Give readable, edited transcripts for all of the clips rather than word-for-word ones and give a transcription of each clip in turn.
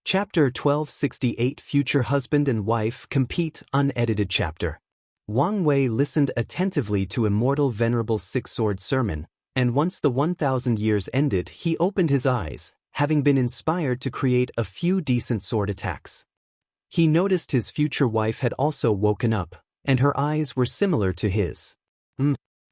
Chapter 1268 Future Husband and Wife Compete Unedited Chapter. Wang Wei listened attentively to Immortal Venerable's six-sword sermon, and once the 1,000 years ended he opened his eyes, having been inspired to create a few decent sword attacks. He noticed his future wife had also woken up, and her eyes were similar to his.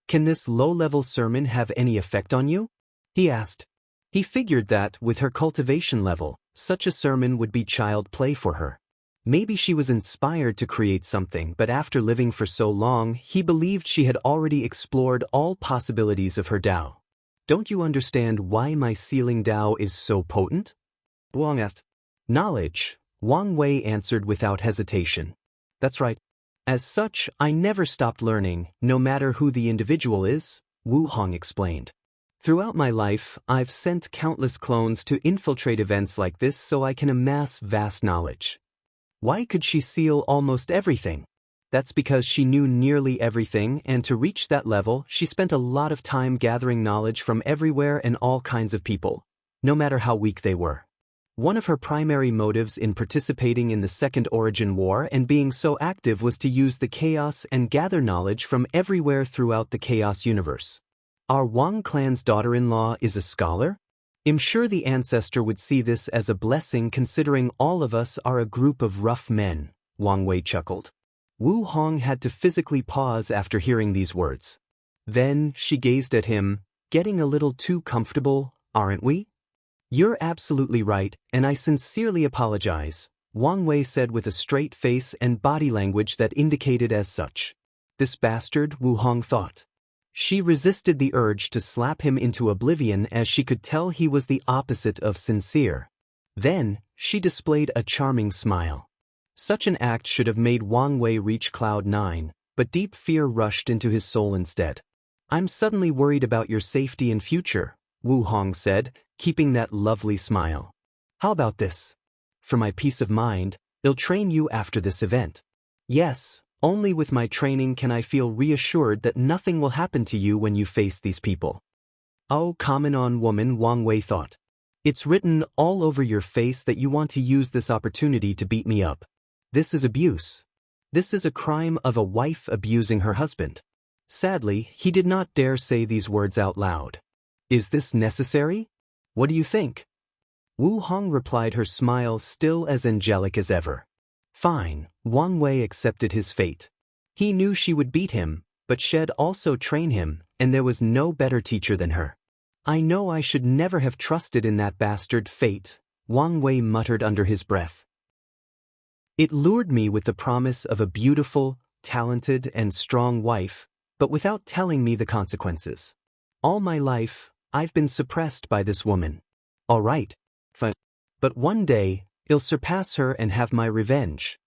Can this low-level sermon have any effect on you? He asked. He figured that, with her cultivation level, such a sermon would be child play for her. Maybe she was inspired to create something, but after living for so long, he believed she had already explored all possibilities of her Dao. Don't you understand why my sealing Dao is so potent? Wang asked. Knowledge, Wang Wei answered without hesitation. That's right. As such, I never stopped learning, no matter who the individual is, Wu Hong explained. Throughout my life, I've sent countless clones to infiltrate events like this so I can amass vast knowledge. Why could she seal almost everything? That's because she knew nearly everything, and to reach that level, she spent a lot of time gathering knowledge from everywhere and all kinds of people, no matter how weak they were. One of her primary motives in participating in the Second Origin War and being so active was to use the chaos and gather knowledge from everywhere throughout the chaos universe. Our Wang clan's daughter-in-law is a scholar? I'm sure the ancestor would see this as a blessing considering all of us are a group of rough men, Wang Wei chuckled. Wu Hong had to physically pause after hearing these words. Then she gazed at him, getting a little too comfortable, aren't we? You're absolutely right, and I sincerely apologize, Wang Wei said with a straight face and body language that indicated as such. This bastard, Wu Hong thought. She resisted the urge to slap him into oblivion as she could tell he was the opposite of sincere. Then, she displayed a charming smile. Such an act should have made Wang Wei reach cloud 9, but deep fear rushed into his soul instead. I'm suddenly worried about your safety and future, Wu Hong said, keeping that lovely smile. How about this? For my peace of mind, I'll train you after this event. Yes. Only with my training can I feel reassured that nothing will happen to you when you face these people. Oh, common on woman, Wang Wei thought. It's written all over your face that you want to use this opportunity to beat me up. This is abuse. This is a crime of a wife abusing her husband. Sadly, he did not dare say these words out loud. Is this necessary? What do you think? Wu Hong replied, her smile still as angelic as ever. Fine, Wang Wei accepted his fate. He knew she would beat him, but she'd also train him, and there was no better teacher than her. I know I should never have trusted in that bastard fate, Wang Wei muttered under his breath. It lured me with the promise of a beautiful, talented, and strong wife, but without telling me the consequences. All my life, I've been suppressed by this woman. All right, fine. But one day, I'll surpass her and have my revenge.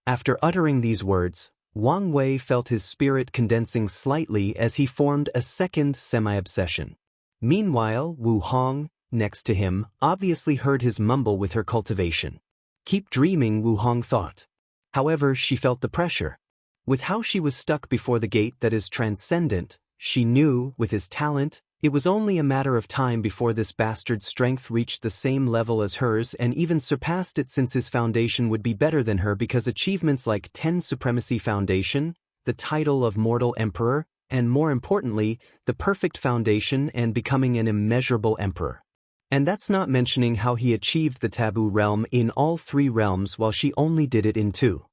After uttering these words, Wang Wei felt his spirit condensing slightly as he formed a second semi-obsession. Meanwhile, Wu Hong, next to him, obviously heard his mumble with her cultivation. Keep dreaming, Wu Hong thought. However, she felt the pressure. With how she was stuck before the gate that is transcendent, she knew, with his talent, it was only a matter of time before this bastard's strength reached the same level as hers and even surpassed it, since his foundation would be better than her because achievements like 10 Supremacy Foundation, the title of Mortal Emperor, and more importantly, the perfect foundation and becoming an immeasurable emperor. And that's not mentioning how he achieved the taboo realm in all 3 realms while she only did it in 2.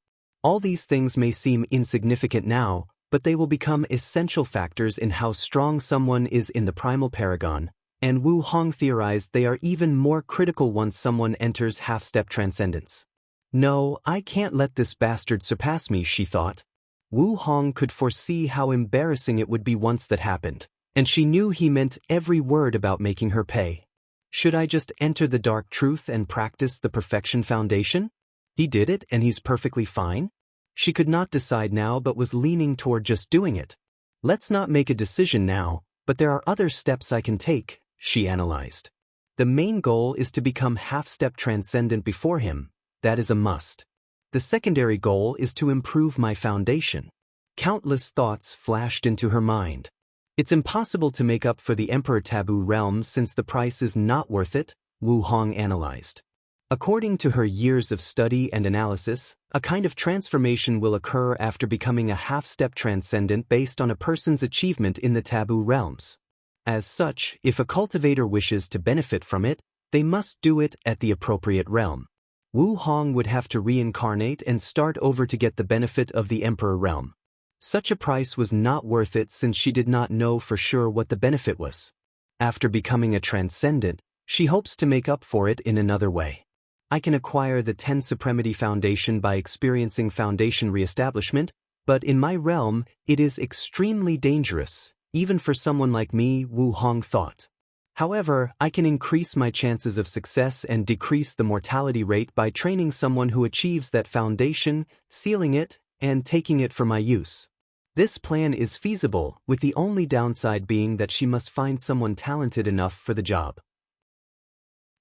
All these things may seem insignificant now, but they will become essential factors in how strong someone is in the primal paragon, and Wu Hong theorized they are even more critical once someone enters half-step transcendence. No, I can't let this bastard surpass me, she thought. Wu Hong could foresee how embarrassing it would be once that happened, and she knew he meant every word about making her pay. Should I just enter the dark truth and practice the perfection foundation? He did it and he's perfectly fine? She could not decide now but was leaning toward just doing it. Let's not make a decision now, but there are other steps I can take, she analyzed. The main goal is to become half-step transcendent before him. That is a must. The secondary goal is to improve my foundation. Countless thoughts flashed into her mind. It's impossible to make up for the Emperor Taboo realm since the price is not worth it, Wu Hong analyzed. According to her years of study and analysis, a kind of transformation will occur after becoming a half-step transcendent based on a person's achievement in the taboo realms. As such, if a cultivator wishes to benefit from it, they must do it at the appropriate realm. Wu Hong would have to reincarnate and start over to get the benefit of the Emperor realm. Such a price was not worth it since she did not know for sure what the benefit was. After becoming a transcendent, she hopes to make up for it in another way. I can acquire the 10 Supremacy Foundation by experiencing Foundation reestablishment, but in my realm, it is extremely dangerous, even for someone like me, Wu Hong thought. However, I can increase my chances of success and decrease the mortality rate by training someone who achieves that foundation, sealing it, and taking it for my use. This plan is feasible, with the only downside being that she must find someone talented enough for the job.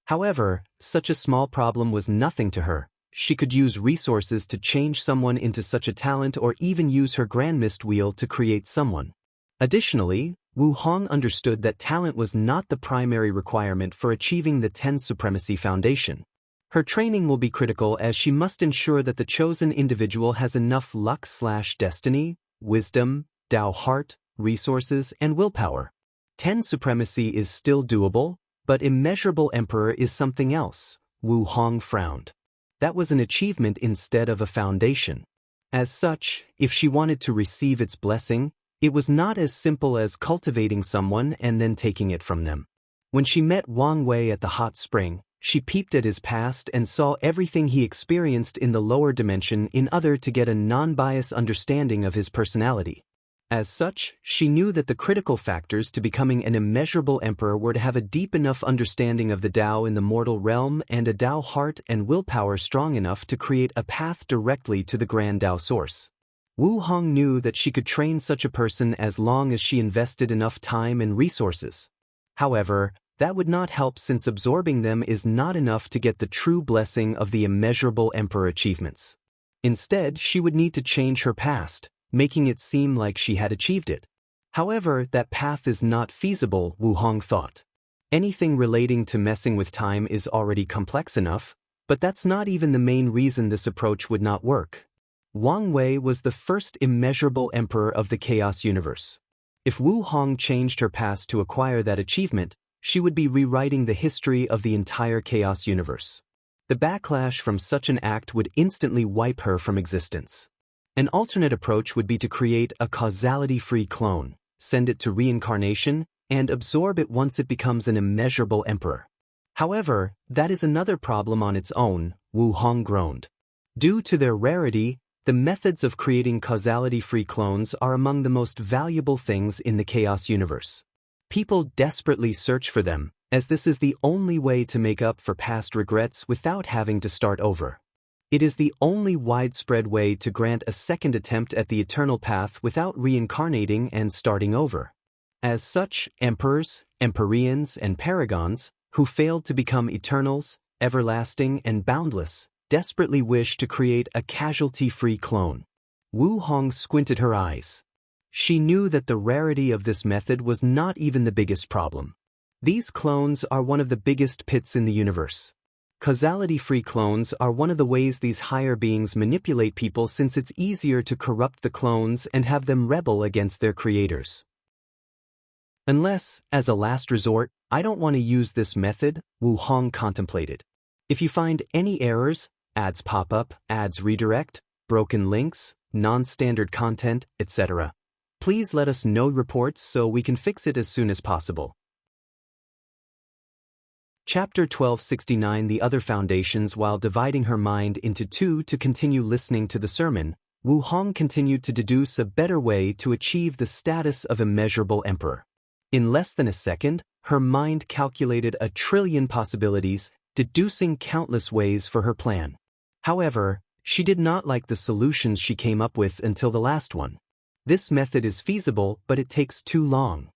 However, such a small problem was nothing to her. She could use resources to change someone into such a talent or even use her Grand Mist Wheel to create someone. Additionally, Wu Hong understood that talent was not the primary requirement for achieving the 10 Supremacy Foundation. Her training will be critical as she must ensure that the chosen individual has enough luck/destiny, wisdom, Dao heart, resources, and willpower. 10 Supremacy is still doable, but Immeasurable Emperor is something else. Wu Hong frowned. That was an achievement instead of a foundation. As such, if she wanted to receive its blessing, it was not as simple as cultivating someone and then taking it from them. When she met Wang Wei at the hot spring, she peeped at his past and saw everything he experienced in the lower dimension in order to get a non-biased understanding of his personality. As such, she knew that the critical factors to becoming an immeasurable emperor were to have a deep enough understanding of the Dao in the mortal realm and a Dao heart and willpower strong enough to create a path directly to the grand Dao source. Wu Hong knew that she could train such a person as long as she invested enough time and resources. However, that would not help since absorbing them is not enough to get the true blessing of the immeasurable emperor achievements. Instead, she would need to change her past, making it seem like she had achieved it. However, that path is not feasible, Wu Hong thought. Anything relating to messing with time is already complex enough, but that's not even the main reason this approach would not work. Wang Wei was the first immeasurable emperor of the Chaos Universe. If Wu Hong changed her past to acquire that achievement, she would be rewriting the history of the entire Chaos Universe. The backlash from such an act would instantly wipe her from existence. An alternate approach would be to create a causality-free clone, send it to reincarnation, and absorb it once it becomes an immeasurable emperor. However, that is another problem on its own, Wu Hong groaned. Due to their rarity, the methods of creating causality-free clones are among the most valuable things in the Chaos Universe. People desperately search for them, as this is the only way to make up for past regrets without having to start over. It is the only widespread way to grant a second attempt at the eternal path without reincarnating and starting over. As such, emperors, empyreans, and paragons, who failed to become eternals, everlasting, and boundless, desperately wish to create a casualty-free clone. Wu Hong squinted her eyes. She knew that the rarity of this method was not even the biggest problem. These clones are one of the biggest pits in the universe. Causality-free clones are one of the ways these higher beings manipulate people since it's easier to corrupt the clones and have them rebel against their creators. Unless, as a last resort, I don't want to use this method, Wu Hong contemplated. If you find any errors, ads pop up, ads redirect, broken links, non-standard content, etc., please let us know reports so we can fix it as soon as possible. Chapter 1269 The Other Foundations. While dividing her mind into two to continue listening to the sermon, Wu Hong continued to deduce a better way to achieve the status of immeasurable emperor. In less than a second, her mind calculated 1 trillion possibilities, deducing countless ways for her plan. However, she did not like the solutions she came up with until the last one. This method is feasible, but it takes too long.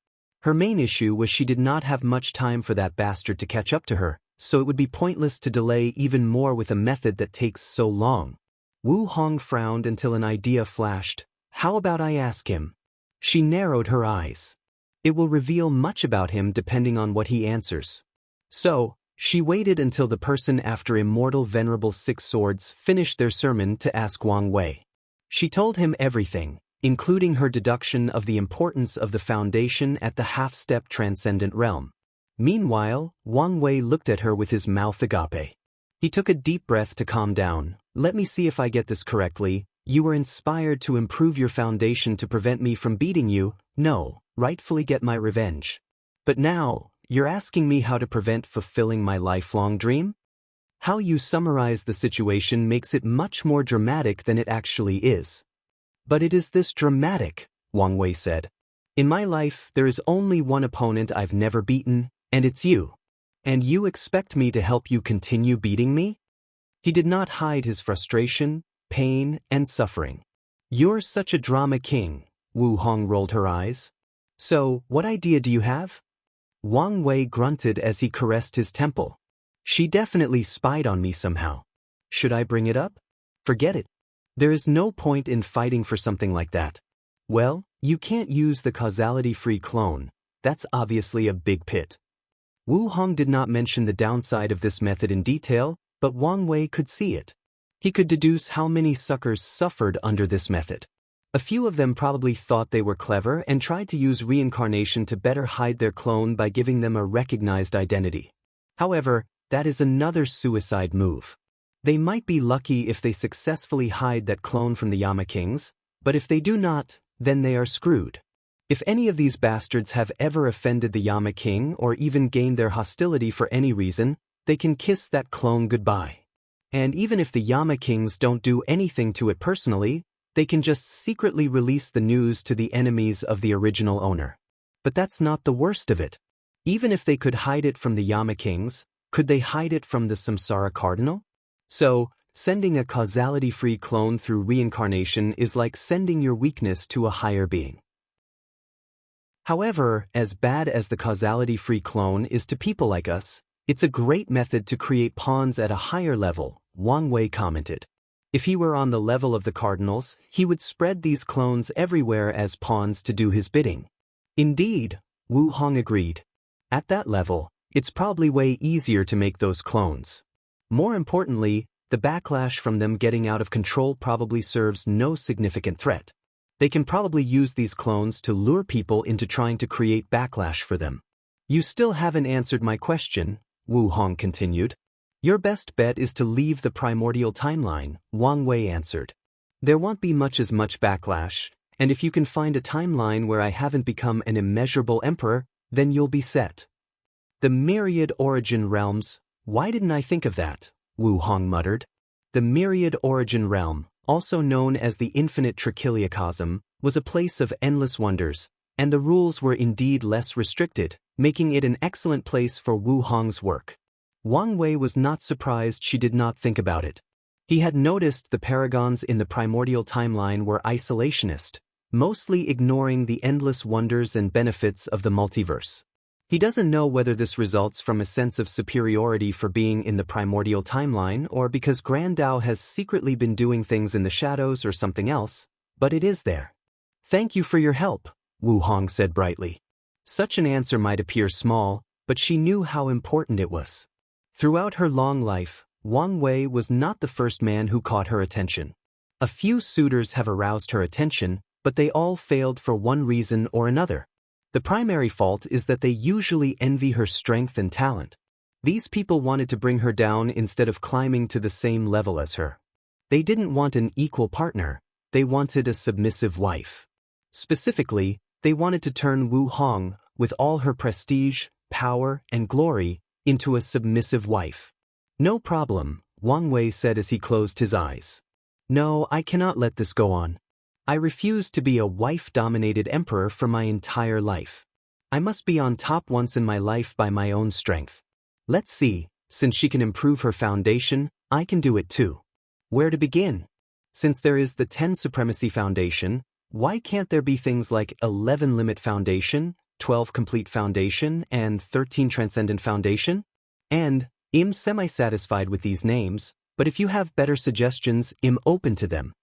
Her main issue was she did not have much time for that bastard to catch up to her, so it would be pointless to delay even more with a method that takes so long. Wu Hong frowned until an idea flashed. How about I ask him? She narrowed her eyes. It will reveal much about him depending on what he answers. So, She waited until the person after Immortal Venerable Six Swords finished their sermon to ask Wang Wei. She told him everything, including her deduction of the importance of the foundation at the half-step Transcendent realm. Meanwhile, Wang Wei looked at her with his mouth agape. He took a deep breath to calm down. Let me see if I get this correctly. You were inspired to improve your foundation to prevent me from beating you, no, rightfully get my revenge. But now, you're asking me how to prevent fulfilling my lifelong dream? How you summarize the situation makes it much more dramatic than it actually is. But it is this dramatic, Wang Wei said. In my life, there is only one opponent I've never beaten, and it's you. And you expect me to help you continue beating me? He did not hide his frustration, pain, and suffering. You're such a drama king, Wu Hong rolled her eyes. So, what idea do you have? Wang Wei grunted as he caressed his temple. She definitely spied on me somehow. Should I bring it up? Forget it. There is no point in fighting for something like that. Well, you can't use the causality-free clone. That's obviously a big pit. Wu Hong did not mention the downside of this method in detail, but Wang Wei could see it. He could deduce how many suckers suffered under this method. A few of them probably thought they were clever and tried to use reincarnation to better hide their clone by giving them a recognized identity. However, that is another suicide move. They might be lucky if they successfully hide that clone from the Yama Kings, but if they do not, then they are screwed. If any of these bastards have ever offended the Yama King or even gained their hostility for any reason, they can kiss that clone goodbye. And even if the Yama Kings don't do anything to it personally, they can just secretly release the news to the enemies of the original owner. But that's not the worst of it. Even if they could hide it from the Yama Kings, could they hide it from the Samsara Cardinal? So, sending a causality-free clone through reincarnation is like sending your weakness to a higher being. However, as bad as the causality-free clone is to people like us, it's a great method to create pawns at a higher level, Wang Wei commented. If he were on the level of the cardinals, he would spread these clones everywhere as pawns to do his bidding. Indeed, Wu Hong agreed. At that level, it's probably way easier to make those clones. More importantly, the backlash from them getting out of control probably serves no significant threat. They can probably use these clones to lure people into trying to create backlash for them. You still haven't answered my question, Wu Hong continued. Your best bet is to leave the primordial timeline, Wang Wei answered. There won't be much backlash, and if you can find a timeline where I haven't become an immeasurable emperor, then you'll be set. The myriad origin realms, why didn't I think of that? Wu Hong muttered. The myriad origin realm, also known as the infinite trichiliocosm, was a place of endless wonders, and the rules were indeed less restricted, making it an excellent place for Wu Hong's work. Wang Wei was not surprised she did not think about it. He had noticed the paragons in the primordial timeline were isolationist, mostly ignoring the endless wonders and benefits of the multiverse. He doesn't know whether this results from a sense of superiority for being in the primordial timeline or because Grand Dao has secretly been doing things in the shadows or something else, but it is there. Thank you for your help, Wu Hong said brightly. Such an answer might appear small, but she knew how important it was. Throughout her long life, Wang Wei was not the first man who caught her attention. A few suitors have aroused her attention, but they all failed for one reason or another. The primary fault is that they usually envy her strength and talent. These people wanted to bring her down instead of climbing to the same level as her. They didn't want an equal partner, they wanted a submissive wife. Specifically, they wanted to turn Wu Hong, with all her prestige, power, and glory, into a submissive wife. No problem, Wang Wei said as he closed his eyes. No, I cannot let this go on. I refuse to be a wife-dominated emperor for my entire life. I must be on top once in my life by my own strength. Let's see, since she can improve her foundation, I can do it too. Where to begin? Since there is the 10 Supremacy Foundation, why can't there be things like 11 Limit Foundation, 12 Complete Foundation, and 13 Transcendent Foundation? And, I'm semi-satisfied with these names, but if you have better suggestions, I'm open to them.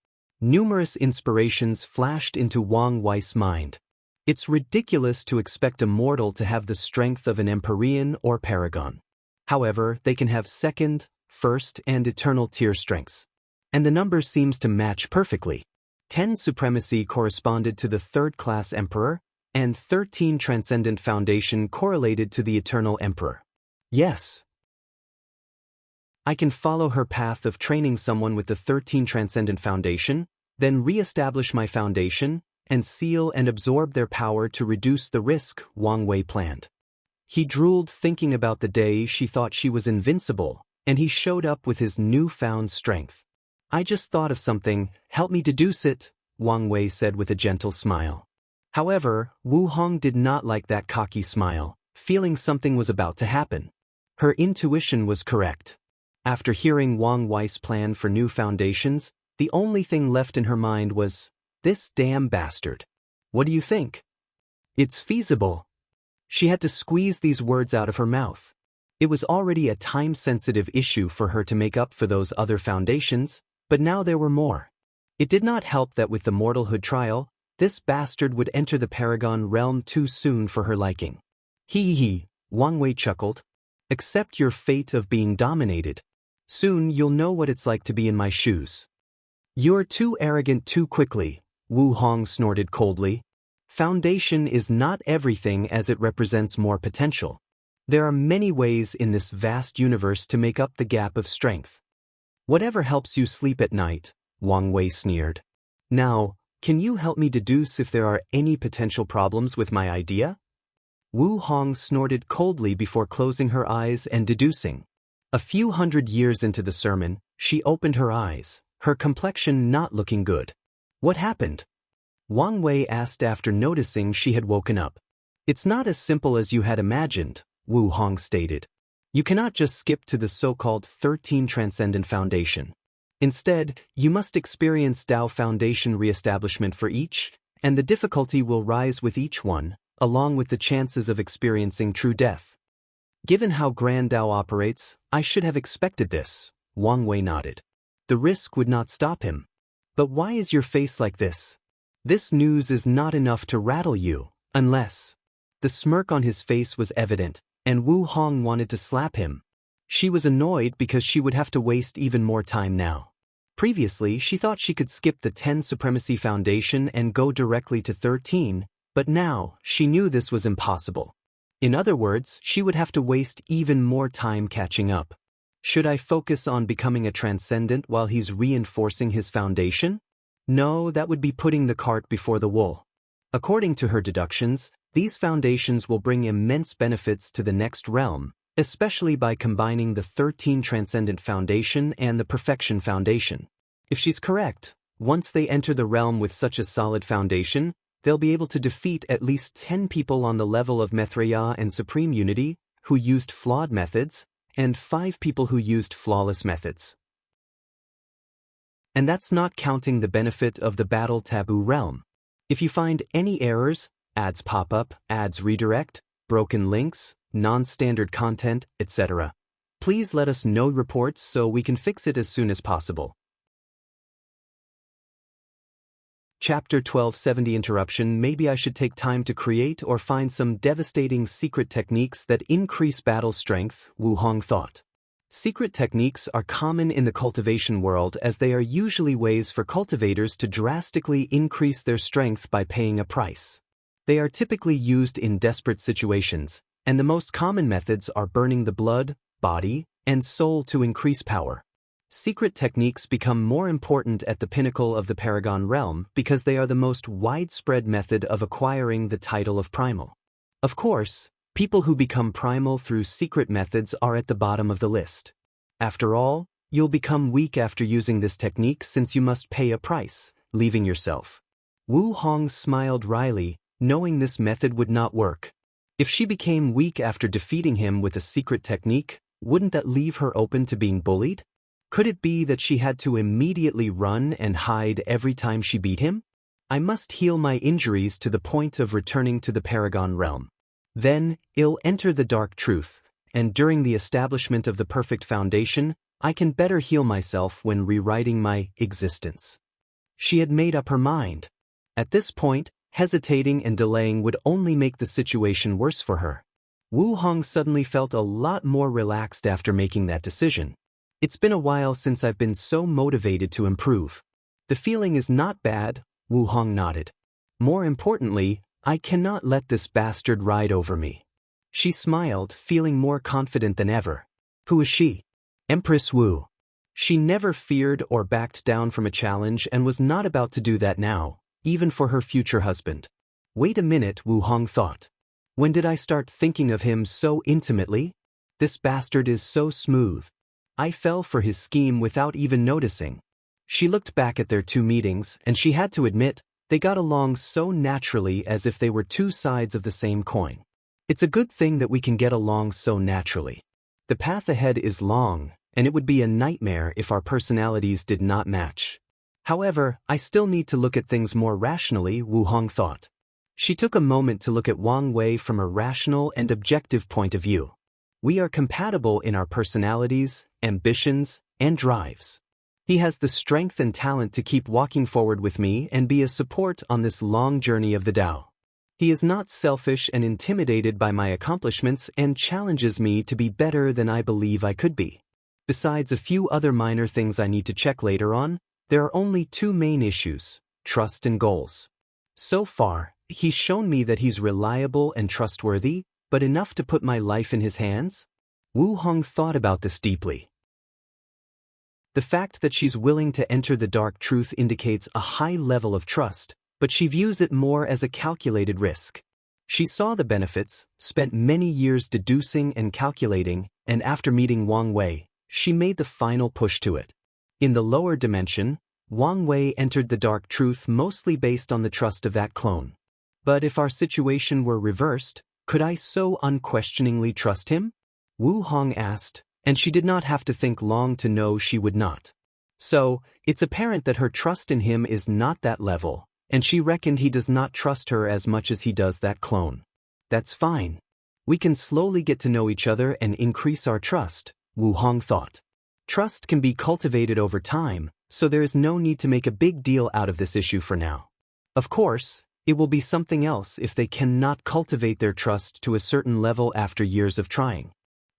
Numerous inspirations flashed into Wang Wei's mind. It's ridiculous to expect a mortal to have the strength of an Empyrean or Paragon. However, they can have second, first, and eternal tier strengths. And the number seems to match perfectly. 10 Supremacy corresponded to the third-class Emperor, and 13 Transcendent Foundation correlated to the Eternal Emperor. Yes. I can follow her path of training someone with the 13 Transcendent Foundation, then re-establish my foundation, and seal and absorb their power to reduce the risk, Wang Wei planned. He drooled thinking about the day she thought she was invincible, and he showed up with his newfound strength. I just thought of something, help me deduce it, Wang Wei said with a gentle smile. However, Wu Hong did not like that cocky smile, feeling something was about to happen. Her intuition was correct. After hearing Wang Wei's plan for new foundations, the only thing left in her mind was, this damn bastard. What do you think? It's feasible. She had to squeeze these words out of her mouth. It was already a time-sensitive issue for her to make up for those other foundations, but now there were more. It did not help that with the mortalhood trial, this bastard would enter the Paragon realm too soon for her liking. Hee, Wang Wei chuckled. Accept your fate of being dominated. Soon you'll know what it's like to be in my shoes. You're too arrogant too quickly, Wu Hong snorted coldly. Foundation is not everything as it represents more potential. There are many ways in this vast universe to make up the gap of strength. Whatever helps you sleep at night, Wang Wei sneered. Now, can you help me deduce if there are any potential problems with my idea? Wu Hong snorted coldly before closing her eyes and deducing. A few hundred years into the sermon, she opened her eyes, her complexion not looking good. What happened? Wang Wei asked after noticing she had woken up. It's not as simple as you had imagined, Wu Hong stated. You cannot just skip to the so-called 13 Transcendent Foundation. Instead, you must experience Dao Foundation reestablishment for each, and the difficulty will rise with each one, along with the chances of experiencing true death. Given how Grand Dao operates, I should have expected this, Wang Wei nodded. The risk would not stop him. But why is your face like this? This news is not enough to rattle you, unless... The smirk on his face was evident, and Wu Hong wanted to slap him. She was annoyed because she would have to waste even more time now. Previously, she thought she could skip the 10 Supremacy Foundation and go directly to 13, but now, she knew this was impossible. In other words, she would have to waste even more time catching up. Should I focus on becoming a Transcendent while he's reinforcing his foundation? No, that would be putting the cart before the wool. According to her deductions, these foundations will bring immense benefits to the next realm, especially by combining the 13 Transcendent Foundation and the Perfection Foundation. If she's correct, once they enter the realm with such a solid foundation, they'll be able to defeat at least 10 people on the level of Maitreya and Supreme Unity who used flawed methods, and 5 people who used flawless methods. And that's not counting the benefit of the Battle Taboo realm. If you find any errors, ads pop up, ads redirect, broken links, non-standard content, etc., please let us know reports so we can fix it as soon as possible. Chapter 1270 Interruption. Maybe I should take time to create or find some devastating secret techniques that increase battle strength, Wu Hong thought. Secret techniques are common in the cultivation world as they are usually ways for cultivators to drastically increase their strength by paying a price. They are typically used in desperate situations, and the most common methods are burning the blood, body, and soul to increase power. Secret techniques become more important at the pinnacle of the Paragon realm because they are the most widespread method of acquiring the title of Primal. Of course, people who become Primal through secret methods are at the bottom of the list. After all, you'll become weak after using this technique since you must pay a price, leaving yourself. Wu Hong smiled wryly, knowing this method would not work. If she became weak after defeating him with a secret technique, wouldn't that leave her open to being bullied? Could it be that she had to immediately run and hide every time she beat him? I must heal my injuries to the point of returning to the Paragon realm. Then, I'll enter the dark truth, and during the establishment of the perfect foundation, I can better heal myself when rewriting my existence. She had made up her mind. At this point, hesitating and delaying would only make the situation worse for her. Wu Hong suddenly felt a lot more relaxed after making that decision. It's been a while since I've been so motivated to improve. The feeling is not bad, Wu Hong nodded. More importantly, I cannot let this bastard ride over me. She smiled, feeling more confident than ever. Who is she? Empress Wu. She never feared or backed down from a challenge and was not about to do that now, even for her future husband. Wait a minute, Wu Hong thought. When did I start thinking of him so intimately? This bastard is so smooth. I fell for his scheme without even noticing. She looked back at their 2 meetings, and she had to admit, they got along so naturally as if they were 2 sides of the same coin. It's a good thing that we can get along so naturally. The path ahead is long, and it would be a nightmare if our personalities did not match. However, I still need to look at things more rationally, Wu Hong thought. She took a moment to look at Wang Wei from a rational and objective point of view. We are compatible in our personalities, ambitions, and drives. He has the strength and talent to keep walking forward with me and be a support on this long journey of the Tao. He is not selfish and intimidated by my accomplishments and challenges me to be better than I believe I could be. Besides a few other minor things I need to check later on, there are only 2 main issues, trust and goals. So far, he's shown me that he's reliable and trustworthy, but enough to put my life in his hands? Wu Hong thought about this deeply. The fact that she's willing to enter the dark truth indicates a high level of trust, but she views it more as a calculated risk. She saw the benefits, spent many years deducing and calculating, and after meeting Wang Wei, she made the final push to it. In the lower dimension, Wang Wei entered the dark truth mostly based on the trust of that clone. But if our situation were reversed, could I so unquestioningly trust him? Wu Hong asked, and she did not have to think long to know she would not. So, it's apparent that her trust in him is not that level, and she reckoned he does not trust her as much as he does that clone. That's fine. We can slowly get to know each other and increase our trust, Wu Hong thought. Trust can be cultivated over time, so there is no need to make a big deal out of this issue for now. Of course, it will be something else if they cannot cultivate their trust to a certain level after years of trying.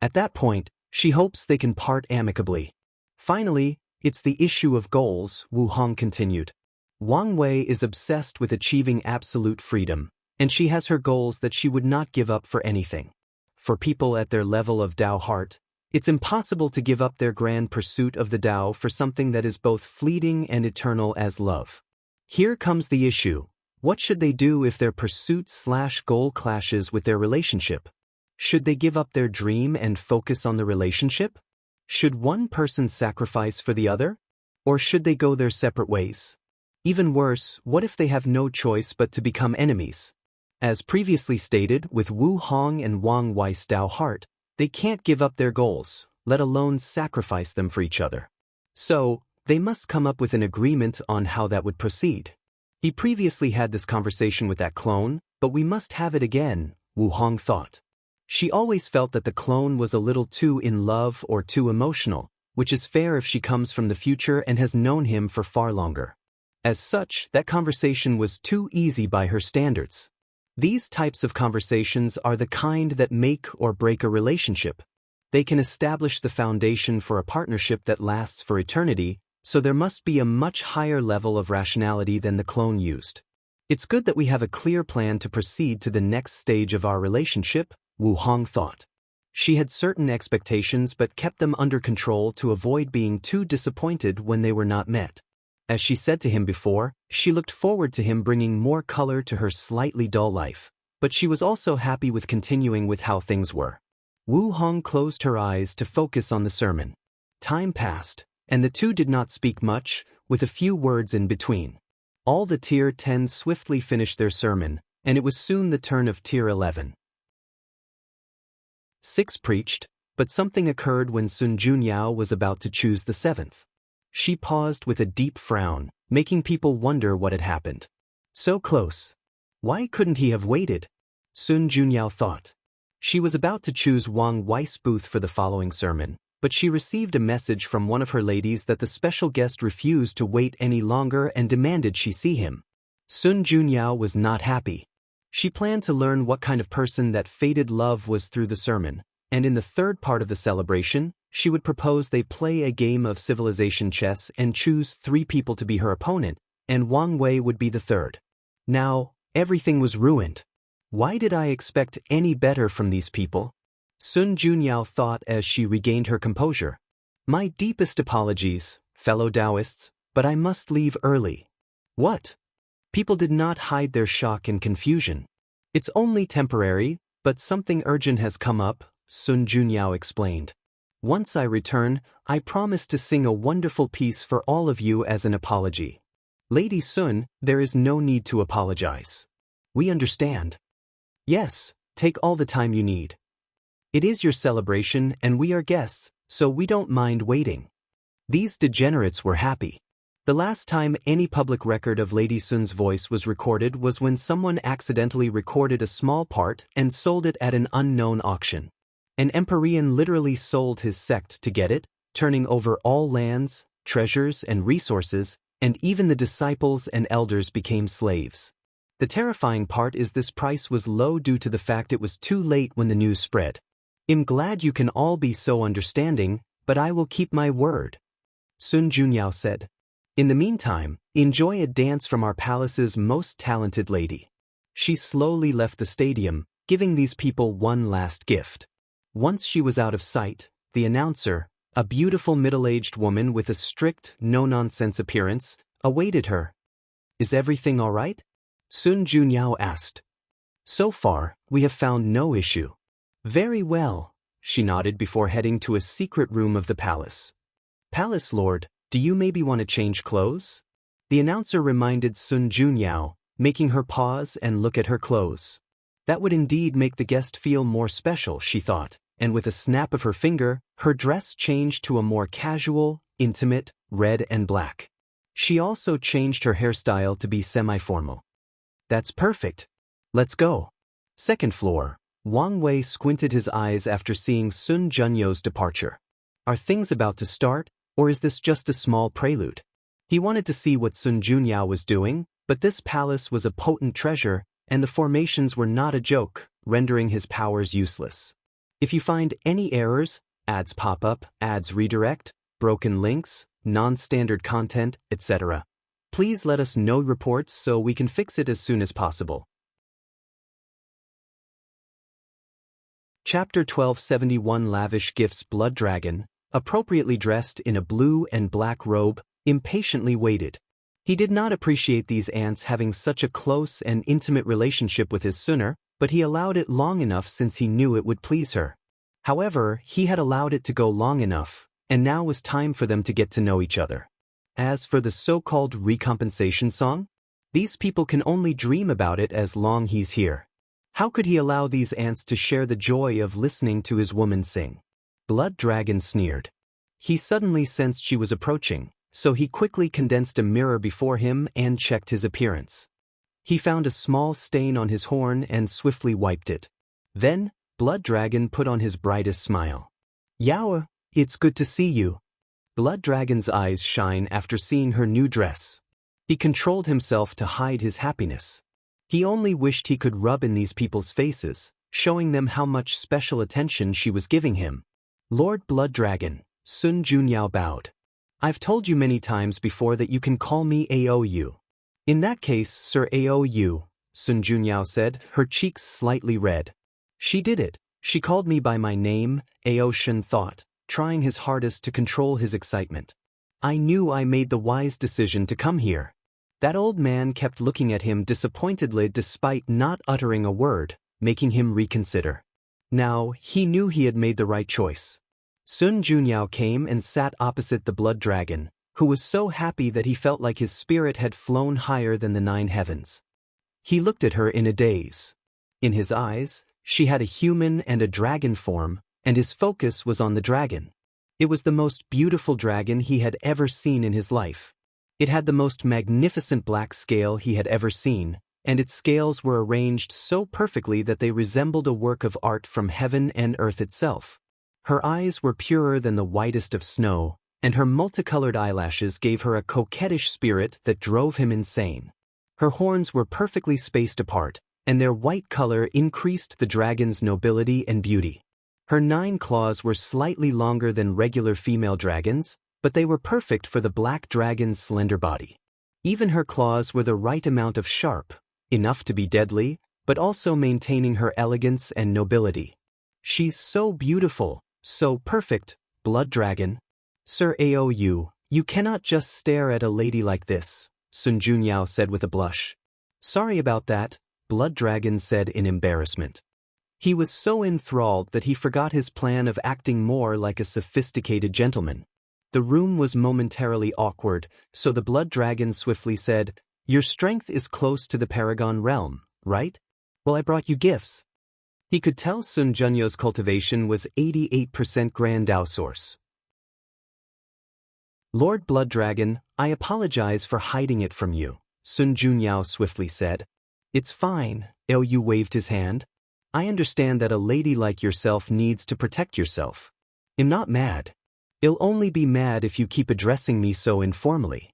At that point, she hopes they can part amicably. Finally, it's the issue of goals, Wu Hong continued. Wang Wei is obsessed with achieving absolute freedom, and she has her goals that she would not give up for anything. For people at their level of Tao heart, it's impossible to give up their grand pursuit of the Tao for something that is both fleeting and eternal as love. Here comes the issue. What should they do if their pursuit/goal clashes with their relationship? Should they give up their dream and focus on the relationship? Should one person sacrifice for the other? Or should they go their separate ways? Even worse, what if they have no choice but to become enemies? As previously stated, with Wu Hong and Wang Wei's Tao heart, they can't give up their goals, let alone sacrifice them for each other. So, they must come up with an agreement on how that would proceed. He previously had this conversation with that clone, but we must have it again, Wu Hong thought. She always felt that the clone was a little too in love or too emotional, which is fair if she comes from the future and has known him for far longer. As such, that conversation was too easy by her standards. These types of conversations are the kind that make or break a relationship. They can establish the foundation for a partnership that lasts for eternity, so there must be a much higher level of rationality than the clone used. It's good that we have a clear plan to proceed to the next stage of our relationship, Wu Hong thought. She had certain expectations but kept them under control to avoid being too disappointed when they were not met. As she said to him before, she looked forward to him bringing more color to her slightly dull life, but she was also happy with continuing with how things were. Wu Hong closed her eyes to focus on the sermon. Time passed, and the two did not speak much, with a few words in between. All the Tier 10 swiftly finished their sermon, and it was soon the turn of Tier 11. 6 preached, but something occurred when Sun Junyao was about to choose the 7th. She paused with a deep frown, making people wonder what had happened. So close. Why couldn't he have waited? Sun Junyao thought. She was about to choose Wang Wei's booth for the following sermon, but she received a message from one of her ladies that the special guest refused to wait any longer and demanded she see him. Sun Junyao was not happy. She planned to learn what kind of person that fated love was through the sermon, and in the third part of the celebration, she would propose they play a game of civilization chess and choose 3 people to be her opponent, and Wang Wei would be the third. Now, everything was ruined. Why did I expect any better from these people? Sun Junyao thought as she regained her composure. My deepest apologies, fellow Daoists, but I must leave early. What? People did not hide their shock and confusion. It's only temporary, but something urgent has come up, Sun Junyao explained. Once I return, I promise to sing a wonderful piece for all of you as an apology. Lady Sun, there is no need to apologize. We understand. Yes, take all the time you need. It is your celebration and we are guests, so we don't mind waiting. These degenerates were happy. The last time any public record of Lady Sun's voice was recorded was when someone accidentally recorded a small part and sold it at an unknown auction. An Empyrean literally sold his sect to get it, turning over all lands, treasures, and resources, and even the disciples and elders became slaves. The terrifying part is this price was low due to the fact it was too late when the news spread. I'm glad you can all be so understanding, but I will keep my word. Sun Junyao said. In the meantime, enjoy a dance from our palace's most talented lady. She slowly left the stadium, giving these people one last gift. Once she was out of sight, the announcer, a beautiful middle-aged woman with a strict, no-nonsense appearance, awaited her. Is everything all right? Sun Junyao asked. So far, we have found no issue. Very well, she nodded before heading to a secret room of the palace. Palace Lord, do you maybe want to change clothes? The announcer reminded Sun Junyao, making her pause and look at her clothes. That would indeed make the guest feel more special, she thought, and with a snap of her finger, her dress changed to a more casual, intimate, red and black. She also changed her hairstyle to be semi-formal. That's perfect. Let's go. Second floor. Wang Wei squinted his eyes after seeing Sun Junyao's departure. Are things about to start? Or is this just a small prelude? He wanted to see what Sun Junyao was doing, but this palace was a potent treasure, and the formations were not a joke, rendering his powers useless. If you find any errors, ads pop up, ads redirect, broken links, non-standard content, etc., please let us know reports so we can fix it as soon as possible. Chapter 1271 Lavish gifts Blood Dragon, appropriately dressed in a blue and black robe, impatiently waited. He did not appreciate these ants having such a close and intimate relationship with his Sunner, but he allowed it long enough since he knew it would please her. However, he had allowed it to go long enough, and now was time for them to get to know each other. As for the so-called recompensation song, these people can only dream about it as long he's here. How could he allow these ants to share the joy of listening to his woman sing? Blood Dragon sneered. He suddenly sensed she was approaching, so he quickly condensed a mirror before him and checked his appearance. He found a small stain on his horn and swiftly wiped it. Then, Blood Dragon put on his brightest smile. Yao, it's good to see you. Blood Dragon's eyes shine after seeing her new dress. He controlled himself to hide his happiness. He only wished he could rub in these people's faces, showing them how much special attention she was giving him. Lord Blood Dragon, Sun Junyao bowed. I've told you many times before that you can call me Aou. In that case, Sir Aou, Sun Junyao said, her cheeks slightly red. She did it. She called me by my name, Aoshan thought, trying his hardest to control his excitement. I knew I made the wise decision to come here. That old man kept looking at him disappointedly despite not uttering a word, making him reconsider. Now, he knew he had made the right choice. Sun Junyao came and sat opposite the Blood Dragon, who was so happy that he felt like his spirit had flown higher than the 9 heavens. He looked at her in a daze. In his eyes, she had a human and a dragon form, and his focus was on the dragon. It was the most beautiful dragon he had ever seen in his life. It had the most magnificent black scale he had ever seen, and its scales were arranged so perfectly that they resembled a work of art from heaven and earth itself. Her eyes were purer than the whitest of snow, and her multicolored eyelashes gave her a coquettish spirit that drove him insane. Her horns were perfectly spaced apart, and their white color increased the dragon's nobility and beauty. Her 9 claws were slightly longer than regular female dragons, but they were perfect for the black dragon's slender body. Even her claws were the right amount of sharp, enough to be deadly, but also maintaining her elegance and nobility. She's so beautiful, so perfect, Blood Dragon. Sir Aou, you cannot just stare at a lady like this, Sun Junyao said with a blush. Sorry about that, Blood Dragon said in embarrassment. He was so enthralled that he forgot his plan of acting more like a sophisticated gentleman. The room was momentarily awkward, so the Blood Dragon swiftly said, Your strength is close to the Paragon realm, right? Well, I brought you gifts. He could tell Sun Junyo's cultivation was 88% Grand Dao source. Lord Blood Dragon, I apologize for hiding it from you, Sun Junyao swiftly said. It's fine, Liu waved his hand. I understand that a lady like yourself needs to protect yourself. I'm not mad. I'll only be mad if you keep addressing me so informally.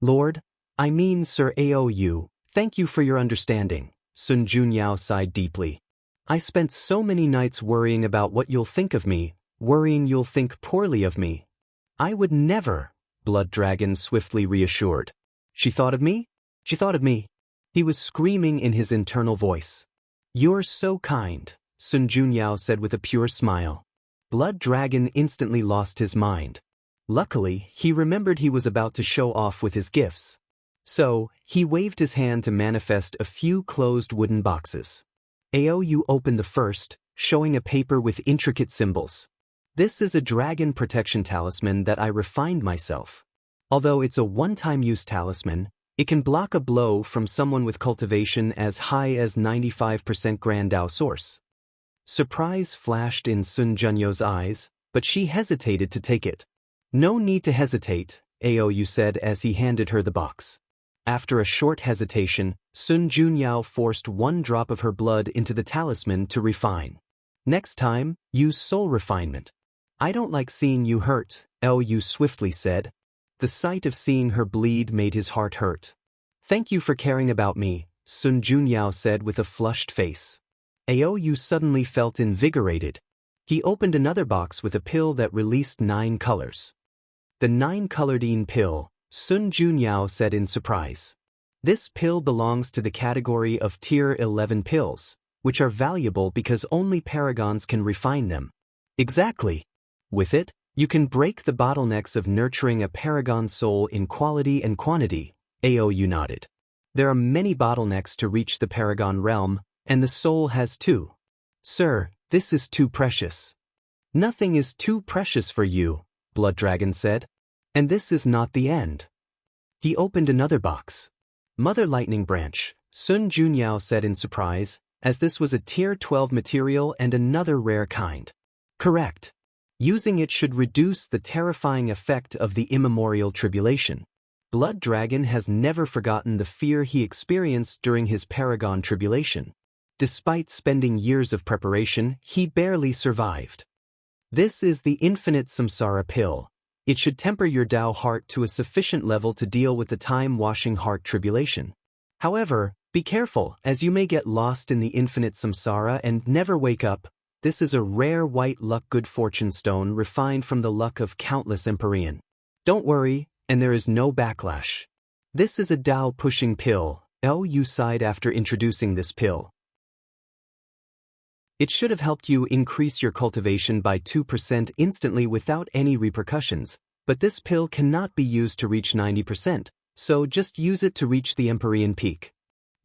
Lord, I mean Sir Aou, thank you for your understanding, Sun Junyao sighed deeply. I spent so many nights worrying about what you'll think of me, worrying you'll think poorly of me. I would never, Blood Dragon swiftly reassured. She thought of me? She thought of me. He was screaming in his internal voice. You're so kind, Sun Junyao said with a pure smile. Blood Dragon instantly lost his mind. Luckily, he remembered he was about to show off with his gifts. So, he waved his hand to manifest a few closed wooden boxes. Aou opened the first, showing a paper with intricate symbols. This is a dragon protection talisman that I refined myself. Although it's a one-time use talisman, it can block a blow from someone with cultivation as high as 95% Grand Dao source. Surprise flashed in Sun Junyo's eyes, but she hesitated to take it. No need to hesitate, Aou said as he handed her the box. After a short hesitation, Sun Junyao forced 1 drop of her blood into the talisman to refine. Next time, use soul refinement. I don't like seeing you hurt, Liu swiftly said. The sight of seeing her bleed made his heart hurt. Thank you for caring about me, Sun Junyao said with a flushed face. Aou suddenly felt invigorated. He opened another box with a pill that released 9 colors. The 9-colored pill, Sun Junyao said in surprise. This pill belongs to the category of Tier 11 pills, which are valuable because only paragons can refine them. Exactly. With it, you can break the bottlenecks of nurturing a paragon soul in quality and quantity, Aou nodded. There are many bottlenecks to reach the paragon realm, and the soul has 2. Sir, this is too precious. Nothing is too precious for you, Blood Dragon said. And this is not the end. He opened another box. Mother Lightning Branch, Sun Junyao said in surprise, as this was a Tier 12 material and another rare kind. Correct. Using it should reduce the terrifying effect of the immemorial tribulation. Blood Dragon has never forgotten the fear he experienced during his Paragon tribulation. Despite spending years of preparation, he barely survived. This is the Infinite Samsara Pill. It should temper your Dao heart to a sufficient level to deal with the time-washing heart tribulation. However, be careful, as you may get lost in the infinite samsara and never wake up. This is a rare white luck good fortune stone refined from the luck of countless Empyrean. Don't worry, and there is no backlash. This is a Dao-pushing pill, Liu sighed after introducing this pill. It should have helped you increase your cultivation by 2% instantly without any repercussions, but this pill cannot be used to reach 90%, so just use it to reach the Empyrean peak.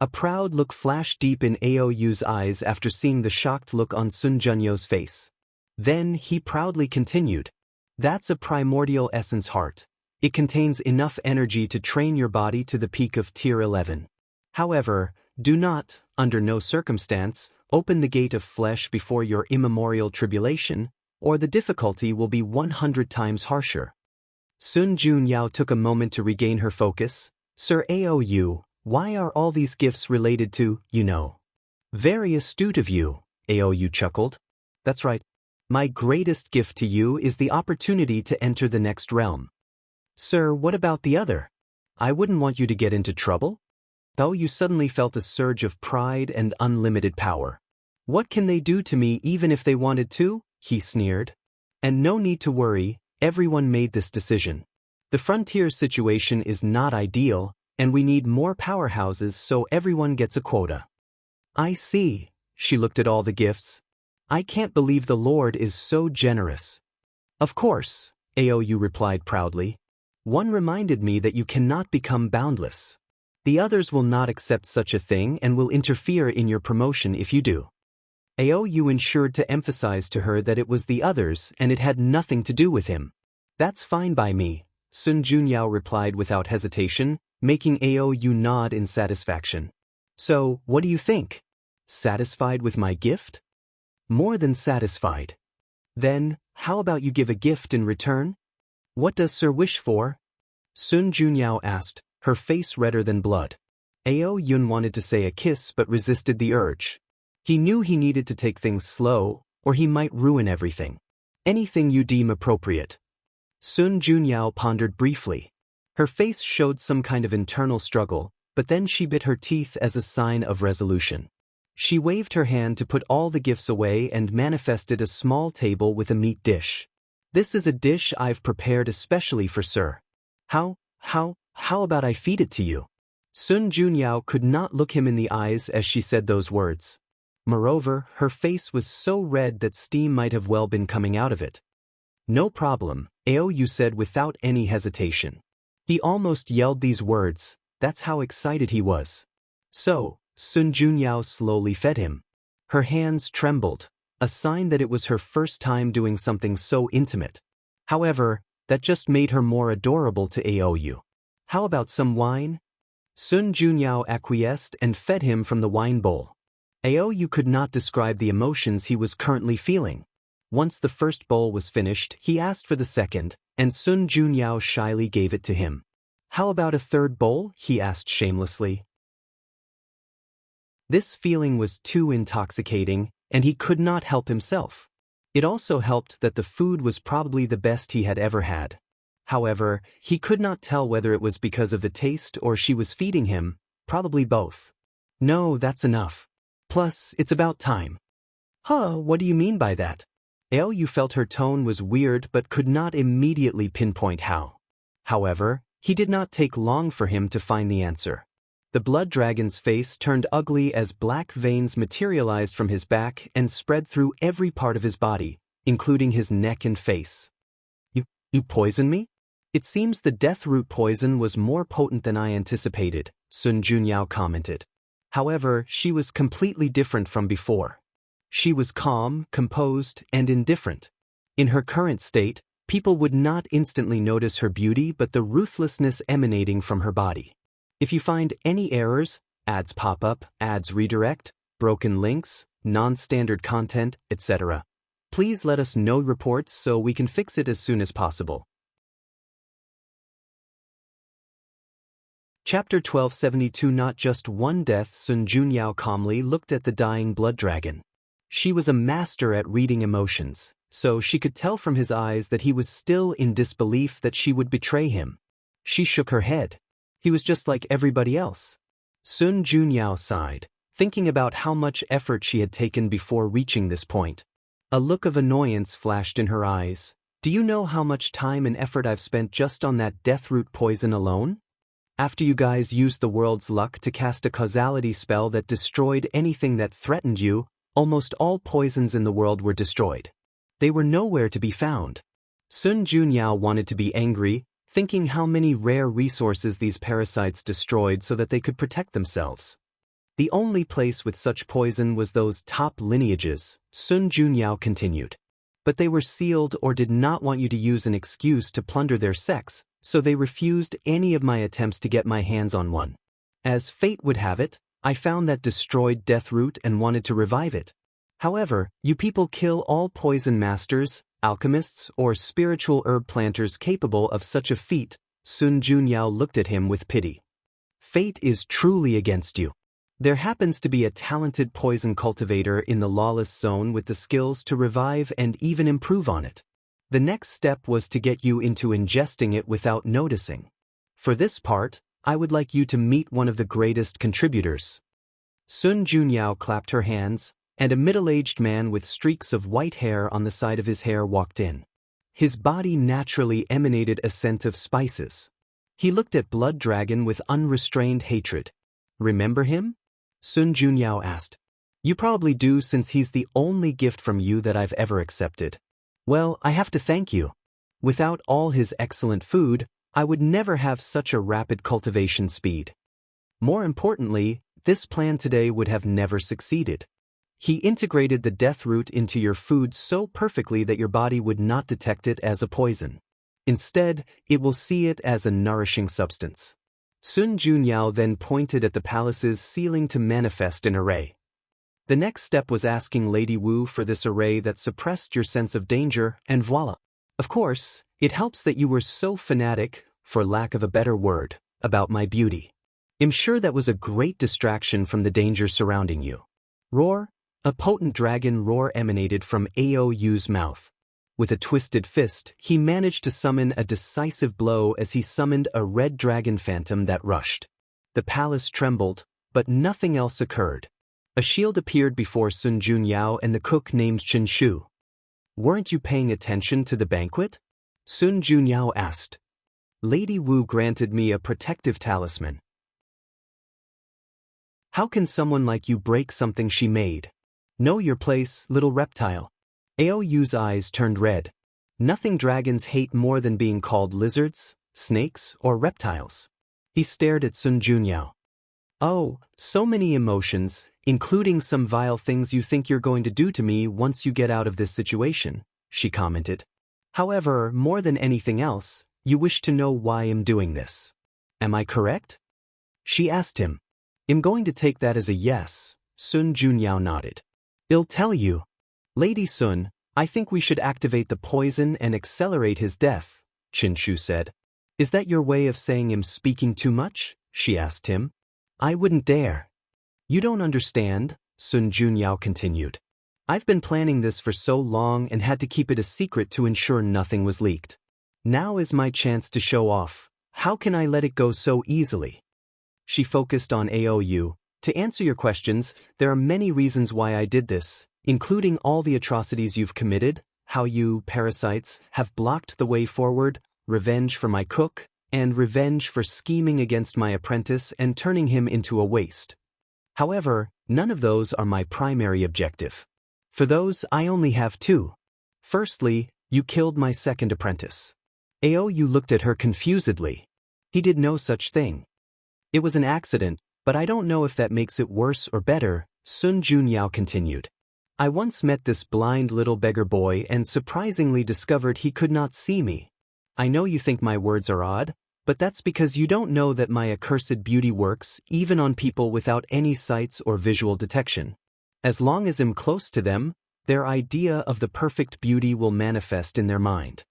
A proud look flashed deep in Aou's eyes after seeing the shocked look on Sun Junyo's face. Then he proudly continued. That's a primordial essence heart. It contains enough energy to train your body to the peak of Tier 11. However, do not, under no circumstance, open the gate of flesh before your immemorial tribulation, or the difficulty will be 100 times harsher. Sun Junyao took a moment to regain her focus. Sir Aou, why are all these gifts related to, Very astute of you, Aou chuckled. That's right. My greatest gift to you is the opportunity to enter the next realm. Sir, what about the other? I wouldn't want you to get into trouble. Daoist suddenly felt a surge of pride and unlimited power. What can they do to me even if they wanted to? He sneered. And no need to worry, everyone made this decision. The frontier situation is not ideal, and we need more powerhouses so everyone gets a quota. I see. She looked at all the gifts. I can't believe the Lord is so generous. Of course, Aou replied proudly. One reminded me that you cannot become boundless. The others will not accept such a thing and will interfere in your promotion if you do. Aou ensured to emphasize to her that it was the others and it had nothing to do with him. That's fine by me, Sun Junyao replied without hesitation, making Aou nod in satisfaction. So, what do you think? Satisfied with my gift? More than satisfied. Then, how about you give a gift in return? What does Sir wish for? Sun Junyao asked, her face redder than blood. Aou wanted to say a kiss but resisted the urge. He knew he needed to take things slow, or he might ruin everything. Anything you deem appropriate. Sun Junyao pondered briefly. Her face showed some kind of internal struggle, but then she bit her teeth as a sign of resolution. She waved her hand to put all the gifts away and manifested a small table with a meat dish. This is a dish I've prepared especially for Sir. How about I feed it to you? Sun Junyao could not look him in the eyes as she said those words. Moreover, her face was so red that steam might have well been coming out of it. No problem, Aou said without any hesitation. He almost yelled these words, that's how excited he was. So, Sun Junyao slowly fed him. Her hands trembled, a sign that it was her first time doing something so intimate. However, that just made her more adorable to Aou. How about some wine? Sun Junyao acquiesced and fed him from the wine bowl. Aou could not describe the emotions he was currently feeling. Once the first bowl was finished, he asked for the second, and Sun Junyao shyly gave it to him. How about a third bowl? He asked shamelessly. This feeling was too intoxicating, and he could not help himself. It also helped that the food was probably the best he had ever had. However, he could not tell whether it was because of the taste or she was feeding him, probably both. No, that's enough. Plus, it's about time. What do you mean by that? Aou felt her tone was weird but could not immediately pinpoint how. However, he did not take long for him to find the answer. The blood dragon's face turned ugly as black veins materialized from his back and spread through every part of his body, including his neck and face. You poison me? It seems the death root poison was more potent than I anticipated, Sun Junyao commented. However, she was completely different from before. She was calm, composed, and indifferent. In her current state, people would not instantly notice her beauty but the ruthlessness emanating from her body. If you find any errors, ads pop up, ads redirect, broken links, non-standard content, etc., please let us know reports so we can fix it as soon as possible. Chapter 1272. Not just one death. Sun Junyao calmly looked at the dying blood dragon. She was a master at reading emotions, so she could tell from his eyes that he was still in disbelief that she would betray him. She shook her head. He was just like everybody else. Sun Junyao sighed, thinking about how much effort she had taken before reaching this point. A look of annoyance flashed in her eyes. Do you know how much time and effort I've spent just on that deathroot poison alone? After you guys used the world's luck to cast a causality spell that destroyed anything that threatened you, almost all poisons in the world were destroyed. They were nowhere to be found. Sun Junyao wanted to be angry, thinking how many rare resources these parasites destroyed so that they could protect themselves. The only place with such poison was those top lineages, Sun Junyao continued. But they were sealed or did not want you to use an excuse to plunder their sex, so they refused any of my attempts to get my hands on one. As fate would have it, I found that destroyed deathroot and wanted to revive it. However, you people kill all poison masters, alchemists, or spiritual herb planters capable of such a feat. Sun Junyao looked at him with pity. Fate is truly against you. There happens to be a talented poison cultivator in the lawless zone with the skills to revive and even improve on it. The next step was to get you into ingesting it without noticing. For this part, I would like you to meet one of the greatest contributors. Sun Junyao clapped her hands, and a middle-aged man with streaks of white hair on the side of his hair walked in. His body naturally emanated a scent of spices. He looked at Blood Dragon with unrestrained hatred. Remember him? Sun Junyao asked. You probably do, since he's the only gift from you that I've ever accepted. Well, I have to thank you. Without all his excellent food, I would never have such a rapid cultivation speed. More importantly, this plan today would have never succeeded. He integrated the death root into your food so perfectly that your body would not detect it as a poison. Instead, it will see it as a nourishing substance. Sun Junyao then pointed at the palace's ceiling to manifest an array. The next step was asking Lady Wu for this array that suppressed your sense of danger, and voila. Of course, it helps that you were so fanatic, for lack of a better word, about my beauty. I'm sure that was a great distraction from the danger surrounding you. Roar! A potent dragon roar emanated from Aou's mouth. With a twisted fist, he managed to summon a decisive blow as he summoned a red dragon phantom that rushed. The palace trembled, but nothing else occurred. A shield appeared before Sun Junyao and the cook named Chen Shu. Weren't you paying attention to the banquet? Sun Junyao asked. Lady Wu granted me a protective talisman. How can someone like you break something she made? Know your place, little reptile. Aou's eyes turned red. Nothing dragons hate more than being called lizards, snakes, or reptiles. He stared at Sun Junyao. Oh, so many emotions, including some vile things you think you're going to do to me once you get out of this situation, she commented. However, more than anything else, you wish to know why I'm doing this. Am I correct? She asked him. I'm going to take that as a yes, Sun Junyao nodded. I'll tell you. Lady Sun, I think we should activate the poison and accelerate his death, Chen Shu said. Is that your way of saying I'm speaking too much? She asked him. I wouldn't dare. You don't understand, Sun Junyao continued. I've been planning this for so long and had to keep it a secret to ensure nothing was leaked. Now is my chance to show off. How can I let it go so easily? She focused on Aou. To answer your questions, there are many reasons why I did this, including all the atrocities you've committed, how you, Parasites, have blocked the way forward, revenge for my cook, and revenge for scheming against my apprentice and turning him into a waste. However, none of those are my primary objective. For those, I only have two. Firstly, you killed my second apprentice. Aou looked at her confusedly. He did no such thing. It was an accident, but I don't know if that makes it worse or better, Sun Junyao continued. I once met this blind little beggar boy and surprisingly discovered he could not see me. I know you think my words are odd, but that's because you don't know that my accursed beauty works even on people without any sights or visual detection. As long as I'm close to them, their idea of the perfect beauty will manifest in their mind.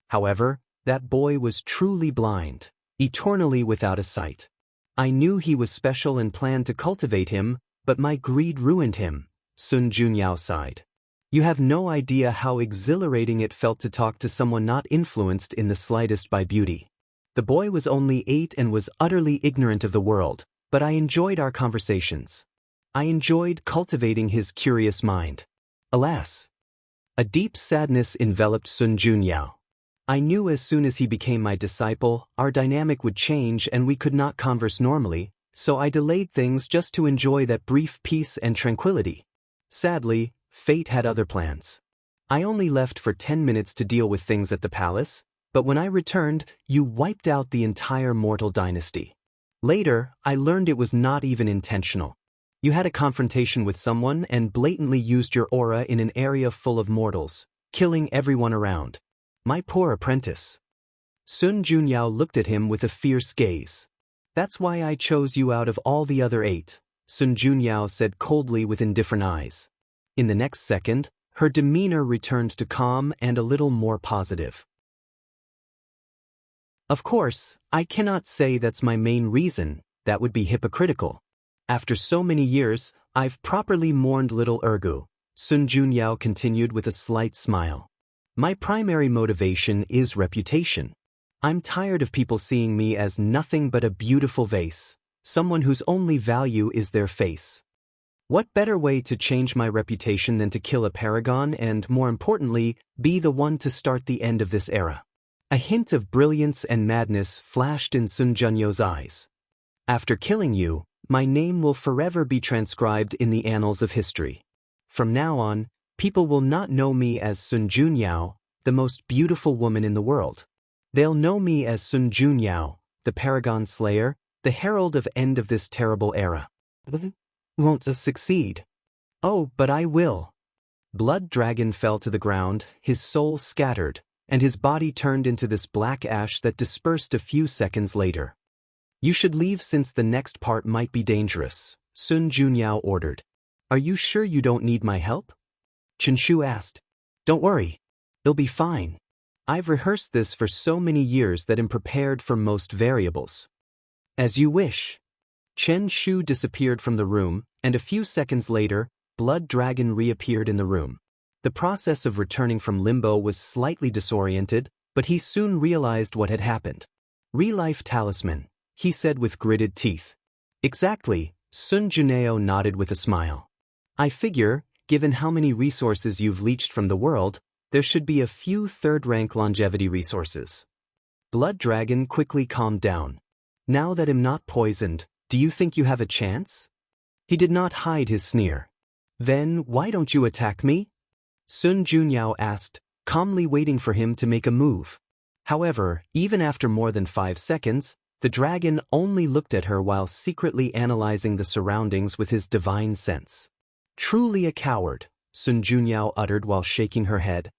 However, that boy was truly blind, eternally without a sight. I knew he was special and planned to cultivate him, but my greed ruined him, Sun Junyao sighed. You have no idea how exhilarating it felt to talk to someone not influenced in the slightest by beauty. The boy was only 8 and was utterly ignorant of the world, but I enjoyed our conversations. I enjoyed cultivating his curious mind. Alas! A deep sadness enveloped Sun Junyao. I knew as soon as he became my disciple, our dynamic would change and we could not converse normally, so I delayed things just to enjoy that brief peace and tranquility. Sadly, fate had other plans. I only left for 10 minutes to deal with things at the palace, but when I returned, you wiped out the entire mortal dynasty. Later, I learned it was not even intentional. You had a confrontation with someone and blatantly used your aura in an area full of mortals, killing everyone around. My poor apprentice. Sun Junyao looked at him with a fierce gaze. That's why I chose you out of all the other 8, Sun Junyao said coldly with indifferent eyes. In the next second, her demeanor returned to calm and a little more positive. Of course, I cannot say that's my main reason, that would be hypocritical. After so many years, I've properly mourned little Ergu, Sun Junyao continued with a slight smile. My primary motivation is reputation. I'm tired of people seeing me as nothing but a beautiful vase, someone whose only value is their face. What better way to change my reputation than to kill a paragon and, more importantly, be the one to start the end of this era? A hint of brilliance and madness flashed in Sun Junyo's eyes. After killing you, my name will forever be transcribed in the annals of history. From now on, people will not know me as Sun Junyao, the most beautiful woman in the world. They'll know me as Sun Junyao, the Paragon Slayer, the herald of end of this terrible era. Won't succeed. Oh, but I will. Blood Dragon fell to the ground, his soul scattered, and his body turned into this black ash that dispersed a few seconds later. You should leave since the next part might be dangerous, Sun Junyao ordered. Are you sure you don't need my help? Chenshu asked. Don't worry. It'll be fine. I've rehearsed this for so many years that I'm prepared for most variables. As you wish. Chen Shu disappeared from the room, and a few seconds later, Blood Dragon reappeared in the room. The process of returning from limbo was slightly disoriented, but he soon realized what had happened. Re-life talisman, he said with gritted teeth. Exactly, Sun Juneo nodded with a smile. I figure, given how many resources you've leached from the world, there should be a few third-rank longevity resources. Blood Dragon quickly calmed down. Now that I'm not poisoned, do you think you have a chance? He did not hide his sneer. Then why don't you attack me? Sun Junyao asked, calmly waiting for him to make a move. However, even after more than 5 seconds, the dragon only looked at her while secretly analyzing the surroundings with his divine sense. Truly a coward, Sun Junyao uttered while shaking her head.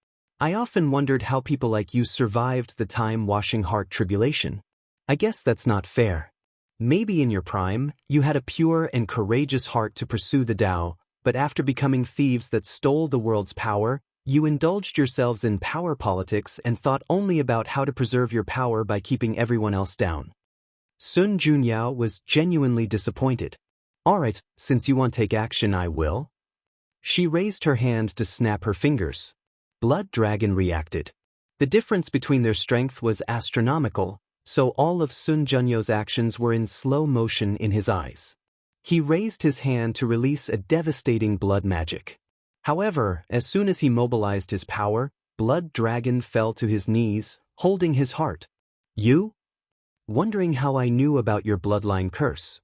I often wondered how people like you survived the time-washing heart tribulation. I guess that's not fair. Maybe in your prime, you had a pure and courageous heart to pursue the Tao, but after becoming thieves that stole the world's power, you indulged yourselves in power politics and thought only about how to preserve your power by keeping everyone else down. Sun Junyao was genuinely disappointed. Alright, since you want to take action, I will. She raised her hand to snap her fingers. Blood Dragon reacted. The difference between their strength was astronomical, so all of Sun Junyo's actions were in slow motion in his eyes. He raised his hand to release a devastating blood magic. However, as soon as he mobilized his power, Blood Dragon fell to his knees, holding his heart. You? Wondering how I knew about your bloodline curse.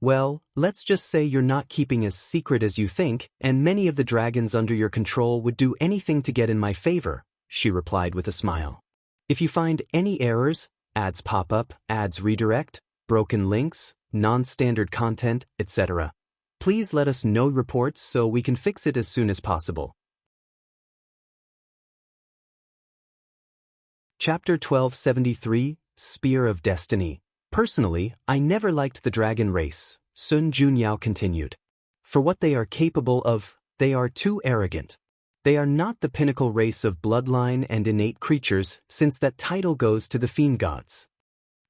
Well, let's just say you're not keeping as secret as you think, and many of the dragons under your control would do anything to get in my favor, she replied with a smile. If you find any errors, ads pop up, ads redirect, broken links, non-standard content, etc., please let us know reports so we can fix it as soon as possible. Chapter 1273, Spear of Destiny. Personally, I never liked the dragon race, Sun Junyao continued. For what they are capable of, they are too arrogant. They are not the pinnacle race of bloodline and innate creatures, since that title goes to the fiend gods.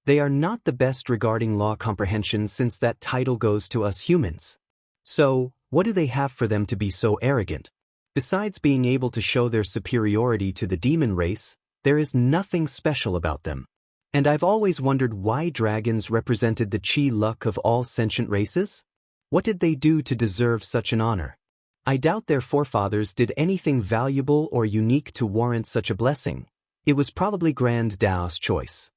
They are not the best regarding law comprehension, since that title goes to us humans. So, what do they have for them to be so arrogant? Besides being able to show their superiority to the demon race, there is nothing special about them. And I've always wondered why dragons represented the chi luck of all sentient races? What did they do to deserve such an honor? I doubt their forefathers did anything valuable or unique to warrant such a blessing. It was probably Grand Dao's choice.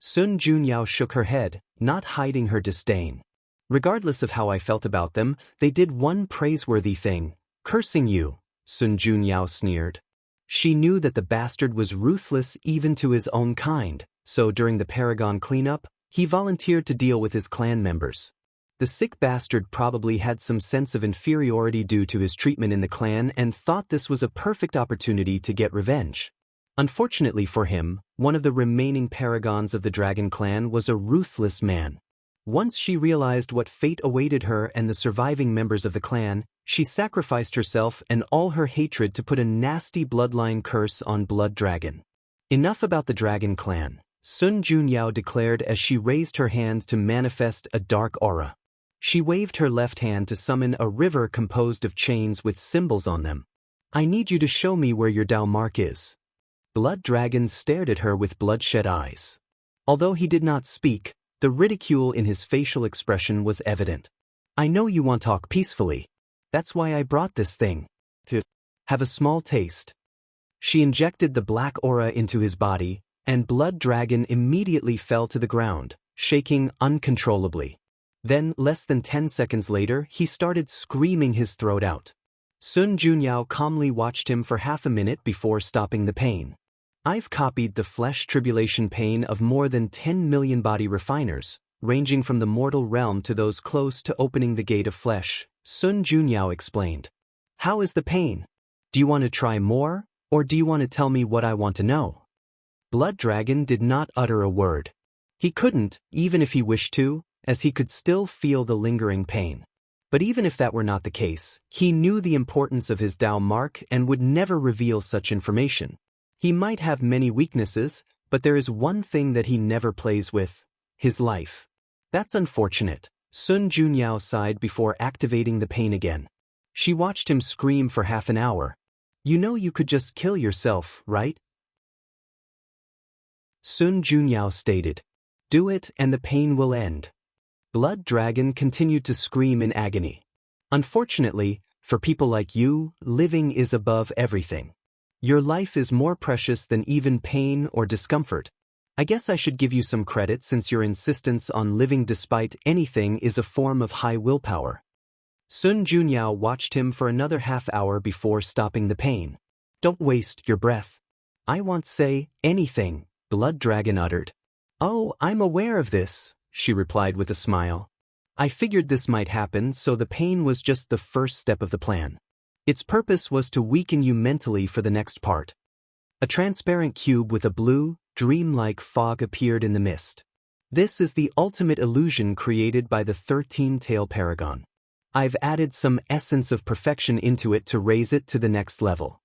Sun Junyao shook her head, not hiding her disdain. Regardless of how I felt about them, they did one praiseworthy thing, cursing you, Sun Junyao sneered. She knew that the bastard was ruthless even to his own kind, so during the Paragon cleanup, he volunteered to deal with his clan members. The sick bastard probably had some sense of inferiority due to his treatment in the clan and thought this was a perfect opportunity to get revenge. Unfortunately for him, one of the remaining paragons of the Dragon Clan was a ruthless man. Once she realized what fate awaited her and the surviving members of the clan, she sacrificed herself and all her hatred to put a nasty bloodline curse on Blood Dragon. Enough about the Dragon Clan, Sun Junyao declared as she raised her hand to manifest a dark aura. She waved her left hand to summon a river composed of chains with symbols on them. I need you to show me where your Dao mark is. Blood Dragon stared at her with bloodshot eyes. Although he did not speak, the ridicule in his facial expression was evident. I know you want to talk peacefully. That's why I brought this thing. To have a small taste. She injected the black aura into his body, and Blood Dragon immediately fell to the ground, shaking uncontrollably. Then, less than 10 seconds later, he started screaming his throat out. Sun Junyao calmly watched him for half a minute before stopping the pain. I've copied the flesh tribulation pain of more than 10 million body refiners, ranging from the mortal realm to those close to opening the gate of flesh, Sun Junyao explained. How is the pain? Do you want to try more, or do you want to tell me what I want to know? Blood Dragon did not utter a word. He couldn't, even if he wished to, as he could still feel the lingering pain. But even if that were not the case, he knew the importance of his Dao mark and would never reveal such information. He might have many weaknesses, but there is one thing that he never plays with: his life. That's unfortunate. Sun Junyao sighed before activating the pain again. She watched him scream for half an hour. You know you could just kill yourself, right? Sun Junyao stated. Do it and the pain will end. Blood Dragon continued to scream in agony. Unfortunately, for people like you, living is above everything. Your life is more precious than even pain or discomfort. I guess I should give you some credit since your insistence on living despite anything is a form of high willpower. Sun Junyao watched him for another half hour before stopping the pain. Don't waste your breath. I won't say anything, Blood Dragon uttered. Oh, I'm aware of this, she replied with a smile. I figured this might happen, so the pain was just the first step of the plan. Its purpose was to weaken you mentally for the next part. A transparent cube with a blue, dreamlike fog appeared in the mist. This is the ultimate illusion created by the 13-tail paragon. I've added some essence of perfection into it to raise it to the next level.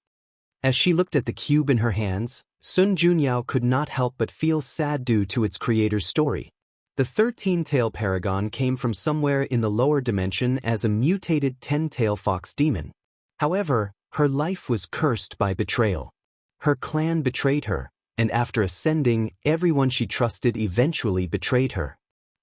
As she looked at the cube in her hands, Sun Junyao could not help but feel sad due to its creator's story. The 13-tail paragon came from somewhere in the lower dimension as a mutated 10-tail fox demon. However, her life was cursed by betrayal. Her clan betrayed her, and after ascending, everyone she trusted eventually betrayed her.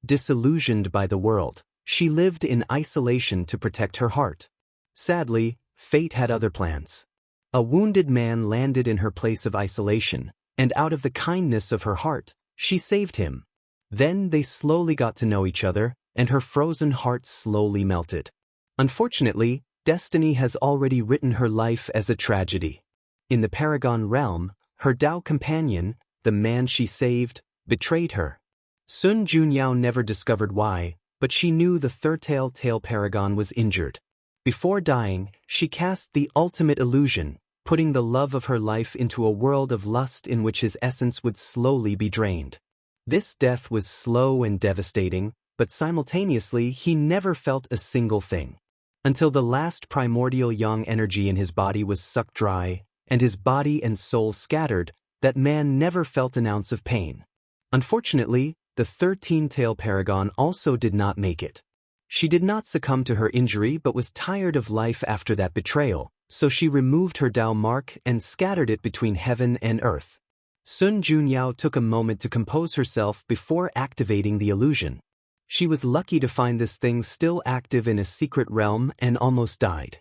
Disillusioned by the world, she lived in isolation to protect her heart. Sadly, fate had other plans. A wounded man landed in her place of isolation, and out of the kindness of her heart, she saved him. Then they slowly got to know each other, and her frozen heart slowly melted. Unfortunately, destiny has already written her life as a tragedy. In the Paragon realm, her Dao companion, the man she saved, betrayed her. Sun Junyao never discovered why, but she knew the third-tail paragon was injured. Before dying, she cast the ultimate illusion, putting the love of her life into a world of lust in which his essence would slowly be drained. This death was slow and devastating, but simultaneously he never felt a single thing. Until the last primordial yang energy in his body was sucked dry, and his body and soul scattered, that man never felt an ounce of pain. Unfortunately, the 13-tail paragon also did not make it. She did not succumb to her injury but was tired of life after that betrayal, so she removed her Dao mark and scattered it between heaven and earth. Sun Junyao took a moment to compose herself before activating the illusion. She was lucky to find this thing still active in a secret realm and almost died.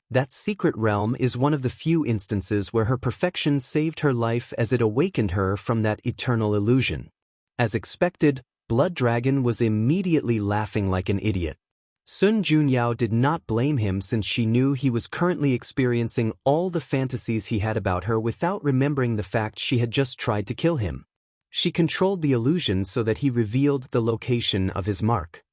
That secret realm is one of the few instances where her perfection saved her life as it awakened her from that eternal illusion. As expected, Blood Dragon was immediately laughing like an idiot. Sun Junyao did not blame him since she knew he was currently experiencing all the fantasies he had about her without remembering the fact she had just tried to kill him. She controlled the illusion so that he revealed the location of his mark.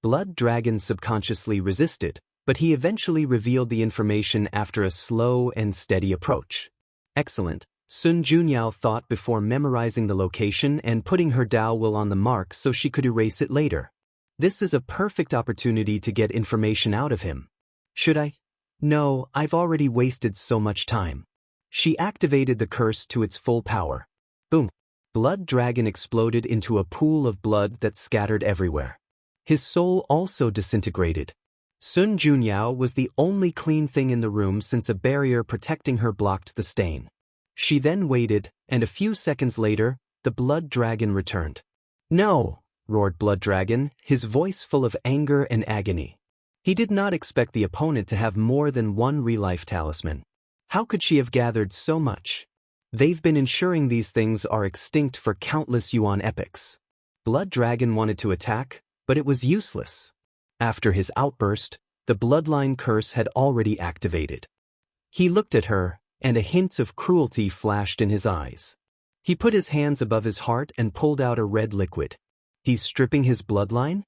Blood Dragon subconsciously resisted, but he eventually revealed the information after a slow and steady approach. Excellent, Sun Junyao thought before memorizing the location and putting her Dao will on the mark so she could erase it later. This is a perfect opportunity to get information out of him. Should I? No, I've already wasted so much time. She activated the curse to its full power. Boom! Blood Dragon exploded into a pool of blood that scattered everywhere. His soul also disintegrated. Sun Junyao was the only clean thing in the room since a barrier protecting her blocked the stain. She then waited, and a few seconds later, the blood dragon returned. "No!" roared Blood Dragon, his voice full of anger and agony. He did not expect the opponent to have more than one real-life talisman. How could she have gathered so much? They've been ensuring these things are extinct for countless Yuan epochs. Blood Dragon wanted to attack, but it was useless. After his outburst, the bloodline curse had already activated. He looked at her, and a hint of cruelty flashed in his eyes. He put his hands above his heart and pulled out a red liquid. He's stripping his bloodline?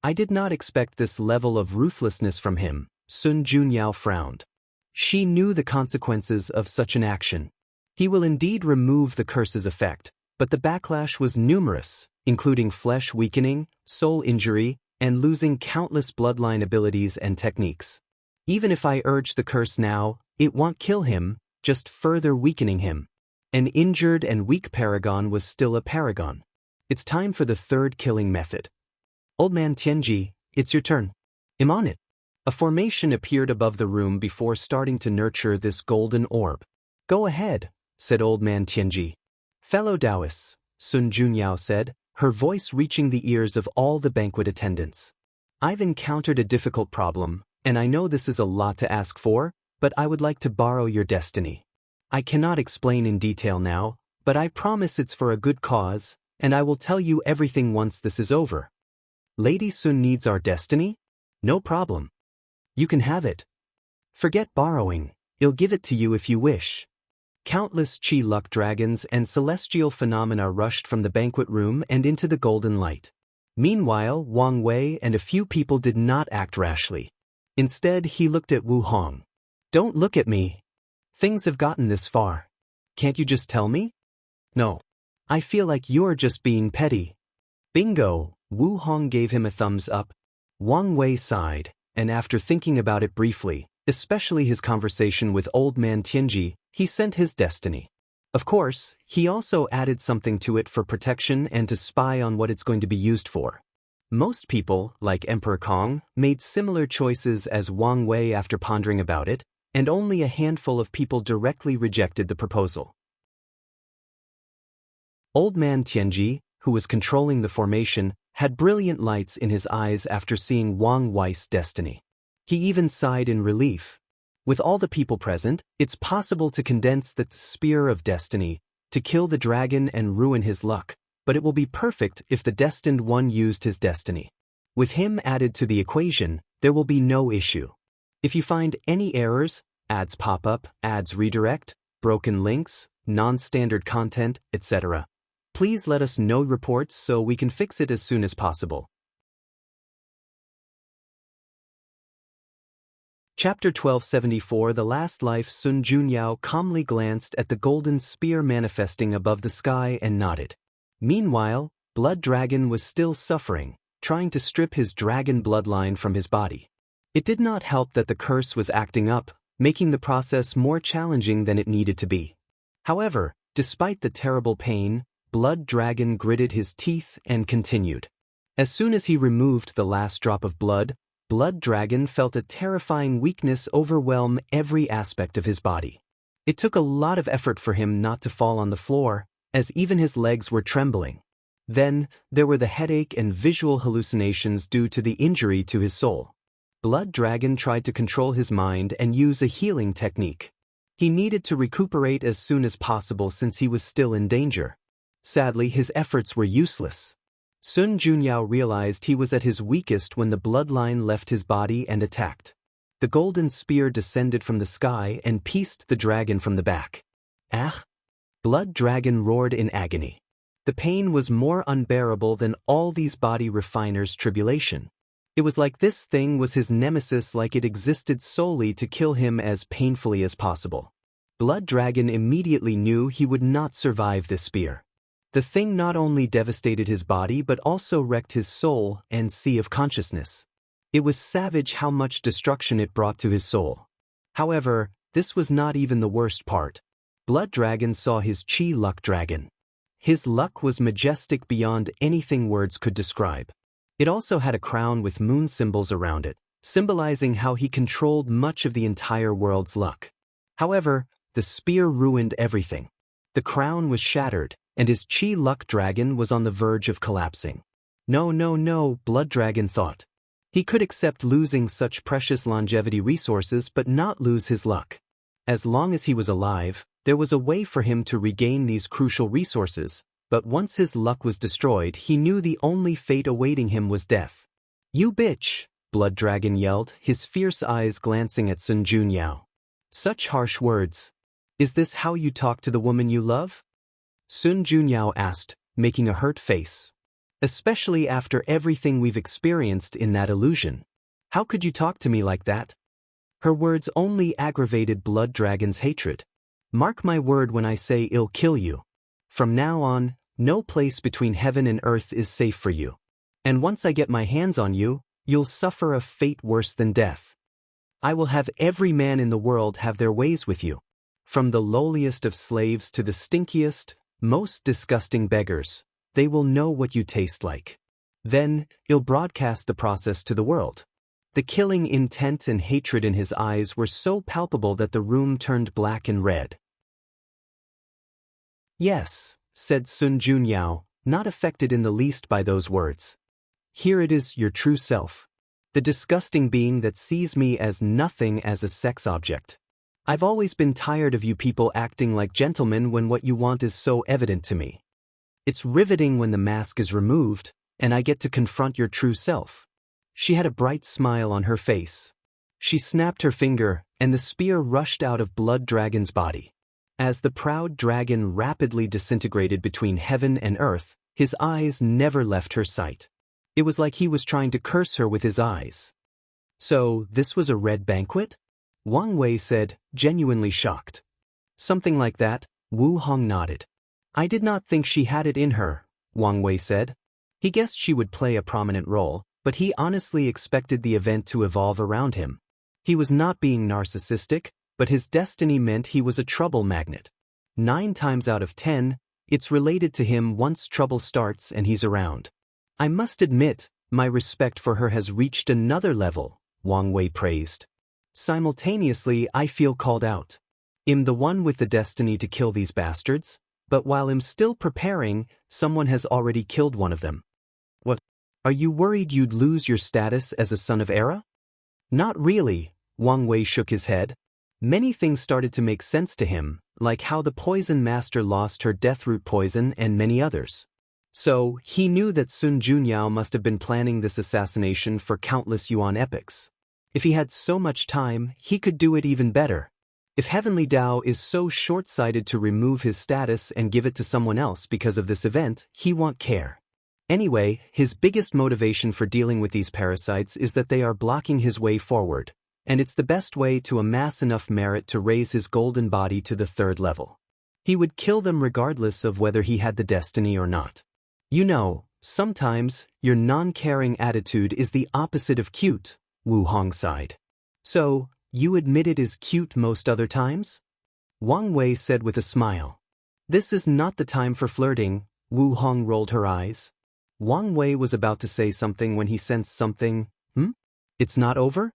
I did not expect this level of ruthlessness from him, Sun Junyao frowned. She knew the consequences of such an action. He will indeed remove the curse's effect, but the backlash was numerous, including flesh weakening, soul injury, and losing countless bloodline abilities and techniques. Even if I urge the curse now, it won't kill him, just further weakening him. An injured and weak paragon was still a paragon. It's time for the third killing method. Old Man Tianji, it's your turn. I'm on it. A formation appeared above the room before starting to nurture this golden orb. Go ahead, said Old Man Tianji. Fellow Daoists, Sun Junyao said, her voice reaching the ears of all the banquet attendants. I've encountered a difficult problem, and I know this is a lot to ask for, but I would like to borrow your destiny. I cannot explain in detail now, but I promise it's for a good cause, and I will tell you everything once this is over. Lady Sun needs our destiny? No problem. You can have it. Forget borrowing, I'll give it to you if you wish. Countless chi luck dragons and celestial phenomena rushed from the banquet room and into the golden light. Meanwhile, Wang Wei and a few people did not act rashly. Instead, he looked at Wu Hong. Don't look at me. Things have gotten this far. Can't you just tell me? No. I feel like you're just being petty. Bingo, Wu Hong gave him a thumbs up. Wang Wei sighed, and after thinking about it briefly, especially his conversation with Old Man Tianji, he sent his destiny. Of course, he also added something to it for protection and to spy on what it's going to be used for. Most people, like Emperor Kong, made similar choices as Wang Wei after pondering about it, and only a handful of people directly rejected the proposal. Old Man Tianji, who was controlling the formation, had brilliant lights in his eyes after seeing Wang Wei's destiny. He even sighed in relief. With all the people present, it's possible to condense the spear of destiny, to kill the dragon and ruin his luck, but it will be perfect if the destined one used his destiny. With him added to the equation, there will be no issue. If you find any errors, ads pop up, ads redirect, broken links, non-standard content, etc., please let us know reports so we can fix it as soon as possible. Chapter 1274 The Last Life. Sun Junyao calmly glanced at the golden spear manifesting above the sky and nodded. Meanwhile, Blood Dragon was still suffering, trying to strip his dragon bloodline from his body. It did not help that the curse was acting up, making the process more challenging than it needed to be. However, despite the terrible pain, Blood Dragon gritted his teeth and continued. As soon as he removed the last drop of blood, Blood Dragon felt a terrifying weakness overwhelm every aspect of his body. It took a lot of effort for him not to fall on the floor, as even his legs were trembling. Then, there were the headache and visual hallucinations due to the injury to his soul. Blood Dragon tried to control his mind and use a healing technique. He needed to recuperate as soon as possible since he was still in danger. Sadly, his efforts were useless. Sun Junyao realized he was at his weakest when the bloodline left his body and attacked. The golden spear descended from the sky and pieced the dragon from the back. Ah! Blood Dragon roared in agony. The pain was more unbearable than all these body refiners' tribulation. It was like this thing was his nemesis, like it existed solely to kill him as painfully as possible. Blood Dragon immediately knew he would not survive this spear. The thing not only devastated his body but also wrecked his soul and sea of consciousness. It was savage how much destruction it brought to his soul. However, this was not even the worst part. Blood Dragon saw his chi luck dragon. His luck was majestic beyond anything words could describe. It also had a crown with moon symbols around it, symbolizing how he controlled much of the entire world's luck. However, the spear ruined everything. The crown was shattered, and his chi luck dragon was on the verge of collapsing. No, no, no, Blood Dragon thought. He could accept losing such precious longevity resources but not lose his luck. As long as he was alive, there was a way for him to regain these crucial resources, but once his luck was destroyed, he knew the only fate awaiting him was death. "You bitch!" Blood Dragon yelled, his fierce eyes glancing at Sun Junyao. Such harsh words. Is this how you talk to the woman you love? Sun Junyao asked, making a hurt face. Especially after everything we've experienced in that illusion. How could you talk to me like that? Her words only aggravated Blood Dragon's hatred. Mark my word when I say I'll kill you. From now on, no place between heaven and earth is safe for you. And once I get my hands on you, you'll suffer a fate worse than death. I will have every man in the world have their ways with you. From the lowliest of slaves to the stinkiest, most disgusting beggars, they will know what you taste like. Then, I'll broadcast the process to the world. The killing intent and hatred in his eyes were so palpable that the room turned black and red. Yes, said Sun Junyao, not affected in the least by those words. Here it is, your true self. The disgusting being that sees me as nothing as a sex object. I've always been tired of you people acting like gentlemen when what you want is so evident to me. It's riveting when the mask is removed, and I get to confront your true self. She had a bright smile on her face. She snapped her finger, and the spear rushed out of Blood Dragon's body. As the proud dragon rapidly disintegrated between heaven and earth, his eyes never left her sight. It was like he was trying to curse her with his eyes. So, this was a red banquet? Wang Wei said, genuinely shocked. Something like that, Wu Hong nodded. I did not think she had it in her, Wang Wei said. He guessed she would play a prominent role, but he honestly expected the event to evolve around him. He was not being narcissistic, but his destiny meant he was a trouble magnet. 9 times out of 10, it's related to him once trouble starts and he's around. I must admit, my respect for her has reached another level, Wang Wei praised. Simultaneously, I feel called out. I'm the one with the destiny to kill these bastards, but while I'm still preparing, someone has already killed one of them. What? Are you worried you'd lose your status as a son of Era? Not really, Wang Wei shook his head. Many things started to make sense to him, like how the poison master lost her deathroot poison and many others. So, he knew that Sun Junyao must have been planning this assassination for countless Yuan epochs. If he had so much time, he could do it even better. If Heavenly Dao is so short-sighted to remove his status and give it to someone else because of this event, he won't care. Anyway, his biggest motivation for dealing with these parasites is that they are blocking his way forward, and it's the best way to amass enough merit to raise his golden body to the 3rd level. He would kill them regardless of whether he had the destiny or not. You know, sometimes, your non-caring attitude is the opposite of cute, Wu Hong sighed. So, you admit it is cute most other times? Wang Wei said with a smile. This is not the time for flirting, Wu Hong rolled her eyes. Wang Wei was about to say something when he sensed something. It's not over?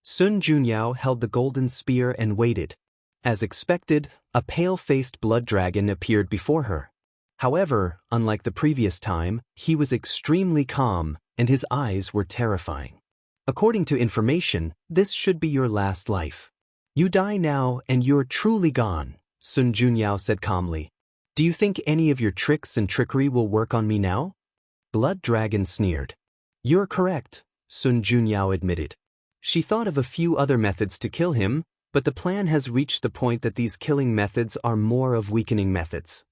Sun Junyao held the golden spear and waited. As expected, a pale-faced blood dragon appeared before her. However, unlike the previous time, he was extremely calm, and his eyes were terrifying. According to information, this should be your last life. You die now and you're truly gone, Sun Junyao said calmly. Do you think any of your tricks and trickery will work on me now? Blood Dragon sneered. You're correct, Sun Junyao admitted. She thought of a few other methods to kill him, but the plan has reached the point that these killing methods are more of weakening methods.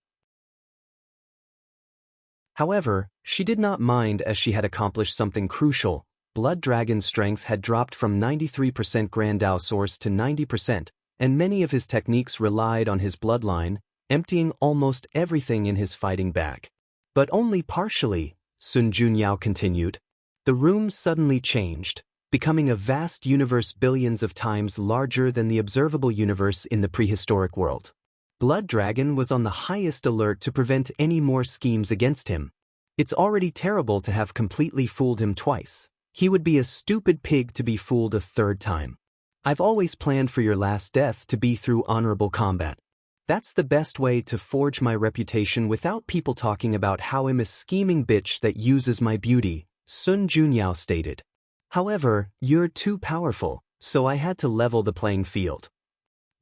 However, she did not mind as she had accomplished something crucial. Blood Dragon's strength had dropped from 93% Grand Dao source to 90%, and many of his techniques relied on his bloodline, emptying almost everything in his fighting bag. But only partially, Sun Junyao continued. The room suddenly changed, becoming a vast universe billions of times larger than the observable universe in the prehistoric world. Blood Dragon was on the highest alert to prevent any more schemes against him. It's already terrible to have completely fooled him twice. He would be a stupid pig to be fooled a third time. I've always planned for your last death to be through honorable combat. That's the best way to forge my reputation without people talking about how I'm a scheming bitch that uses my beauty, Sun Junyao stated. However, you're too powerful, so I had to level the playing field.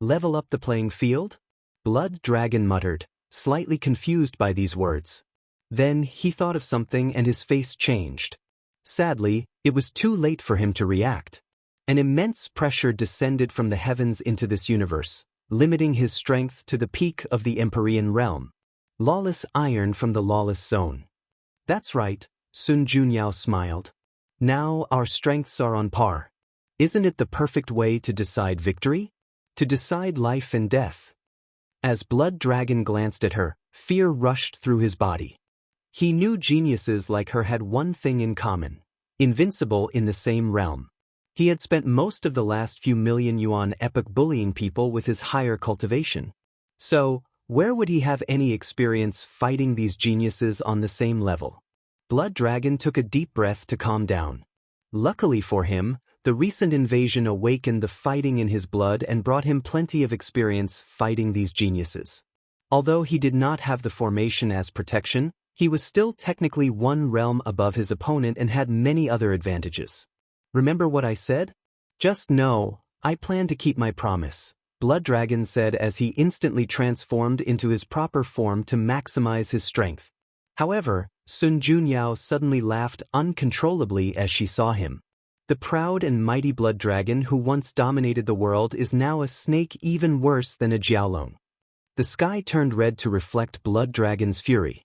Level up the playing field? Blood Dragon muttered, slightly confused by these words. Then he thought of something and his face changed. Sadly, it was too late for him to react. An immense pressure descended from the heavens into this universe, limiting his strength to the peak of the Empyrean realm. Lawless iron from the lawless zone. That's right, Sun Junyao smiled. Now our strengths are on par. Isn't it the perfect way to decide victory? To decide life and death? As Blood Dragon glanced at her, fear rushed through his body. He knew geniuses like her had one thing in common: invincible in the same realm. He had spent most of the last few million yuan epoch bullying people with his higher cultivation. So, where would he have any experience fighting these geniuses on the same level? Blood Dragon took a deep breath to calm down. Luckily for him, the recent invasion awakened the fighting in his blood and brought him plenty of experience fighting these geniuses. Although he did not have the formation as protection, he was still technically one realm above his opponent and had many other advantages. Remember what I said? Just know, I plan to keep my promise, Blood Dragon said as he instantly transformed into his proper form to maximize his strength. However, Sun Junyao suddenly laughed uncontrollably as she saw him. The proud and mighty Blood Dragon who once dominated the world is now a snake even worse than a Jiaolong. The sky turned red to reflect Blood Dragon's fury.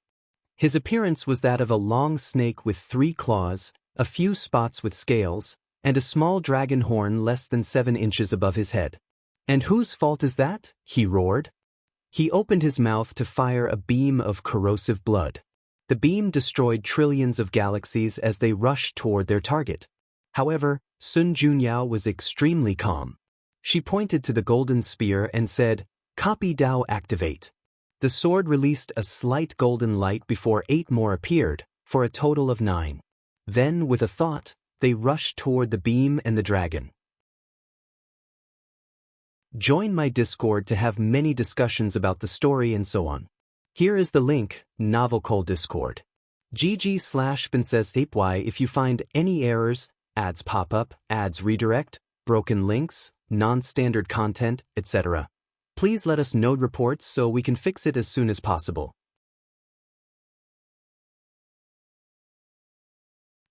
His appearance was that of a long snake with 3 claws, a few spots with scales, and a small dragon horn less than 7 inches above his head. And whose fault is that? He roared. He opened his mouth to fire a beam of corrosive blood. The beam destroyed trillions of galaxies as they rushed toward their target. However, Sun Junyao was extremely calm. She pointed to the golden spear and said, "Copy Dao activate." The sword released a slight golden light before 8 more appeared, for a total of 9. Then, with a thought, they rushed toward the beam and the dragon. Join my Discord to have many discussions about the story and so on. Here is the link, Novelcole Discord. GG/BinSaysTapeY if you find any errors, ads pop up, ads redirect, broken links, non-standard content, etc. Please let us know reports so we can fix it as soon as possible.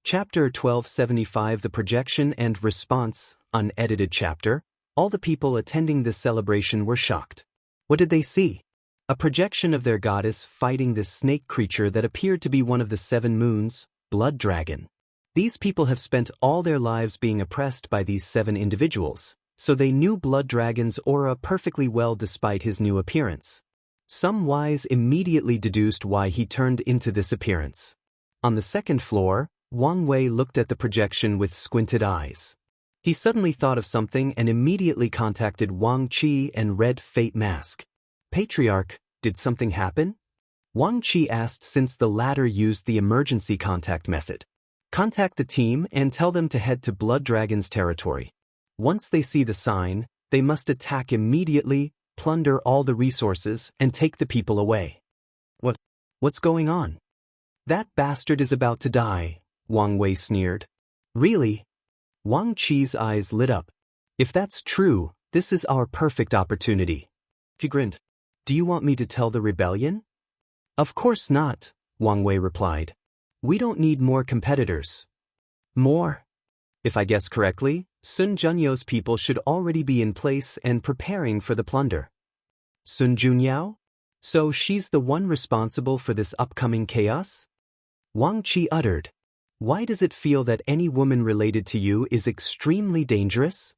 Chapter 1275 The Projection and Response, unedited chapter. All the people attending this celebration were shocked. What did they see? A projection of their goddess fighting this snake creature that appeared to be one of the 7 moons, Blood Dragon. These people have spent all their lives being oppressed by these 7 individuals, so they knew Blood Dragon's aura perfectly well despite his new appearance. Some wise immediately deduced why he turned into this appearance. On the 2nd floor, Wang Wei looked at the projection with squinted eyes. He suddenly thought of something and immediately contacted Wang Qi and Red Fate Mask. Patriarch, did something happen? Wang Qi asked since the latter used the emergency contact method. Contact the team and tell them to head to Blood Dragon's territory. Once they see the sign, they must attack immediately, plunder all the resources, and take the people away. What's going on? That bastard is about to die, Wang Wei sneered. Really? Wang Qi's eyes lit up. If that's true, this is our perfect opportunity. He grinned. Do you want me to tell the rebellion? Of course not, Wang Wei replied. We don't need more competitors. More? If I guess correctly, Sun Junyao's people should already be in place and preparing for the plunder. Sun Junyao? So she's the one responsible for this upcoming chaos? Wang Qi uttered. Why does it feel that any woman related to you is extremely dangerous?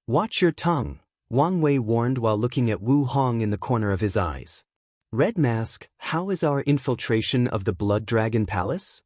Watch your tongue, Wang Wei warned while looking at Wu Hong in the corner of his eyes. Red Mask, how is our infiltration of the Blood Dragon Palace?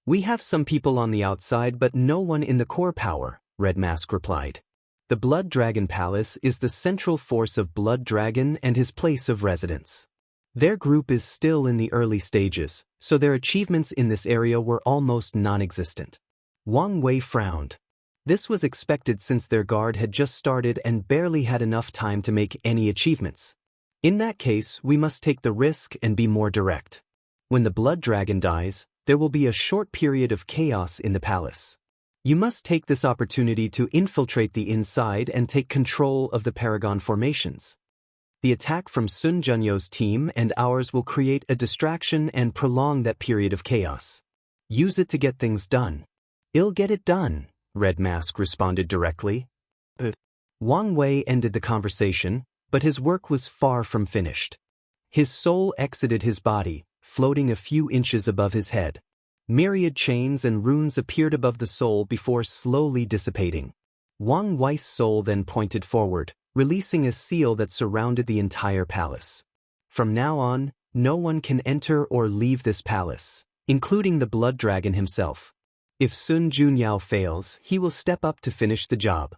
We have some people on the outside but no one in the core power, Red Mask replied. The Blood Dragon Palace is the central force of Blood Dragon and his place of residence. Their group is still in the early stages, so their achievements in this area were almost non-existent. Wang Wei frowned. This was expected since their guard had just started and barely had enough time to make any achievements. In that case, we must take the risk and be more direct. When the blood dragon dies, there will be a short period of chaos in the palace. You must take this opportunity to infiltrate the inside and take control of the Paragon formations. The attack from Sun Junyo's team and ours will create a distraction and prolong that period of chaos. Use it to get things done. I'll get it done, Red Mask responded directly. Wang Wei ended the conversation, but his work was far from finished. His soul exited his body, floating a few inches above his head. Myriad chains and runes appeared above the soul before slowly dissipating. Wang Wei's soul then pointed forward, releasing a seal that surrounded the entire palace. From now on, no one can enter or leave this palace, including the blood dragon himself. If Sun Junyao fails, he will step up to finish the job.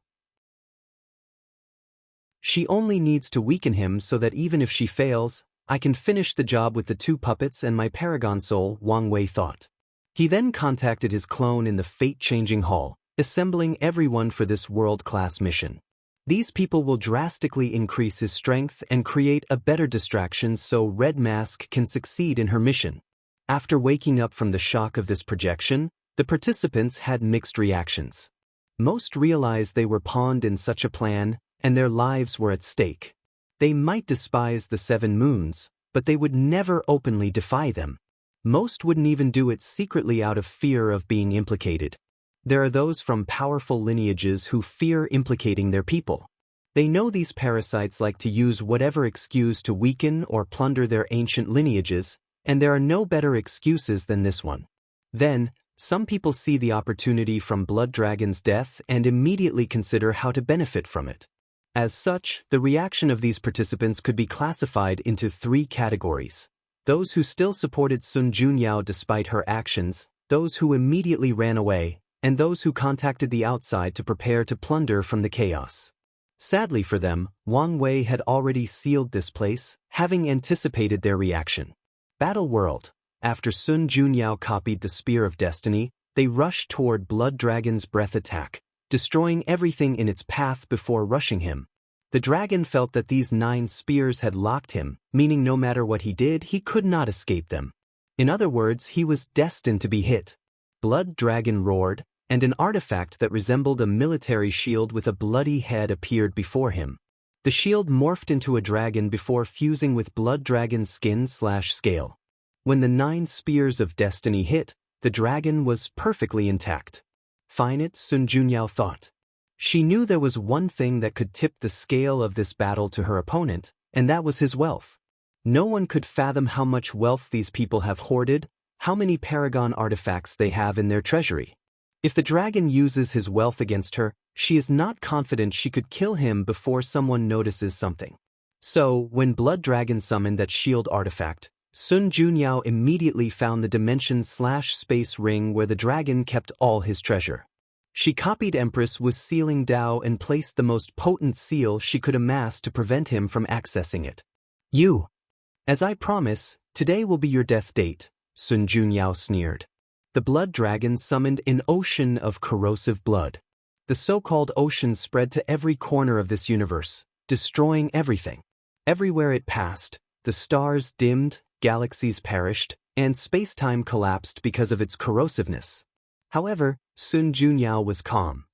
She only needs to weaken him so that even if she fails, I can finish the job with the 2 puppets and my Paragon soul, Wang Wei thought. He then contacted his clone in the fate-changing hall, assembling everyone for this world-class mission. These people will drastically increase his strength and create a better distraction so Red Mask can succeed in her mission. After waking up from the shock of this projection, the participants had mixed reactions. Most realized they were pawned in such a plan, and their lives were at stake. They might despise the 7 moons, but they would never openly defy them. Most wouldn't even do it secretly out of fear of being implicated. There are those from powerful lineages who fear implicating their people. They know these parasites like to use whatever excuse to weaken or plunder their ancient lineages, and there are no better excuses than this one. Then, some people see the opportunity from Blood Dragon's death and immediately consider how to benefit from it. As such, the reaction of these participants could be classified into 3 categories. Those who still supported Sun Junyao despite her actions, those who immediately ran away, and those who contacted the outside to prepare to plunder from the chaos. Sadly for them, Wang Wei had already sealed this place, having anticipated their reaction. Battle World. After Sun Junyao copied the Spear of Destiny, they rushed toward Blood Dragon's breath attack, destroying everything in its path before rushing him. The dragon felt that these 9 spears had locked him, meaning no matter what he did, he could not escape them. In other words, he was destined to be hit. Blood Dragon roared, and an artifact that resembled a military shield with a bloody head appeared before him. The shield morphed into a dragon before fusing with Blood Dragon's skin/scale. When the 9 spears of destiny hit, the dragon was perfectly intact. Fine it, Sun Junyao thought. She knew there was one thing that could tip the scale of this battle to her opponent, and that was his wealth. No one could fathom how much wealth these people have hoarded, how many Paragon artifacts they have in their treasury. If the dragon uses his wealth against her, she is not confident she could kill him before someone notices something. So, when Blood Dragon summoned that shield artifact, Sun Junyao immediately found the dimension/space ring where the dragon kept all his treasure. She copied Empress was sealing Dao and placed the most potent seal she could amass to prevent him from accessing it. You! As I promise, today will be your death date, Sun Junyao sneered. The blood dragon summoned an ocean of corrosive blood. The so-called ocean spread to every corner of this universe, destroying everything. Everywhere it passed, the stars dimmed, galaxies perished, and space-time collapsed because of its corrosiveness. However, Sun Junyao was calm.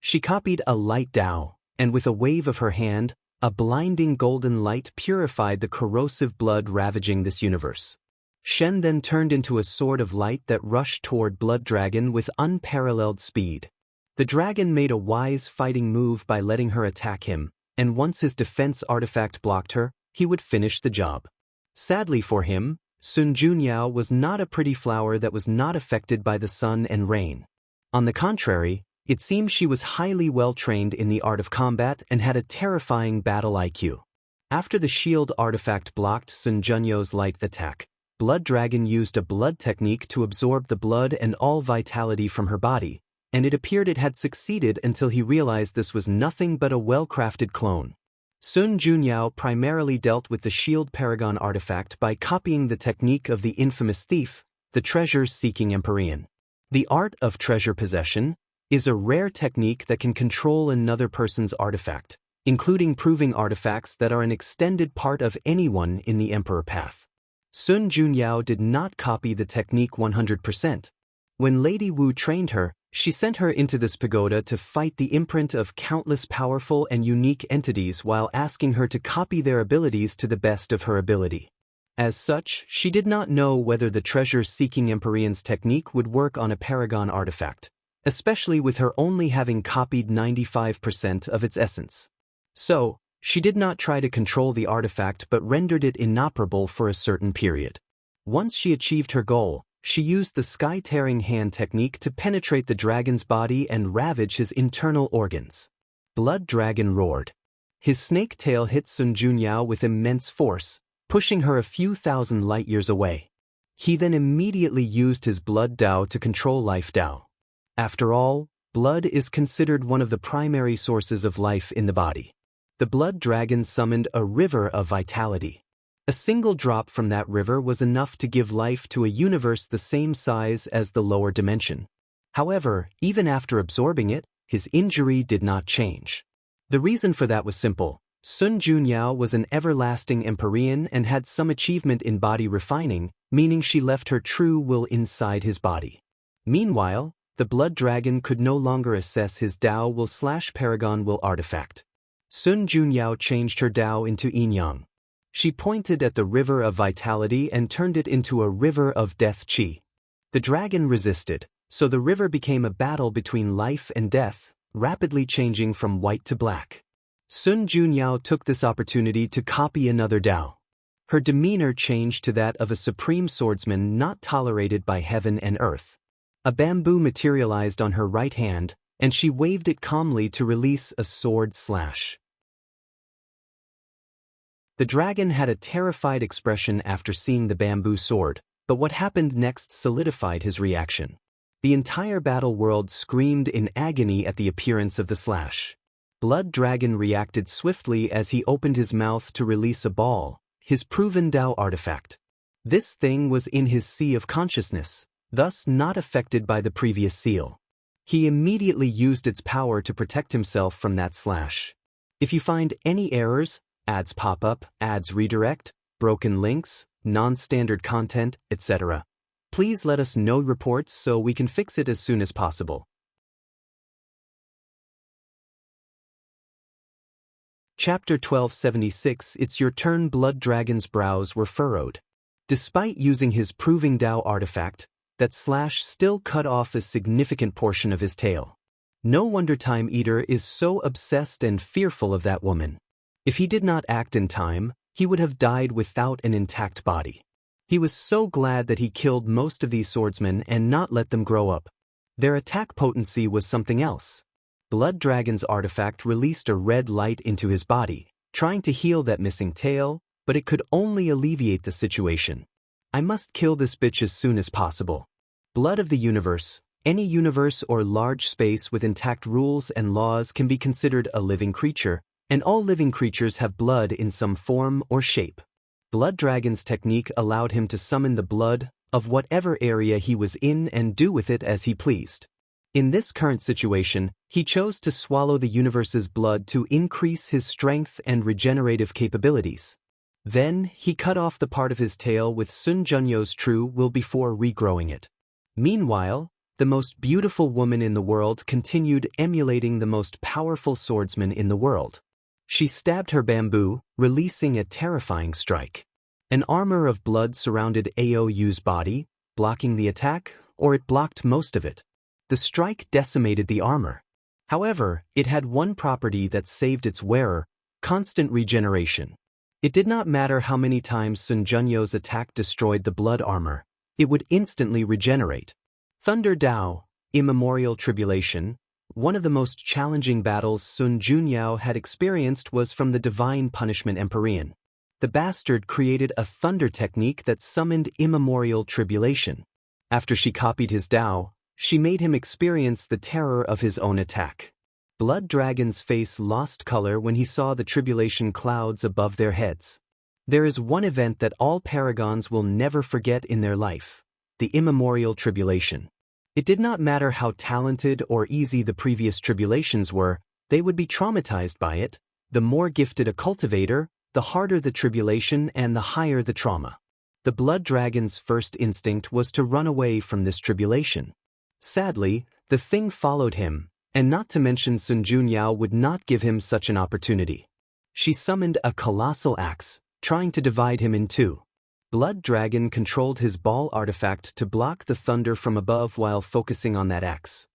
She copied a light Dao, and with a wave of her hand, a blinding golden light purified the corrosive blood ravaging this universe. Shen then turned into a sword of light that rushed toward Blood Dragon with unparalleled speed. The dragon made a wise fighting move by letting her attack him, and once his defense artifact blocked her, he would finish the job. Sadly for him, Sun Junyao was not a pretty flower that was not affected by the sun and rain. On the contrary, it seemed she was highly well-trained in the art of combat and had a terrifying battle IQ. After the shield artifact blocked Sun Junyo's light attack, Blood Dragon used a blood technique to absorb the blood and all vitality from her body, and it appeared it had succeeded until he realized this was nothing but a well-crafted clone. Sun Junyao primarily dealt with the shield paragon artifact by copying the technique of the infamous thief, the treasure-seeking Empyrean. The art of treasure possession is a rare technique that can control another person's artifact, including proving artifacts that are an extended part of anyone in the Emperor path. Sun Junyao did not copy the technique 100%. When Lady Wu trained her, she sent her into this pagoda to fight the imprint of countless powerful and unique entities while asking her to copy their abilities to the best of her ability. As such, she did not know whether the treasure-seeking Empyrean's technique would work on a paragon artifact, especially with her only having copied 95% of its essence. So, she did not try to control the artifact but rendered it inoperable for a certain period. Once she achieved her goal, she used the sky-tearing hand technique to penetrate the dragon's body and ravage his internal organs. Blood Dragon roared. His snake tail hit Sun Junyao with immense force, pushing her a few thousand light-years away. He then immediately used his Blood Dao to control Life Dao. After all, blood is considered one of the primary sources of life in the body. The Blood Dragon summoned a river of vitality. A single drop from that river was enough to give life to a universe the same size as the lower dimension. However, even after absorbing it, his injury did not change. The reason for that was simple. Sun Junyao was an everlasting Empyrean and had some achievement in body refining, meaning she left her true will inside his body. Meanwhile, the Blood Dragon could no longer assess his Dao will/Paragon will artifact. Sun Junyao changed her Dao into Yin-Yang. She pointed at the river of vitality and turned it into a river of death qi. The dragon resisted, so the river became a battle between life and death, rapidly changing from white to black. Sun Junyao took this opportunity to copy another Dao. Her demeanor changed to that of a supreme swordsman not tolerated by heaven and earth. A bamboo materialized on her right hand, and she waved it calmly to release a sword slash. The dragon had a terrified expression after seeing the bamboo sword, but what happened next solidified his reaction. The entire battle world screamed in agony at the appearance of the slash. Blood Dragon reacted swiftly as he opened his mouth to release a ball, his proven Dao artifact. This thing was in his sea of consciousness, thus not affected by the previous seal. He immediately used its power to protect himself from that slash. If you find any errors, ads pop up, ads redirect, broken links, non-standard content, etc., please let us know reports so we can fix it as soon as possible. Chapter 1276. It's your turn. Blood Dragon's brows were furrowed. Despite using his proving Dao artifact, that slash still cut off a significant portion of his tail. No wonder Time Eater is so obsessed and fearful of that woman. If he did not act in time, he would have died without an intact body. He was so glad that he killed most of these swordsmen and not let them grow up. Their attack potency was something else. Blood Dragon's artifact released a red light into his body, trying to heal that missing tail, but it could only alleviate the situation. I must kill this bitch as soon as possible. Blood of the universe. Any universe or large space with intact rules and laws can be considered a living creature, and all living creatures have blood in some form or shape. Blood Dragon's technique allowed him to summon the blood of whatever area he was in and do with it as he pleased. In this current situation, he chose to swallow the universe's blood to increase his strength and regenerative capabilities. Then, he cut off the part of his tail with Sun Junyo's true will before regrowing it. Meanwhile, the most beautiful woman in the world continued emulating the most powerful swordsman in the world. She stabbed her bamboo, releasing a terrifying strike. An armor of blood surrounded Aou's body, blocking the attack, or it blocked most of it. The strike decimated the armor. However, it had one property that saved its wearer: constant regeneration. It did not matter how many times Sun Junyo's attack destroyed the blood armor, it would instantly regenerate. Thunder Dao, Immemorial Tribulation. One of the most challenging battles Sun Junyao had experienced was from the Divine Punishment Empyrean. The bastard created a thunder technique that summoned immemorial tribulation. After she copied his Dao, she made him experience the terror of his own attack. Blood Dragon's face lost color when he saw the tribulation clouds above their heads. There is one event that all paragons will never forget in their life. the immemorial tribulation. It did not matter how talented or easy the previous tribulations were, they would be traumatized by it. The more gifted a cultivator, the harder the tribulation and the higher the trauma. The blood dragon's first instinct was to run away from this tribulation. Sadly, the thing followed him, and not to mention Sun Junyao would not give him such an opportunity. She summoned a colossal axe, trying to divide him in two. Blood Dragon controlled his ball artifact to block the thunder from above while focusing on that axe.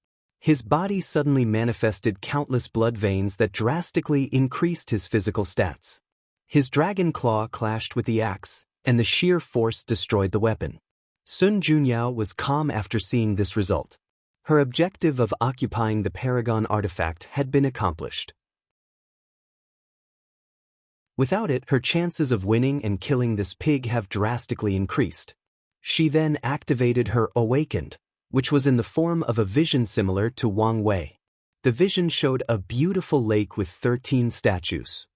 His body suddenly manifested countless blood veins that drastically increased his physical stats. His dragon claw clashed with the axe, and the sheer force destroyed the weapon. Sun Junyao was calm after seeing this result. Her objective of occupying the Paragon artifact had been accomplished. Without it, her chances of winning and killing this pig have drastically increased. She then activated her Awakened, which was in the form of a vision similar to Wang Wei. The vision showed a beautiful lake with 13 statues.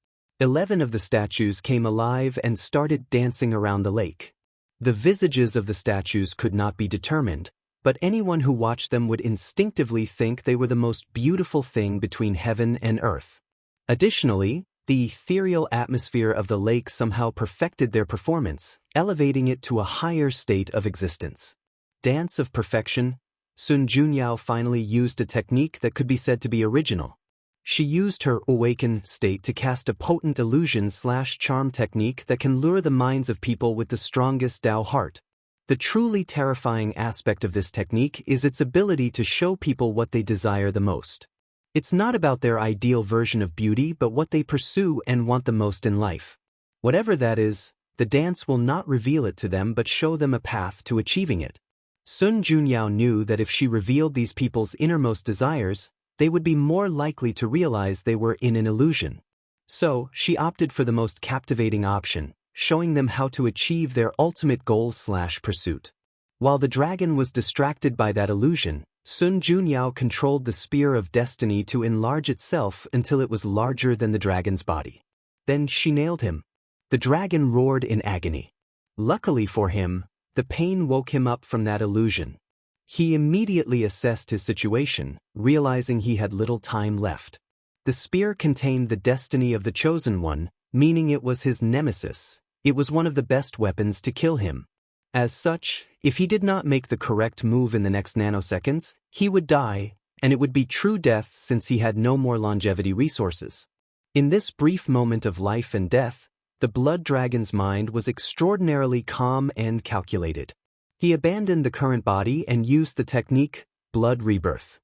11 of the statues came alive and started dancing around the lake. The visages of the statues could not be determined, but anyone who watched them would instinctively think they were the most beautiful thing between heaven and earth. Additionally, the ethereal atmosphere of the lake somehow perfected their performance, elevating it to a higher state of existence. Dance of Perfection, Sun Junyao finally used a technique that could be said to be original. She used her Awaken state to cast a potent illusion/charm technique that can lure the minds of people with the strongest Dao heart. The truly terrifying aspect of this technique is its ability to show people what they desire the most. It's not about their ideal version of beauty but what they pursue and want the most in life. Whatever that is, the dance will not reveal it to them but show them a path to achieving it. Sun Junyao knew that if she revealed these people's innermost desires, they would be more likely to realize they were in an illusion. So, she opted for the most captivating option, showing them how to achieve their ultimate goal/pursuit. While the dragon was distracted by that illusion, Sun Junyao controlled the Spear of Destiny to enlarge itself until it was larger than the dragon's body. Then she nailed him. The dragon roared in agony. Luckily for him, the pain woke him up from that illusion. He immediately assessed his situation, realizing he had little time left. The spear contained the destiny of the Chosen One, meaning it was his nemesis. It was one of the best weapons to kill him. As such, if he did not make the correct move in the next nanoseconds, he would die, and it would be true death since he had no more longevity resources. In this brief moment of life and death, the blood dragon's mind was extraordinarily calm and calculated. He abandoned the current body and used the technique, Blood Rebirth.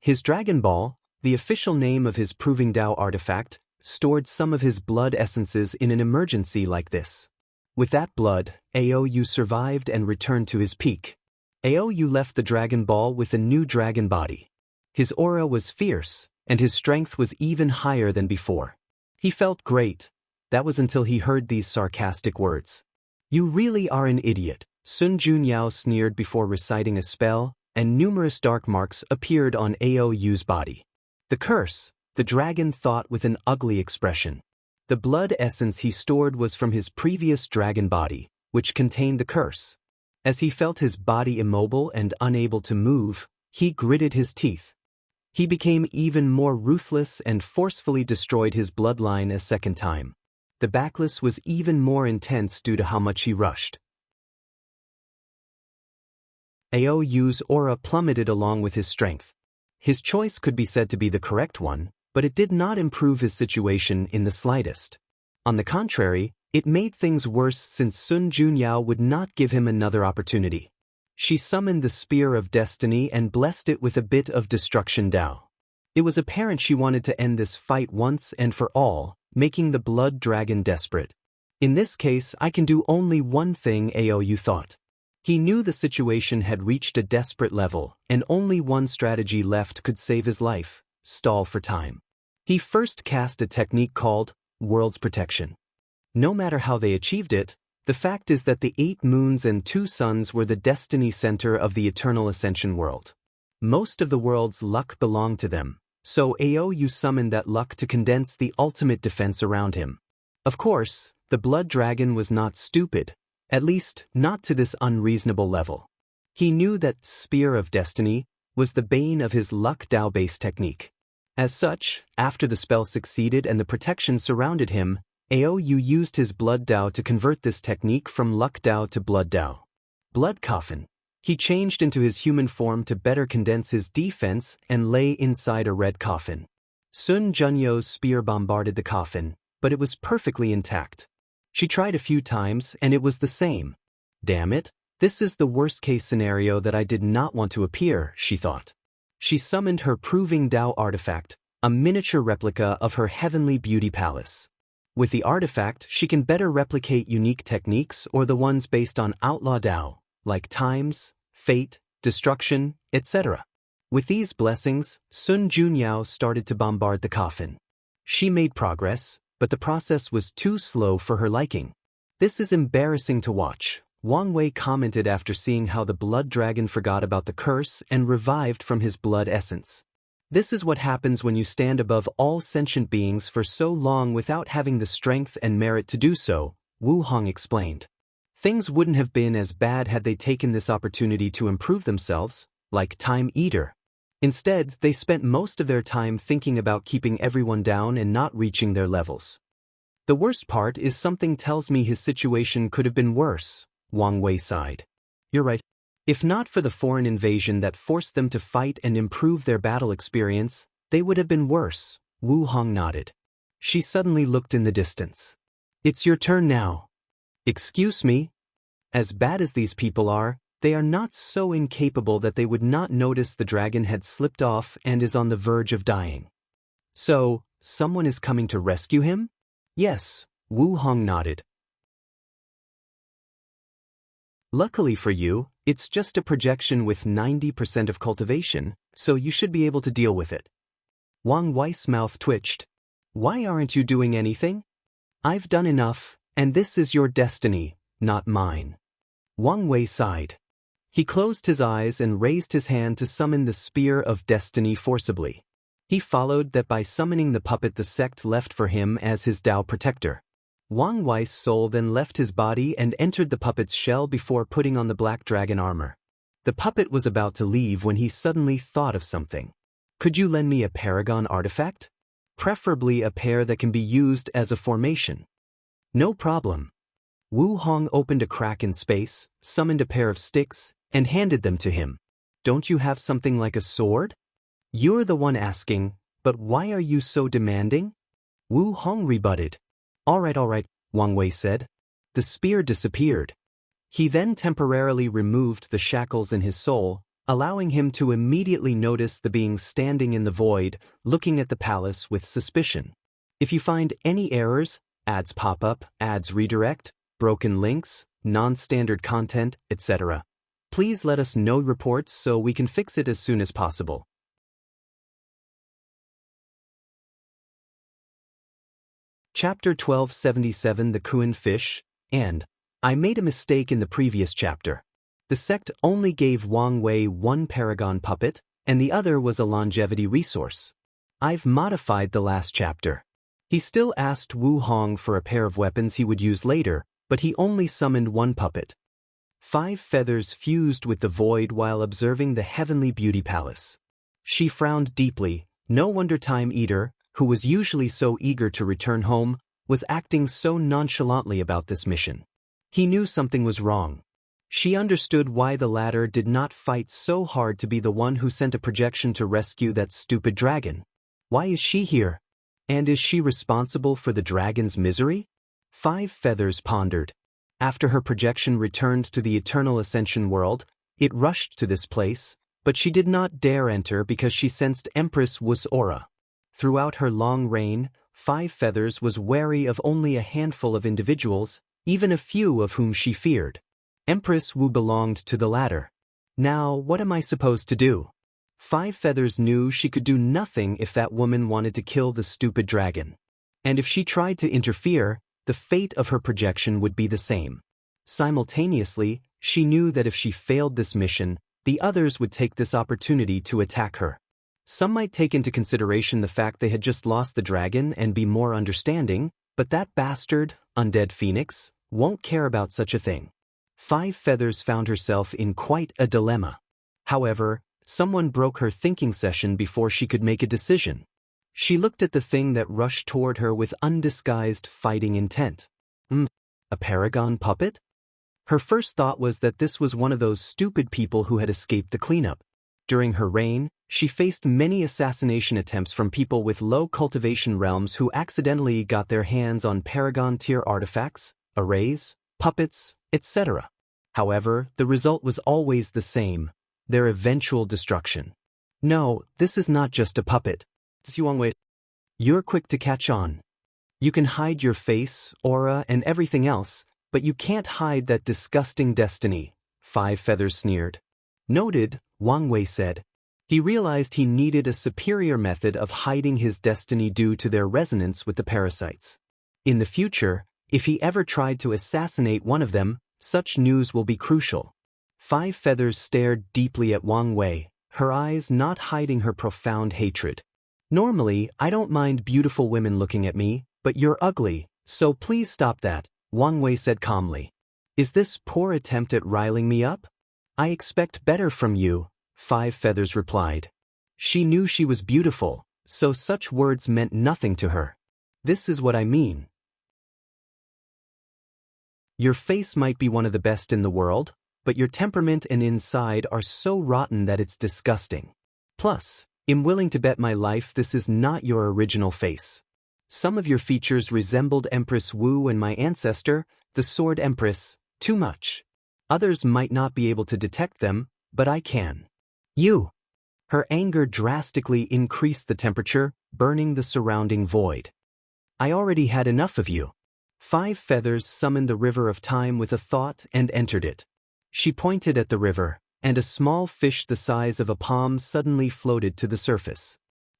His Dragon Ball, the official name of his Proving Dao artifact, stored some of his blood essences in an emergency like this. With that blood, Aou survived and returned to his peak. Aou left the Dragon Ball with a new dragon body. His aura was fierce, and his strength was even higher than before. He felt great. That was until he heard these sarcastic words. "You really are an idiot," Sun Junyao sneered before reciting a spell, and numerous dark marks appeared on Aou's body. The curse, the dragon thought with an ugly expression. The blood essence he stored was from his previous dragon body, which contained the curse. As he felt his body immobile and unable to move, he gritted his teeth. He became even more ruthless and forcefully destroyed his bloodline a second time. The backlash was even more intense due to how much he rushed. Aou's aura plummeted along with his strength. His choice could be said to be the correct one, but it did not improve his situation in the slightest. On the contrary, it made things worse since Sun Junyao would not give him another opportunity. She summoned the Spear of Destiny and blessed it with a bit of Destruction Dao. It was apparent she wanted to end this fight once and for all, making the blood dragon desperate. In this case, I can do only one thing, Aou thought. He knew the situation had reached a desperate level, and only one strategy left could save his life: stall for time. He first cast a technique called World's Protection. No matter how they achieved it, the fact is that the 8 moons and 2 suns were the destiny center of the Eternal Ascension world. Most of the world's luck belonged to them, so Aou summoned that luck to condense the ultimate defense around him. Of course, the blood dragon was not stupid, at least not to this unreasonable level. He knew that Spear of Destiny was the bane of his Luck Dao-based technique. As such, after the spell succeeded and the protection surrounded him, Aou used his Blood Dao to convert this technique from Luck Dao to Blood Dao. Blood Coffin. He changed into his human form to better condense his defense and lay inside a red coffin. Sun Junyou's spear bombarded the coffin, but it was perfectly intact. She tried a few times and it was the same. Damn it, this is the worst-case scenario that I did not want to appear, she thought. She summoned her Proving Dao artifact, a miniature replica of her heavenly beauty palace. With the artifact, she can better replicate unique techniques or the ones based on outlaw Dao, like times, fate, destruction, etc. With these blessings, Sun Junyou started to bombard the coffin. She made progress, but the process was too slow for her liking. This is embarrassing to watch, Wang Wei commented after seeing how the blood dragon forgot about the curse and revived from his blood essence. This is what happens when you stand above all sentient beings for so long without having the strength and merit to do so, Wu Hong explained. Things wouldn't have been as bad had they taken this opportunity to improve themselves, like Time Eater. Instead, they spent most of their time thinking about keeping everyone down and not reaching their levels. The worst part is something tells me his situation could have been worse, Wang Wei sighed. You're right. If not for the foreign invasion that forced them to fight and improve their battle experience, they would have been worse, Wu Hong nodded. She suddenly looked in the distance. It's your turn now. Excuse me? As bad as these people are, they are not so incapable that they would not notice the dragon had slipped off and is on the verge of dying. So, someone is coming to rescue him? Yes, Wu Hong nodded. Luckily for you, it's just a projection with 90% of cultivation, so you should be able to deal with it. Wang Wei's mouth twitched. Why aren't you doing anything? I've done enough, and this is your destiny, not mine. Wang Wei sighed. He closed his eyes and raised his hand to summon the Spear of Destiny forcibly. He followed that by summoning the puppet the sect left for him as his Dao protector. Wang Wei's soul then left his body and entered the puppet's shell before putting on the black dragon armor. The puppet was about to leave when he suddenly thought of something. Could you lend me a paragon artifact? Preferably a pair that can be used as a formation. No problem. Wu Hong opened a crack in space, summoned a pair of sticks, and handed them to him. Don't you have something like a sword? You're the one asking, but why are you so demanding? Wu Hong rebutted. All right, Wang Wei said. The spear disappeared. He then temporarily removed the shackles in his soul, allowing him to immediately notice the being standing in the void, looking at the palace with suspicion. If you find any errors, ads pop up, ads redirect, broken links, non-standard content, etc., please let us know reports so we can fix it as soon as possible. Chapter 1277 The Kun Fish, and I made a mistake in the previous chapter. The sect only gave Wang Wei one paragon puppet, and the other was a longevity resource. I've modified the last chapter. He still asked Wu Hong for a pair of weapons he would use later, but he only summoned one puppet. 5 feathers fused with the void while observing the heavenly beauty palace. She frowned deeply. No wonder Time Eater, who was usually so eager to return home, was acting so nonchalantly about this mission. He knew something was wrong. She understood why the latter did not fight so hard to be the one who sent a projection to rescue that stupid dragon. Why is she here? And is she responsible for the dragon's misery? 5 feathers pondered. After her projection returned to the Eternal Ascension world, it rushed to this place, but she did not dare enter because she sensed Empress Wu's aura. Throughout her long reign, 5 feathers was wary of only a handful of individuals, even a few of whom she feared. Empress Wu belonged to the latter. Now, what am I supposed to do? 5 feathers knew she could do nothing if that woman wanted to kill the stupid dragon. And if she tried to interfere, the fate of her projection would be the same. Simultaneously, she knew that if she failed this mission, the others would take this opportunity to attack her. Some might take into consideration the fact they had just lost the dragon and be more understanding, but that bastard, Undead Phoenix, won't care about such a thing. Five Feathers found herself in quite a dilemma. However, someone broke her thinking session before she could make a decision. She looked at the thing that rushed toward her with undisguised fighting intent. A paragon puppet? Her first thought was that this was one of those stupid people who had escaped the cleanup. During her reign, she faced many assassination attempts from people with low cultivation realms who accidentally got their hands on paragon-tier artifacts, arrays, puppets, etc. However, the result was always the same: their eventual destruction. No, this is not just a puppet. You're quick to catch on. You can hide your face, aura, and everything else, but you can't hide that disgusting destiny, Five Feathers sneered. Noted, Wang Wei said. He realized he needed a superior method of hiding his destiny due to their resonance with the parasites. In the future, if he ever tried to assassinate one of them, such news will be crucial. Five Feathers stared deeply at Wang Wei, her eyes not hiding her profound hatred. Normally, I don't mind beautiful women looking at me, but you're ugly, so please stop that, Wang Wei said calmly. Is this poor attempt at riling me up? I expect better from you, Five Feathers replied. She knew she was beautiful, so such words meant nothing to her. This is what I mean. Your face might be one of the best in the world, but your temperament and inside are so rotten that it's disgusting. Plus, I'm willing to bet my life this is not your original face. Some of your features resembled Empress Wu and my ancestor, the Sword Empress, too much. Others might not be able to detect them, but I can. You. Her anger drastically increased the temperature, burning the surrounding void. I already had enough of you. Five Feathers summoned the river of time with a thought and entered it. She pointed at the river, and a small fish the size of a palm suddenly floated to the surface.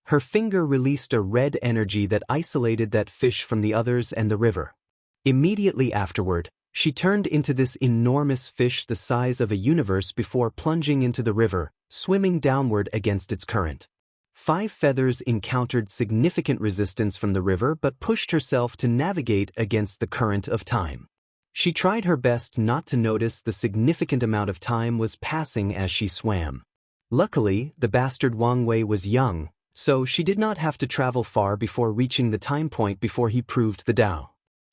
Her finger released a red energy that isolated that fish from the others and the river. Immediately afterward, she turned into this enormous fish the size of a universe before plunging into the river, swimming downward against its current. Five Feathers encountered significant resistance from the river but pushed herself to navigate against the current of time. She tried her best not to notice the significant amount of time was passing as she swam. Luckily, the bastard Wang Wei was young, so she did not have to travel far before reaching the time point before he proved the Tao.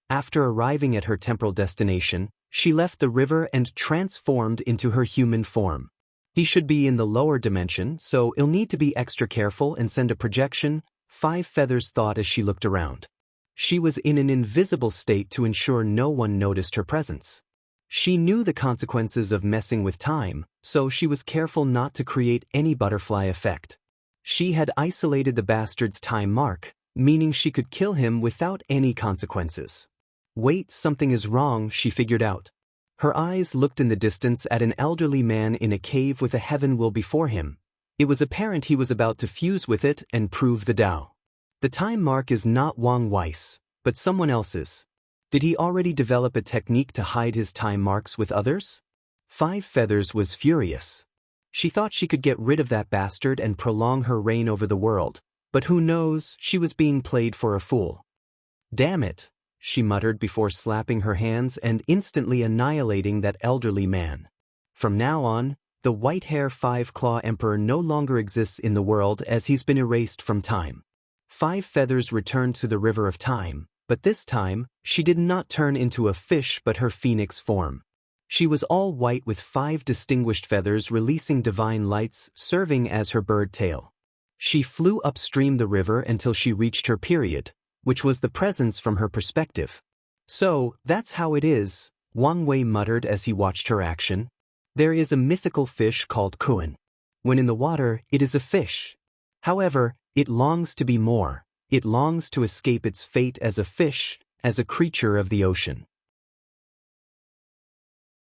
After arriving at her temporal destination, she left the river and transformed into her human form. He should be in the lower dimension, so he'll need to be extra careful and send a projection, Five Feathers thought as she looked around. She was in an invisible state to ensure no one noticed her presence. She knew the consequences of messing with time, so she was careful not to create any butterfly effect. She had isolated the bastard's time mark, meaning she could kill him without any consequences. Wait, something is wrong, she figured out. Her eyes looked in the distance at an elderly man in a cave with a heaven will before him. It was apparent he was about to fuse with it and prove the Tao. The time mark is not Wang Wei's, but someone else's. Did he already develop a technique to hide his time marks with others? Five Feathers was furious. She thought she could get rid of that bastard and prolong her reign over the world, but who knows, she was being played for a fool. Damn it, she muttered before slapping her hands and instantly annihilating that elderly man. From now on, the white-hair Five-Claw Emperor no longer exists in the world as he's been erased from time. Five Feathers returned to the river of time, but this time, she did not turn into a fish but her phoenix form. She was all white with 5 distinguished feathers releasing divine lights serving as her bird tail. She flew upstream the river until she reached her period, which was the presence from her perspective. So, that's how it is, Wang Wei muttered as he watched her action. There is a mythical fish called Kun. When in the water, it is a fish. However, it longs to be more. It longs to escape its fate as a fish, as a creature of the ocean.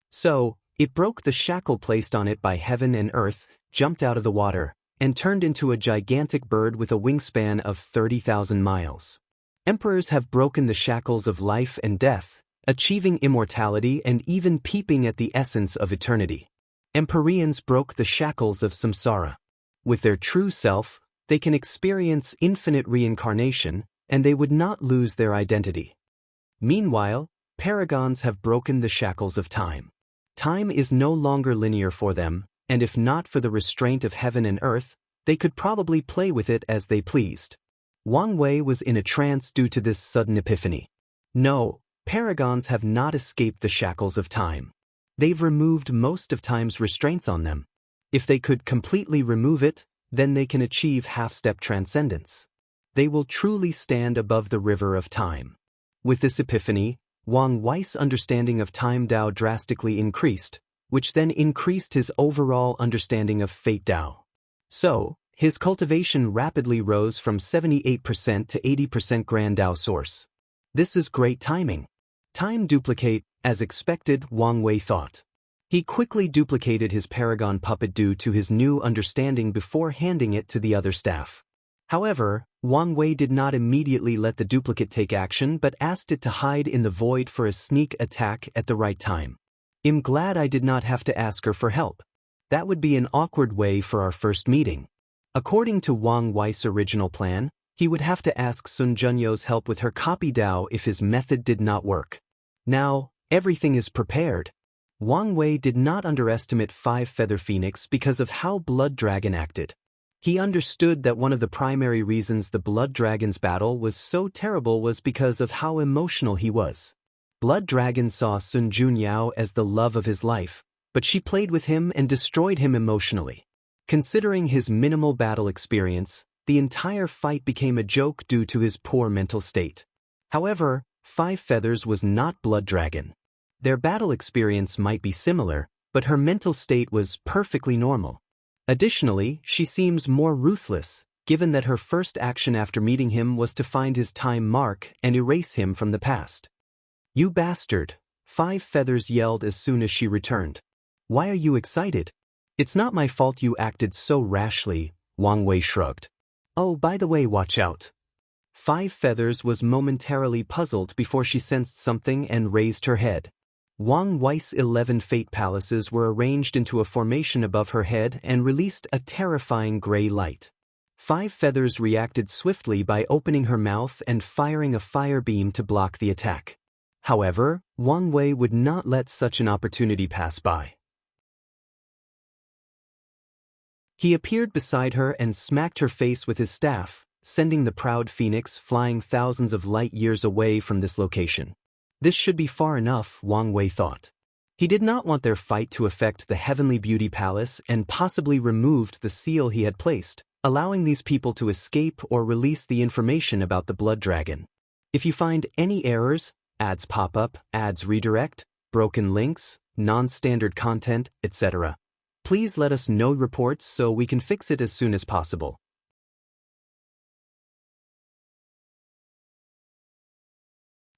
So, it broke the shackle placed on it by heaven and earth, jumped out of the water, and turned into a gigantic bird with a wingspan of 30,000 miles. Emperors have broken the shackles of life and death, achieving immortality and even peeping at the essence of eternity. Empyreans broke the shackles of samsara. With their true self, they can experience infinite reincarnation, and they would not lose their identity. Meanwhile, paragons have broken the shackles of time. Time is no longer linear for them, and if not for the restraint of heaven and earth, they could probably play with it as they pleased. Wang Wei was in a trance due to this sudden epiphany. No, paragons have not escaped the shackles of time. They've removed most of time's restraints on them. If they could completely remove it, then they can achieve half-step transcendence. They will truly stand above the river of time. With this epiphany, Wang Wei's understanding of time Dao drastically increased, which then increased his overall understanding of fate Dao. So, his cultivation rapidly rose from 78% to 80% Grand Dao source. This is great timing. Time duplicate, as expected, Wang Wei thought. He quickly duplicated his paragon puppet due to his new understanding before handing it to the other staff. However, Wang Wei did not immediately let the duplicate take action but asked it to hide in the void for a sneak attack at the right time. I'm glad I did not have to ask her for help. That would be an awkward way for our first meeting. According to Wang Wei's original plan, he would have to ask Sun Junyo's help with her copy Dao if his method did not work. Now, everything is prepared. Wang Wei did not underestimate Five Feather Phoenix because of how Blood Dragon acted. He understood that one of the primary reasons the Blood Dragon's battle was so terrible was because of how emotional he was. Blood Dragon saw Sun Junyao as the love of his life, but she played with him and destroyed him emotionally. Considering his minimal battle experience, the entire fight became a joke due to his poor mental state. However, Five Feathers was not Blood Dragon. Their battle experience might be similar, but her mental state was perfectly normal. Additionally, she seems more ruthless, given that her first action after meeting him was to find his time mark and erase him from the past. "You bastard!" Five Feathers yelled as soon as she returned. "Why are you excited?" "It's not my fault you acted so rashly," Wang Wei shrugged. "Oh, by the way, watch out." Five Feathers was momentarily puzzled before she sensed something and raised her head. Wang Wei's 11 fate palaces were arranged into a formation above her head and released a terrifying gray light. Five Feathers reacted swiftly by opening her mouth and firing a fire beam to block the attack. However, Wang Wei would not let such an opportunity pass by. He appeared beside her and smacked her face with his staff, sending the proud phoenix flying thousands of light years away from this location. This should be far enough, Wang Wei thought. He did not want their fight to affect the Heavenly Beauty Palace and possibly removed the seal he had placed, allowing these people to escape or release the information about the Blood Dragon. If you find any errors, ads pop up, ads redirect, broken links, non-standard content, etc., please let us know reports so we can fix it as soon as possible.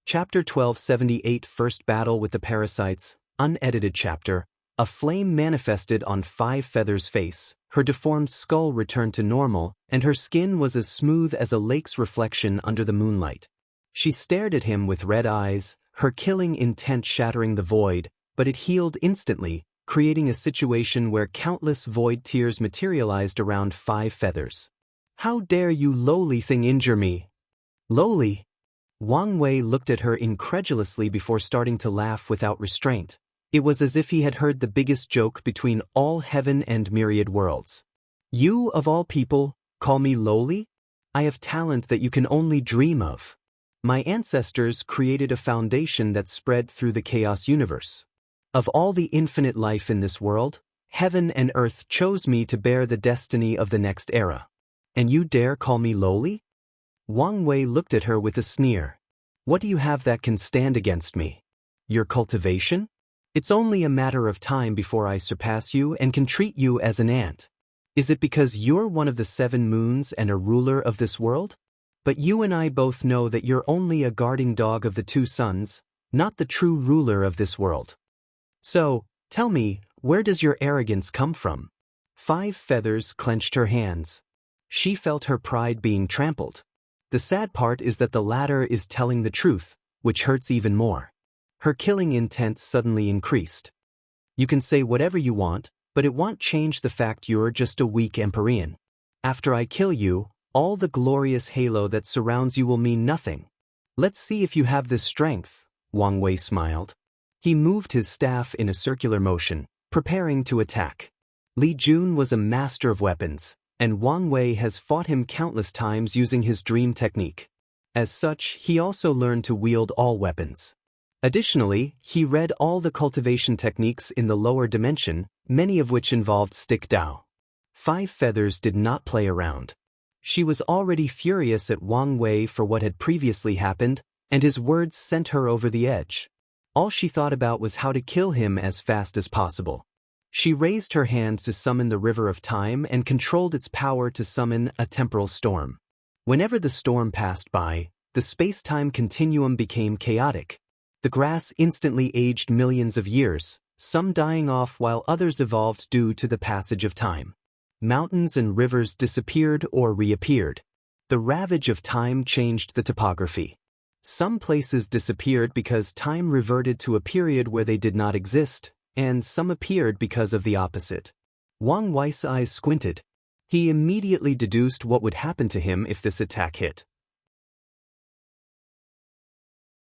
Chapter 1278 First Battle with the Parasites, unedited chapter. A flame manifested on Five Feathers' face, her deformed skull returned to normal, and her skin was as smooth as a lake's reflection under the moonlight. She stared at him with red eyes, her killing intent shattering the void, but it healed instantly, creating a situation where countless void tears materialized around Five Feathers. "How dare you lowly thing injure me?" "Lowly?" Wang Wei looked at her incredulously before starting to laugh without restraint. It was as if he had heard the biggest joke between all heaven and myriad worlds. "You, of all people, call me lowly? I have talent that you can only dream of. My ancestors created a foundation that spread through the chaos universe. Of all the infinite life in this world, heaven and earth chose me to bear the destiny of the next era. And you dare call me lowly?" Wang Wei looked at her with a sneer. "What do you have that can stand against me? Your cultivation? It's only a matter of time before I surpass you and can treat you as an ant. Is it because you're one of the 7 moons and a ruler of this world? But you and I both know that you're only a guarding dog of the 2 suns, not the true ruler of this world. So, tell me, where does your arrogance come from?" Five Feathers clenched her hands. She felt her pride being trampled. The sad part is that the latter is telling the truth, which hurts even more. Her killing intent suddenly increased. "You can say whatever you want, but it won't change the fact you're just a weak Empyrean. After I kill you, all the glorious halo that surrounds you will mean nothing. Let's see if you have this strength," Wang Wei smiled. He moved his staff in a circular motion, preparing to attack. Li Jun was a master of weapons, and Wang Wei has fought him countless times using his dream technique. As such, he also learned to wield all weapons. Additionally, he read all the cultivation techniques in the lower dimension, many of which involved stick Dao. Five Feathers did not play around. She was already furious at Wang Wei for what had previously happened, and his words sent her over the edge. All she thought about was how to kill him as fast as possible. She raised her hand to summon the River of Time and controlled its power to summon a temporal storm. Whenever the storm passed by, the space-time continuum became chaotic. The grass instantly aged millions of years, some dying off while others evolved due to the passage of time. Mountains and rivers disappeared or reappeared. The ravage of time changed the topography. Some places disappeared because time reverted to a period where they did not exist, and some appeared because of the opposite. Wang Wei's eyes squinted. He immediately deduced what would happen to him if this attack hit.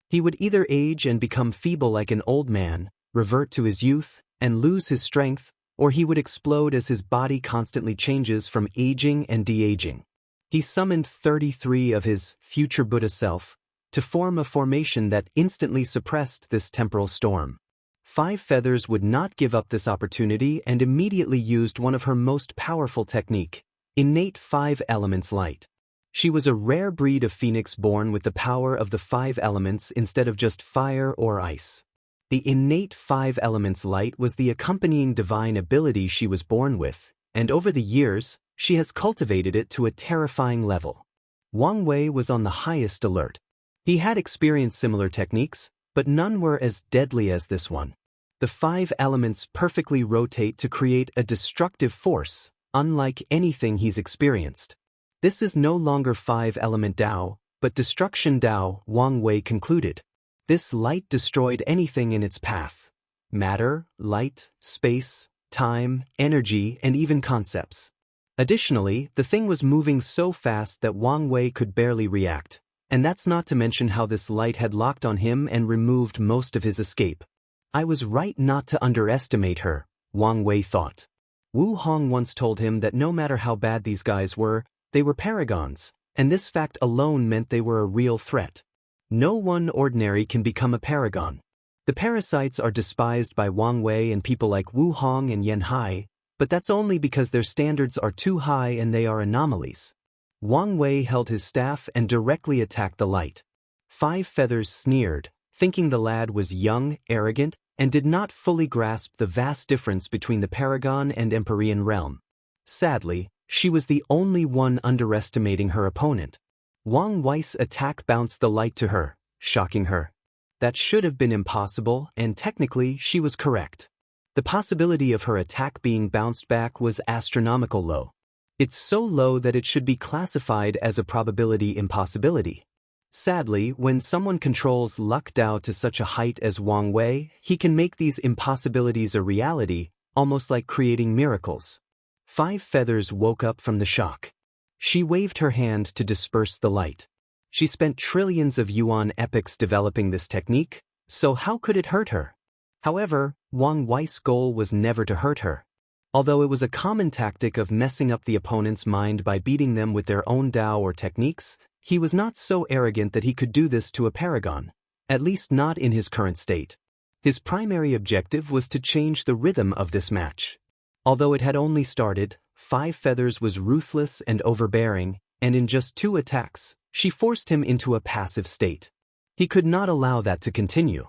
He would either age and become feeble like an old man, revert to his youth, and lose his strength, or he would explode as his body constantly changes from aging and de-aging. He summoned 33 of his future Buddha self to form a formation that instantly suppressed this temporal storm. Five Feathers would not give up this opportunity and immediately used one of her most powerful technique, innate 5 elements light. She was a rare breed of phoenix born with the power of the 5 elements instead of just fire or ice. The innate 5 elements light was the accompanying divine ability she was born with, and over the years, she has cultivated it to a terrifying level. Wang Wei was on the highest alert. He had experienced similar techniques, but none were as deadly as this one. The 5 elements perfectly rotate to create a destructive force, unlike anything he's experienced. This is no longer 5-element Dao, but destruction Dao, Wang Wei concluded. This light destroyed anything in its path. Matter, light, space, time, energy, and even concepts. Additionally, the thing was moving so fast that Wang Wei could barely react. And that's not to mention how this light had locked on him and removed most of his escape. I was right not to underestimate her, Wang Wei thought. Wu Hong once told him that no matter how bad these guys were, they were paragons, and this fact alone meant they were a real threat. No one ordinary can become a paragon. The Parasites are despised by Wang Wei and people like Wu Hong and Yan Hai, but that's only because their standards are too high and they are anomalies. Wang Wei held his staff and directly attacked the light. Five Feathers sneered, thinking the lad was young, arrogant, and did not fully grasp the vast difference between the Paragon and Empyrean realm. Sadly, she was the only one underestimating her opponent. Wang Wei's attack bounced the light to her, shocking her. That should have been impossible, and technically she was correct. The possibility of her attack being bounced back was astronomical low. It's so low that it should be classified as a probability impossibility. Sadly, when someone controls luck Dao to such a height as Wang Wei, he can make these impossibilities a reality, almost like creating miracles. Five Feathers woke up from the shock. She waved her hand to disperse the light. She spent trillions of yuan epochs developing this technique, so how could it hurt her? However, Wang Wei's goal was never to hurt her. Although it was a common tactic of messing up the opponent's mind by beating them with their own Dao or techniques, he was not so arrogant that he could do this to a paragon, at least not in his current state. His primary objective was to change the rhythm of this match. Although it had only started, Five Feathers was ruthless and overbearing, and in just 2 attacks, she forced him into a passive state. He could not allow that to continue.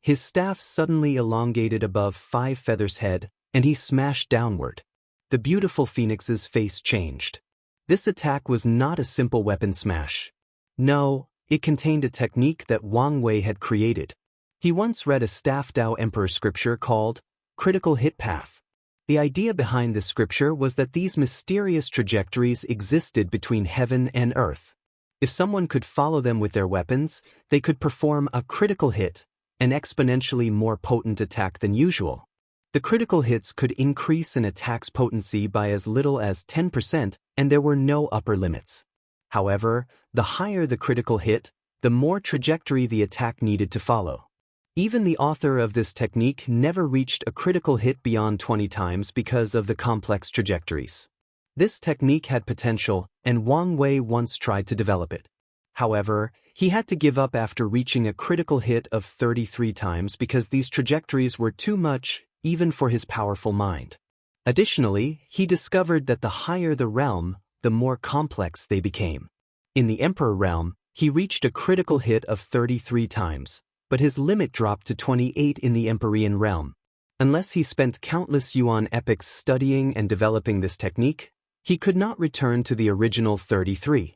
His staff suddenly elongated above Five Feathers' head, and he smashed downward. The beautiful phoenix's face changed. This attack was not a simple weapon smash. No, it contained a technique that Wang Wei had created. He once read a Staff Dao Emperor scripture called Critical Hit Path. The idea behind this scripture was that these mysterious trajectories existed between heaven and earth. If someone could follow them with their weapons, they could perform a critical hit, an exponentially more potent attack than usual. The critical hits could increase an attack's potency by as little as 10%, and there were no upper limits. However, the higher the critical hit, the more trajectory the attack needed to follow. Even the author of this technique never reached a critical hit beyond 20 times because of the complex trajectories. This technique had potential, and Wang Wei once tried to develop it. However, he had to give up after reaching a critical hit of 33 times because these trajectories were too much, even for his powerful mind. Additionally, he discovered that the higher the realm, the more complex they became. In the Emperor realm, he reached a critical hit of 33 times, but his limit dropped to 28 in the Empyrean realm. Unless he spent countless Yuan epics studying and developing this technique, he could not return to the original 33.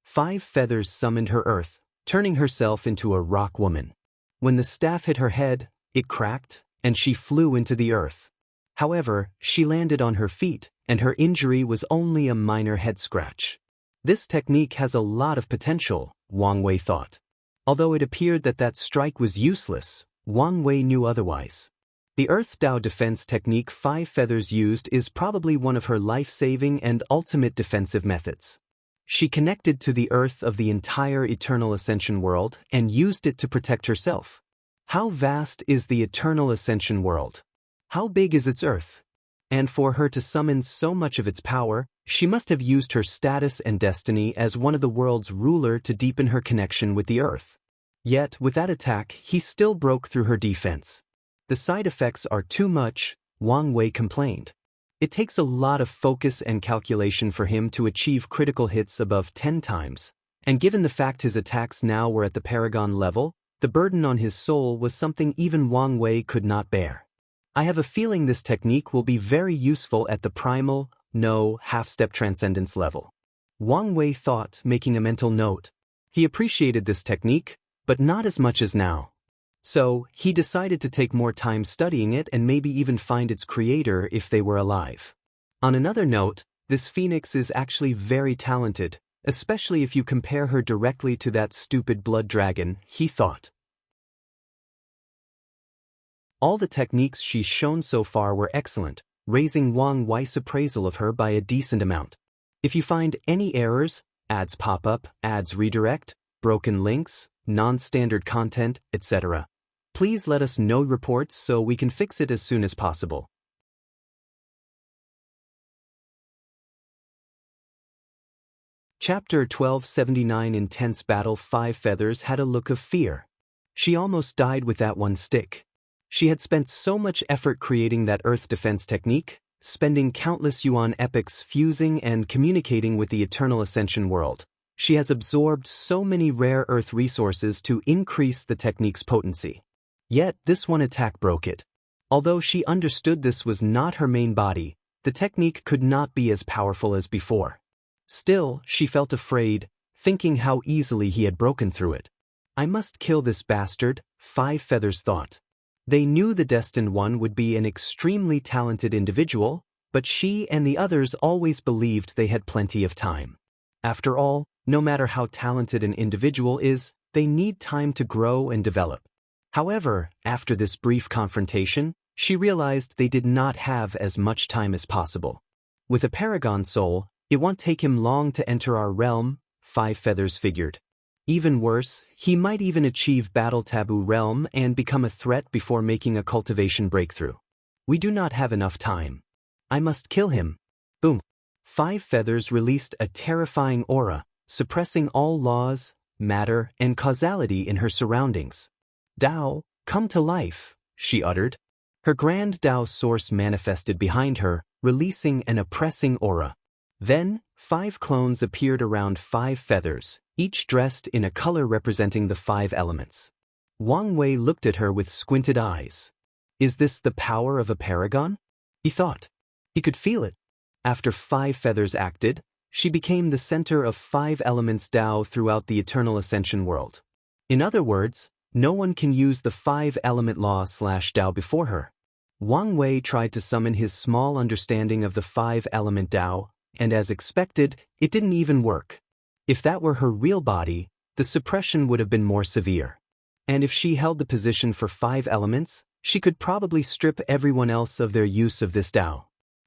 5 feathers summoned her earth, turning herself into a rock woman. When the staff hit her head, it cracked, and she flew into the earth. However, she landed on her feet, and her injury was only a minor head scratch. This technique has a lot of potential, Wang Wei thought. Although it appeared that that strike was useless, Wang Wei knew otherwise. The Earth Dao defense technique 5 feathers used is probably one of her life-saving and ultimate defensive methods. She connected to the earth of the entire Eternal Ascension world and used it to protect herself. How vast is the Eternal Ascension world? How big is its earth? And for her to summon so much of its power, she must have used her status and destiny as one of the world's ruler to deepen her connection with the earth. Yet, with that attack, he still broke through her defense. The side effects are too much, Wang Wei complained. It takes a lot of focus and calculation for him to achieve critical hits above 10 times, and given the fact his attacks now were at the Paragon level, the burden on his soul was something even Wang Wei could not bear. I have a feeling this technique will be very useful at the primal, no, half-step transcendence level. Wang Wei thought, making a mental note. He appreciated this technique, but not as much as now. So, he decided to take more time studying it and maybe even find its creator if they were alive. On another note, this phoenix is actually very talented, especially if you compare her directly to that stupid blood dragon, he thought. All the techniques she's shown so far were excellent, raising Wang Wei's appraisal of her by a decent amount. If you find any errors, ads pop up, ads redirect, broken links, non-standard content, etc., please let us know reports so we can fix it as soon as possible. Chapter 1279 Intense Battle 5 Feathers had a look of fear. She almost died with that one stick. She had spent so much effort creating that earth defense technique, spending countless Yuan epics fusing and communicating with the Eternal Ascension world. She has absorbed so many rare earth resources to increase the technique's potency. Yet, this one attack broke it. Although she understood this was not her main body, the technique could not be as powerful as before. Still, she felt afraid, thinking how easily he had broken through it. I must kill this bastard, 5 feathers thought. They knew the Destined One would be an extremely talented individual, but she and the others always believed they had plenty of time. After all, no matter how talented an individual is, they need time to grow and develop. However, after this brief confrontation, she realized they did not have as much time as possible. With a Paragon soul, it won't take him long to enter our realm, 5 feathers figured. Even worse, he might even achieve Battle Taboo realm and become a threat before making a cultivation breakthrough. We do not have enough time. I must kill him. Boom. 5 feathers released a terrifying aura, suppressing all laws, matter, and causality in her surroundings. Dao, come to life, she uttered. Her grand Dao source manifested behind her, releasing an oppressing aura. Then, 5 clones appeared around 5 feathers, each dressed in a color representing the 5 elements. Wang Wei looked at her with squinted eyes. Is this the power of a paragon? He thought. He could feel it. After 5 feathers acted, she became the center of 5 elements Dao throughout the Eternal Ascension world. In other words, no one can use the 5-element law/Dao before her. Wang Wei tried to summon his small understanding of the 5-element Dao, and as expected, it didn't even work. If that were her real body, the suppression would have been more severe. And if she held the position for 5 elements, she could probably strip everyone else of their use of this Dao.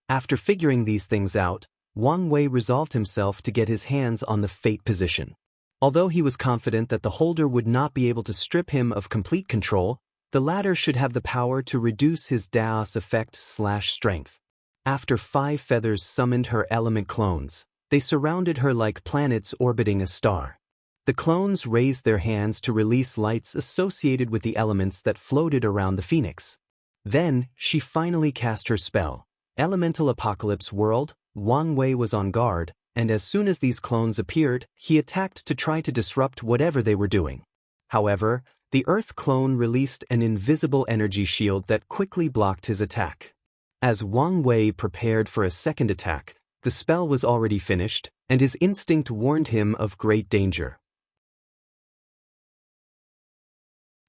After figuring these things out, Wang Wei resolved himself to get his hands on the fate position. Although he was confident that the holder would not be able to strip him of complete control, the latter should have the power to reduce his Daoist effect/strength. After 5 feathers summoned her element clones, they surrounded her like planets orbiting a star. The clones raised their hands to release lights associated with the elements that floated around the phoenix. Then, she finally cast her spell. Elemental Apocalypse World. Wang Wei was on guard, and as soon as these clones appeared, he attacked to try to disrupt whatever they were doing. However, the Earth clone released an invisible energy shield that quickly blocked his attack. As Wang Wei prepared for a second attack, the spell was already finished, and his instinct warned him of great danger.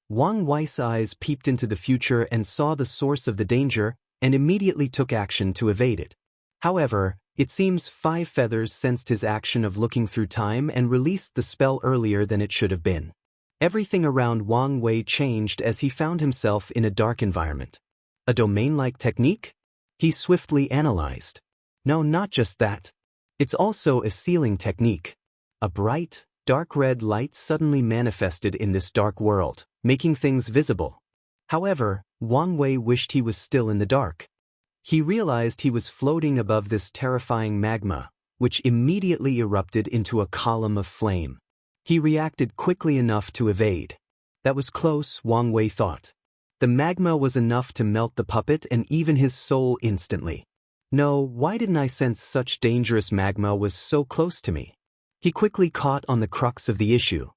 Wang Wei's eyes peeped into the future and saw the source of the danger, and immediately took action to evade it. However, it seems 5 feathers sensed his action of looking through time and released the spell earlier than it should have been. Everything around Wang Wei changed as he found himself in a dark environment. A domain-like technique? He swiftly analyzed. No, not just that. It's also a sealing technique. A bright, dark red light suddenly manifested in this dark world, making things visible. However, Wang Wei wished he was still in the dark. He realized he was floating above this terrifying magma, which immediately erupted into a column of flame. He reacted quickly enough to evade. That was close, Wang Wei thought. The magma was enough to melt the puppet and even his soul instantly. No, why didn't I sense such dangerous magma was so close to me? He quickly caught on the crux of the issue.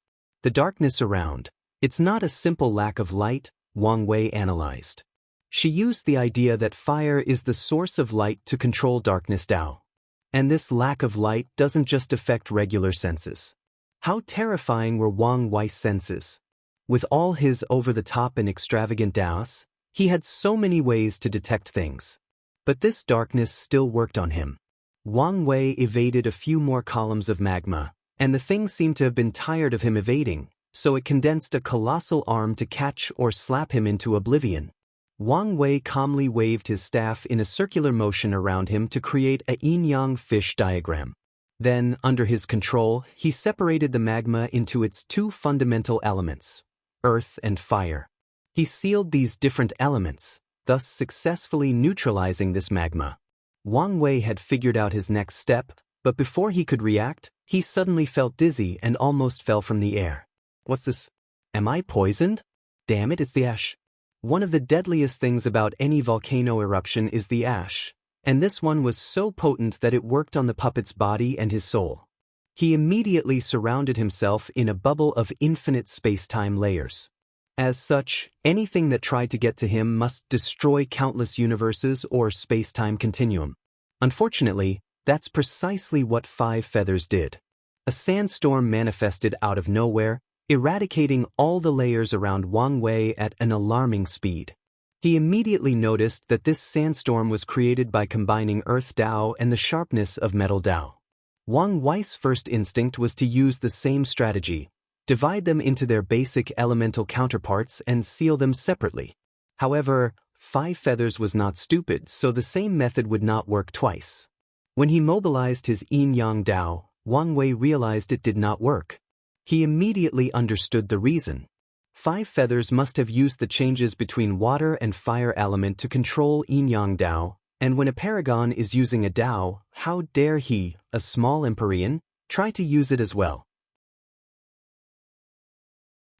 The darkness around. It's not a simple lack of light, Wang Wei analyzed. She used the idea that fire is the source of light to control darkness Dao. And this lack of light doesn't just affect regular senses. How terrifying were Wang Wei's senses? With all his over-the-top and extravagant Daoists, he had so many ways to detect things. But this darkness still worked on him. Wang Wei evaded a few more columns of magma, and the thing seemed to have been tired of him evading, so it condensed a colossal arm to catch or slap him into oblivion. Wang Wei calmly waved his staff in a circular motion around him to create a yin-yang fish diagram. Then, under his control, he separated the magma into its 2 fundamental elements, earth and fire. He sealed these different elements, thus successfully neutralizing this magma. Wang Wei had figured out his next step, but before he could react, he suddenly felt dizzy and almost fell from the air. What's this? Am I poisoned? Damn it, it's the ash. One of the deadliest things about any volcano eruption is the ash, and this one was so potent that it worked on the puppet's body and his soul. He immediately surrounded himself in a bubble of infinite space-time layers. As such, anything that tried to get to him must destroy countless universes or space-time continuum. Unfortunately, that's precisely what 5 feathers did. A sandstorm manifested out of nowhere, eradicating all the layers around Wang Wei at an alarming speed. He immediately noticed that this sandstorm was created by combining Earth Dao and the sharpness of Metal Dao. Wang Wei's first instinct was to use the same strategy, divide them into their basic elemental counterparts and seal them separately. However, 5 feathers was not stupid, so the same method would not work twice. When he mobilized his yin-yang Dao, Wang Wei realized it did not work. He immediately understood the reason. 5 feathers must have used the changes between water and fire element to control yin-yang Dao, and when a paragon is using a Dao, how dare he, a small Empyrean, try to use it as well?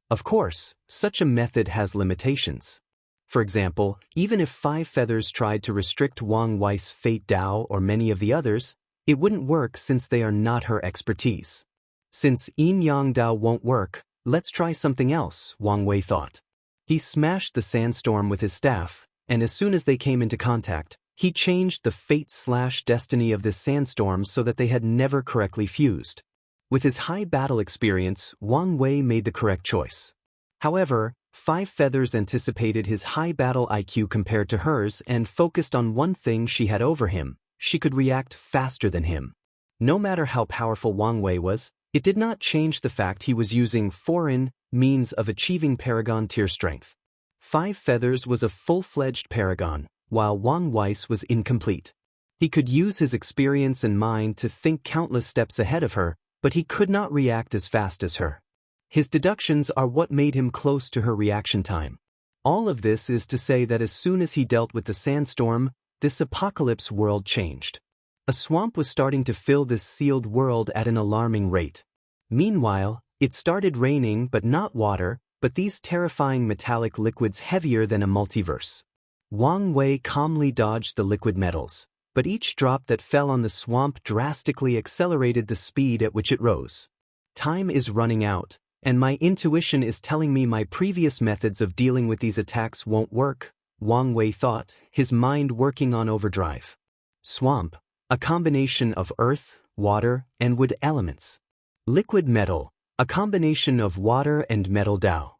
Of course, such a method has limitations. For example, even if 5 feathers tried to restrict Wang Wei's Fate Dao or many of the others, it wouldn't work since they are not her expertise. Since yin-yang Dao won't work, let's try something else, Wang Wei thought. He smashed the sandstorm with his staff, and as soon as they came into contact, he changed the fate/destiny of this sandstorm so that they had never correctly fused. With his high battle experience, Wang Wei made the correct choice. However, 5 feathers anticipated his high battle IQ compared to hers and focused on one thing she had over him: she could react faster than him. No matter how powerful Wang Wei was, it did not change the fact he was using foreign means of achieving Paragon tier strength. 5 feathers was a full-fledged Paragon, while Wang Wei's was incomplete. He could use his experience and mind to think countless steps ahead of her, but he could not react as fast as her. His deductions are what made him close to her reaction time. All of this is to say that as soon as he dealt with the sandstorm, this apocalypse world changed. A swamp was starting to fill this sealed world at an alarming rate. Meanwhile, it started raining, but not water, but these terrifying metallic liquids heavier than a multiverse. Wang Wei calmly dodged the liquid metals, but each drop that fell on the swamp drastically accelerated the speed at which it rose. Time is running out, and my intuition is telling me my previous methods of dealing with these attacks won't work, Wang Wei thought, his mind working on overdrive. Swamp, a combination of earth, water, and wood elements. Liquid metal, a combination of water and metal Dao.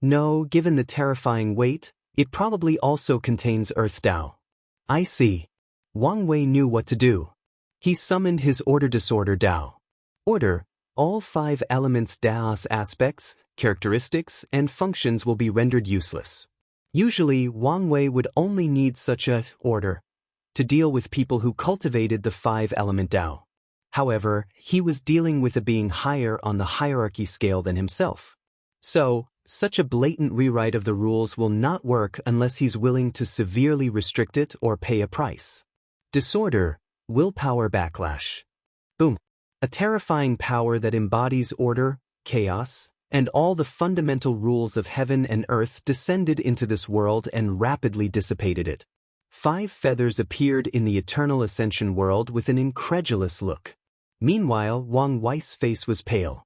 No, given the terrifying weight, it probably also contains earth Dao. I see. Wang Wei knew what to do. He summoned his order disorder Dao. Order, all 5 elements Daoist aspects, characteristics, and functions will be rendered useless. Usually, Wang Wei would only need such a order to deal with people who cultivated the 5-element Dao. However, he was dealing with a being higher on the hierarchy scale than himself. So, such a blatant rewrite of the rules will not work unless he's willing to severely restrict it or pay a price. Disorder, willpower backlash. Boom. A terrifying power that embodies order, chaos, and all the fundamental rules of heaven and earth descended into this world and rapidly dissipated it. 5 feathers appeared in the eternal ascension world with an incredulous look. Meanwhile, Wang Wei's face was pale.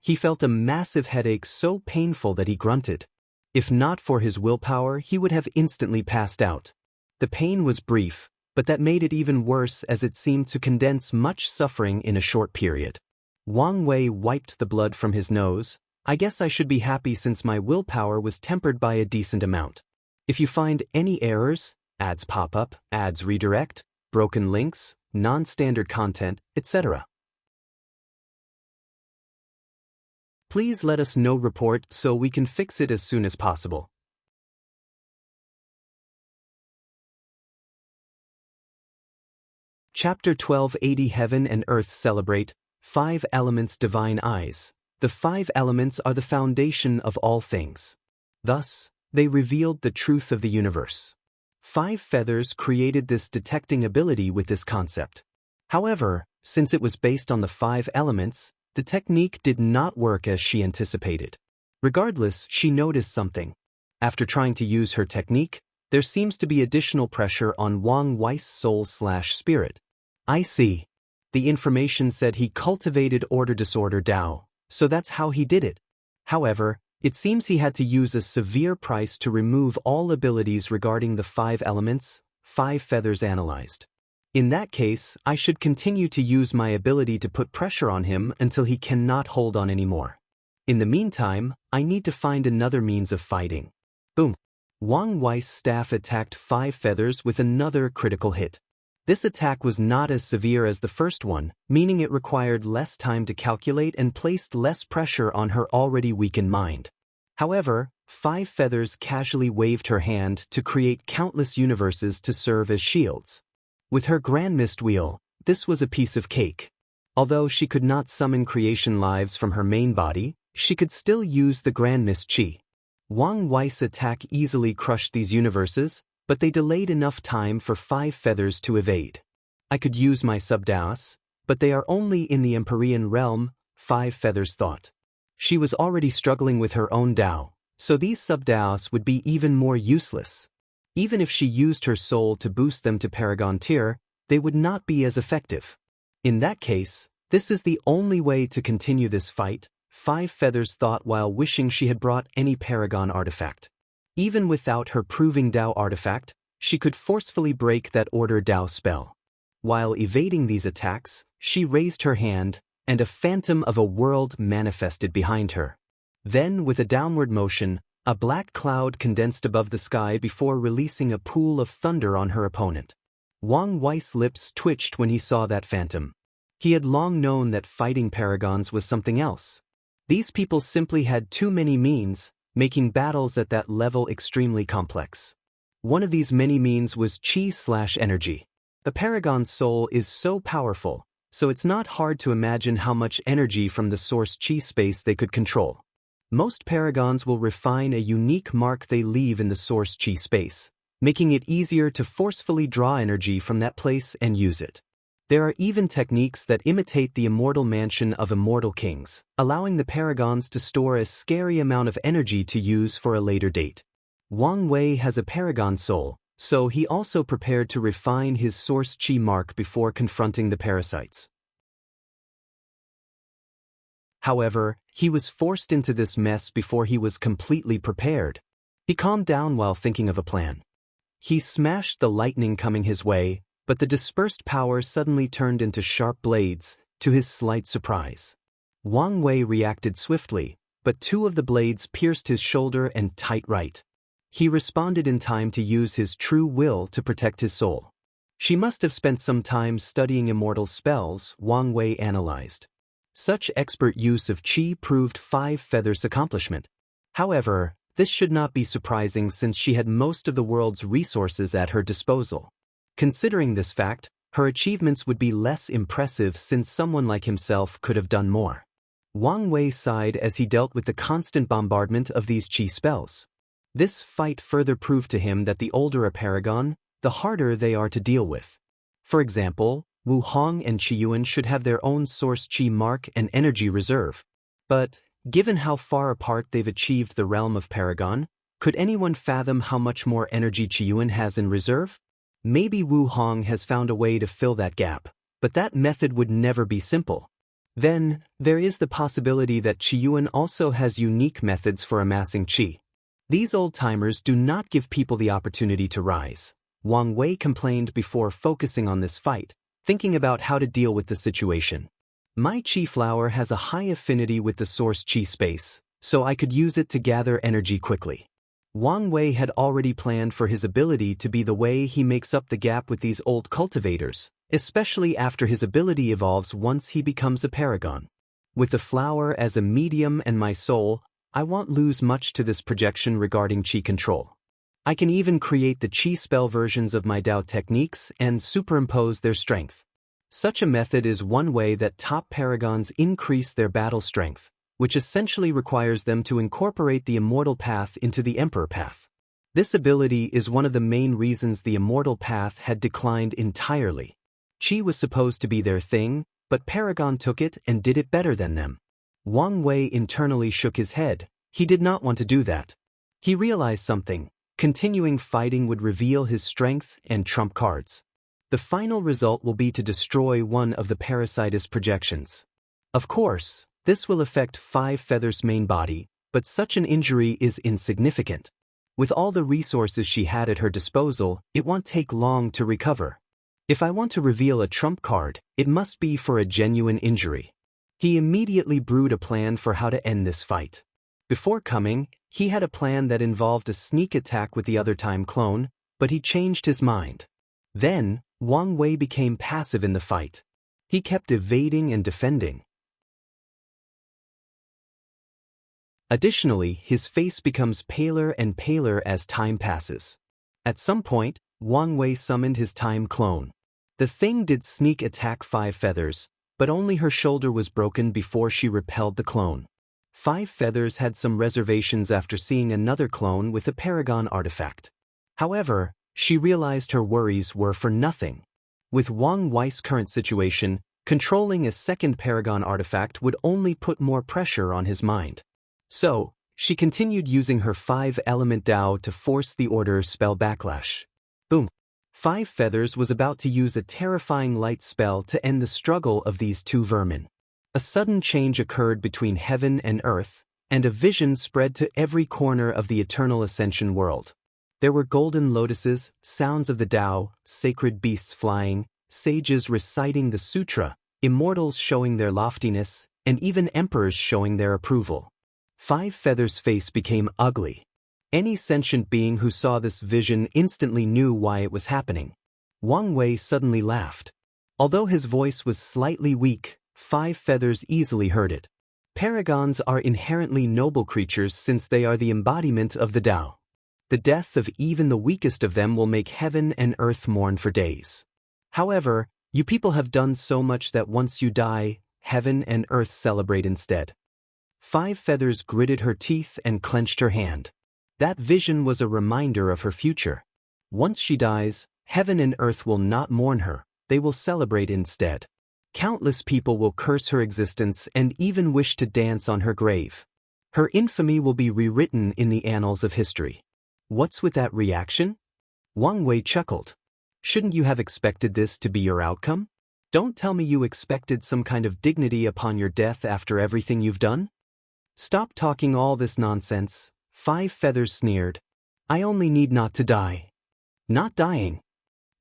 He felt a massive headache so painful that he grunted. If not for his willpower, he would have instantly passed out. The pain was brief, but that made it even worse as it seemed to condense much suffering in a short period. Wang Wei wiped the blood from his nose. I guess I should be happy since my willpower was tempered by a decent amount. If you find any errors, ads pop up, ads redirect, broken links, non-standard content, etc. Please let us know report so we can fix it as soon as possible. Chapter 1280 Heaven and Earth celebrate 5 elements divine eyes. The 5 elements are the foundation of all things. Thus, they revealed the truth of the universe. 5 feathers created this detecting ability with this concept. However, since it was based on the 5 elements, the technique did not work as she anticipated. Regardless, she noticed something. After trying to use her technique, there seems to be additional pressure on Wang Wei's soul/spirit. I see. The information said he cultivated order disorder Dao, so that's how he did it. However, it seems he had to use a severe price to remove all abilities regarding the 5 elements, 5 feathers analyzed. In that case, I should continue to use my ability to put pressure on him until he cannot hold on anymore. In the meantime, I need to find another means of fighting. Boom. Wang Wei's staff attacked 5 feathers with another critical hit. This attack was not as severe as the first one, meaning it required less time to calculate and placed less pressure on her already weakened mind. However, 5 feathers casually waved her hand to create countless universes to serve as shields. With her Grand Mist Wheel, this was a piece of cake. Although she could not summon creation lives from her main body, she could still use the Grand Mist Chi. Wang Wei's attack easily crushed these universes, but they delayed enough time for 5 feathers to evade. I could use my sub-Daoists, but they are only in the Empyrean realm, 5 feathers thought. She was already struggling with her own Dao, so these sub-Daoists would be even more useless. Even if she used her soul to boost them to Paragon tier, they would not be as effective. In that case, this is the only way to continue this fight, 5 feathers thought while wishing she had brought any Paragon artifact. Even without her Proving Dao artifact, she could forcefully break that Order Dao spell. While evading these attacks, she raised her hand, and a phantom of a world manifested behind her. Then, with a downward motion, a black cloud condensed above the sky before releasing a pool of thunder on her opponent. Wang Wei's lips twitched when he saw that phantom. He had long known that fighting paragons was something else. These people simply had too many means, making battles at that level extremely complex. One of these many means was chi/energy. The paragon's soul is so powerful, so it's not hard to imagine how much energy from the source chi space they could control. Most paragons will refine a unique mark they leave in the source chi space, making it easier to forcefully draw energy from that place and use it. There are even techniques that imitate the immortal mansion of immortal kings, allowing the paragons to store a scary amount of energy to use for a later date. Wang Wei has a paragon soul, so he also prepared to refine his source chi mark before confronting the parasites. However, he was forced into this mess before he was completely prepared. He calmed down while thinking of a plan. He smashed the lightning coming his way, but the dispersed power suddenly turned into sharp blades, to his slight surprise. Wang Wei reacted swiftly, but two of the blades pierced his shoulder and tight right. He responded in time to use his true will to protect his soul. She must have spent some time studying immortal spells, Wang Wei analyzed. Such expert use of qi proved Five Feathers' accomplishment. However, this should not be surprising since she had most of the world's resources at her disposal. Considering this fact, her achievements would be less impressive since someone like himself could have done more. Wang Wei sighed as he dealt with the constant bombardment of these qi spells. This fight further proved to him that the older a paragon, the harder they are to deal with. For example, Wu Hong and Qiyuan should have their own source qi mark and energy reserve. But, given how far apart they've achieved the realm of paragon, could anyone fathom how much more energy Qiyuan has in reserve? Maybe Wu Hong has found a way to fill that gap, but that method would never be simple. Then, there is the possibility that Qiyuan also has unique methods for amassing qi. These old-timers do not give people the opportunity to rise, Wang Wei complained before focusing on this fight, thinking about how to deal with the situation. My qi flower has a high affinity with the source qi space, so I could use it to gather energy quickly. Wang Wei had already planned for his ability to be the way he makes up the gap with these old cultivators, especially after his ability evolves once he becomes a paragon. With the flower as a medium and my soul, I won't lose much to this projection regarding qi control. I can even create the qi spell versions of my Dao techniques and superimpose their strength. Such a method is one way that top paragons increase their battle strength, which essentially requires them to incorporate the immortal path into the emperor path. This ability is one of the main reasons the immortal path had declined entirely. Qi was supposed to be their thing, but Paragon took it and did it better than them. Wang Wei internally shook his head. He did not want to do that. He realized something. Continuing fighting would reveal his strength and trump cards. The final result will be to destroy one of the Parasites' projections. Of course, this will affect Five Feathers' main body, but such an injury is insignificant. With all the resources she had at her disposal, it won't take long to recover. If I want to reveal a trump card, it must be for a genuine injury. He immediately brewed a plan for how to end this fight. Before coming, he had a plan that involved a sneak attack with the other time clone, but he changed his mind. Then, Wang Wei became passive in the fight. He kept evading and defending. Additionally, his face becomes paler and paler as time passes. At some point, Wang Wei summoned his time clone. The thing did sneak attack Five Feathers, but only her shoulder was broken before she repelled the clone. Five Feathers had some reservations after seeing another clone with a Paragon artifact. However, she realized her worries were for nothing. With Wang Wei's current situation, controlling a second Paragon artifact would only put more pressure on his mind. So, she continued using her 5-element Dao to force the order spell backlash. Boom! Five Feathers was about to use a terrifying light spell to end the struggle of these two vermin. A sudden change occurred between heaven and earth, and a vision spread to every corner of the eternal ascension world. There were golden lotuses, sounds of the Tao, sacred beasts flying, sages reciting the sutra, immortals showing their loftiness, and even emperors showing their approval. Five Feathers' face became ugly. Any sentient being who saw this vision instantly knew why it was happening. Wang Wei suddenly laughed. Although his voice was slightly weak, Five Feathers easily heard it. Paragons are inherently noble creatures since they are the embodiment of the Tao. The death of even the weakest of them will make heaven and earth mourn for days. However, You people have done so much that once you die, heaven and earth celebrate instead. 5 Feathers gritted her teeth and clenched her hand. That vision was a reminder of her future. Once she dies, heaven and earth will not mourn her, they will celebrate instead. Countless people will curse her existence and even wish to dance on her grave. Her infamy will be rewritten in the annals of history. What's with that reaction? Wang Wei chuckled. Shouldn't you have expected this to be your outcome? Don't tell me you expected some kind of dignity upon your death after everything you've done? Stop talking all this nonsense, 5 Feathers sneered. I only need not to die. Not dying.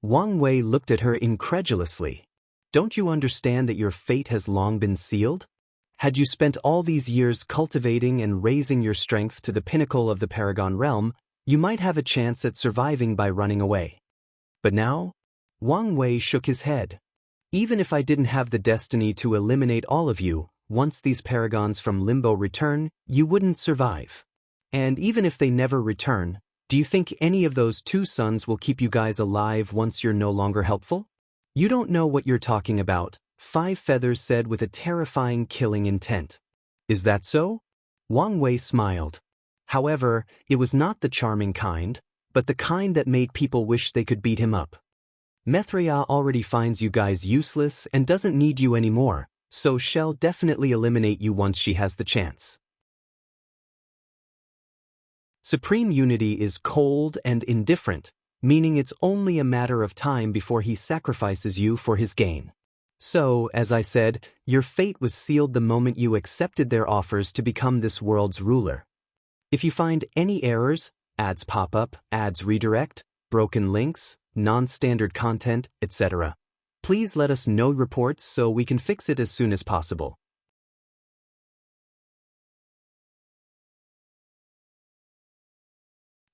Wang Wei looked at her incredulously. Don't you understand that your fate has long been sealed? Had you spent all these years cultivating and raising your strength to the pinnacle of the Paragon realm, you might have a chance at surviving by running away. But now? Wang Wei shook his head. Even if I didn't have the destiny to eliminate all of you, once these paragons from Limbo return, you wouldn't survive. And even if they never return, do you think any of those 2 sons will keep you guys alive once you're no longer helpful? You don't know what you're talking about, 5 Feathers said with a terrifying killing intent. Is that so? Wang Wei smiled. However, it was not the charming kind, but the kind that made people wish they could beat him up. Methria already finds you guys useless and doesn't need you anymore, so she'll definitely eliminate you once she has the chance. Supreme Unity is cold and indifferent, meaning it's only a matter of time before he sacrifices you for his gain. So, as I said, your fate was sealed the moment you accepted their offers to become this world's ruler. If you find any errors, ads pop up, ads redirect, broken links, non-standard content, etc., please let us know reports so we can fix it as soon as possible.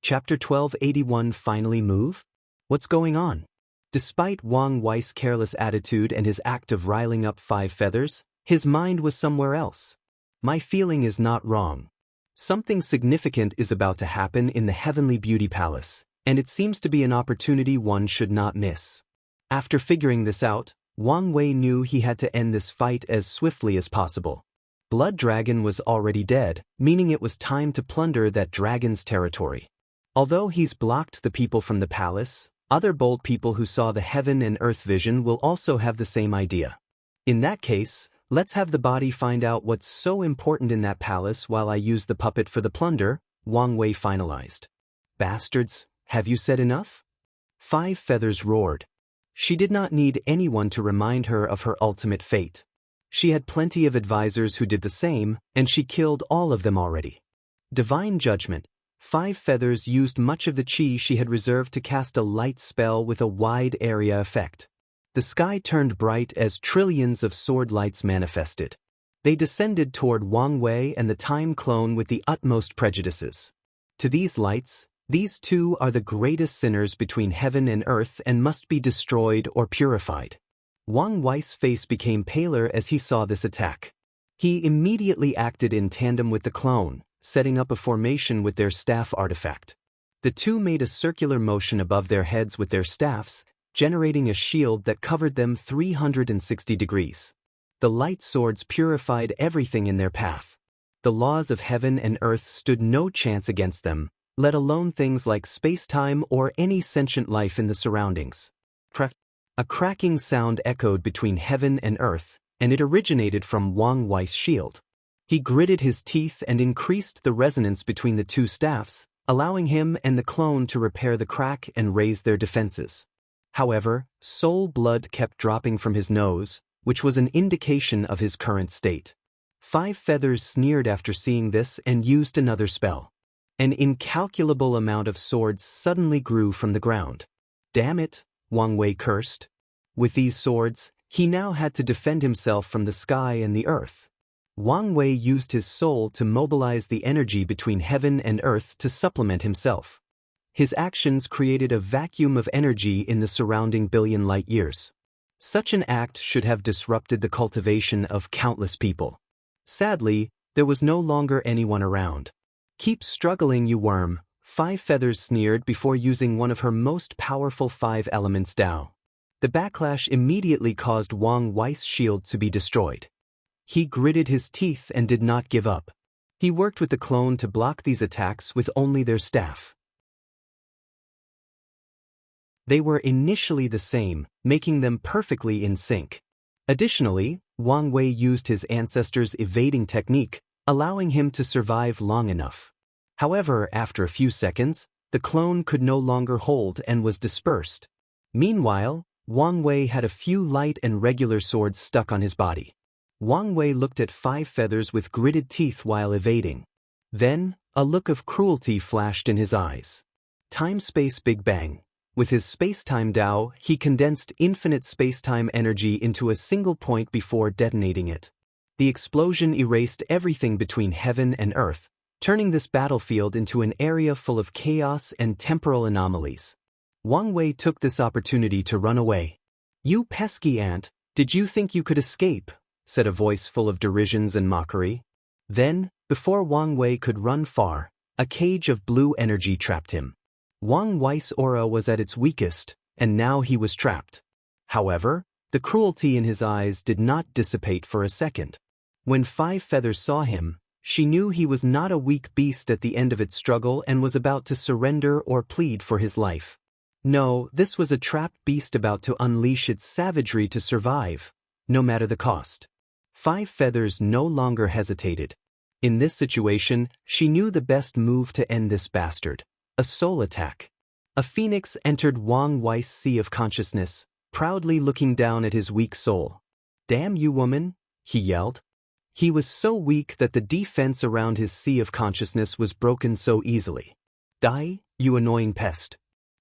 Chapter 1281 Finally Move? What's going on? Despite Wang Wei's careless attitude and his act of riling up 5 Feathers, his mind was somewhere else. My feeling is not wrong. Something significant is about to happen in the Heavenly Beauty Palace, and it seems to be an opportunity one should not miss. After figuring this out, Wang Wei knew he had to end this fight as swiftly as possible. Blood Dragon was already dead, meaning it was time to plunder that dragon's territory. Although he's blocked the people from the palace, other bold people who saw the heaven and earth vision will also have the same idea. In that case, let's have the body find out what's so important in that palace while I use the puppet for the plunder, Wang Wei finalized. Bastards, have you said enough? 5 Feathers roared. She did not need anyone to remind her of her ultimate fate. She had plenty of advisors who did the same, and she killed all of them already. Divine Judgment. 5 Feathers used much of the chi she had reserved to cast a light spell with a wide area effect. The sky turned bright as trillions of sword lights manifested. They descended toward Wang Wei and the time clone with the utmost prejudices. To these lights, these 2 are the greatest sinners between heaven and earth and must be destroyed or purified. Wang Wei's face became paler as he saw this attack. He immediately acted in tandem with the clone, setting up a formation with their staff artifact. The 2 made a circular motion above their heads with their staffs, generating a shield that covered them 360 degrees. The light swords purified everything in their path. The laws of heaven and earth stood no chance against them, let alone things like space-time or any sentient life in the surroundings. A cracking sound echoed between heaven and earth, and it originated from Wang Wei's shield. He gritted his teeth and increased the resonance between the 2 staffs, allowing him and the clone to repair the crack and raise their defenses. However, soul blood kept dropping from his nose, which was an indication of his current state. 5 Feathers sneered after seeing this and used another spell. An incalculable amount of swords suddenly grew from the ground. Damn it, Wang Wei cursed. With these swords, he now had to defend himself from the sky and the earth. Wang Wei used his soul to mobilize the energy between heaven and earth to supplement himself. His actions created a vacuum of energy in the surrounding billion light years. Such an act should have disrupted the cultivation of countless people. Sadly, there was no longer anyone around. Keep struggling, you worm, 5 Feathers sneered before using one of her most powerful 5 elements Dao. The backlash immediately caused Wang Wei's shield to be destroyed. He gritted his teeth and did not give up. He worked with the clone to block these attacks with only their staff. They were initially the same, making them perfectly in sync. Additionally, Wang Wei used his ancestors' evading technique, allowing him to survive long enough. However, after a few seconds, the clone could no longer hold and was dispersed. Meanwhile, Wang Wei had a few light and regular swords stuck on his body. Wang Wei looked at 5 feathers with gritted teeth while evading. Then, a look of cruelty flashed in his eyes. Time-space Big Bang. With his space-time Dao, he condensed infinite space-time energy into a single point before detonating it. The explosion erased everything between heaven and earth, turning this battlefield into an area full of chaos and temporal anomalies. Wang Wei took this opportunity to run away. "You pesky ant, did you think you could escape?" said a voice full of derisions and mockery. Then, before Wang Wei could run far, a cage of blue energy trapped him. Wang Wei's aura was at its weakest, and now he was trapped. However, the cruelty in his eyes did not dissipate for a second. When 5 feathers saw him, she knew he was not a weak beast at the end of its struggle and was about to surrender or plead for his life. No, this was a trapped beast about to unleash its savagery to survive, no matter the cost. 5 feathers no longer hesitated. In this situation, she knew the best move to end this bastard. A soul attack. A phoenix entered Wang Wei's sea of consciousness, proudly looking down at his weak soul. "Damn you, woman," he yelled. He was so weak that the defense around his sea of consciousness was broken so easily. "Die, you annoying pest,"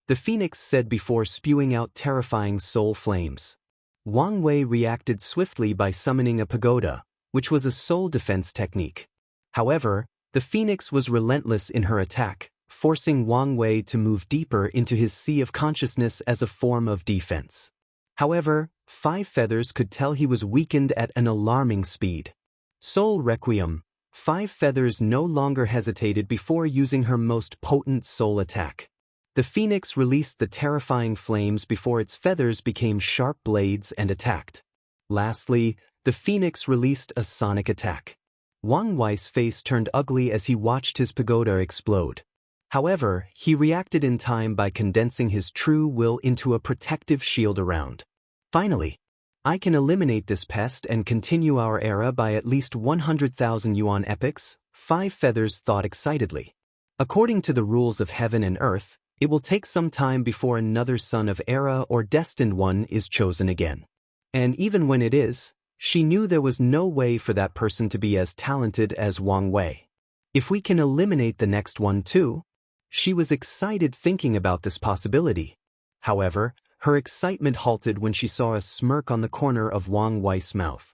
the phoenix said before spewing out terrifying soul flames. Wang Wei reacted swiftly by summoning a pagoda, which was a soul defense technique. However, the phoenix was relentless in her attack, forcing Wang Wei to move deeper into his sea of consciousness as a form of defense. However, 5 feathers could tell he was weakened at an alarming speed. Soul Requiem. 5 feathers no longer hesitated before using her most potent soul attack. The phoenix released the terrifying flames before its feathers became sharp blades and attacked. Lastly, the phoenix released a sonic attack. Wang Wei's face turned ugly as he watched his pagoda explode. However, he reacted in time by condensing his true will into a protective shield around. "Finally, I can eliminate this pest and continue our era by at least 100,000 yuan epochs," 5 feathers thought excitedly. According to the rules of heaven and earth, it will take some time before another son of Era or destined one is chosen again. And even when it is, she knew there was no way for that person to be as talented as Wang Wei. If we can eliminate the next one too? She was excited thinking about this possibility. However, her excitement halted when she saw a smirk on the corner of Wang Wei's mouth.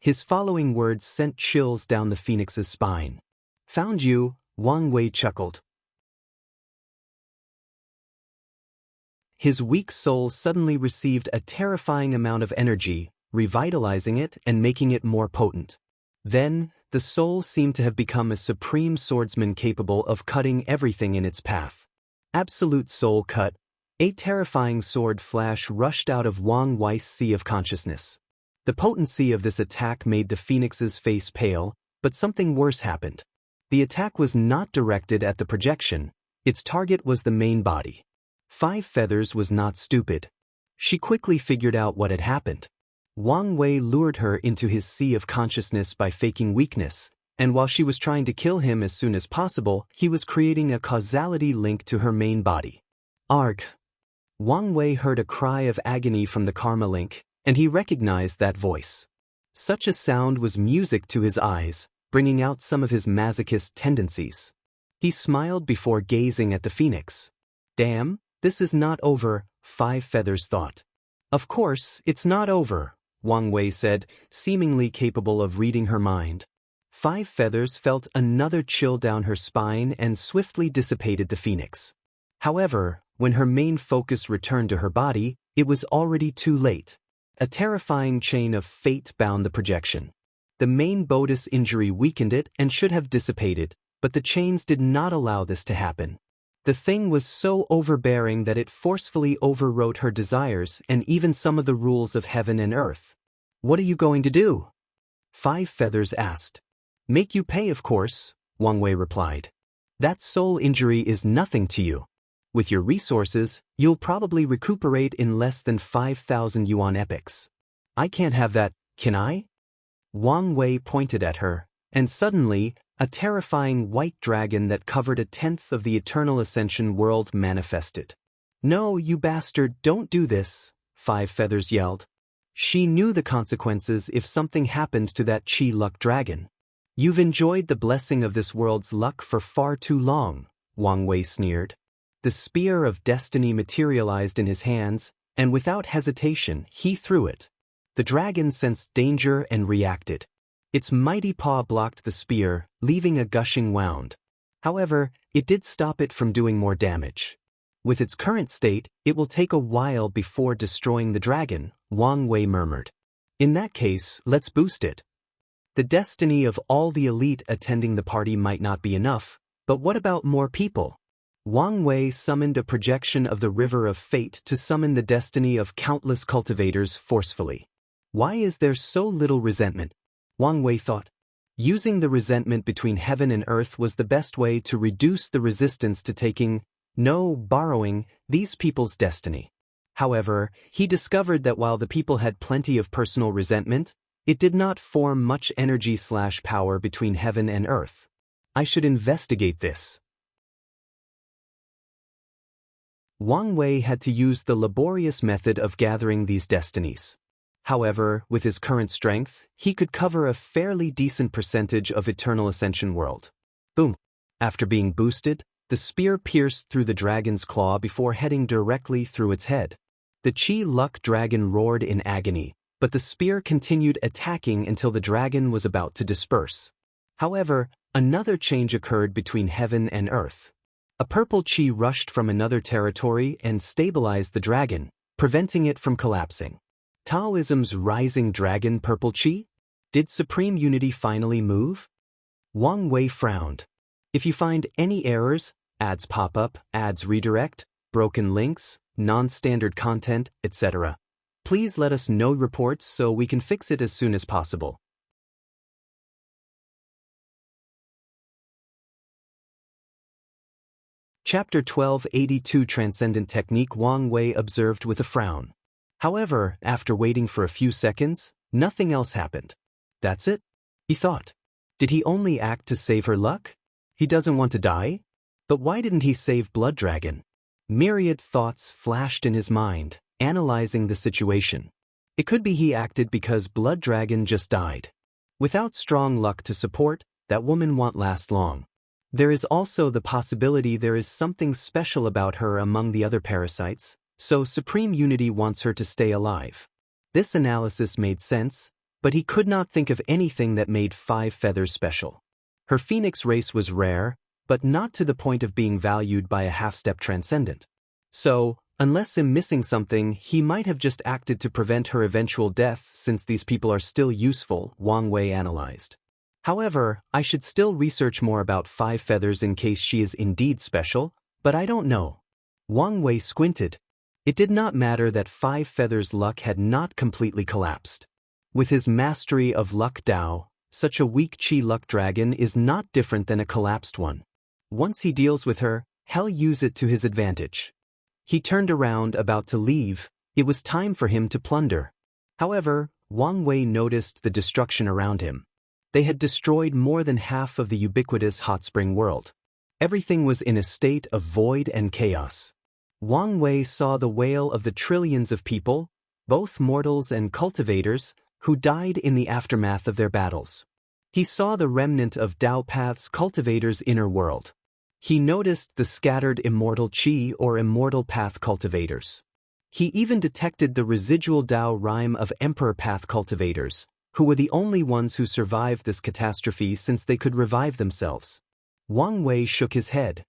His following words sent chills down the phoenix's spine. "Found you," Wang Wei chuckled. His weak soul suddenly received a terrifying amount of energy, revitalizing it and making it more potent. Then, the soul seemed to have become a supreme swordsman capable of cutting everything in its path. Absolute soul cut. A terrifying sword flash rushed out of Wang Wei's sea of consciousness. The potency of this attack made the phoenix's face pale, but something worse happened. The attack was not directed at the projection, its target was the main body. 5 feathers was not stupid. She quickly figured out what had happened. Wang Wei lured her into his sea of consciousness by faking weakness, and while she was trying to kill him as soon as possible, he was creating a causality link to her main body. Arg! Wang Wei heard a cry of agony from the karma link, and he recognized that voice. Such a sound was music to his eyes, bringing out some of his masochist tendencies. He smiled before gazing at the phoenix. "Damn, this is not over," 5 feathers thought. "Of course, it's not over," Wang Wei said, seemingly capable of reading her mind. 5 feathers felt another chill down her spine and swiftly dissipated the phoenix. However, when her main focus returned to her body, it was already too late. A terrifying chain of fate bound the projection. The main Bodis injury weakened it and should have dissipated, but the chains did not allow this to happen. The thing was so overbearing that it forcefully overwrote her desires and even some of the rules of heaven and earth. "What are you going to do?" Five Feathers asked. "Make you pay, of course," Wang Wei replied. "That soul injury is nothing to you. With your resources, you'll probably recuperate in less than 5,000 yuan epics. I can't have that, can I?" Wang Wei pointed at her, and suddenly, a terrifying white dragon that covered a tenth of the Eternal Ascension world manifested. "No, you bastard, don't do this," Five Feathers yelled. She knew the consequences if something happened to that Qi luck dragon. "You've enjoyed the blessing of this world's luck for far too long," Wang Wei sneered. The spear of destiny materialized in his hands, and without hesitation, he threw it. The dragon sensed danger and reacted. Its mighty paw blocked the spear, leaving a gushing wound. However, it did stop it from doing more damage. With its current state, it will take a while before destroying the dragon, Wang Wei murmured. "In that case, let's boost it." The destiny of all the elite attending the party might not be enough, but what about more people? Wang Wei summoned a projection of the River of Fate to summon the destiny of countless cultivators forcefully. Why is there so little resentment? Wang Wei thought. Using the resentment between heaven and earth was the best way to reduce the resistance to borrowing these people's destiny. However, he discovered that while the people had plenty of personal resentment, it did not form much energy/power between heaven and earth. I should investigate this. Wang Wei had to use the laborious method of gathering these destinies. However, with his current strength, he could cover a fairly decent percentage of Eternal Ascension world. Boom! After being boosted, the spear pierced through the dragon's claw before heading directly through its head. The Qi luck dragon roared in agony, but the spear continued attacking until the dragon was about to disperse. However, another change occurred between heaven and earth. A purple Qi rushed from another territory and stabilized the dragon, preventing it from collapsing. Taoism's rising dragon purple Qi? Did Supreme Unity finally move? Wang Wei frowned. If you find any errors, ads pop up, ads redirect, broken links, non-standard content, etc., please let us know reports so we can fix it as soon as possible. Chapter 1282 Transcendent Technique Wang Wei observed with a frown. However, after waiting for a few seconds, nothing else happened. That's it? He thought. Did he only act to save her luck? He doesn't want to die? But why didn't he save Blood Dragon? Myriad thoughts flashed in his mind, analyzing the situation. It could be he acted because Blood Dragon just died. Without strong luck to support, that woman won't last long. There is also the possibility there is something special about her among the other parasites, so Supreme Unity wants her to stay alive. This analysis made sense, but he could not think of anything that made Five Feathers special. Her phoenix race was rare, but not to the point of being valued by a half-step Transcendent. So, unless I'm missing something, he might have just acted to prevent her eventual death since these people are still useful, Wang Wei analyzed. However, I should still research more about Five Feathers in case she is indeed special, but I don't know. Wang Wei squinted. It did not matter that Five Feathers' luck had not completely collapsed. With his mastery of luck Dao, such a weak Qi luck dragon is not different than a collapsed one. Once he deals with her, he'll use it to his advantage. He turned around about to leave. It was time for him to plunder. However, Wang Wei noticed the destruction around him. They had destroyed more than half of the ubiquitous hot spring world. Everything was in a state of void and chaos. Wang Wei saw the wail of the trillions of people, both mortals and cultivators, who died in the aftermath of their battles. He saw the remnant of Dao Path's cultivators' inner world. He noticed the scattered Immortal Qi or Immortal Path cultivators. He even detected the residual Dao rhyme of Emperor Path cultivators, who were the only ones who survived this catastrophe since they could revive themselves. Wang Wei shook his head.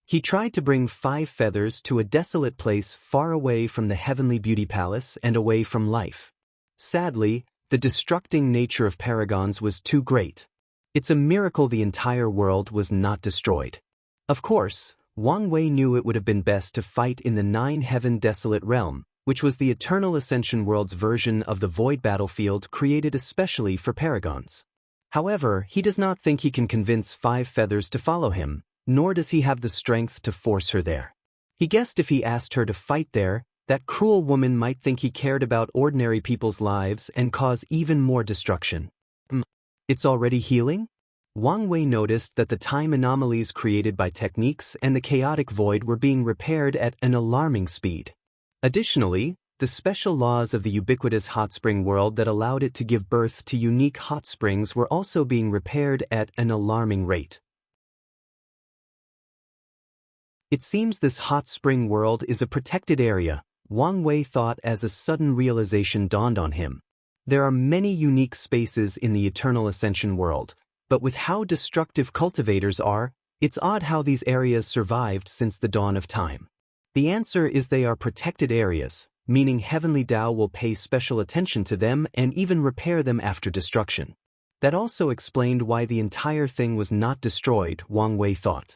He tried to bring Five Feathers to a desolate place far away from the heavenly beauty palace and away from life. Sadly, the destructing nature of paragons was too great. It's a miracle the entire world was not destroyed. Of course, Wang Wei knew it would have been best to fight in the Nine-Heaven Desolate Realm, which was the Eternal Ascension World's version of the Void battlefield created especially for Paragons. However, he does not think he can convince Five Feathers to follow him, nor does he have the strength to force her there. He guessed if he asked her to fight there, that cruel woman might think he cared about ordinary people's lives and cause even more destruction. It's already healing? Wang Wei noticed that the time anomalies created by techniques and the chaotic void were being repaired at an alarming speed. Additionally, the special laws of the ubiquitous hot spring world that allowed it to give birth to unique hot springs were also being repaired at an alarming rate. It seems this hot spring world is a protected area, Wang Wei thought as a sudden realization dawned on him. There are many unique spaces in the Eternal Ascension world, but with how destructive cultivators are, it's odd how these areas survived since the dawn of time. The answer is they are protected areas, meaning Heavenly Tao will pay special attention to them and even repair them after destruction. That also explained why the entire thing was not destroyed, Wang Wei thought.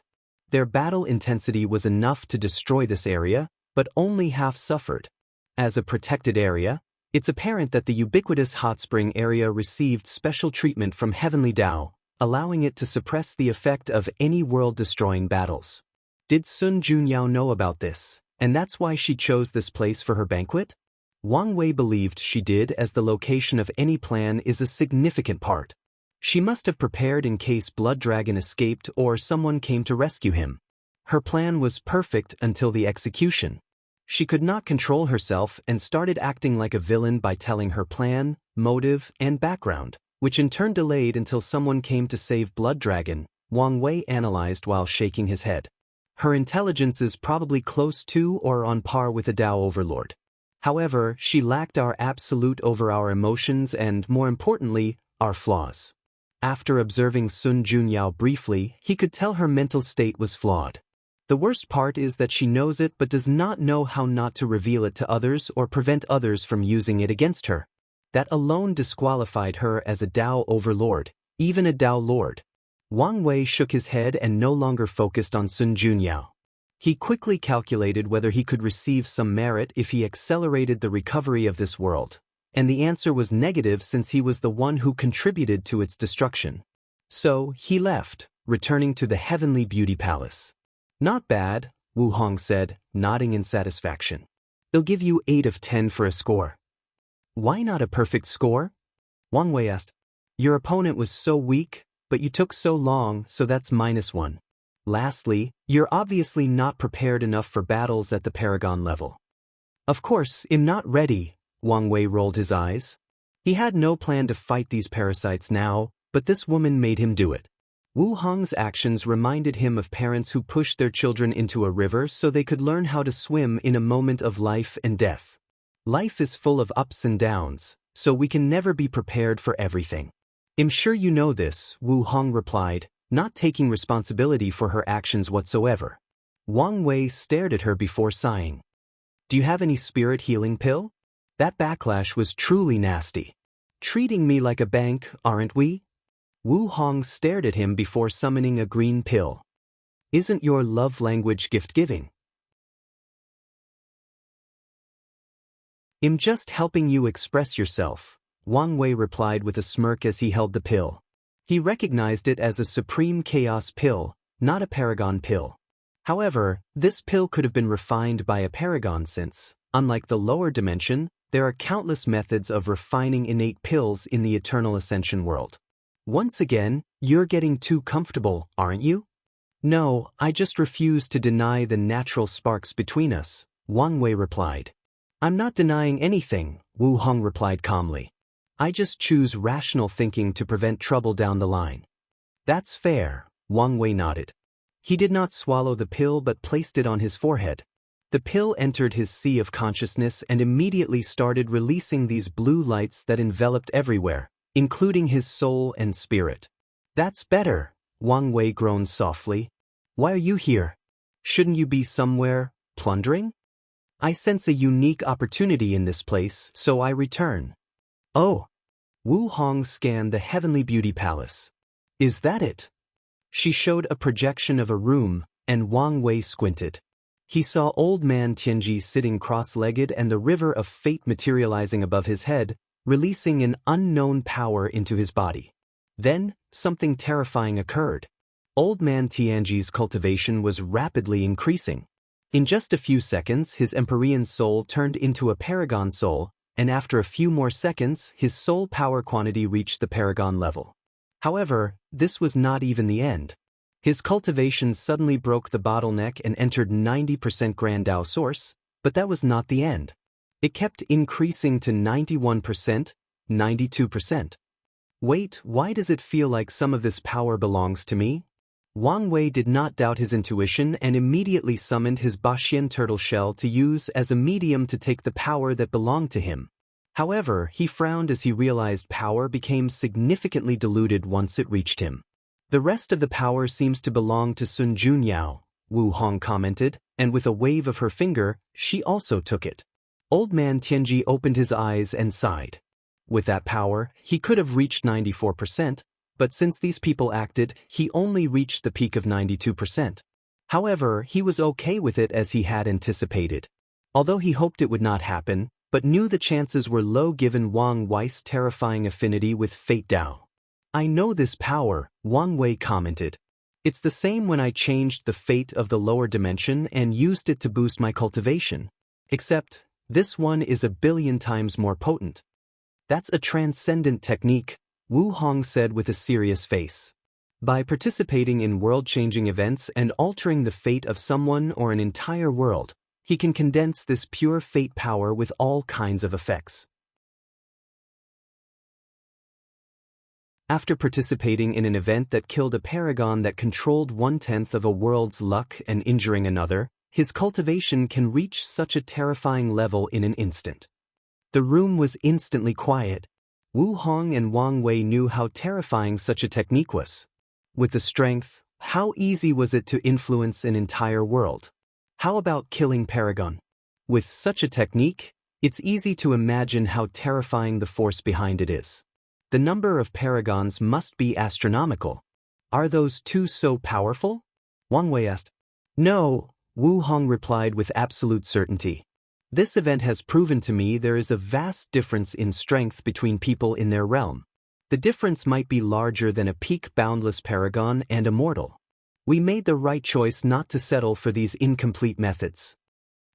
Their battle intensity was enough to destroy this area, but only half suffered. As a protected area, it's apparent that the ubiquitous hot spring area received special treatment from Heavenly Tao, allowing it to suppress the effect of any world-destroying battles. Did Sun Junyao know about this, and that's why she chose this place for her banquet? Wang Wei believed she did, as the location of any plan is a significant part. She must have prepared in case Blood Dragon escaped or someone came to rescue him. Her plan was perfect until the execution. She could not control herself and started acting like a villain by telling her plan, motive, and background, which in turn delayed until someone came to save Blood Dragon, Wang Wei analyzed while shaking his head. Her intelligence is probably close to or on par with a Tao overlord. However, she lacked our absolute over our emotions and, more importantly, our flaws. After observing Sun Junyao briefly, he could tell her mental state was flawed. The worst part is that she knows it but does not know how not to reveal it to others or prevent others from using it against her. That alone disqualified her as a Tao overlord, even a Tao lord. Wang Wei shook his head and no longer focused on Sun Junyao. He quickly calculated whether he could receive some merit if he accelerated the recovery of this world, and the answer was negative since he was the one who contributed to its destruction. So, he left, returning to the Heavenly Beauty Palace. Not bad, Wu Hong said, nodding in satisfaction. They'll give you 8 of 10 for a score. Why not a perfect score? Wang Wei asked. Your opponent was so weak, but you took so long, so that's -1. Lastly, you're obviously not prepared enough for battles at the Paragon level. Of course, I'm not ready, Wang Wei rolled his eyes. He had no plan to fight these parasites now, but this woman made him do it. Wu Hong's actions reminded him of parents who pushed their children into a river so they could learn how to swim in a moment of life and death. Life is full of ups and downs, so we can never be prepared for everything. I'm sure you know this, Wu Hong replied, not taking responsibility for her actions whatsoever. Wang Wei stared at her before sighing. Do you have any spirit healing pill? That backlash was truly nasty. Treating me like a bank, aren't we? Wu Hong stared at him before summoning a green pill. Isn't your love language gift-giving? I'm just helping you express yourself, Wang Wei replied with a smirk as he held the pill. He recognized it as a Supreme Chaos pill, not a Paragon pill. However, this pill could have been refined by a Paragon since, unlike the lower dimension, there are countless methods of refining innate pills in the Eternal Ascension world. Once again, you're getting too comfortable, aren't you? No, I just refuse to deny the natural sparks between us, Wang Wei replied. I'm not denying anything, Wu Hong replied calmly. I just choose rational thinking to prevent trouble down the line. That's fair, Wang Wei nodded. He did not swallow the pill but placed it on his forehead. The pill entered his sea of consciousness and immediately started releasing these blue lights that enveloped everywhere, including his soul and spirit. That's better, Wang Wei groaned softly. Why are you here? Shouldn't you be somewhere, plundering? I sense a unique opportunity in this place, so I return. Oh. Wu Hong scanned the Heavenly Beauty Palace. Is that it? She showed a projection of a room, and Wang Wei squinted. He saw old man Tianji sitting cross-legged and the river of fate materializing above his head, releasing an unknown power into his body. Then, something terrifying occurred. Old man Tianji's cultivation was rapidly increasing. In just a few seconds, his Empyrean soul turned into a Paragon soul, and after a few more seconds, his soul power quantity reached the Paragon level. However, this was not even the end. His cultivation suddenly broke the bottleneck and entered 90% Grand Dao source, but that was not the end. It kept increasing to 91%, 92%. Wait, why does it feel like some of this power belongs to me? Wang Wei did not doubt his intuition and immediately summoned his Baxian turtle shell to use as a medium to take the power that belonged to him. However, he frowned as he realized power became significantly diluted once it reached him. The rest of the power seems to belong to Sun Junyao, Wu Hong commented, and with a wave of her finger, she also took it. Old man Tianji opened his eyes and sighed. With that power, he could have reached 94%, but since these people acted, he only reached the peak of 92%. However, he was okay with it as he had anticipated. Although he hoped it would not happen, but knew the chances were low given Wang Wei's terrifying affinity with Fate Dao. I know this power, Wang Wei commented. It's the same when I changed the fate of the lower dimension and used it to boost my cultivation. Except, this one is 1,000,000,000 times more potent. That's a transcendent technique, Wu Hong said with a serious face. By participating in world-changing events and altering the fate of someone or an entire world, he can condense this pure fate power with all kinds of effects. After participating in an event that killed a paragon that controlled 1/10 of a world's luck and injuring another, his cultivation can reach such a terrifying level in an instant. The room was instantly quiet. Wu Hong and Wang Wei knew how terrifying such a technique was. With the strength, how easy was it to influence an entire world? How about killing Paragon? With such a technique, it's easy to imagine how terrifying the force behind it is. The number of paragons must be astronomical. Are those two so powerful? Wang Wei asked. No, Wu Hong replied with absolute certainty. This event has proven to me there is a vast difference in strength between people in their realm. The difference might be larger than a peak boundless paragon and Immortal. We made the right choice not to settle for these incomplete methods.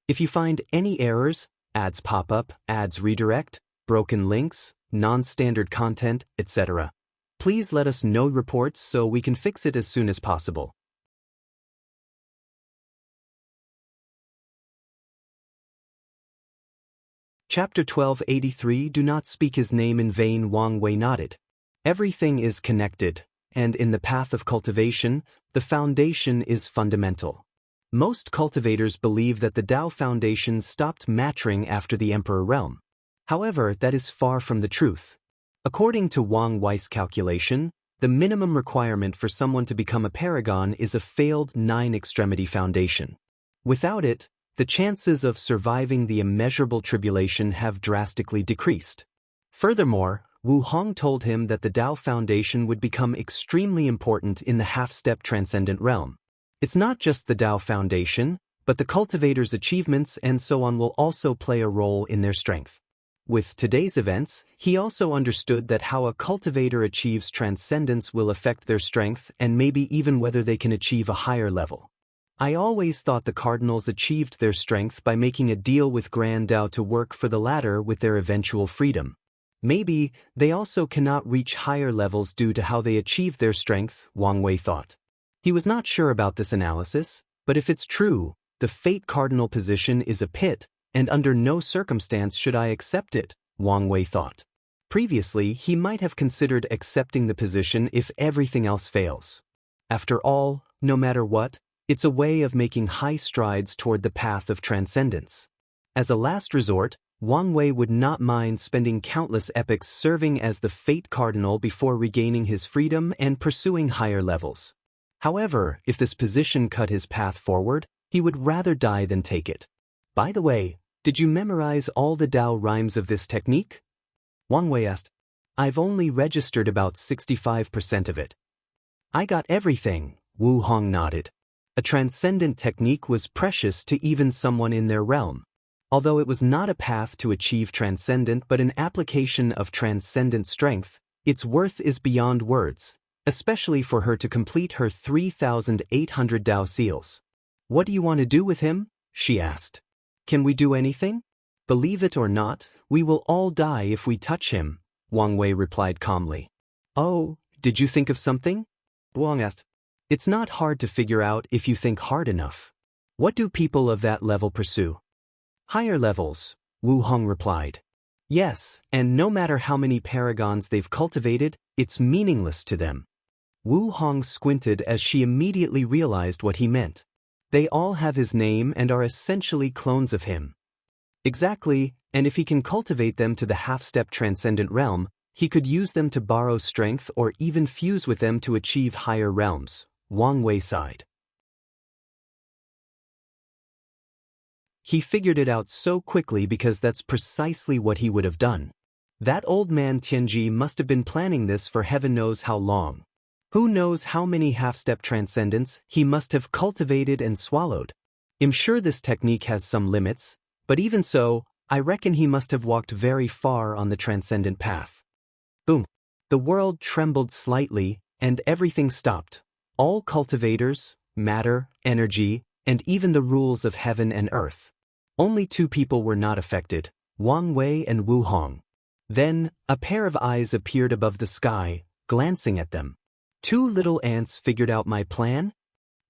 If you find any errors, ads pop up, ads redirect, broken links, non-standard content, etc., please let us know reports so we can fix it as soon as possible. Chapter 1283 Do not speak his name in vain. Wang Wei nodded. Everything is connected, and in the path of cultivation, the foundation is fundamental. Most cultivators believe that the Dao Foundation stopped maturing after the Emperor realm. However, that is far from the truth. According to Wang Wei's calculation, the minimum requirement for someone to become a paragon is a failed 9-extremity foundation. Without it, the chances of surviving the immeasurable tribulation have drastically decreased. Furthermore, Wu Hong told him that the Dao Foundation would become extremely important in the half-step Transcendent realm. It's not just the Dao Foundation, but the cultivator's achievements and so on will also play a role in their strength. With today's events, he also understood that how a cultivator achieves transcendence will affect their strength and maybe even whether they can achieve a higher level. I always thought the Cardinals achieved their strength by making a deal with Grand Dao to work for the latter with their eventual freedom. Maybe they also cannot reach higher levels due to how they achieved their strength, Wang Wei thought. He was not sure about this analysis, but if it's true, the Fate Cardinal position is a pit, and under no circumstance should I accept it, Wang Wei thought. Previously, he might have considered accepting the position if everything else fails. After all, no matter what, it's a way of making high strides toward the path of transcendence. As a last resort, Wang Wei would not mind spending countless epochs serving as the Fate Cardinal before regaining his freedom and pursuing higher levels. However, if this position cut his path forward, he would rather die than take it. By the way, did you memorize all the Dao rhymes of this technique? Wang Wei asked. I've only registered about 65% of it. I got everything, Wu Hong nodded. A transcendent technique was precious to even someone in their realm. Although it was not a path to achieve transcendent but an application of transcendent strength, its worth is beyond words, especially for her to complete her 3,800 Dao seals. "What do you want to do with him?" she asked. "Can we do anything?" "Believe it or not, we will all die if we touch him," Wang Wei replied calmly. "Oh, did you think of something?" Wang asked. "It's not hard to figure out if you think hard enough. What do people of that level pursue?" "Higher levels," Wu Hong replied. "Yes, and no matter how many paragons they've cultivated, it's meaningless to them." Wu Hong squinted as she immediately realized what he meant. They all have his name and are essentially clones of him. Exactly, and if he can cultivate them to the half-step transcendent realm, he could use them to borrow strength or even fuse with them to achieve higher realms, Wang Wei sighed. He figured it out so quickly because that's precisely what he would have done. That old man Tianji must have been planning this for heaven knows how long. Who knows how many half-step transcendents he must have cultivated and swallowed. I'm sure this technique has some limits, but even so, I reckon he must have walked very far on the transcendent path. Boom! The world trembled slightly, and everything stopped. All cultivators, matter, energy, and even the rules of heaven and earth. Only two people were not affected, Wang Wei and Wu Hong. Then, a pair of eyes appeared above the sky, glancing at them. "Two little ants figured out my plan?"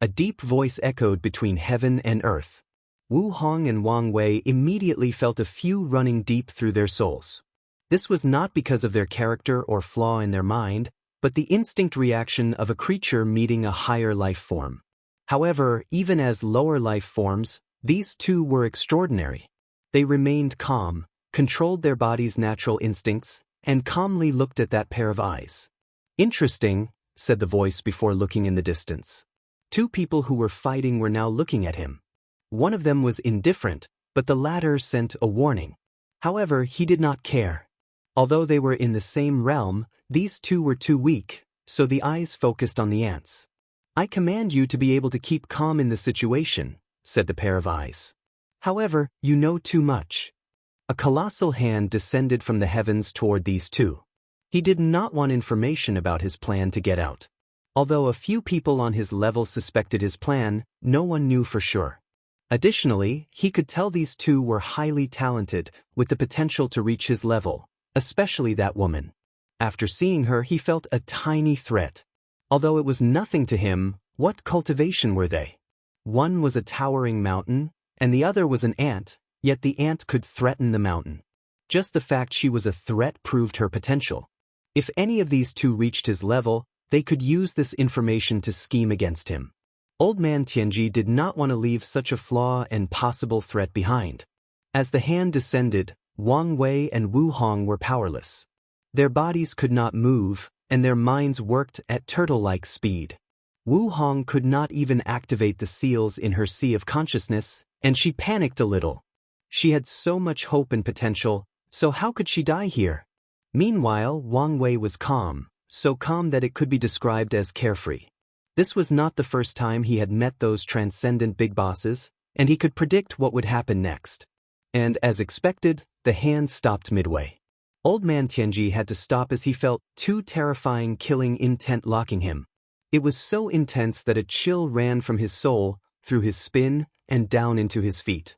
A deep voice echoed between heaven and earth. Wu Hong and Wang Wei immediately felt a few running deep through their souls. This was not because of their character or flaw in their mind, but the instinct reaction of a creature meeting a higher life form. However, even as lower life forms, these two were extraordinary. They remained calm, controlled their body's natural instincts, and calmly looked at that pair of eyes. "Interesting," said the voice before looking in the distance. Two people who were fighting were now looking at him. One of them was indifferent, but the latter sent a warning. However, he did not care. Although they were in the same realm, these two were too weak, so the eyes focused on the ants. "I command you to be able to keep calm in the situation," said the pair of eyes. "However, you know too much." A colossal hand descended from the heavens toward these two. He did not want information about his plan to get out. Although a few people on his level suspected his plan, no one knew for sure. Additionally, he could tell these two were highly talented, with the potential to reach his level, especially that woman. After seeing her, he felt a tiny threat. Although it was nothing to him, what cultivation were they? One was a towering mountain, and the other was an ant, yet the ant could threaten the mountain. Just the fact she was a threat proved her potential. If any of these two reached his level, they could use this information to scheme against him. Old man Tianji did not want to leave such a flaw and possible threat behind. As the hand descended, Wang Wei and Wu Hong were powerless. Their bodies could not move, and their minds worked at turtle-like speed. Wu Hong could not even activate the seals in her sea of consciousness, and she panicked a little. She had so much hope and potential, so how could she die here? Meanwhile, Wang Wei was calm, so calm that it could be described as carefree. This was not the first time he had met those transcendent big bosses, and he could predict what would happen next. And as expected, the hand stopped midway. Old man Tianji had to stop as he felt two terrifying killing intent locking him. It was so intense that a chill ran from his soul, through his spine, and down into his feet.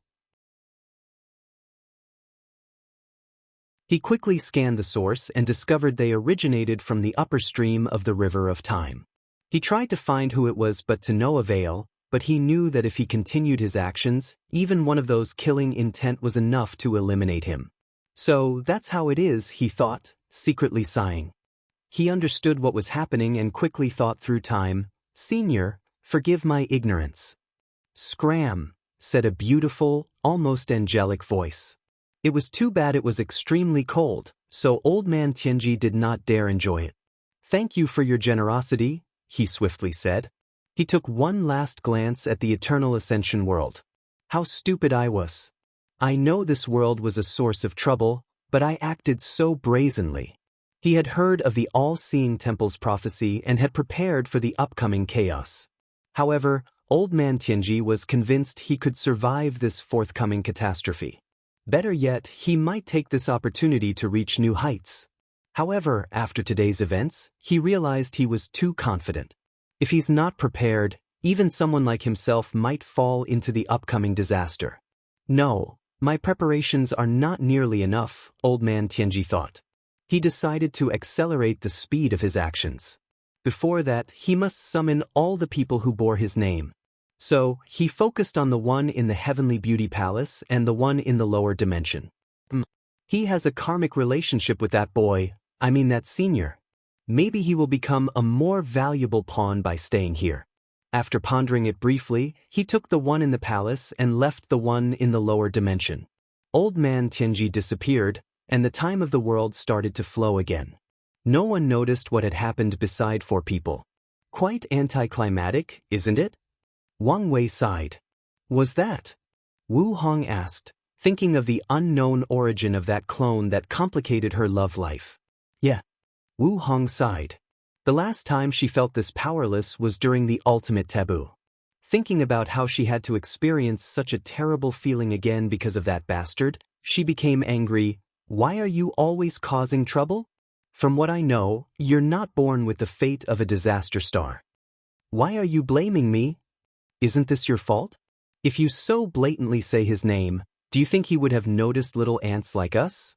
He quickly scanned the source and discovered they originated from the upper stream of the River of Time. He tried to find who it was but to no avail, but he knew that if he continued his actions, even one of those killing intent was enough to eliminate him. So that's how it is, he thought, secretly sighing. He understood what was happening and quickly thought through time. "Senior, forgive my ignorance." "Scram," said a beautiful, almost angelic voice. It was too bad it was extremely cold, so old man Tianji did not dare enjoy it. "Thank you for your generosity," he swiftly said. He took one last glance at the eternal ascension world. How stupid I was. I know this world was a source of trouble, but I acted so brazenly. He had heard of the all-seeing temple's prophecy and had prepared for the upcoming chaos. However, Old man Tianji was convinced he could survive this forthcoming catastrophe. Better yet, he might take this opportunity to reach new heights. However, after today's events, he realized he was too confident. If he's not prepared, even someone like himself might fall into the upcoming disaster. No, my preparations are not nearly enough, Old man Tianji thought. He decided to accelerate the speed of his actions. Before that, he must summon all the people who bore his name. So, he focused on the one in the Heavenly Beauty Palace and the one in the lower dimension. He has a karmic relationship with that boy, that senior. Maybe he will become a more valuable pawn by staying here. After pondering it briefly, he took the one in the palace and left the one in the lower dimension. Old man Tianji disappeared, and the time of the world started to flow again. No one noticed what had happened beside 4 people. Quite anticlimactic, isn't it? Wang Wei sighed. Was that? Wu Hong asked, thinking of the unknown origin of that clone that complicated her love life. Yeah. Wu Hong sighed. The last time she felt this powerless was during the ultimate taboo. Thinking about how she had to experience such a terrible feeling again because of that bastard, she became angry. Why are you always causing trouble? From what I know, you're not born with the fate of a disaster star. Why are you blaming me? Isn't this your fault? If you so blatantly say his name, do you think he would have noticed little ants like us?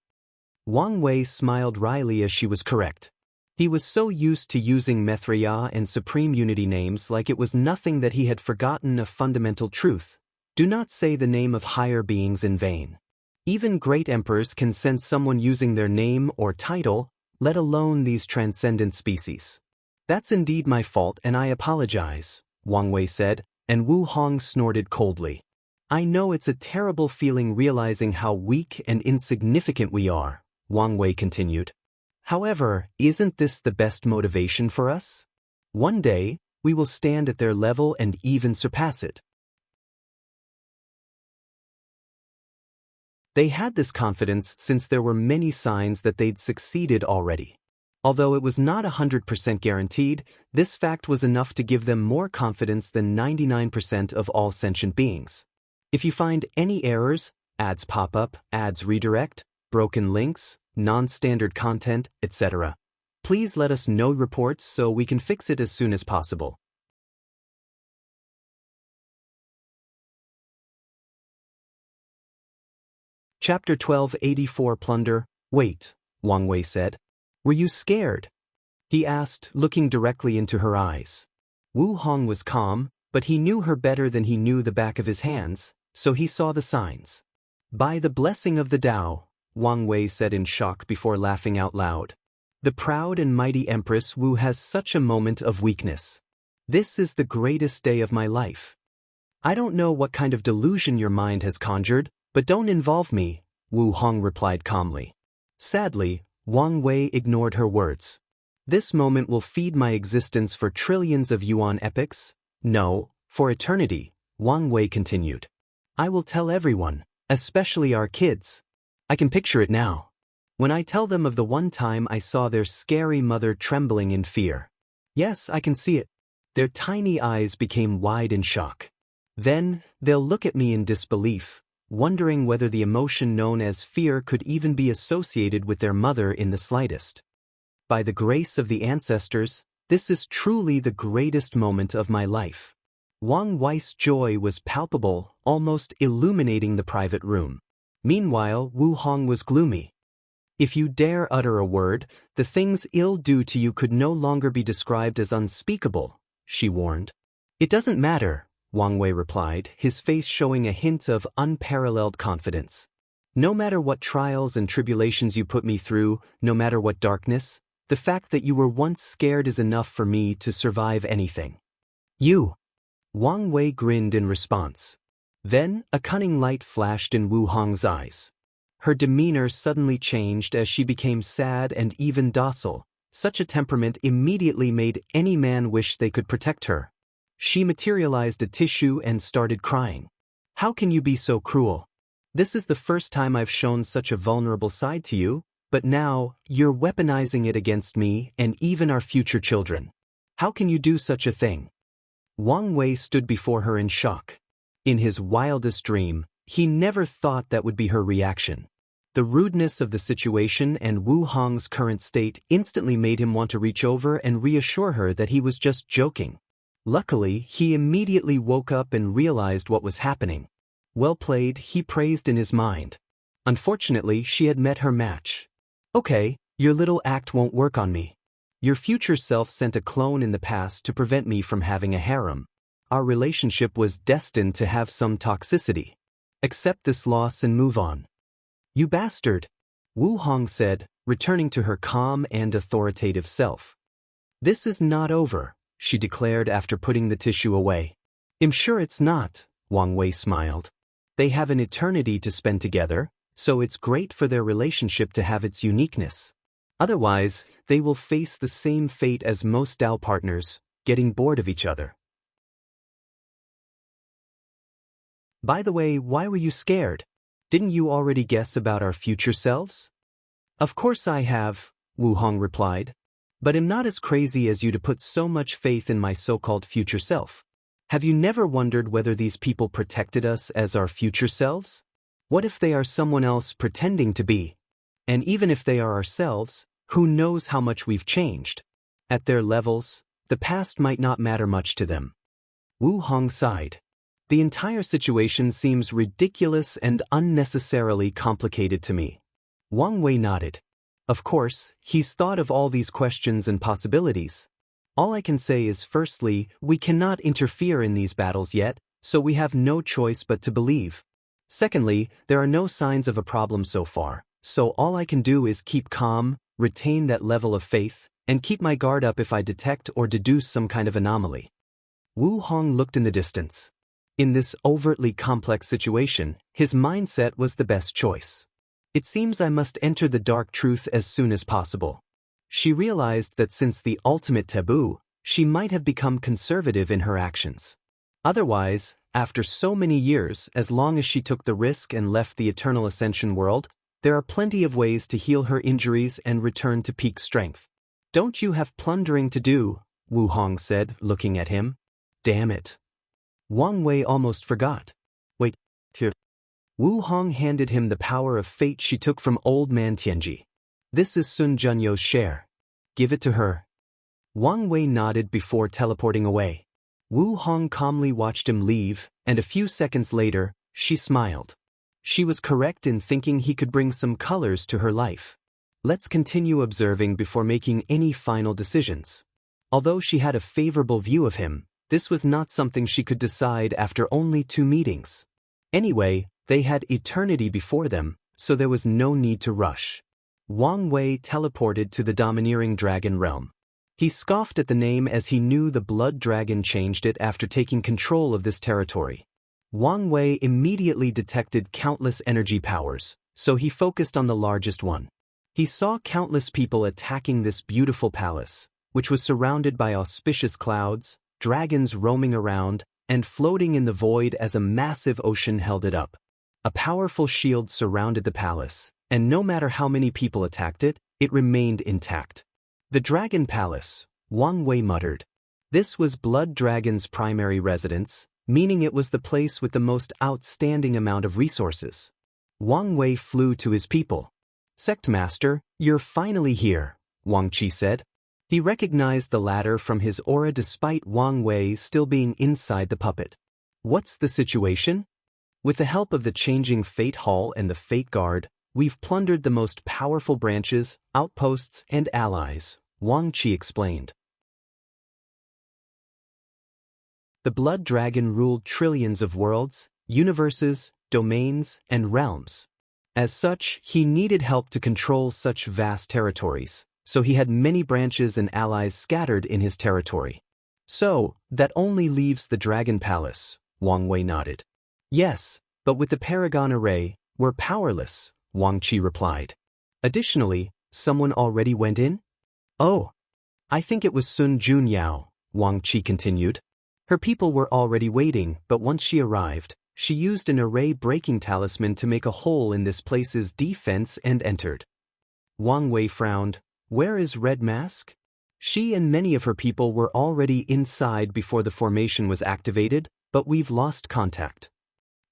Wang Wei smiled wryly as she was correct. He was so used to using Mithriya and Supreme Unity names like it was nothing that he had forgotten a fundamental truth. Do not say the name of higher beings in vain. Even great emperors can sense someone using their name or title, let alone these transcendent species. That's indeed my fault and I apologize, Wang Wei said, and Wu Hong snorted coldly. I know it's a terrible feeling realizing how weak and insignificant we are, Wang Wei continued. However, isn't this the best motivation for us? One day, we will stand at their level and even surpass it. They had this confidence since there were many signs that they'd succeeded already. Although it was not 100% guaranteed, this fact was enough to give them more confidence than 99% of all sentient beings. If you find any errors, ads pop up, ads redirect, broken links, non-standard content, etc., please let us know reports so we can fix it as soon as possible. Chapter 1284 Plunder. Wait, Wang Wei said. Were you scared? He asked, looking directly into her eyes. Wu Hong was calm, but he knew her better than he knew the back of his hands, so he saw the signs. By the blessing of the Tao, Wang Wei said in shock before laughing out loud. The proud and mighty Empress Wu has such a moment of weakness. This is the greatest day of my life. I don't know what kind of delusion your mind has conjured, but don't involve me, Wu Hong replied calmly. Sadly, Wang Wei ignored her words. This moment will feed my existence for trillions of yuan epochs? No, for eternity, Wang Wei continued. I will tell everyone, especially our kids. I can picture it now. When I tell them of the one time I saw their scary mother trembling in fear. Yes, I can see it. Their tiny eyes became wide in shock. Then, they'll look at me in disbelief, wondering whether the emotion known as fear could even be associated with their mother in the slightest. By the grace of the ancestors, this is truly the greatest moment of my life. Wang Wei's joy was palpable, almost illuminating the private room. Meanwhile, Wu Hong was gloomy. If you dare utter a word, the things ill do to you could no longer be described as unspeakable, she warned. It doesn't matter, Wang Wei replied, his face showing a hint of unparalleled confidence. No matter what trials and tribulations you put me through, no matter what darkness, the fact that you were once scared is enough for me to survive anything. You! Wang Wei grinned in response. Then, a cunning light flashed in Wu Hong's eyes. Her demeanor suddenly changed as she became sad and even docile. Such a temperament immediately made any man wish they could protect her. She materialized a tissue and started crying. How can you be so cruel? This is the first time I've shown such a vulnerable side to you, but now, you're weaponizing it against me and even our future children. How can you do such a thing? Wang Wei stood before her in shock. In his wildest dream, he never thought that would be her reaction. The rudeness of the situation and Wu Hong's current state instantly made him want to reach over and reassure her that he was just joking. Luckily, he immediately woke up and realized what was happening. Well played, he praised in his mind. Unfortunately, she had met her match. Okay, your little act won't work on me. Your future self sent a clone in the past to prevent me from having a harem. Our relationship was destined to have some toxicity. Accept this loss and move on. You bastard, Wu Hong said, returning to her calm and authoritative self. This is not over, she declared after putting the tissue away. I'm sure it's not, Wang Wei smiled. They have an eternity to spend together, so it's great for their relationship to have its uniqueness. Otherwise, they will face the same fate as most Dao partners, getting bored of each other. By the way, why were you scared? Didn't you already guess about our future selves? Of course I have, Wu Hong replied. But I'm not as crazy as you to put so much faith in my so-called future self. Have you never wondered whether these people protected us as our future selves? What if they are someone else pretending to be? And even if they are ourselves, who knows how much we've changed? At their levels, the past might not matter much to them. Wu Hong sighed. The entire situation seems ridiculous and unnecessarily complicated to me. Wang Wei nodded. Of course, he's thought of all these questions and possibilities. All I can say is firstly, we cannot interfere in these battles yet, so we have no choice but to believe. Secondly, there are no signs of a problem so far, so all I can do is keep calm, retain that level of faith, and keep my guard up if I detect or deduce some kind of anomaly. Wu Hong looked in the distance. In this overtly complex situation, his mindset was the best choice. It seems I must enter the dark truth as soon as possible. She realized that since the ultimate taboo, she might have become conservative in her actions. Otherwise, after so many years, as long as she took the risk and left the Eternal Ascension world, there are plenty of ways to heal her injuries and return to peak strength. Don't you have plundering to do? Wu Hong said, looking at him. Damn it. Wang Wei almost forgot. Wait, here. Wu Hong handed him the power of fate she took from old man Tianji. This is Sun Junyo's share. Give it to her. Wang Wei nodded before teleporting away. Wu Hong calmly watched him leave, and a few seconds later, she smiled. She was correct in thinking he could bring some colors to her life. Let's continue observing before making any final decisions. Although she had a favorable view of him, this was not something she could decide after only 2 meetings. Anyway, they had eternity before them, so there was no need to rush. Wang Wei teleported to the domineering dragon realm. He scoffed at the name as he knew the blood dragon changed it after taking control of this territory. Wang Wei immediately detected countless energy powers, so he focused on the largest one. He saw countless people attacking this beautiful palace, which was surrounded by auspicious clouds, dragons roaming around, and floating in the void as a massive ocean held it up. A powerful shield surrounded the palace, and no matter how many people attacked it, it remained intact. The Dragon Palace, Wang Wei muttered. This was Blood Dragon's primary residence, meaning it was the place with the most outstanding amount of resources. Wang Wei flew to his people. Sect Master, you're finally here, Wang Qi said. He recognized the latter from his aura despite Wang Wei still being inside the puppet. What's the situation? With the help of the changing Fate Hall and the Fate Guard, we've plundered the most powerful branches, outposts, and allies, Wang Qi explained. The Blood Dragon ruled trillions of worlds, universes, domains, and realms. As such, he needed help to control such vast territories, so he had many branches and allies scattered in his territory. So, that only leaves the Dragon Palace, Wang Wei nodded. Yes, but with the Paragon Array, we're powerless, Wang Qi replied. Additionally, someone already went in? Oh, I think it was Sun Junyao, Wang Qi continued. Her people were already waiting, but once she arrived, she used an array-breaking talisman to make a hole in this place's defense and entered. Wang Wei frowned. Where is Red Mask? She and many of her people were already inside before the formation was activated, but we've lost contact.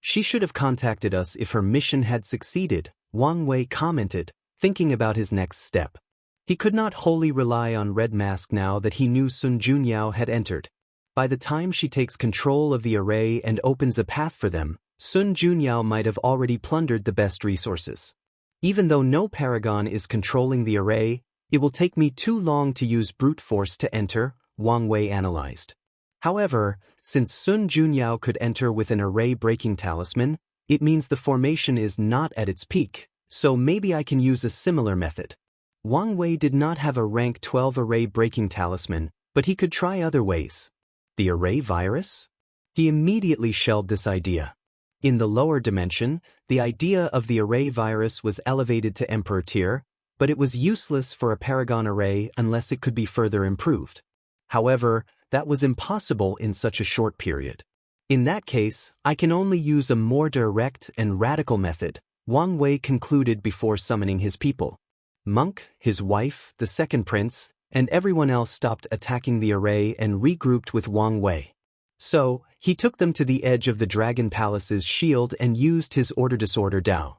She should have contacted us if her mission had succeeded, Wang Wei commented, thinking about his next step. He could not wholly rely on Red Mask now that he knew Sun Junyao had entered. By the time she takes control of the array and opens a path for them, Sun Junyao might have already plundered the best resources. Even though no paragon is controlling the array, it will take me too long to use brute force to enter, Wang Wei analyzed. However, since Sun Junyao could enter with an array-breaking talisman, it means the formation is not at its peak, so maybe I can use a similar method. Wang Wei did not have a rank 12 array-breaking talisman, but he could try other ways. The array virus? He immediately shelved this idea. In the lower dimension, the idea of the array virus was elevated to Emperor tier, but it was useless for a paragon array unless it could be further improved. However, that was impossible in such a short period. In that case, I can only use a more direct and radical method, Wang Wei concluded before summoning his people. Monk, his wife, the second prince, and everyone else stopped attacking the array and regrouped with Wang Wei. So, he took them to the edge of the Dragon Palace's shield and used his Order Disorder Dao.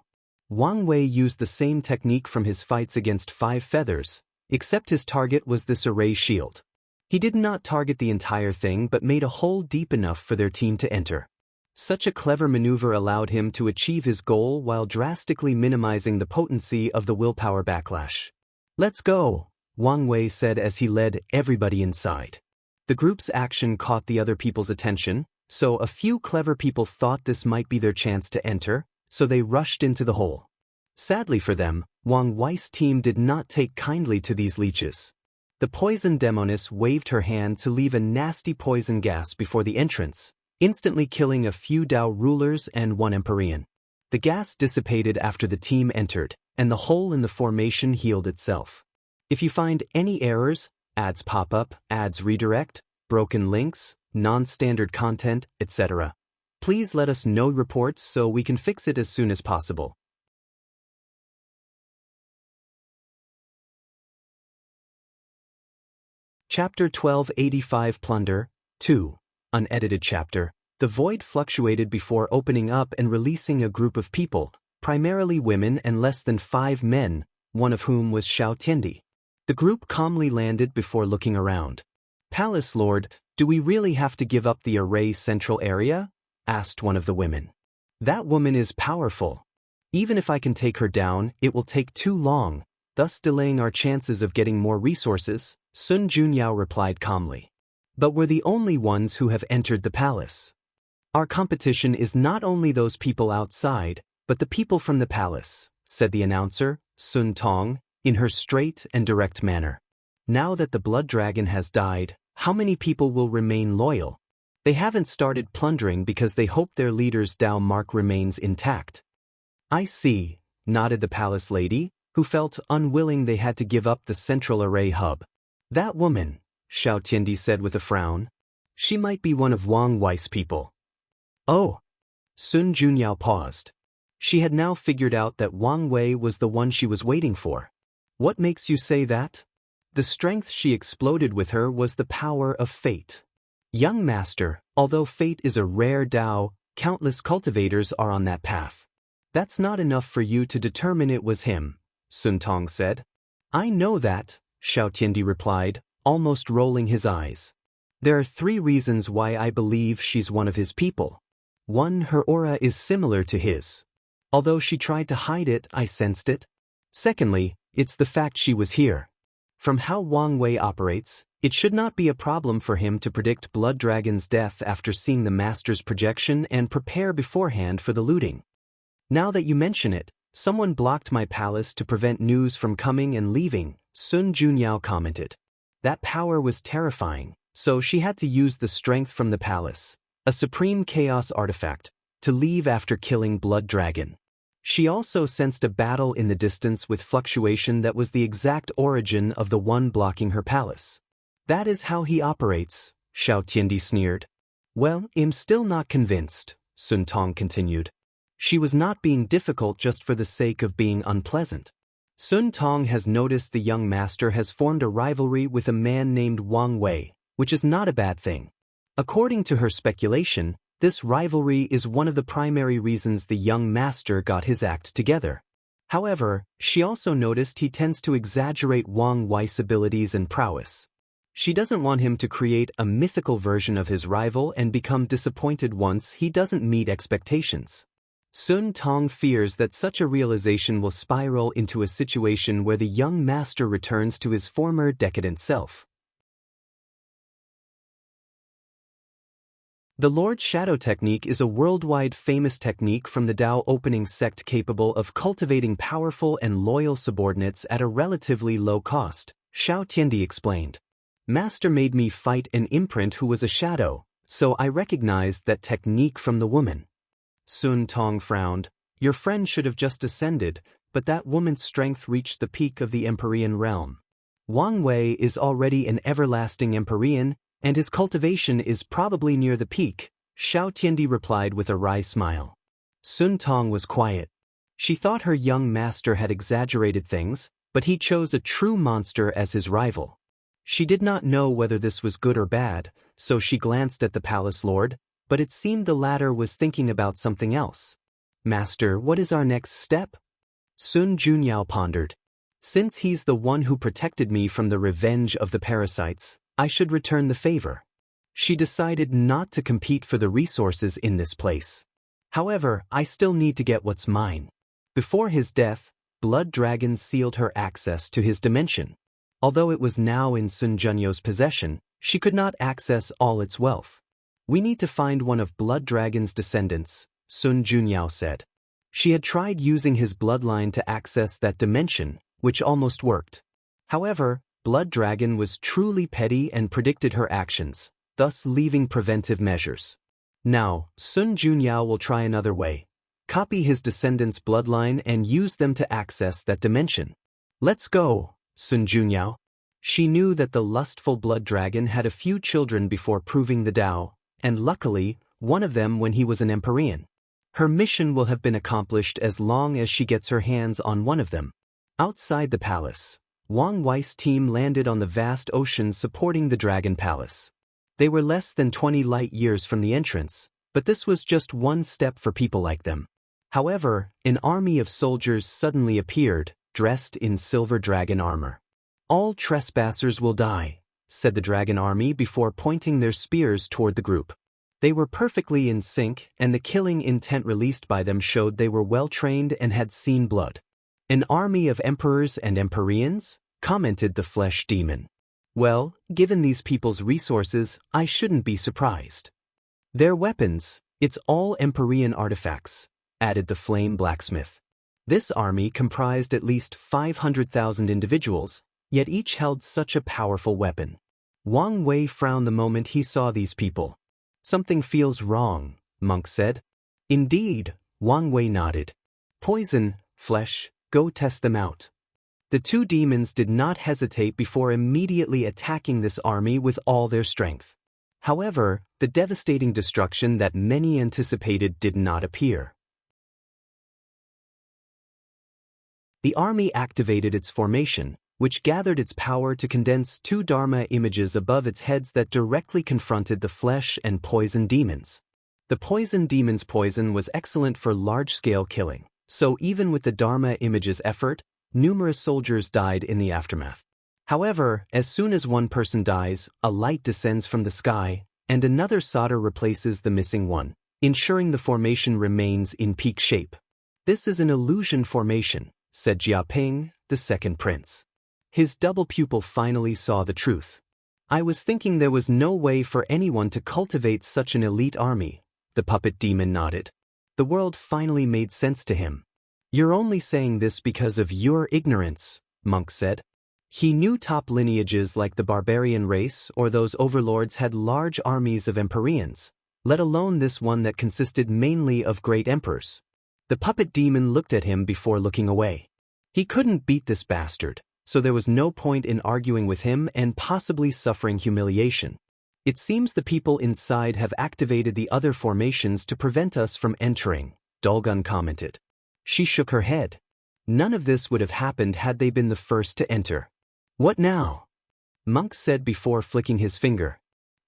Wang Wei used the same technique from his fights against Five Feathers, except his target was this array shield. He did not target the entire thing but made a hole deep enough for their team to enter. Such a clever maneuver allowed him to achieve his goal while drastically minimizing the potency of the willpower backlash. "Let's go," Wang Wei said as he led everybody inside. The group's action caught the other people's attention, so a few clever people thought this might be their chance to enter, so they rushed into the hole. Sadly for them, Wang Wei's team did not take kindly to these leeches. The poison demoness waved her hand to leave a nasty poison gas before the entrance, instantly killing a few Dao rulers and one Empyrean. The gas dissipated after the team entered, and the hole in the formation healed itself. If you find any errors, ads pop up, ads redirect, broken links, non-standard content, etc., please let us know reports so we can fix it as soon as possible. Chapter 1285 Plunder, 2. Unedited chapter. The void fluctuated before opening up and releasing a group of people, primarily women and less than 5 men, one of whom was Xianxia. The group calmly landed before looking around. "Palace Lord, do we really have to give up the array central area?" asked one of the women. "That woman is powerful. Even if I can take her down, it will take too long, thus delaying our chances of getting more resources," Sun Junyao replied calmly. "But we're the only ones who have entered the palace. Our competition is not only those people outside, but the people from the palace," said the announcer, Sun Tong, in her straight and direct manner. "Now that the blood dragon has died, how many people will remain loyal? They haven't started plundering because they hope their leader's Dao mark remains intact." "I see," nodded the palace lady, who felt unwilling they had to give up the central array hub. "That woman," Xiao Tiandi said with a frown. "She might be one of Wang Wei's people." "Oh." Sun Junyao paused. She had now figured out that Wang Wei was the one she was waiting for. "What makes you say that?" The strength she exploded with her was the power of fate. "Young master, although fate is a rare Dao, countless cultivators are on that path. That's not enough for you to determine it was him," Sun Tong said. "I know that," Xiao Tiandi replied, almost rolling his eyes. "There are 3 reasons why I believe she's one of his people. 1, her aura is similar to his. Although she tried to hide it, I sensed it. Secondly, it's the fact she was here. From how Wang Wei operates, it should not be a problem for him to predict Blood Dragon's death after seeing the master's projection and prepare beforehand for the looting. Now that you mention it, someone blocked my palace to prevent news from coming and leaving," Sun Junyao commented. "That power was terrifying, so she had to use the strength from the palace, a supreme chaos artifact, to leave after killing Blood Dragon. She also sensed a battle in the distance with fluctuation that was the exact origin of the one blocking her palace. That is how he operates," Xiao Tiandi sneered. "Well, I'm still not convinced," Sun Tong continued. "She was not being difficult just for the sake of being unpleasant. Sun Tong has noticed the young master has formed a rivalry with a man named Wang Wei, which is not a bad thing. According to her speculation, this rivalry is one of the primary reasons the young master got his act together. However, she also noticed he tends to exaggerate Wang Wei's abilities and prowess. She doesn't want him to create a mythical version of his rival and become disappointed once he doesn't meet expectations. Sun Tong fears that such a realization will spiral into a situation where the young master returns to his former decadent self. The Lord Shadow technique is a worldwide famous technique from the Dao opening sect capable of cultivating powerful and loyal subordinates at a relatively low cost, Xiao Tiandi explained. Master made me fight an imprint who was a shadow, so I recognized that technique from the woman. Sun Tong frowned. Your friend should have just ascended, but that woman's strength reached the peak of the Empyrean realm. Wang Wei is already an everlasting Empyrean, and his cultivation is probably near the peak, Xiao Tiandi replied with a wry smile. Sun Tong was quiet. She thought her young master had exaggerated things, but he chose a true monster as his rival. She did not know whether this was good or bad, so she glanced at the palace lord, but it seemed the latter was thinking about something else. Master, what is our next step? Sun Junyao pondered. Since he's the one who protected me from the revenge of the parasites, I should return the favor. She decided not to compete for the resources in this place. However, I still need to get what's mine. Before his death, blood dragons sealed her access to his dimension. Although it was now in Sun Junyo's possession, she could not access all its wealth. We need to find one of Blood Dragon's descendants, Sun Junyao said. She had tried using his bloodline to access that dimension, which almost worked. However, Blood Dragon was truly petty and predicted her actions, thus leaving preventive measures. Now, Sun Junyao will try another way. Copy his descendants' bloodline and use them to access that dimension. Let's go, Sun Junyao. She knew that the lustful Blood Dragon had a few children before proving the Dao, and luckily, one of them when he was an Empyrean. Her mission will have been accomplished as long as she gets her hands on one of them. Outside the palace, Wang Wei's team landed on the vast ocean supporting the Dragon Palace. They were less than 20 light years from the entrance, but this was just one step for people like them. However, an army of soldiers suddenly appeared, dressed in silver dragon armor. All trespassers will die, said the dragon army before pointing their spears toward the group. They were perfectly in sync, and the killing intent released by them showed they were well-trained and had seen blood. An army of emperors and empyreans? Commented the flesh demon. Well, given these people's resources, I shouldn't be surprised. Their weapons, it's all Empyrean artifacts, added the flame blacksmith. This army comprised at least 500,000 individuals, yet each held such a powerful weapon. Wang Wei frowned the moment he saw these people. Something feels wrong, Monk said. Indeed, Wang Wei nodded. Poison, flesh, go test them out. The two demons did not hesitate before immediately attacking this army with all their strength. However, the devastating destruction that many anticipated did not appear. The army activated its formation, which gathered its power to condense two Dharma images above its heads that directly confronted the flesh and poison demons. The poison demon's poison was excellent for large-scale killing, so even with the Dharma image's effort, numerous soldiers died in the aftermath. However, as soon as one person dies, a light descends from the sky, and another solder replaces the missing one, ensuring the formation remains in peak shape. This is an illusion formation, said Jiaping, the second prince. His double pupil finally saw the truth. I was thinking there was no way for anyone to cultivate such an elite army, the puppet demon nodded. The world finally made sense to him. You're only saying this because of your ignorance, Monk said. He knew top lineages like the barbarian race or those overlords had large armies of Empyreans, let alone this one that consisted mainly of great emperors. The puppet demon looked at him before looking away. He couldn't beat this bastard, so there was no point in arguing with him and possibly suffering humiliation. It seems the people inside have activated the other formations to prevent us from entering, Dolgun commented. She shook her head. None of this would have happened had they been the first to enter. What now? Monk said before flicking his finger.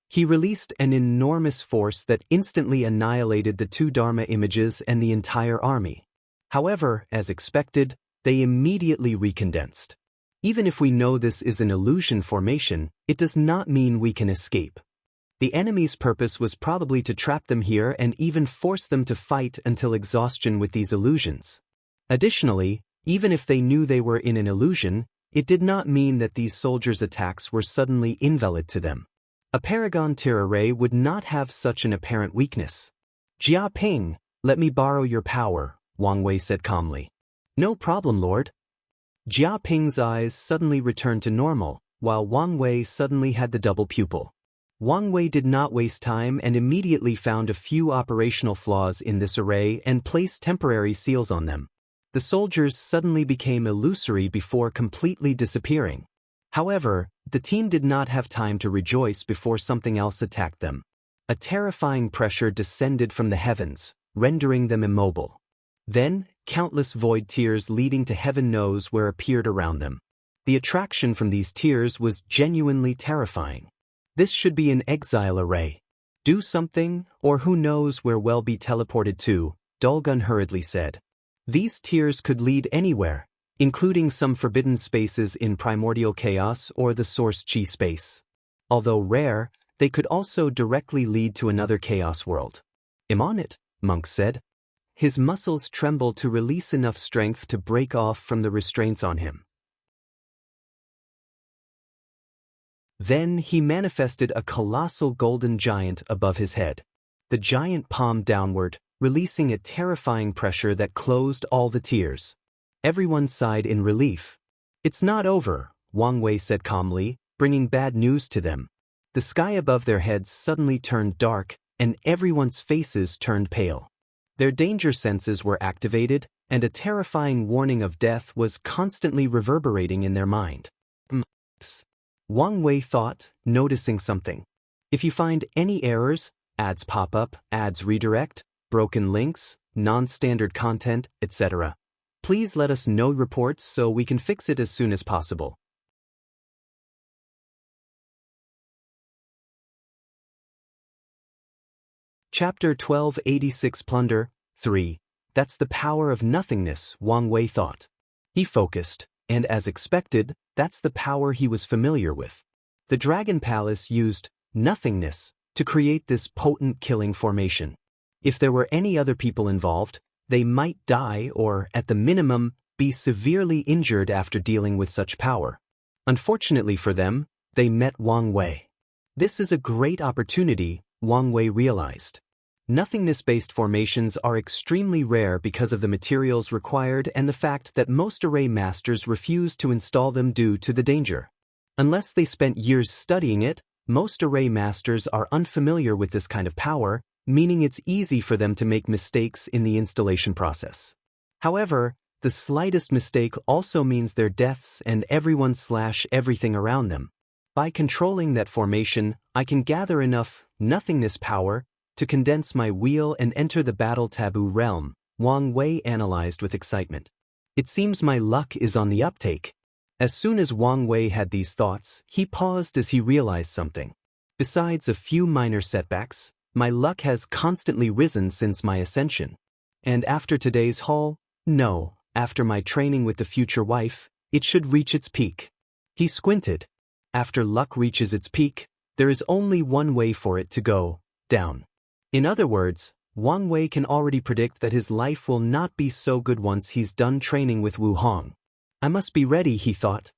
He released an enormous force that instantly annihilated the two Dharma images and the entire army. However, as expected, they immediately recondensed. Even if we know this is an illusion formation, it does not mean we can escape. The enemy's purpose was probably to trap them here and even force them to fight until exhaustion with these illusions. Additionally, even if they knew they were in an illusion, it did not mean that these soldiers' attacks were suddenly invalid to them. A Paragon tier array would not have such an apparent weakness. Jia Ping, let me borrow your power, Wang Wei said calmly. No problem, Lord. Jia Ping's eyes suddenly returned to normal, while Wang Wei suddenly had the double pupil. Wang Wei did not waste time and immediately found a few operational flaws in this array and placed temporary seals on them. The soldiers suddenly became illusory before completely disappearing. However, the team did not have time to rejoice before something else attacked them. A terrifying pressure descended from the heavens, rendering them immobile. Then, countless void tears leading to heaven knows where appeared around them. The attraction from these tears was genuinely terrifying. This should be an exile array. Do something, or who knows where we'll be teleported to, Dulgun hurriedly said. These tears could lead anywhere, including some forbidden spaces in primordial chaos or the source chi space. Although rare, they could also directly lead to another chaos world. I'm on it, Monk said. His muscles trembled to release enough strength to break off from the restraints on him. Then he manifested a colossal golden giant above his head. The giant palmed downward, releasing a terrifying pressure that closed all the tears. Everyone sighed in relief. It's not over, Wang Wei said calmly, bringing bad news to them. The sky above their heads suddenly turned dark, and everyone's faces turned pale. Their danger senses were activated, and a terrifying warning of death was constantly reverberating in their mind. Wang Wei thought, noticing something. If you find any errors, ads pop up, ads redirect, broken links, non-standard content, etc., please let us know reports so we can fix it as soon as possible. Chapter 1286 Plunder 3. That's the power of nothingness, Wang Wei thought. He focused, and as expected, that's the power he was familiar with. The Dragon Palace used nothingness to create this potent killing formation. If there were any other people involved, they might die or, at the minimum, be severely injured after dealing with such power. Unfortunately for them, they met Wang Wei. This is a great opportunity, Wang Wei realized. Nothingness-based formations are extremely rare because of the materials required and the fact that most array masters refuse to install them due to the danger. Unless they spent years studying it, most array masters are unfamiliar with this kind of power, meaning it's easy for them to make mistakes in the installation process. However, the slightest mistake also means their deaths and everything around them. By controlling that formation, I can gather enough nothingness power to condense my wheel and enter the battle taboo realm, Wang Wei analyzed with excitement. It seems my luck is on the uptake. As soon as Wang Wei had these thoughts, he paused as he realized something. Besides a few minor setbacks, my luck has constantly risen since my ascension. And after today's haul, no, after my training with the future wife, it should reach its peak. He squinted. After luck reaches its peak, there is only one way for it to go, down. In other words, Wang Wei can already predict that his life will not be so good once he's done training with Wu Hong. I must be ready, he thought.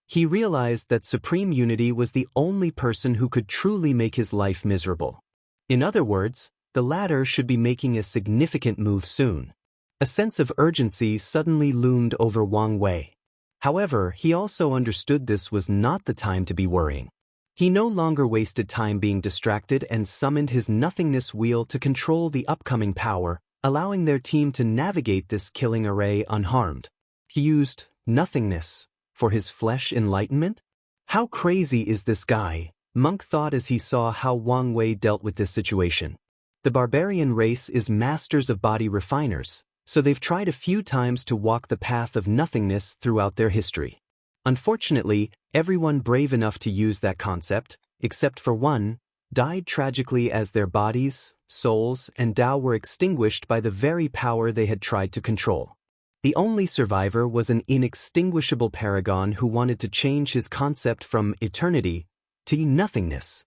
He realized that Supreme Unity was the only person who could truly make his life miserable. In other words, the latter should be making a significant move soon. A sense of urgency suddenly loomed over Wang Wei. However, he also understood this was not the time to be worrying. He no longer wasted time being distracted and summoned his nothingness wheel to control the upcoming power, allowing their team to navigate this killing array unharmed. He used nothingness for his flesh enlightenment? How crazy is this guy? Monk thought as he saw how Wang Wei dealt with this situation. The barbarian race is masters of body refiners, so they've tried a few times to walk the path of nothingness throughout their history. Unfortunately, everyone brave enough to use that concept, except for one, died tragically as their bodies, souls, and Tao were extinguished by the very power they had tried to control. The only survivor was an inextinguishable paragon who wanted to change his concept from eternity to nothingness.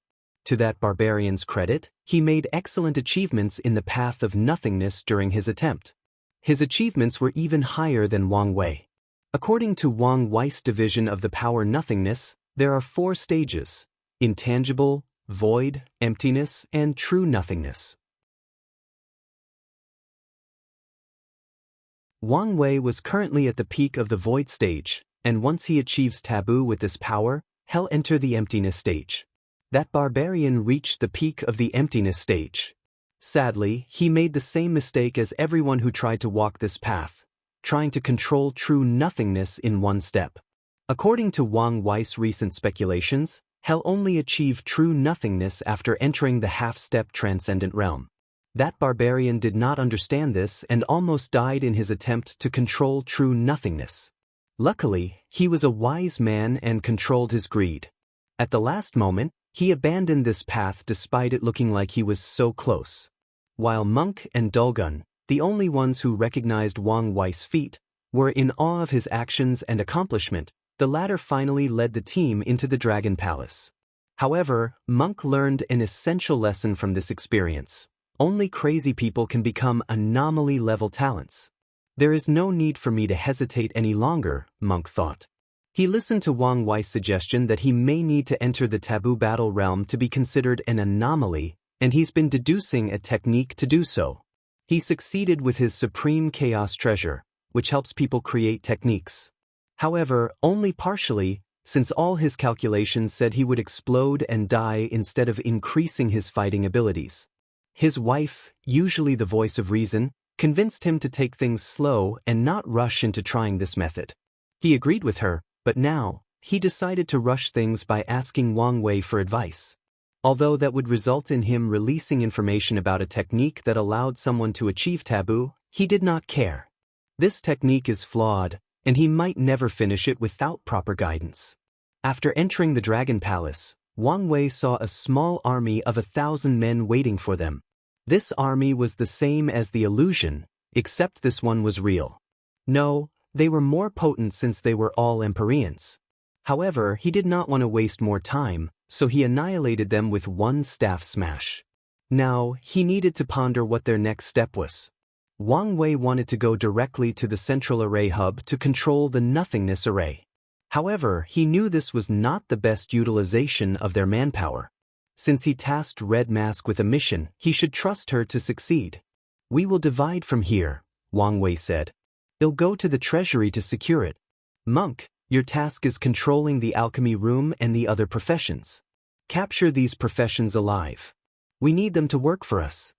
To that barbarian's credit, he made excellent achievements in the path of nothingness during his attempt. His achievements were even higher than Wang Wei. According to Wang Wei's division of the power nothingness, there are 4 stages: intangible, void, emptiness, and true nothingness. Wang Wei was currently at the peak of the void stage, and once he achieves taboo with this power, he'll enter the emptiness stage. That barbarian reached the peak of the emptiness stage. Sadly, he made the same mistake as everyone who tried to walk this path, trying to control true nothingness in one step. According to Wang Wei's recent speculations, he'll only achieve true nothingness after entering the half-step Transcendent realm. That barbarian did not understand this and almost died in his attempt to control true nothingness. Luckily, he was a wise man and controlled his greed. At the last moment, he abandoned this path despite it looking like he was so close. While Monk and Dulgun, the only ones who recognized Wang Wei's feat, were in awe of his actions and accomplishment, the latter finally led the team into the Dragon Palace. However, Monk learned an essential lesson from this experience. Only crazy people can become anomaly-level talents. There is no need for me to hesitate any longer, Monk thought. He listened to Wang Wei's suggestion that he may need to enter the taboo battle realm to be considered an anomaly, and he's been deducing a technique to do so. He succeeded with his Supreme Chaos Treasure, which helps people create techniques. However, only partially, since all his calculations said he would explode and die instead of increasing his fighting abilities. His wife, usually the voice of reason, convinced him to take things slow and not rush into trying this method. He agreed with her, but now, he decided to rush things by asking Wang Wei for advice. Although that would result in him releasing information about a technique that allowed someone to achieve taboo, he did not care. This technique is flawed, and he might never finish it without proper guidance. After entering the Dragon Palace, Wang Wei saw a small army of 1,000 men waiting for them. This army was the same as the illusion, except this one was real. No, they were more potent since they were all Empyreans. However, he did not want to waste more time, so he annihilated them with one staff smash. Now, he needed to ponder what their next step was. Wang Wei wanted to go directly to the central array hub to control the nothingness array. However, he knew this was not the best utilization of their manpower. Since he tasked Red Mask with a mission, he should trust her to succeed. "We will divide from here," Wang Wei said. "I'll go to the treasury to secure it. Monk, your task is controlling the alchemy room and the other professions. Capture these professions alive. We need them to work for us."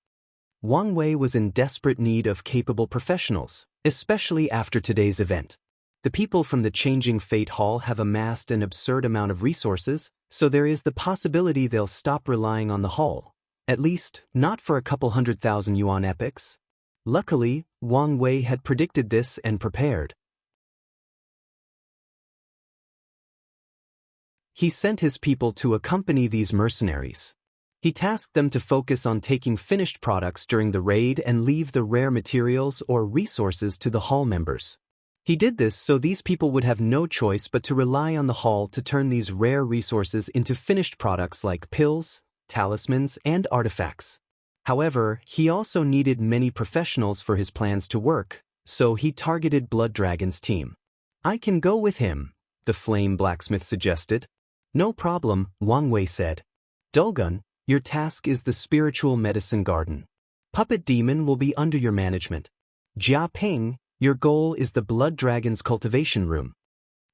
Wang Wei was in desperate need of capable professionals, especially after today's event. The people from the Changing Fate Hall have amassed an absurd amount of resources, so there is the possibility they'll stop relying on the hall. At least, not for a couple 100,000 yuan epics. Luckily, Wang Wei had predicted this and prepared. He sent his people to accompany these mercenaries. He tasked them to focus on taking finished products during the raid and leave the rare materials or resources to the hall members. He did this so these people would have no choice but to rely on the hall to turn these rare resources into finished products like pills, talismans, and artifacts. However, he also needed many professionals for his plans to work, so he targeted Blood Dragon's team. "I can go with him," the Flame Blacksmith suggested. "No problem," Wang Wei said. "Dulgun, your task is the Spiritual Medicine Garden. Puppet Demon will be under your management. Jia Ping, your goal is the Blood Dragon's cultivation room."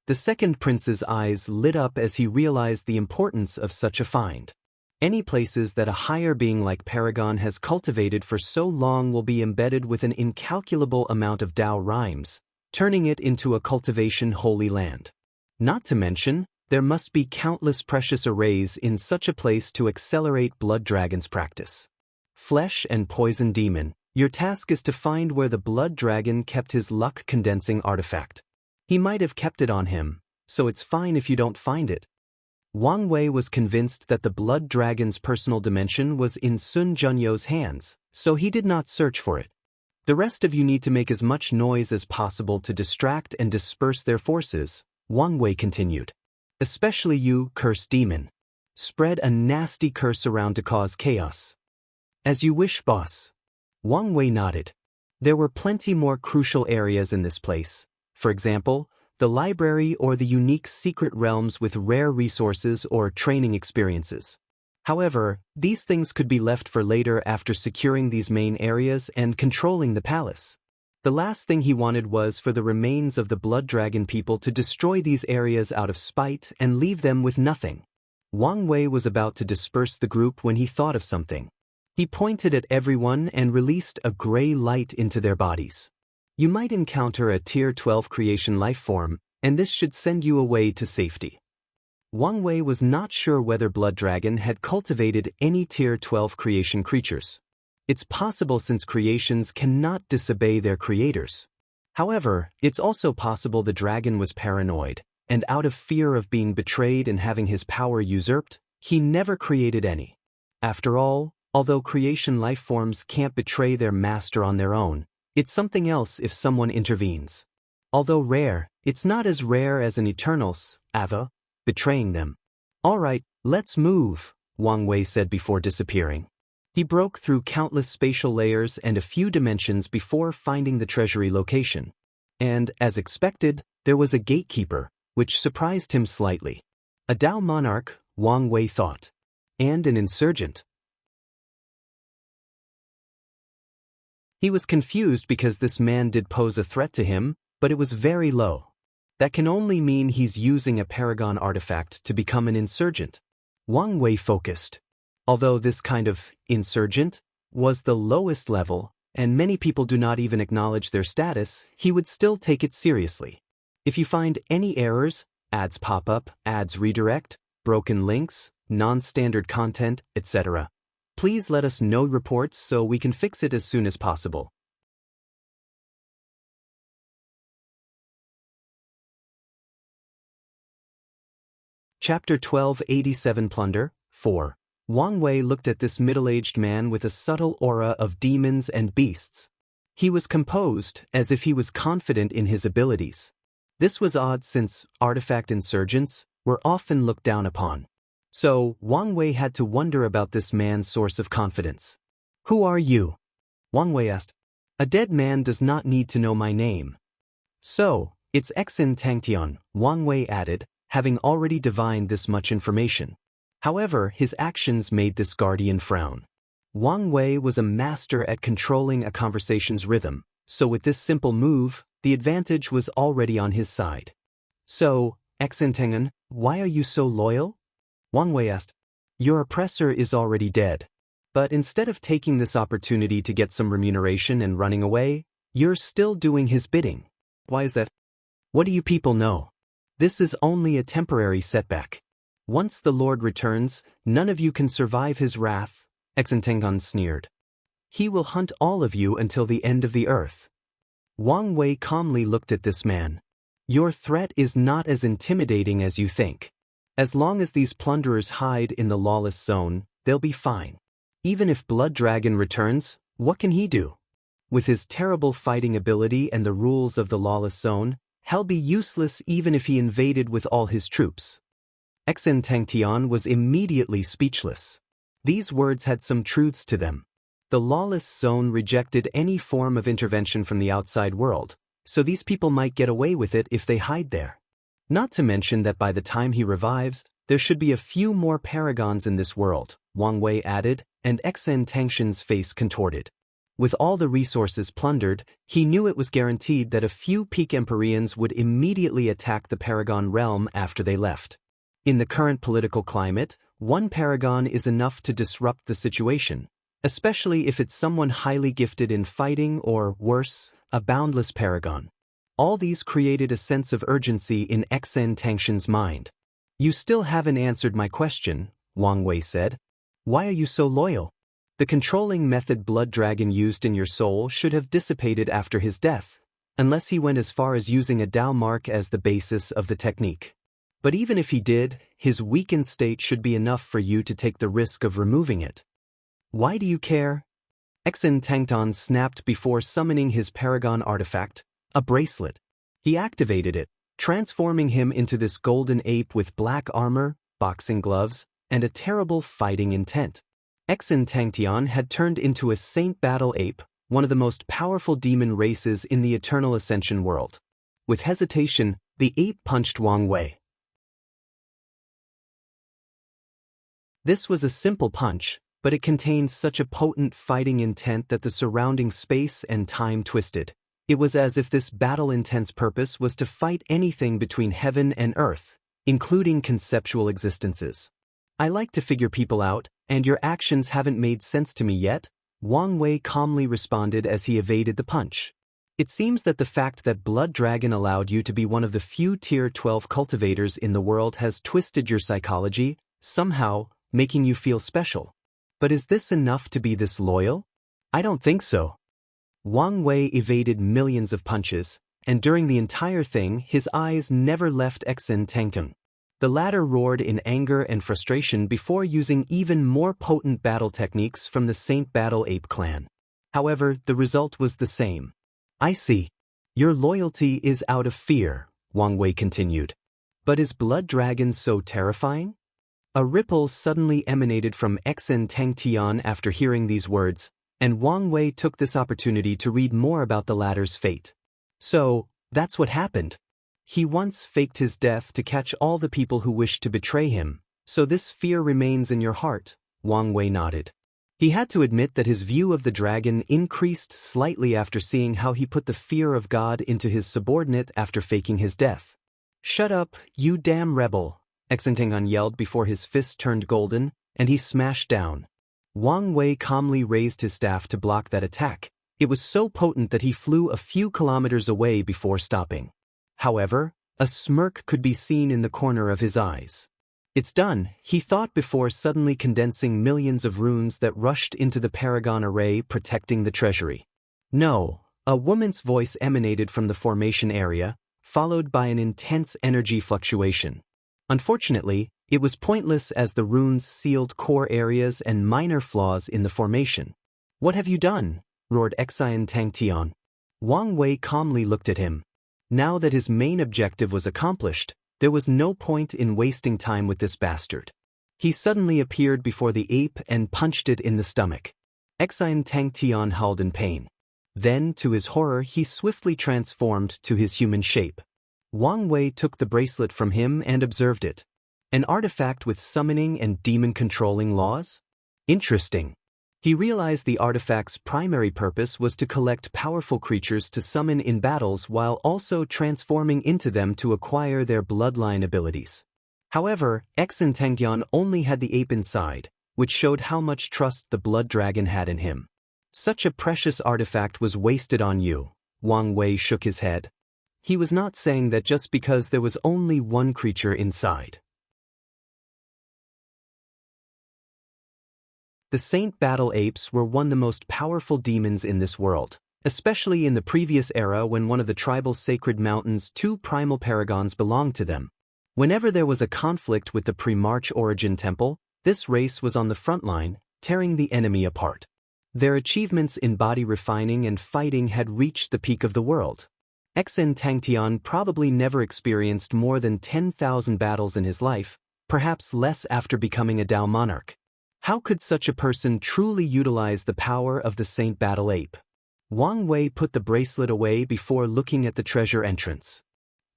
The second prince's eyes lit up as he realized the importance of such a find. Any places that a higher being like Paragon has cultivated for so long will be embedded with an incalculable amount of Dao rhymes, turning it into a cultivation holy land. Not to mention, there must be countless precious arrays in such a place to accelerate Blood Dragon's practice. Flesh and Poison Demon, Your task is to find where the blood dragon kept his luck-condensing artifact. He might have kept it on him, so it's fine if you don't find it. Wang Wei was convinced that the blood dragon's personal dimension was in Sun Junyo's hands, so he did not search for it. The rest of you need to make as much noise as possible to distract and disperse their forces, Wang Wei continued. Especially you, cursed demon. Spread a nasty curse around to cause chaos. As you wish, boss. Wang Wei nodded. There were plenty more crucial areas in this place. For example, the library or the unique secret realms with rare resources or training experiences. However, these things could be left for later after securing these main areas and controlling the palace. The last thing he wanted was for the remains of the Blood Dragon people to destroy these areas out of spite and leave them with nothing. Wang Wei was about to disperse the group when he thought of something. He pointed at everyone and released a gray light into their bodies. You might encounter a Tier 12 creation life form, and this should send you away to safety. Wang Wei was not sure whether Blood Dragon had cultivated any Tier 12 creation creatures. It's possible since creations cannot disobey their creators. However, it's also possible the dragon was paranoid, and out of fear of being betrayed and having his power usurped, he never created any. After all, although creation life forms can't betray their master on their own, it's something else if someone intervenes. Although rare, it's not as rare as an Eternal's, Ava, betraying them. Alright, let's move, Wang Wei said before disappearing. He broke through countless spatial layers and a few dimensions before finding the treasury location. And, as expected, there was a gatekeeper, which surprised him slightly. A Dao monarch, Wang Wei thought. And an insurgent. He was confused because this man did pose a threat to him, but it was very low. That can only mean he's using a Paragon artifact to become an insurgent. Wang Wei focused. Although this kind of insurgent was the lowest level, and many people do not even acknowledge their status, he would still take it seriously. If you find any errors, ads pop up, ads redirect, broken links, non-standard content, etc., please let us know reports so we can fix it as soon as possible. Chapter 1287 Plunder, 4. Wang Wei looked at this middle-aged man with a subtle aura of demons and beasts. He was composed, as if he was confident in his abilities. This was odd since artifact insurgents were often looked down upon. So, Wang Wei had to wonder about this man's source of confidence. Who are you? Wang Wei asked. A dead man does not need to know my name. So, it's Exin Tangtian, Wang Wei added, having already divined this much information. However, his actions made this guardian frown. Wang Wei was a master at controlling a conversation's rhythm, so with this simple move, the advantage was already on his side. So, Exin Tangtian, why are you so loyal? Wang Wei asked. Your oppressor is already dead. But instead of taking this opportunity to get some remuneration and running away, you're still doing his bidding. Why is that? What do you people know? This is only a temporary setback. Once the Lord returns, none of you can survive his wrath, Exin Tangtian sneered. He will hunt all of you until the end of the earth. Wang Wei calmly looked at this man. Your threat is not as intimidating as you think. As long as these plunderers hide in the lawless zone, they'll be fine. Even if Blood Dragon returns, what can he do? With his terrible fighting ability and the rules of the lawless zone, he'll be useless even if he invaded with all his troops. Exin Tangtian was immediately speechless. These words had some truths to them. The lawless zone rejected any form of intervention from the outside world, so these people might get away with it if they hide there. Not to mention that by the time he revives, there should be a few more paragons in this world, Wang Wei added, and Exin Tangtian's face contorted. With all the resources plundered, he knew it was guaranteed that a few peak Empyreans would immediately attack the Paragon realm after they left. In the current political climate, one Paragon is enough to disrupt the situation, especially if it's someone highly gifted in fighting or, worse, a boundless Paragon. All these created a sense of urgency in Exin Tangtian's mind. You still haven't answered my question, Wang Wei said. Why are you so loyal? The controlling method Blood Dragon used in your soul should have dissipated after his death, unless he went as far as using a Dao mark as the basis of the technique. But even if he did, his weakened state should be enough for you to take the risk of removing it. Why do you care? Xianxia snapped before summoning his Paragon artifact, a bracelet. He activated it, transforming him into this golden ape with black armor, boxing gloves, and a terrible fighting intent. Xianxia had turned into a Saint Battle Ape, one of the most powerful demon races in the Eternal Ascension world. With hesitation, the ape punched Wang Wei. This was a simple punch, but it contained such a potent fighting intent that the surrounding space and time twisted. It was as if this battle-intense purpose was to fight anything between heaven and earth, including conceptual existences. I like to figure people out, and your actions haven't made sense to me yet, Wang Wei calmly responded as he evaded the punch. It seems that the fact that Blood Dragon allowed you to be one of the few Tier 12 cultivators in the world has twisted your psychology, somehow, making you feel special. But is this enough to be this loyal? I don't think so. Wang Wei evaded millions of punches, and during the entire thing his eyes never left Xianxia. The latter roared in anger and frustration before using even more potent battle techniques from the Saint Battle Ape clan. However, the result was the same. I see. Your loyalty is out of fear, Wang Wei continued. But is Blood Dragon so terrifying? A ripple suddenly emanated from Xianxia after hearing these words, and Wang Wei took this opportunity to read more about the latter's fate. So, that's what happened. He once faked his death to catch all the people who wished to betray him, so this fear remains in your heart, Wang Wei nodded. He had to admit that his view of the dragon increased slightly after seeing how he put the fear of God into his subordinate after faking his death. Shut up, you damn rebel, Xianxia yelled before his fist turned golden, and he smashed down. Wang Wei calmly raised his staff to block that attack. It was so potent that he flew a few kilometers away before stopping. However, a smirk could be seen in the corner of his eyes. It's done, he thought before suddenly condensing millions of runes that rushed into the Paragon array protecting the treasury. No, a woman's voice emanated from the formation area, followed by an intense energy fluctuation. Unfortunately, it was pointless as the runes sealed core areas and minor flaws in the formation. What have you done? Roared Xianxia. Wang Wei calmly looked at him. Now that his main objective was accomplished, there was no point in wasting time with this bastard. He suddenly appeared before the ape and punched it in the stomach. Xianxia howled in pain. Then, to his horror, he swiftly transformed to his human shape. Wang Wei took the bracelet from him and observed it. An artifact with summoning and demon-controlling laws? Interesting. He realized the artifact's primary purpose was to collect powerful creatures to summon in battles while also transforming into them to acquire their bloodline abilities. However, Xianxia only had the ape inside, which showed how much trust the Blood Dragon had in him. Such a precious artifact was wasted on you, Wang Wei shook his head. He was not saying that just because there was only one creature inside. The Saint Battle Apes were one of the most powerful demons in this world, especially in the previous era when one of the tribal sacred mountains' two primal paragons belonged to them. Whenever there was a conflict with the pre-March Origin Temple, this race was on the front line, tearing the enemy apart. Their achievements in body refining and fighting had reached the peak of the world. Xianxia probably never experienced more than 10,000 battles in his life, perhaps less after becoming a Dao monarch. How could such a person truly utilize the power of the Saint Battle Ape? Wang Wei put the bracelet away before looking at the treasure entrance.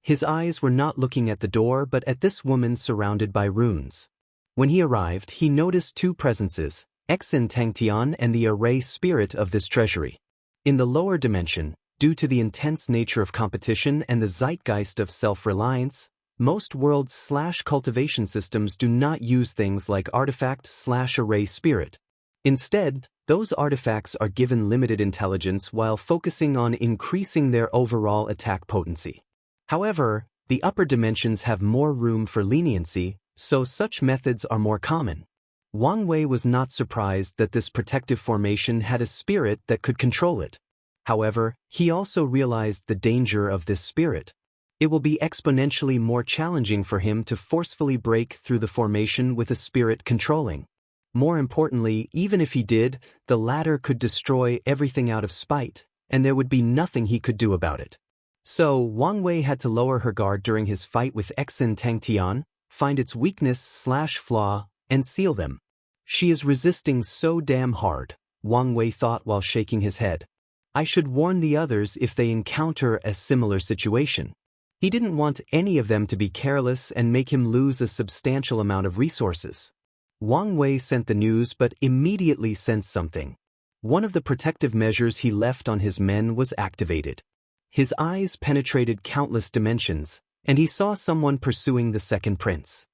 His eyes were not looking at the door but at this woman surrounded by runes. When he arrived, he noticed two presences, Xianxia and the array spirit of this treasury. In the lower dimension, due to the intense nature of competition and the zeitgeist of self-reliance, most worlds/cultivation systems do not use things like artifact/array spirit. Instead, those artifacts are given limited intelligence while focusing on increasing their overall attack potency. However, the upper dimensions have more room for leniency, so such methods are more common. Wang Wei was not surprised that this protective formation had a spirit that could control it. However, he also realized the danger of this spirit. It will be exponentially more challenging for him to forcefully break through the formation with a spirit controlling. More importantly, even if he did, the latter could destroy everything out of spite, and there would be nothing he could do about it. So, Wang Wei had to lower her guard during his fight with Exin Tangtian, find its weakness/flaw, and seal them. She is resisting so damn hard, Wang Wei thought while shaking his head. I should warn the others if they encounter a similar situation. He didn't want any of them to be careless and make him lose a substantial amount of resources. Wang Wei sent the news but immediately sensed something. One of the protective measures he left on his men was activated. His eyes penetrated countless dimensions, and he saw someone pursuing the second prince.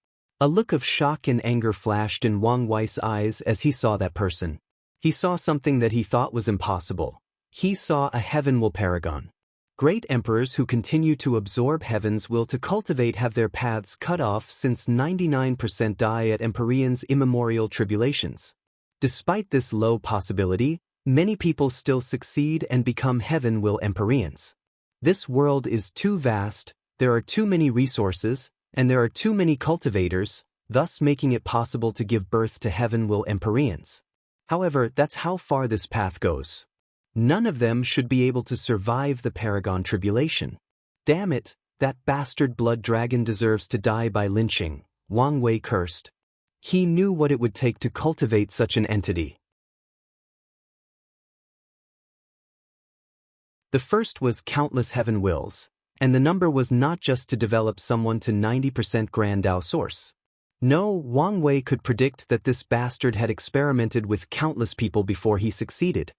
A look of shock and anger flashed in Wang Wei's eyes as he saw that person. He saw something that he thought was impossible. He saw a heaven will paragon. Great emperors who continue to absorb heaven's will to cultivate have their paths cut off since 99% die at Empyrean's immemorial tribulations. Despite this low possibility, many people still succeed and become heaven will Empyreans. This world is too vast, there are too many resources, and there are too many cultivators, thus making it possible to give birth to heaven will Empyreans. However, that's how far this path goes. None of them should be able to survive the Paragon tribulation. Damn it, that bastard blood dragon deserves to die by lynching, Wang Wei cursed. He knew what it would take to cultivate such an entity. The first was countless heaven wills, and the number was not just to develop someone to 90% Grand Dao source. No, Wang Wei could predict that this bastard had experimented with countless people before he succeeded.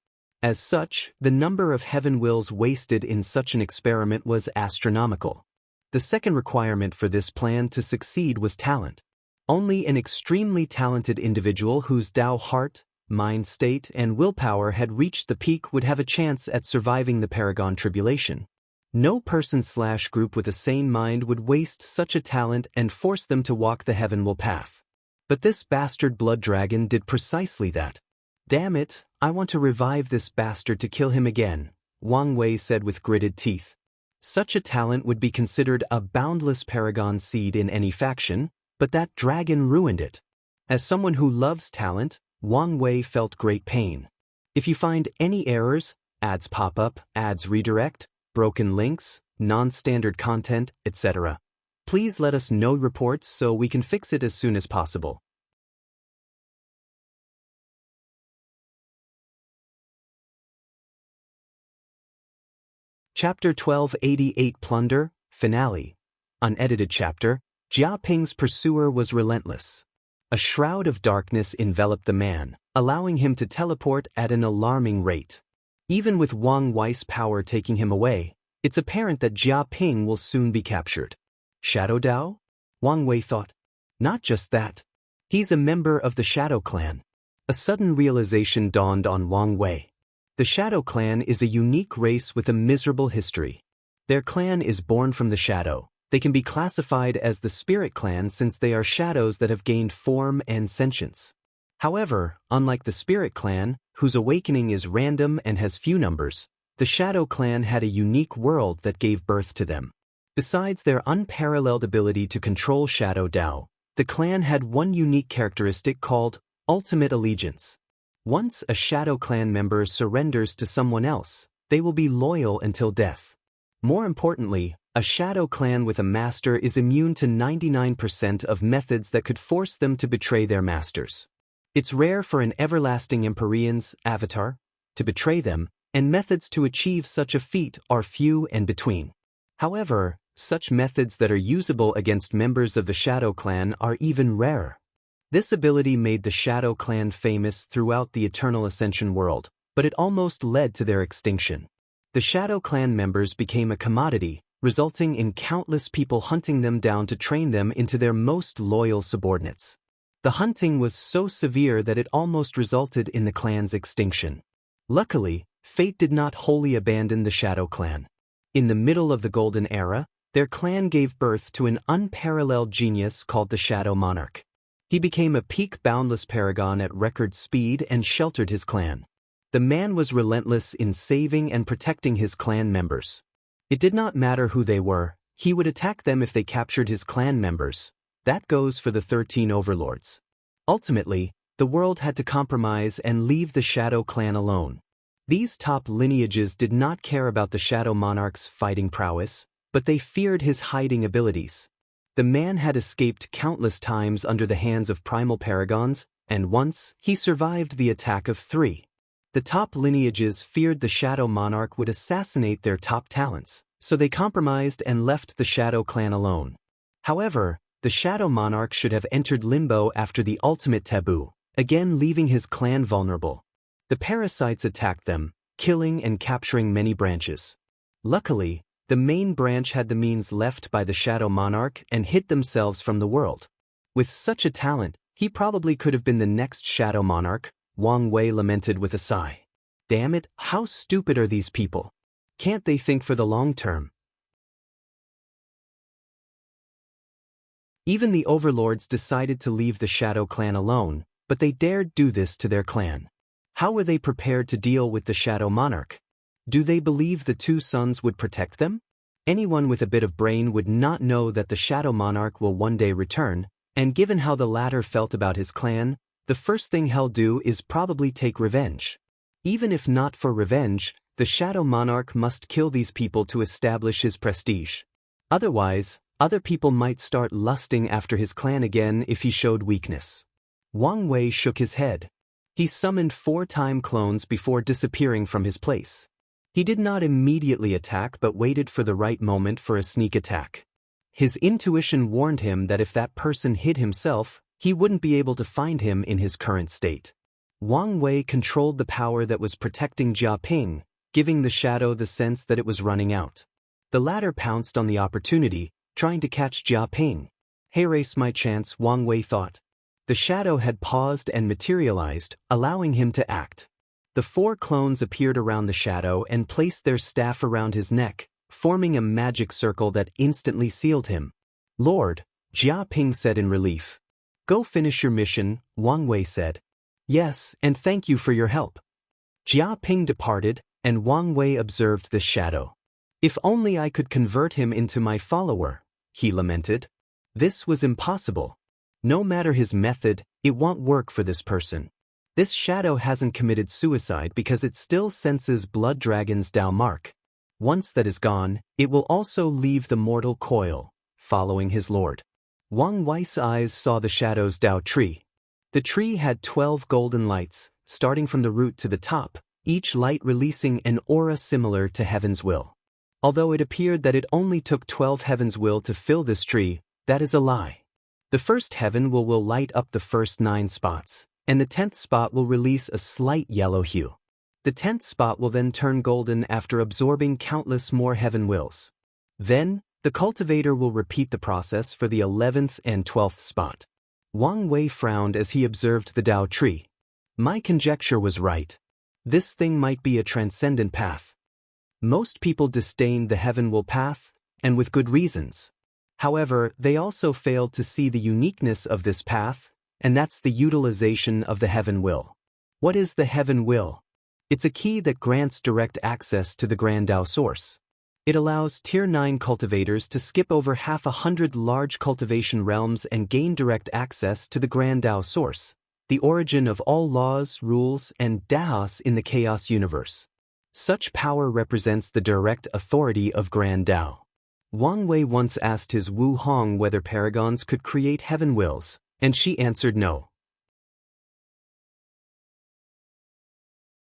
As such, the number of heaven wills wasted in such an experiment was astronomical. The second requirement for this plan to succeed was talent. Only an extremely talented individual whose Dao heart, mind state, and willpower had reached the peak would have a chance at surviving the Paragon tribulation. No person/group with a sane mind would waste such a talent and force them to walk the heaven will path. But this bastard blood dragon did precisely that. Damn it, I want to revive this bastard to kill him again, Wang Wei said with gritted teeth. Such a talent would be considered a boundless paragon seed in any faction, but that dragon ruined it. As someone who loves talent, Wang Wei felt great pain. If you find any errors, ads pop up, ads redirect, broken links, non-standard content, etc., please let us know reports so we can fix it as soon as possible. Chapter 1288 Plunder, Finale. Unedited chapter, Jia Ping's pursuer was relentless. A shroud of darkness enveloped the man, allowing him to teleport at an alarming rate. Even with Wang Wei's power taking him away, it's apparent that Jia Ping will soon be captured. Shadow Dao? Wang Wei thought. Not just that. He's a member of the Shadow Clan. A sudden realization dawned on Wang Wei. The Shadow Clan is a unique race with a miserable history. Their clan is born from the shadow. They can be classified as the Spirit Clan since they are shadows that have gained form and sentience. However, unlike the Spirit Clan, whose awakening is random and has few numbers, the Shadow Clan had a unique world that gave birth to them. Besides their unparalleled ability to control Shadow Dao, the clan had one unique characteristic called ultimate allegiance. Once a Shadow Clan member surrenders to someone else, they will be loyal until death. More importantly, a Shadow Clan with a master is immune to 99% of methods that could force them to betray their masters. It's rare for an everlasting Empyrean's avatar to betray them, and methods to achieve such a feat are few and between. However, such methods that are usable against members of the Shadow Clan are even rarer. This ability made the Shadow Clan famous throughout the Eternal Ascension world, but it almost led to their extinction. The Shadow Clan members became a commodity, resulting in countless people hunting them down to train them into their most loyal subordinates. The hunting was so severe that it almost resulted in the clan's extinction. Luckily, fate did not wholly abandon the Shadow Clan. In the middle of the Golden Era, their clan gave birth to an unparalleled genius called the Shadow Monarch. He became a peak boundless paragon at record speed and sheltered his clan. The man was relentless in saving and protecting his clan members. It did not matter who they were, he would attack them if they captured his clan members. That goes for the 13 overlords. Ultimately, the world had to compromise and leave the Shadow clan alone. These top lineages did not care about the Shadow Monarch's fighting prowess, but they feared his hiding abilities. The man had escaped countless times under the hands of primal paragons, and once, he survived the attack of 3. The top lineages feared the Shadow Monarch would assassinate their top talents, so they compromised and left the Shadow clan alone. However, the Shadow Monarch should have entered limbo after the ultimate taboo, again leaving his clan vulnerable. The Parasites attacked them, killing and capturing many branches. Luckily, the main branch had the means left by the Shadow Monarch and hid themselves from the world. With such a talent, he probably could have been the next Shadow Monarch, Wang Wei lamented with a sigh. Damn it, how stupid are these people? Can't they think for the long term? Even the overlords decided to leave the Shadow clan alone, but they dared do this to their clan. How were they prepared to deal with the Shadow Monarch? Do they believe the 2 sons would protect them? Anyone with a bit of brain would not know that the Shadow Monarch will one day return, and given how the latter felt about his clan, the first thing he'll do is probably take revenge. Even if not for revenge, the Shadow Monarch must kill these people to establish his prestige. Otherwise, other people might start lusting after his clan again if he showed weakness. Wang Wei shook his head. He summoned 4-time clones before disappearing from his place. He did not immediately attack but waited for the right moment for a sneak attack. His intuition warned him that if that person hid himself, he wouldn't be able to find him in his current state. Wang Wei controlled the power that was protecting Jia Ping, giving the Shadow the sense that it was running out. The latter pounced on the opportunity, trying to catch Jia Ping. Erase my chance, Wang Wei thought. The Shadow had paused and materialized, allowing him to act. The 4 clones appeared around the Shadow and placed their staff around his neck, forming a magic circle that instantly sealed him. Lord, Jia Ping said in relief. Go finish your mission, Wang Wei said. Yes, and thank you for your help. Jia Ping departed, and Wang Wei observed the Shadow. If only I could convert him into my follower, he lamented. This was impossible. No matter his method, it won't work for this person. This Shadow hasn't committed suicide because it still senses Blood Dragon's Dao mark. Once that is gone, it will also leave the mortal coil, following his lord. Wang Wei's eyes saw the Shadow's Dao tree. The tree had 12 golden lights, starting from the root to the top, each light releasing an aura similar to Heaven's Will. Although it appeared that it only took 12 Heaven's Will to fill this tree, that is a lie. The first Heaven will light up the first 9 spots, and the 10th spot will release a slight yellow hue. The 10th spot will then turn golden after absorbing countless more Heaven Wills. Then, the cultivator will repeat the process for the 11th and 12th spot. Wang Wei frowned as he observed the Dao tree. My conjecture was right. This thing might be a transcendent path. Most people disdain the Heaven Will path, and with good reasons. However, they also fail to see the uniqueness of this path, and that's the utilization of the Heaven Will. What is the Heaven Will? It's a key that grants direct access to the Grand Dao source. It allows Tier 9 cultivators to skip over 100 large cultivation realms and gain direct access to the Grand Dao source, the origin of all laws, rules, and Daos in the Chaos universe. Such power represents the direct authority of Grand Dao. Wang Wei once asked his Wu Hong whether paragons could create Heaven Wills, and she answered no.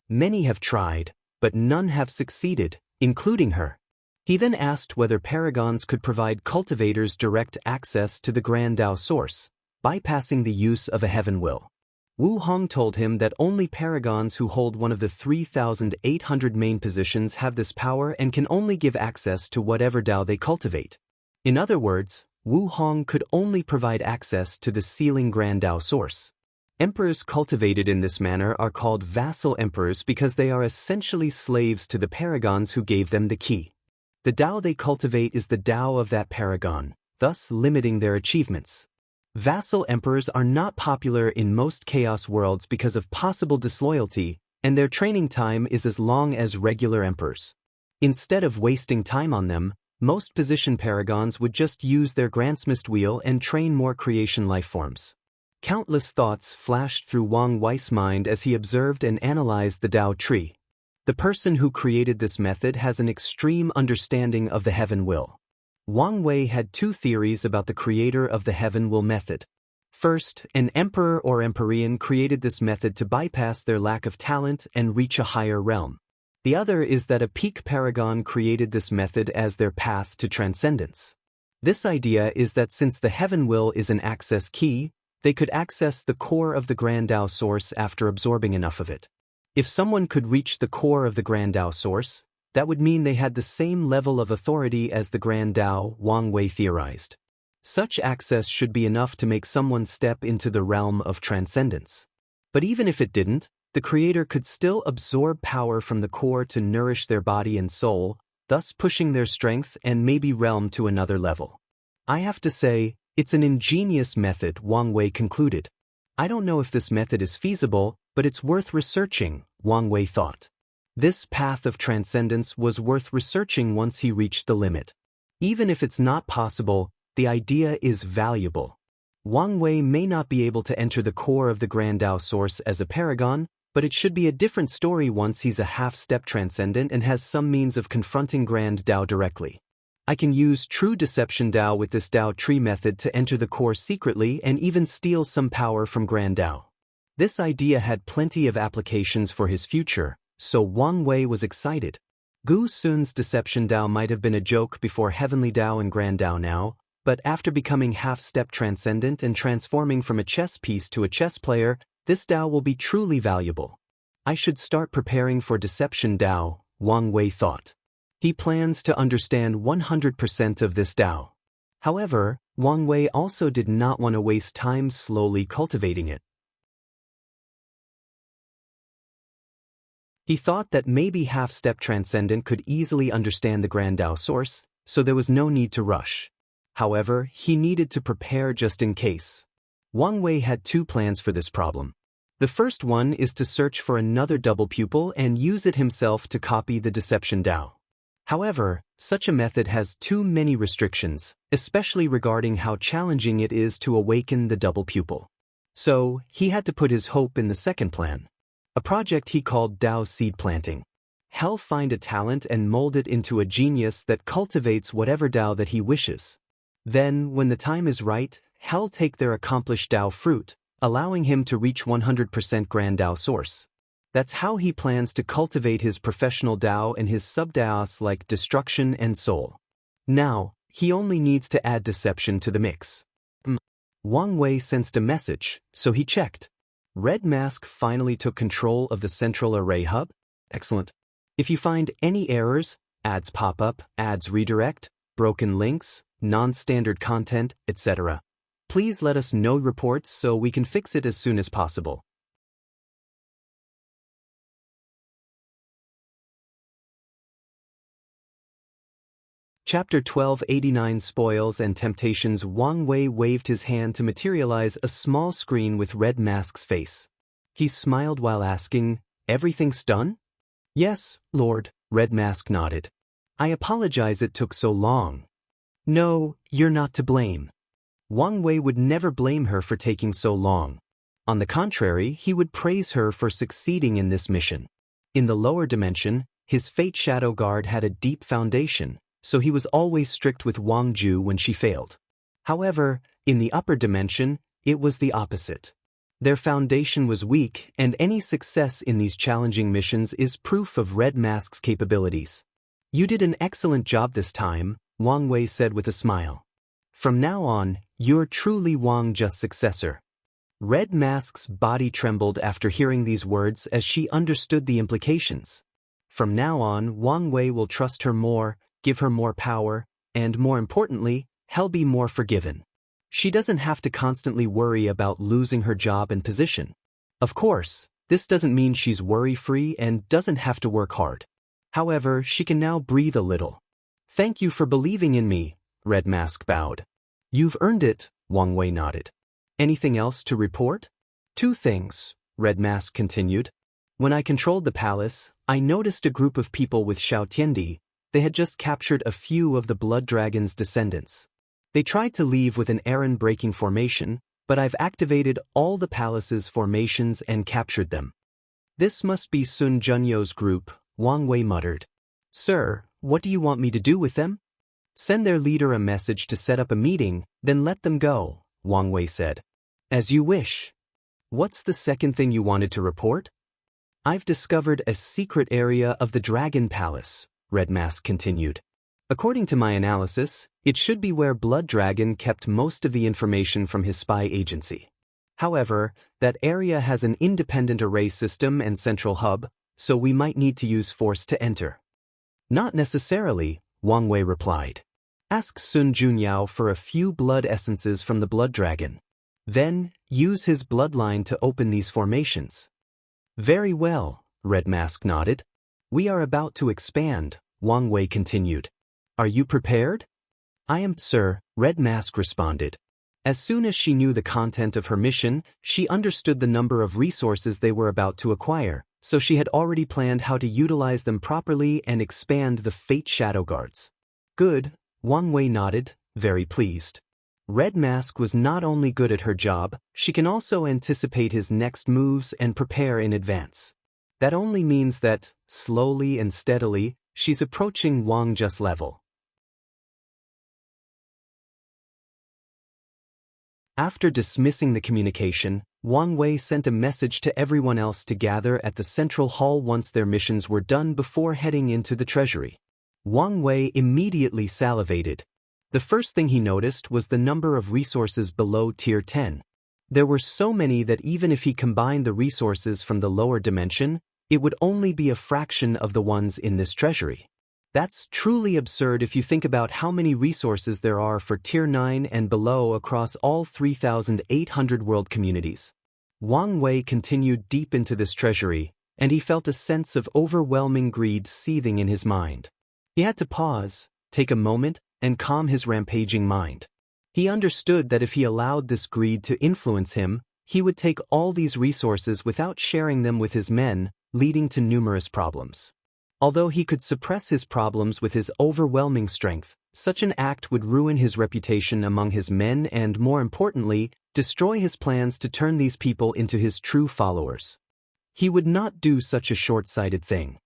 Many have tried, but none have succeeded, including her. He then asked whether paragons could provide cultivators direct access to the Grand Dao source, bypassing the use of a Heaven Will. Wu Hong told him that only paragons who hold one of the 3,800 main positions have this power and can only give access to whatever Dao they cultivate. In other words, Wu Hong could only provide access to the sealing Grand Dao source. Emperors cultivated in this manner are called vassal emperors because they are essentially slaves to the paragons who gave them the key. The Dao they cultivate is the Dao of that paragon, thus limiting their achievements. Vassal emperors are not popular in most chaos worlds because of possible disloyalty, and their training time is as long as regular emperors. Instead of wasting time on them, most position paragons would just use their grandsmith wheel and train more creation lifeforms. Countless thoughts flashed through Wang Wei's mind as he observed and analyzed the Dao tree. The person who created this method has an extreme understanding of the heaven will. Wang Wei had two theories about the creator of the heaven will method. First, an emperor or empyrean created this method to bypass their lack of talent and reach a higher realm. The other is that a peak paragon created this method as their path to transcendence. This idea is that since the heaven will is an access key, they could access the core of the Grand Dao source after absorbing enough of it. If someone could reach the core of the Grand Dao source, that would mean they had the same level of authority as the Grand Dao, Wang Wei theorized. Such access should be enough to make someone step into the realm of transcendence. But even if it didn't, the creator could still absorb power from the core to nourish their body and soul, thus pushing their strength and maybe realm to another level. I have to say, it's an ingenious method, Wang Wei concluded. I don't know if this method is feasible, but it's worth researching, Wang Wei thought. This path of transcendence was worth researching once he reached the limit. Even if it's not possible, the idea is valuable. Wang Wei may not be able to enter the core of the Grand Dao source as a paragon, but it should be a different story once he's a half-step transcendent and has some means of confronting Grand Dao directly. I can use true deception Dao with this Dao tree method to enter the core secretly and even steal some power from Grand Dao. This idea had plenty of applications for his future, so Wang Wei was excited. Gu Sun's deception Dao might have been a joke before Heavenly Dao and Grand Dao now, but after becoming half-step transcendent and transforming from a chess piece to a chess player, this Dao will be truly valuable. I should start preparing for deception Dao, Wang Wei thought. He plans to understand 100% of this Dao. However, Wang Wei also did not want to waste time slowly cultivating it. He thought that maybe half-step transcendent could easily understand the Grand Dao source, so there was no need to rush. However, he needed to prepare just in case. Wang Wei had two plans for this problem. The first one is to search for another double pupil and use it himself to copy the deception Dao. However, such a method has too many restrictions, especially regarding how challenging it is to awaken the double pupil. So, he had to put his hope in the second plan. A project he called Dao Seed Planting. He'll find a talent and mold it into a genius that cultivates whatever Dao that he wishes. Then, when the time is right, he'll take their accomplished Dao fruit, allowing him to reach 100% Grand Dao source. That's how he plans to cultivate his professional Dao and his sub-Daos like Destruction and Soul. Now, he only needs to add Deception to the mix. Wang Wei sensed a message, so he checked. Red Mask finally took control of the central array hub? Excellent. If you find any errors, ads pop up, ads redirect, broken links, non-standard content, etc., please let us know reports so we can fix it as soon as possible. Chapter 1289 Spoils and Temptations. Wang Wei waved his hand to materialize a small screen with Red Mask's face. He smiled while asking, "Everything's done?" "Yes, Lord," Red Mask nodded. "I apologize it took so long." "No, you're not to blame." Wang Wei would never blame her for taking so long. On the contrary, he would praise her for succeeding in this mission. In the lower dimension, his Fate Shadow Guard had a deep foundation, so he was always strict with Wang Ju when she failed. However, in the upper dimension, it was the opposite. Their foundation was weak, and any success in these challenging missions is proof of Red Mask's capabilities. "You did an excellent job this time," Wang Wei said with a smile. "From now on, you're truly Wang Ju's successor." Red Mask's body trembled after hearing these words as she understood the implications. From now on, Wang Wei will trust her more, give her more power, and more importantly, he'll be more forgiven. She doesn't have to constantly worry about losing her job and position. Of course, this doesn't mean she's worry-free and doesn't have to work hard. However, she can now breathe a little. "Thank you for believing in me," Red Mask bowed. "You've earned it," Wang Wei nodded. Anything else to report? Two things, Red Mask continued. When I controlled the palace, I noticed a group of people with Xiaotiandi. They had just captured a few of the Blood Dragon's descendants. They tried to leave with an errand-breaking formation, but I've activated all the palace's formations and captured them. This must be Sun Junyo's group, Wang Wei muttered. Sir, what do you want me to do with them? Send their leader a message to set up a meeting, then let them go, Wang Wei said. As you wish. What's the second thing you wanted to report? I've discovered a secret area of the Dragon Palace, Red Mask continued. According to my analysis, it should be where Blood Dragon kept most of the information from his spy agency. However, that area has an independent array system and central hub, so we might need to use force to enter. Not necessarily, Wang Wei replied. Ask Sun Junyao for a few blood essences from the Blood Dragon. Then, use his bloodline to open these formations. Very well, Red Mask nodded. We are about to expand, Wang Wei continued. Are you prepared? I am, sir, Red Mask responded. As soon as she knew the content of her mission, she understood the number of resources they were about to acquire, so she had already planned how to utilize them properly and expand the Fate Shadow Guards. Good, Wang Wei nodded, very pleased. Red Mask was not only good at her job, she can also anticipate his next moves and prepare in advance. That only means that, slowly and steadily, she's approaching Wang Just level. After dismissing the communication, Wang Wei sent a message to everyone else to gather at the central hall once their missions were done before heading into the treasury. Wang Wei immediately salivated. The first thing he noticed was the number of resources below Tier 10. There were so many that even if he combined the resources from the lower dimension, it would only be a fraction of the ones in this treasury. That's truly absurd if you think about how many resources there are for Tier 9 and below across all 3,800 world communities. Wang Wei continued deep into this treasury, and he felt a sense of overwhelming greed seething in his mind. He had to pause, take a moment, and calm his rampaging mind. He understood that if he allowed this greed to influence him, he would take all these resources without sharing them with his men, leading to numerous problems. Although he could suppress his problems with his overwhelming strength, such an act would ruin his reputation among his men and, more importantly, destroy his plans to turn these people into his true followers. He would not do such a short-sighted thing.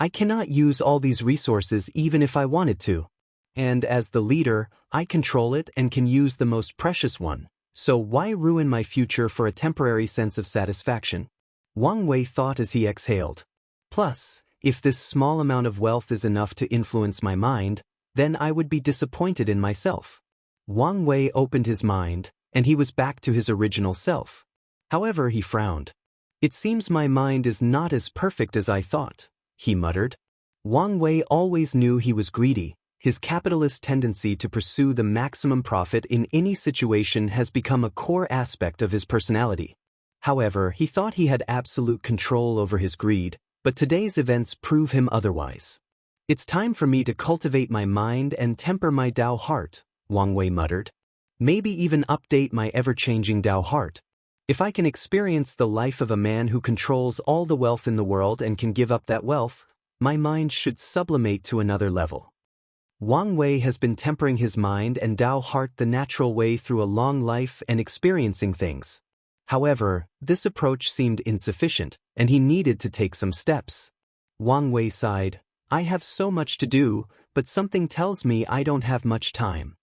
I cannot use all these resources even if I wanted to. And as the leader, I control it and can use the most precious one, so why ruin my future for a temporary sense of satisfaction? Wang Wei thought as he exhaled. Plus, if this small amount of wealth is enough to influence my mind, then I would be disappointed in myself. Wang Wei opened his mind, and he was back to his original self. However, he frowned. It seems my mind is not as perfect as I thought, he muttered. Wang Wei always knew he was greedy. His capitalist tendency to pursue the maximum profit in any situation has become a core aspect of his personality. However, he thought he had absolute control over his greed, but today's events prove him otherwise. It's time for me to cultivate my mind and temper my Dao heart, Wang Wei muttered. Maybe even update my ever-changing Dao heart. If I can experience the life of a man who controls all the wealth in the world and can give up that wealth, my mind should sublimate to another level. Wang Wei has been tempering his mind and Dao heart the natural way through a long life and experiencing things. However, this approach seemed insufficient, and he needed to take some steps. Wang Wei sighed. I have so much to do, but something tells me I don't have much time.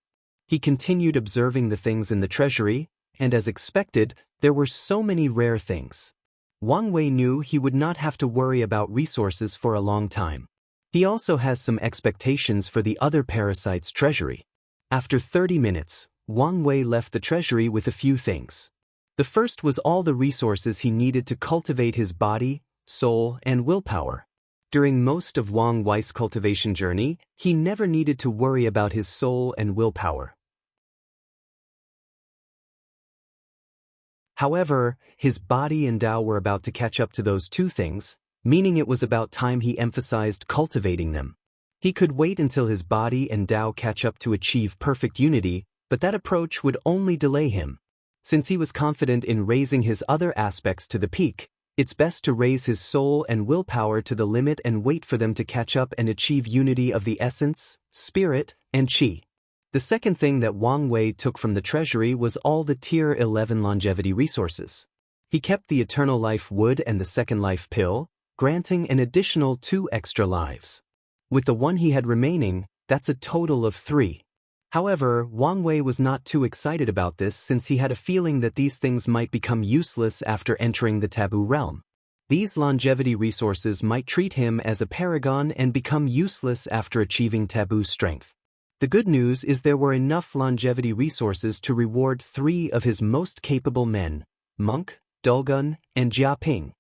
He continued observing the things in the treasury, and as expected, there were so many rare things. Wang Wei knew he would not have to worry about resources for a long time. He also has some expectations for the other Parasites' treasury. After 30 minutes, Wang Wei left the treasury with a few things. The first was all the resources he needed to cultivate his body, soul, and willpower. During most of Wang Wei's cultivation journey, he never needed to worry about his soul and willpower. However, his body and Dao were about to catch up to those two things, meaning it was about time he emphasized cultivating them. He could wait until his body and Dao catch up to achieve perfect unity, but that approach would only delay him. Since he was confident in raising his other aspects to the peak, it's best to raise his soul and willpower to the limit and wait for them to catch up and achieve unity of the essence, spirit, and qi. The second thing that Wang Wei took from the treasury was all the Tier 11 longevity resources. He kept the Eternal Life Wood and the Second Life Pill, granting an additional 2 extra lives. With the one he had remaining, that's a total of 3. However, Wang Wei was not too excited about this since he had a feeling that these things might become useless after entering the taboo realm. These longevity resources might treat him as a paragon and become useless after achieving taboo strength. The good news is there were enough longevity resources to reward 3 of his most capable men, Monk, Dulgun, and Jiaping.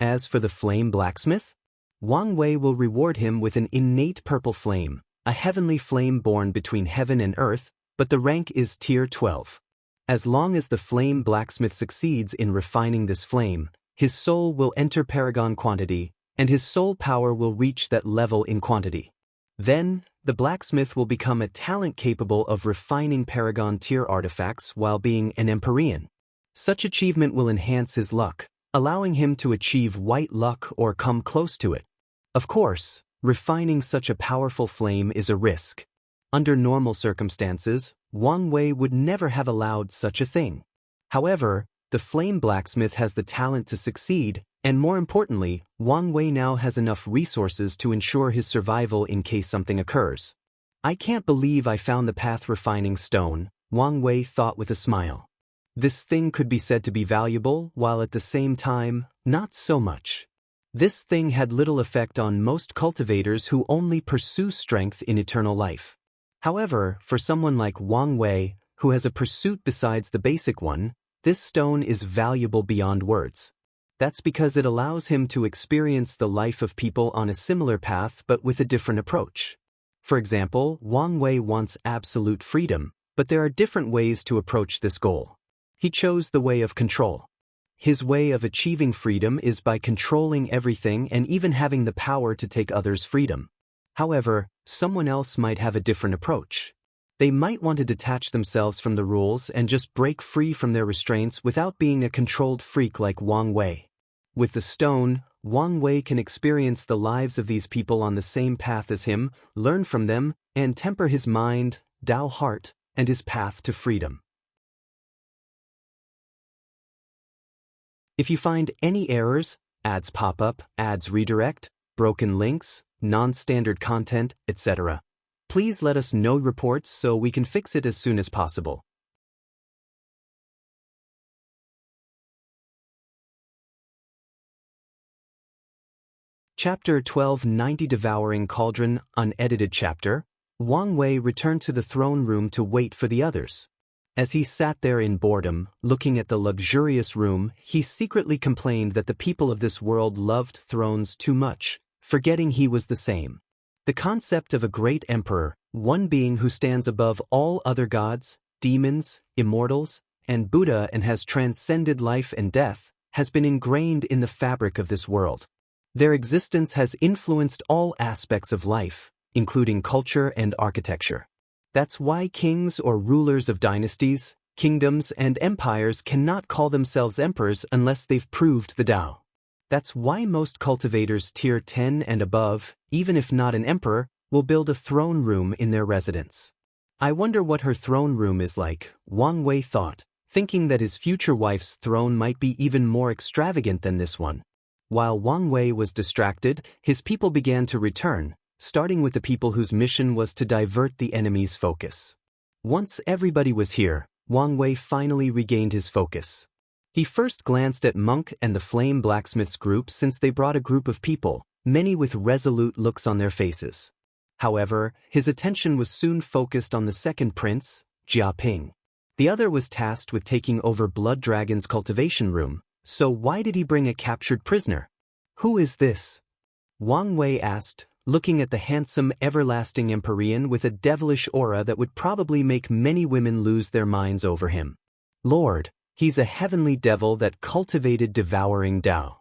As for the flame blacksmith, Wang Wei will reward him with an innate purple flame, a heavenly flame born between heaven and earth, but the rank is Tier 12. As long as the flame blacksmith succeeds in refining this flame, his soul will enter paragon quantity, and his soul power will reach that level in quantity. Then, the blacksmith will become a talent capable of refining paragon tier artifacts while being an Empyrean. Such achievement will enhance his luck, allowing him to achieve white luck or come close to it. Of course, refining such a powerful flame is a risk. Under normal circumstances, Wang Wei would never have allowed such a thing. However, the flame blacksmith has the talent to succeed, and more importantly, Wang Wei now has enough resources to ensure his survival in case something occurs. I can't believe I found the path refining stone, Wang Wei thought with a smile. This thing could be said to be valuable, while at the same time, not so much. This thing had little effect on most cultivators who only pursue strength in eternal life. However, for someone like Wang Wei, who has a pursuit besides the basic one, this stone is valuable beyond words. That's because it allows him to experience the life of people on a similar path but with a different approach. For example, Wang Wei wants absolute freedom, but there are different ways to approach this goal. He chose the way of control. His way of achieving freedom is by controlling everything and even having the power to take others' freedom. However, someone else might have a different approach. They might want to detach themselves from the rules and just break free from their restraints without being a controlled freak like Wang Wei. With the stone, Wang Wei can experience the lives of these people on the same path as him, learn from them, and temper his mind, Dao heart, and his path to freedom. If you find any errors, ads pop up, ads redirect, broken links, non-standard content, etc., please let us know reports so we can fix it as soon as possible. Chapter 1290 Devouring Cauldron, unedited chapter. Wang Wei returned to the throne room to wait for the others. As he sat there in boredom, looking at the luxurious room, he secretly complained that the people of this world loved thrones too much, forgetting he was the same. The concept of a great emperor, one being who stands above all other gods, demons, immortals, and Buddha and has transcended life and death, has been ingrained in the fabric of this world. Their existence has influenced all aspects of life, including culture and architecture. That's why kings or rulers of dynasties, kingdoms, and empires cannot call themselves emperors unless they've proved the Tao. That's why most cultivators tier 10 and above, even if not an emperor, will build a throne room in their residence. I wonder what her throne room is like, Wang Wei thought, thinking that his future wife's throne might be even more extravagant than this one. While Wang Wei was distracted, his people began to return, starting with the people whose mission was to divert the enemy's focus. Once everybody was here, Wang Wei finally regained his focus. He first glanced at Monk and the Flame Blacksmith's group since they brought a group of people, many with resolute looks on their faces. However, his attention was soon focused on the second prince, Jiaping. The other was tasked with taking over Blood Dragon's cultivation room, so why did he bring a captured prisoner? Who is this? Wang Wei asked, looking at the handsome, everlasting Empyrean with a devilish aura that would probably make many women lose their minds over him. Lord, he's a heavenly devil that cultivated devouring Tao.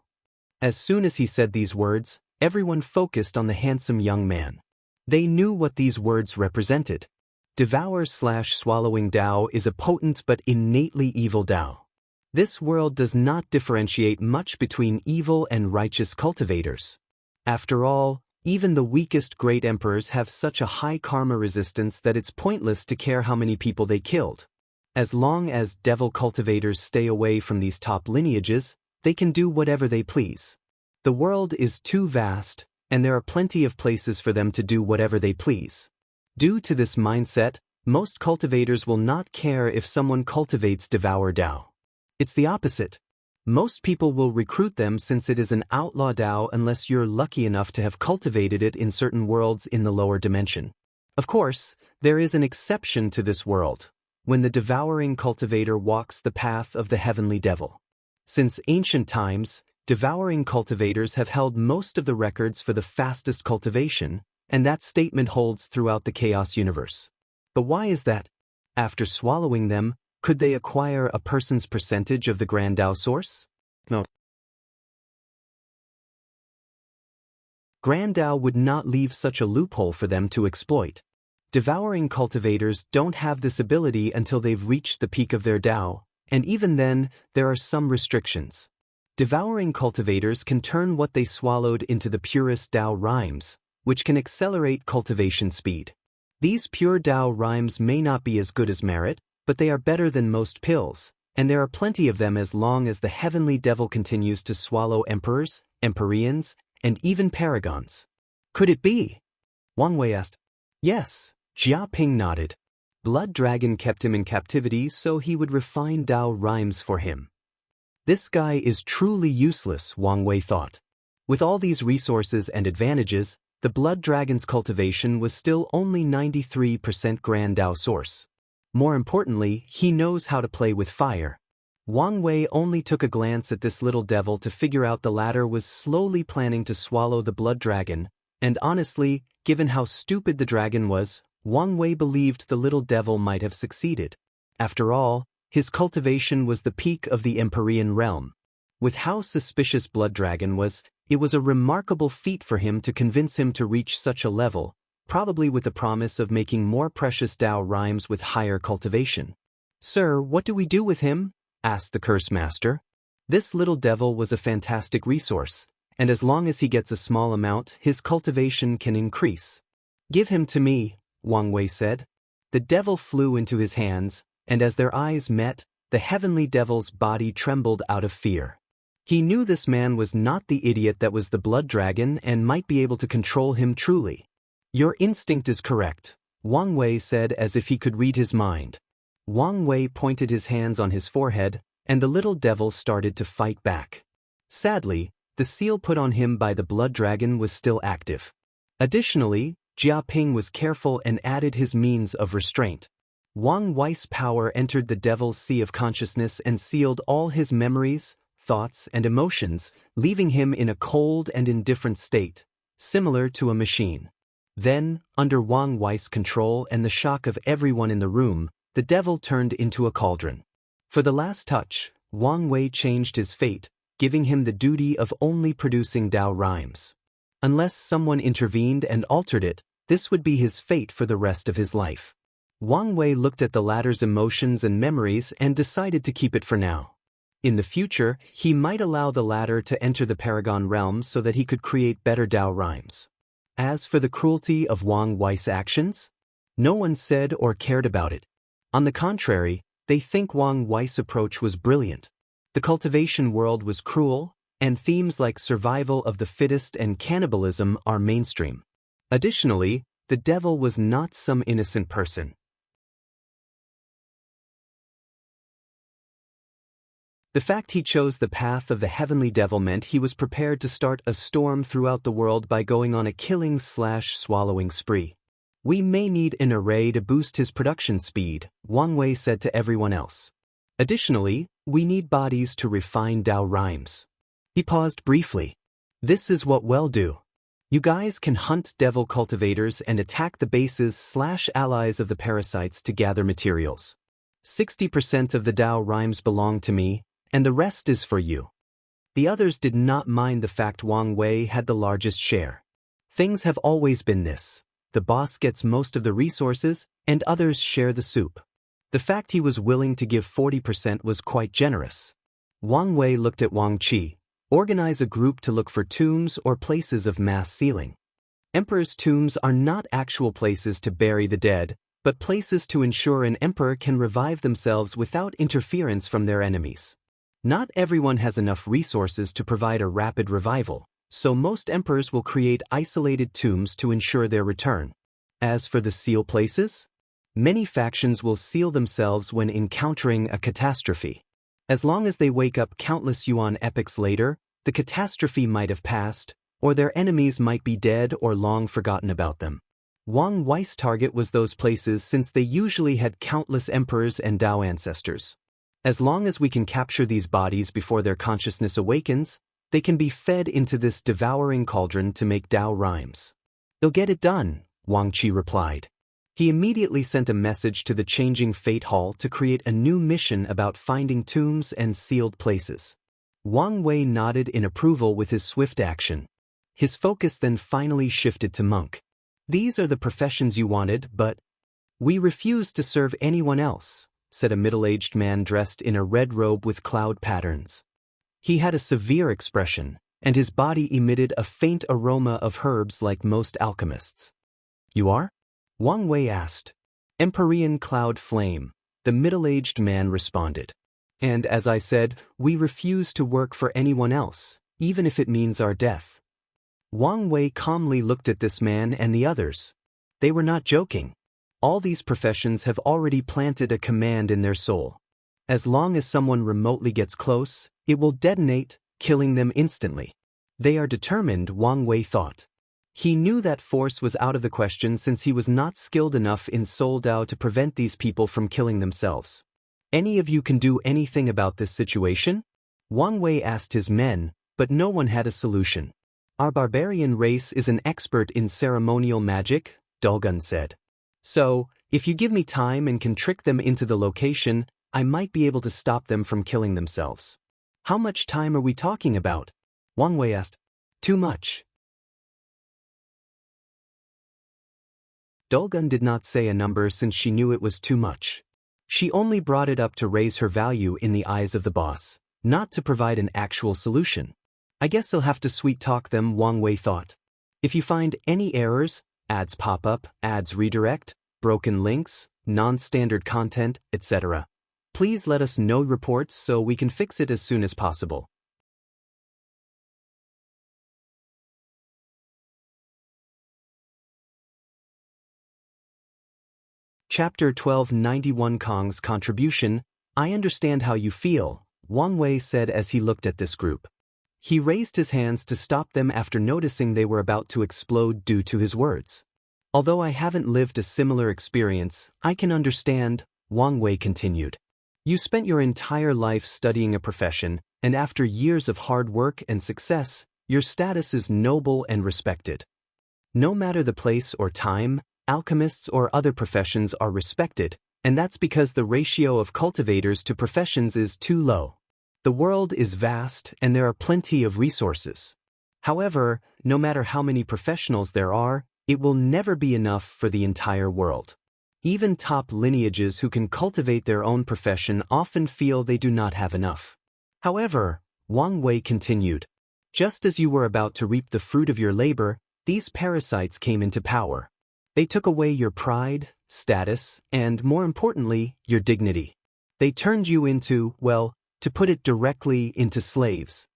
As soon as he said these words, everyone focused on the handsome young man. They knew what these words represented. Devour/swallowing Dao is a potent but innately evil Dao. This world does not differentiate much between evil and righteous cultivators. After all, even the weakest great emperors have such a high karma resistance that it's pointless to care how many people they killed. As long as devil cultivators stay away from these top lineages, they can do whatever they please. The world is too vast, and there are plenty of places for them to do whatever they please. Due to this mindset, most cultivators will not care if someone cultivates Devour Dao. It's the opposite. Most people will recruit them since it is an outlaw Dao unless you're lucky enough to have cultivated it in certain worlds in the lower dimension. Of course, there is an exception to this world, when the devouring cultivator walks the path of the heavenly devil. Since ancient times, devouring cultivators have held most of the records for the fastest cultivation, and that statement holds throughout the Chaos universe. But why is that? After swallowing them, could they acquire a person's percentage of the Grand Dao source? No. Grand Dao would not leave such a loophole for them to exploit. Devouring cultivators don't have this ability until they've reached the peak of their Dao, and even then, there are some restrictions. Devouring cultivators can turn what they swallowed into the purest Dao rhymes, which can accelerate cultivation speed. These pure Dao rhymes may not be as good as merit, but they are better than most pills, and there are plenty of them as long as the heavenly devil continues to swallow emperors, empyreans, and even paragons. Could it be? Wang Wei asked. Yes, Jia Ping nodded. Blood Dragon kept him in captivity so he would refine Dao rhymes for him. This guy is truly useless, Wang Wei thought. With all these resources and advantages, the Blood Dragon's cultivation was still only 93% Grand Dao source. More importantly, he knows how to play with fire. Wang Wei only took a glance at this little devil to figure out the latter was slowly planning to swallow the Blood Dragon, and honestly, given how stupid the dragon was, Wang Wei believed the little devil might have succeeded. After all, his cultivation was the peak of the Empyrean realm. With how suspicious Blood Dragon was, it was a remarkable feat for him to convince him to reach such a level, probably with the promise of making more precious Dao rhymes with higher cultivation. "Sir, what do we do with him?" asked the Curse Master. This little devil was a fantastic resource, and as long as he gets a small amount, his cultivation can increase. "Give him to me," Wang Wei said. The devil flew into his hands, and as their eyes met, the heavenly devil's body trembled out of fear. He knew this man was not the idiot that was the Blood Dragon and might be able to control him truly. "Your instinct is correct," Wang Wei said as if he could read his mind. Wang Wei pointed his hands on his forehead, and the little devil started to fight back. Sadly, the seal put on him by the Blood Dragon was still active. Additionally, Jia Ping was careful and added his means of restraint. Wang Wei's power entered the devil's sea of consciousness and sealed all his memories, thoughts, and emotions, leaving him in a cold and indifferent state, similar to a machine. Then, under Wang Wei's control and the shock of everyone in the room, the devil turned into a cauldron. For the last touch, Wang Wei changed his fate, giving him the duty of only producing Dao rhymes. Unless someone intervened and altered it, this would be his fate for the rest of his life. Wang Wei looked at the latter's emotions and memories and decided to keep it for now. In the future, he might allow the latter to enter the Paragon realm so that he could create better Dao rhymes. As for the cruelty of Wang Wei's actions, no one said or cared about it. On the contrary, they think Wang Wei's approach was brilliant. The cultivation world was cruel, and themes like survival of the fittest and cannibalism are mainstream. Additionally, the devil was not some innocent person. The fact he chose the path of the heavenly devil meant he was prepared to start a storm throughout the world by going on a killing/swallowing spree. "We may need an array to boost his production speed," Wang Wei said to everyone else. "Additionally, we need bodies to refine Dao rhymes." He paused briefly. "This is what we'll do. You guys can hunt devil cultivators and attack the bases/allies of the parasites to gather materials. 60% of the Dao rhymes belong to me, and the rest is for you." The others did not mind the fact Wang Wei had the largest share. Things have always been this. the boss gets most of the resources, and others share the soup. The fact he was willing to give 40% was quite generous. Wang Wei looked at Wang Qi. Organize a group to look for tombs or places of mass sealing. Emperor's tombs are not actual places to bury the dead, but places to ensure an emperor can revive themselves without interference from their enemies. Not everyone has enough resources to provide a rapid revival, so most emperors will create isolated tombs to ensure their return. As for the seal places, many factions will seal themselves when encountering a catastrophe. As long as they wake up countless Yuan epochs later, the catastrophe might have passed, or their enemies might be dead or long forgotten about them. Wang Wei's target was those places since they usually had countless emperors and Dao ancestors. As long as we can capture these bodies before their consciousness awakens, they can be fed into this devouring cauldron to make Dao rhymes. "They'll get it done," Wang Qi replied. He immediately sent a message to the Changing Fate Hall to create a new mission about finding tombs and sealed places. Wang Wei nodded in approval with his swift action. His focus then finally shifted to monk. "These are the professions you wanted, but we refuse to serve anyone else," said a middle-aged man dressed in a red robe with cloud patterns. He had a severe expression, and his body emitted a faint aroma of herbs like most alchemists. "You are?" Wang Wei asked. "Empyrean Cloud Flame," the middle-aged man responded. "And as I said, we refuse to work for anyone else, even if it means our death." Wang Wei calmly looked at this man and the others. They were not joking. All these professions have already planted a command in their soul. As long as someone remotely gets close, it will detonate, killing them instantly. They are determined, Wang Wei thought. He knew that force was out of the question since he was not skilled enough in Soul Dao to prevent these people from killing themselves. "Any of you can do anything about this situation?" Wang Wei asked his men, but no one had a solution. "Our barbarian race is an expert in ceremonial magic," Dulgun said. "So, if you give me time and can trick them into the location, I might be able to stop them from killing themselves." "How much time are we talking about?" Wang Wei asked. "Too much." Dulgun did not say a number since she knew it was too much. She only brought it up to raise her value in the eyes of the boss, not to provide an actual solution. "I guess I'll have to sweet-talk them," Wang Wei thought. "If you find any errors, ads pop up, ads redirect, broken links, non-standard content, etc., please let us know reports so we can fix it as soon as possible." Chapter 1291 Kong's Contribution. "I understand how you feel," Wang Wei said as he looked at this group. He raised his hands to stop them after noticing they were about to explode due to his words. "Although I haven't lived a similar experience, I can understand," Wang Wei continued. "You spent your entire life studying a profession, and after years of hard work and success, your status is noble and respected. No matter the place or time, alchemists or other professions are respected, and that's because the ratio of cultivators to professions is too low. The world is vast and there are plenty of resources. However, no matter how many professionals there are, it will never be enough for the entire world. Even top lineages who can cultivate their own profession often feel they do not have enough. However," Wang Wei continued, "just as you were about to reap the fruit of your labor, these parasites came into power. They took away your pride, status, and, more importantly, your dignity. They turned you into, well, to put it directly, into slaves.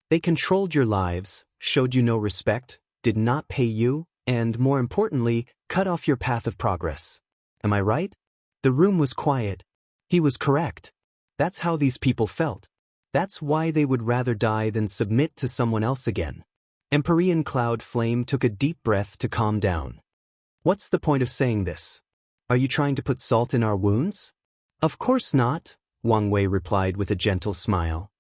They controlled your lives, showed you no respect, did not pay you, and, more importantly, cut off your path of progress. Am I right?" The room was quiet. He was correct. That's how these people felt. That's why they would rather die than submit to someone else again. Empyrean Cloud Flame took a deep breath to calm down. "What's the point of saying this? Are you trying to put salt in our wounds?" "Of course not," Wang Wei replied with a gentle smile.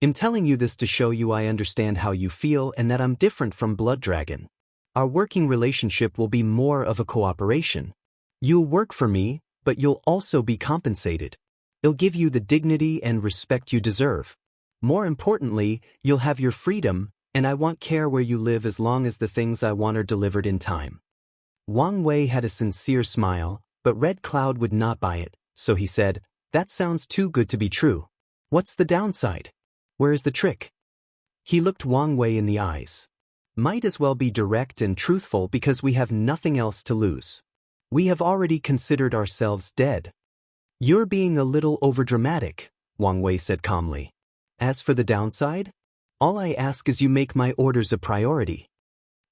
"I'm telling you this to show you I understand how you feel and that I'm different from Blood Dragon. Our working relationship will be more of a cooperation. You'll work for me, but you'll also be compensated. It'll give you the dignity and respect you deserve. More importantly, you'll have your freedom, and I won't care where you live as long as the things I want are delivered in time." Wang Wei had a sincere smile, but Red Cloud would not buy it, so he said, "That sounds too good to be true. What's the downside? Where is the trick?" He looked Wang Wei in the eyes. "Might as well be direct and truthful because we have nothing else to lose. We have already considered ourselves dead." "You're being a little overdramatic," Wang Wei said calmly. "As for the downside, all I ask is you make my orders a priority."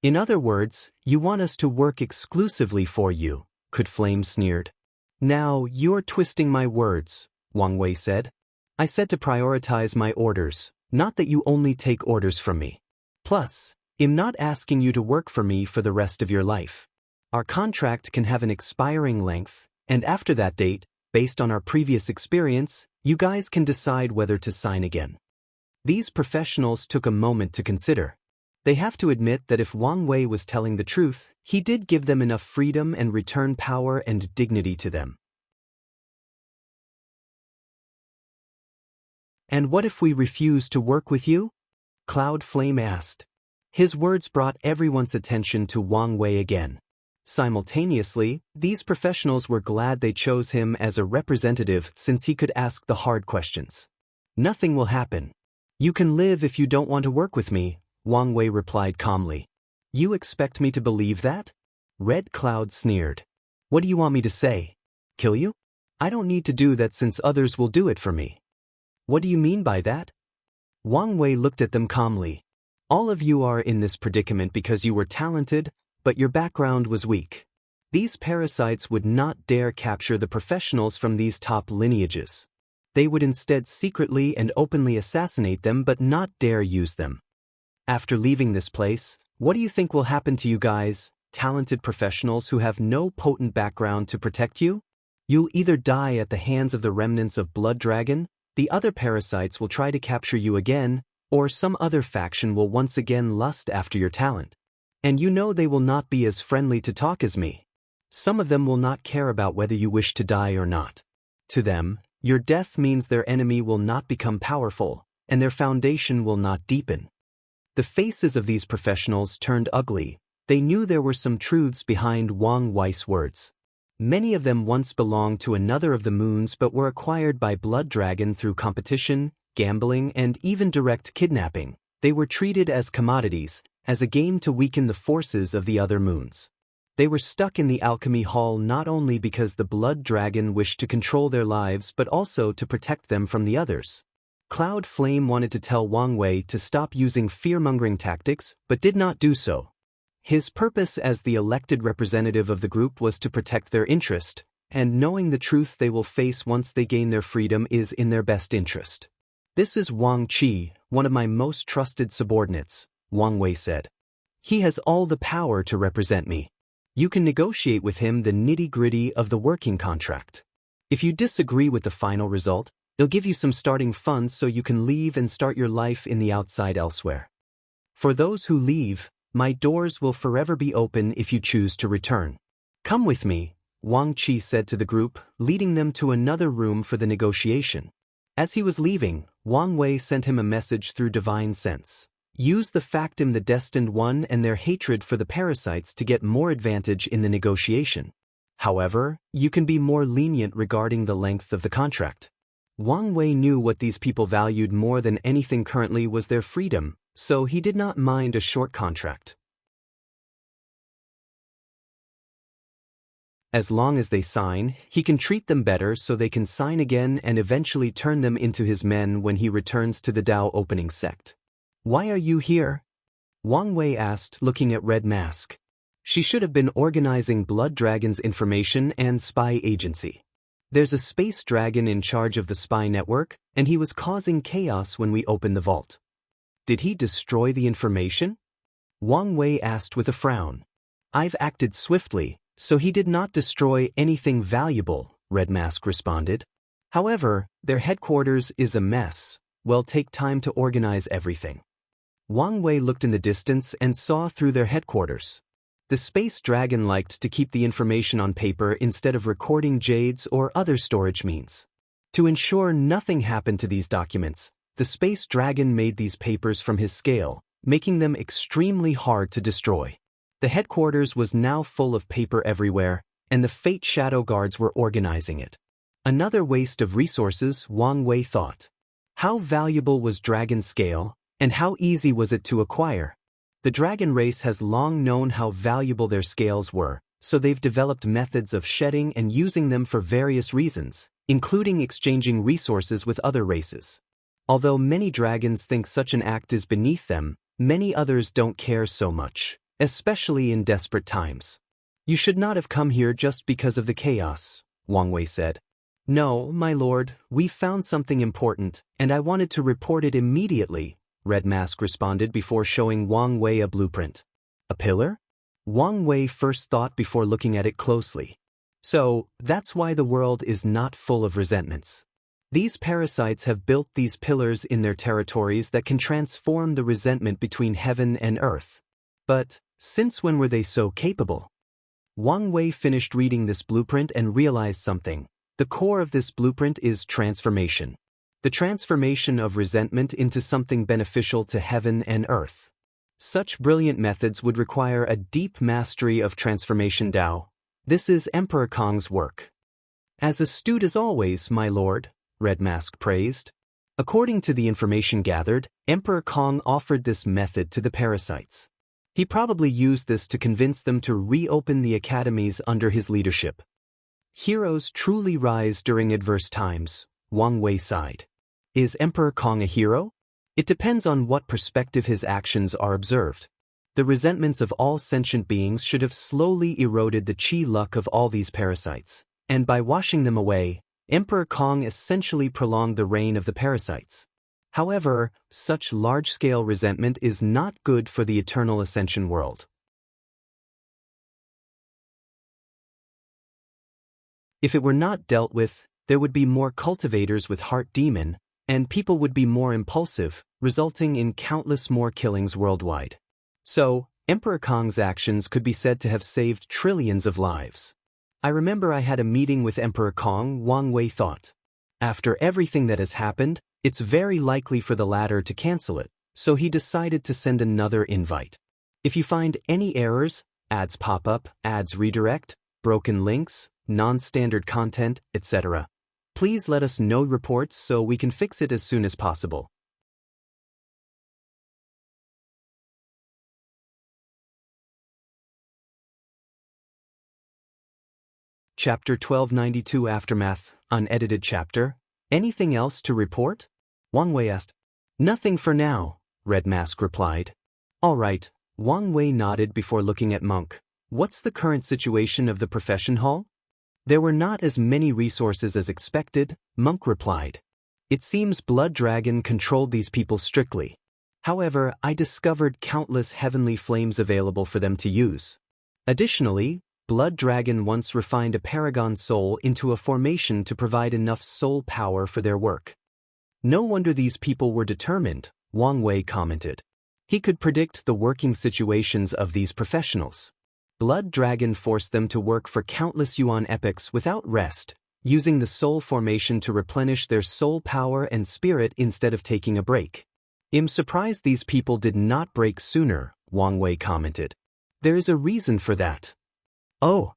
"In other words, you want us to work exclusively for you," Could Flame sneered. "Now, you're twisting my words," Wang Wei said. "I said to prioritize my orders, not that you only take orders from me. Plus, I'm not asking you to work for me for the rest of your life. Our contract can have an expiring length, and after that date, based on our previous experience, you guys can decide whether to sign again." These professionals took a moment to consider. They have to admit that if Wang Wei was telling the truth, he did give them enough freedom and return power and dignity to them. "And what if we refuse to work with you?" Cloud Flame asked. His words brought everyone's attention to Wang Wei again. Simultaneously, these professionals were glad they chose him as a representative since he could ask the hard questions. "Nothing will happen. You can live if you don't want to work with me," Wang Wei replied calmly. "You expect me to believe that?" Red Cloud sneered. "What do you want me to say? Kill you? I don't need to do that since others will do it for me." "What do you mean by that?" Wang Wei looked at them calmly. "All of you are in this predicament because you were talented, but your background was weak. These parasites would not dare capture the professionals from these top lineages. They would instead secretly and openly assassinate them but not dare use them. After leaving this place, what do you think will happen to you guys, talented professionals who have no potent background to protect you? You'll either die at the hands of the remnants of Blood Dragon, the other parasites will try to capture you again, or some other faction will once again lust after your talent. And you know they will not be as friendly to talk as me. Some of them will not care about whether you wish to die or not. To them, your death means their enemy will not become powerful, and their foundation will not deepen." The faces of these professionals turned ugly. They knew there were some truths behind Wang Wei's words. Many of them once belonged to another of the moons but were acquired by Blood Dragon through competition, gambling, and even direct kidnapping. They were treated as commodities, as a game to weaken the forces of the other moons. They were stuck in the Alchemy Hall not only because the Blood Dragon wished to control their lives but also to protect them from the others. Cloud Flame wanted to tell Wang Wei to stop using fear-mongering tactics, but did not do so. His purpose as the elected representative of the group was to protect their interest, and knowing the truth they will face once they gain their freedom is in their best interest. "This is Wang Qi, one of my most trusted subordinates," Wang Wei said. "He has all the power to represent me. You can negotiate with him the nitty-gritty of the working contract. If you disagree with the final result, they'll give you some starting funds so you can leave and start your life in the outside elsewhere. For those who leave, my doors will forever be open if you choose to return. Come with me," Wang Qi said to the group, leading them to another room for the negotiation. As he was leaving, Wang Wei sent him a message through Divine Sense. Use the Factum the Destined One and their hatred for the parasites to get more advantage in the negotiation. However, you can be more lenient regarding the length of the contract. Wang Wei knew what these people valued more than anything currently was their freedom, so he did not mind a short contract. As long as they sign, he can treat them better so they can sign again and eventually turn them into his men when he returns to the Dao opening sect. "Why are you here?" Wang Wei asked, looking at Red Mask. She should have been organizing Blood Dragon's information and spy agency. There's a space dragon in charge of the spy network, and he was causing chaos when we opened the vault. "Did he destroy the information?" Wang Wei asked with a frown. "I've acted swiftly, so he did not destroy anything valuable," Red Mask responded. "However, their headquarters is a mess. Will take time to organize everything." Wang Wei looked in the distance and saw through their headquarters. The space dragon liked to keep the information on paper instead of recording jades or other storage means. To ensure nothing happened to these documents, the space dragon made these papers from his scale, making them extremely hard to destroy. The headquarters was now full of paper everywhere, and the Fate Shadow Guards were organizing it. Another waste of resources, Wang Wei thought. How valuable was dragon scale, and how easy was it to acquire? The dragon race has long known how valuable their scales were, so they've developed methods of shedding and using them for various reasons, including exchanging resources with other races. Although many dragons think such an act is beneath them, many others don't care so much, especially in desperate times. You should not have come here just because of the chaos, Wang Wei said. No, my lord, we found something important, and I wanted to report it immediately, Red Mask responded before showing Wang Wei a blueprint. A pillar? Wang Wei first thought before looking at it closely. So, that's why the world is not full of resentments. These parasites have built these pillars in their territories that can transform the resentment between heaven and earth. But, since when were they so capable? Wang Wei finished reading this blueprint and realized something. The core of this blueprint is transformation. The transformation of resentment into something beneficial to heaven and earth. Such brilliant methods would require a deep mastery of transformation Dao. This is Emperor Kong's work. As astute as always, my lord, Red Mask praised. According to the information gathered, Emperor Kong offered this method to the parasites. He probably used this to convince them to reopen the academies under his leadership. Heroes truly rise during adverse times, Wang Wei sighed. Is Emperor Kong a hero? It depends on what perspective his actions are observed. The resentments of all sentient beings should have slowly eroded the chi luck of all these parasites, and by washing them away, Emperor Kong essentially prolonged the reign of the parasites. However, such large-scale resentment is not good for the eternal ascension world. If it were not dealt with, there would be more cultivators with heart demon, and people would be more impulsive, resulting in countless more killings worldwide. So, Emperor Kong's actions could be said to have saved trillions of lives. I remember I had a meeting with Emperor Kong, Wang Wei thought. After everything that has happened, it's very likely for the latter to cancel it, so he decided to send another invite. If you find any errors, ads pop up, ads redirect, broken links, non-standard content, etc., please let us know reports so we can fix it as soon as possible. Chapter 1292 Aftermath, unedited chapter. Anything else to report? Wang Wei asked. Nothing for now, Red Mask replied. All right, Wang Wei nodded before looking at Monk. What's the current situation of the profession hall? There were not as many resources as expected, Monk replied. It seems Blood Dragon controlled these people strictly. However, I discovered countless heavenly flames available for them to use. Additionally, Blood Dragon once refined a paragon soul into a formation to provide enough soul power for their work. No wonder these people were determined, Wang Wei commented. He could predict the working situations of these professionals. Blood Dragon forced them to work for countless yuan epochs without rest, using the soul formation to replenish their soul power and spirit instead of taking a break. I'm surprised these people did not break sooner, Wang Wei commented. There is a reason for that. Oh,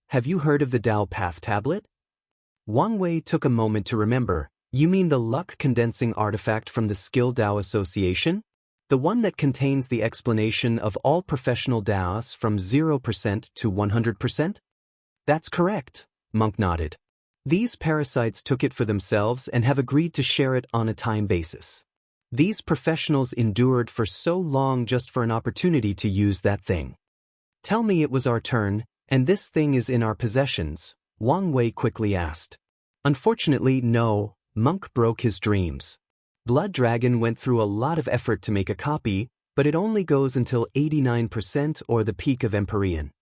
have you heard of the Dao Path tablet? Wang Wei took a moment to remember. You mean the luck condensing artifact from the Skill Dao Association? The one that contains the explanation of all professional Daoists from 0% to 100%? That's correct, Monk nodded. These parasites took it for themselves and have agreed to share it on a time basis. These professionals endured for so long just for an opportunity to use that thing. Tell me it was our turn, and this thing is in our possessions, Wang Wei quickly asked. Unfortunately, no, Monk broke his dreams. Blood Dragon went through a lot of effort to make a copy, but it only goes until 89% or the peak of Empyrean.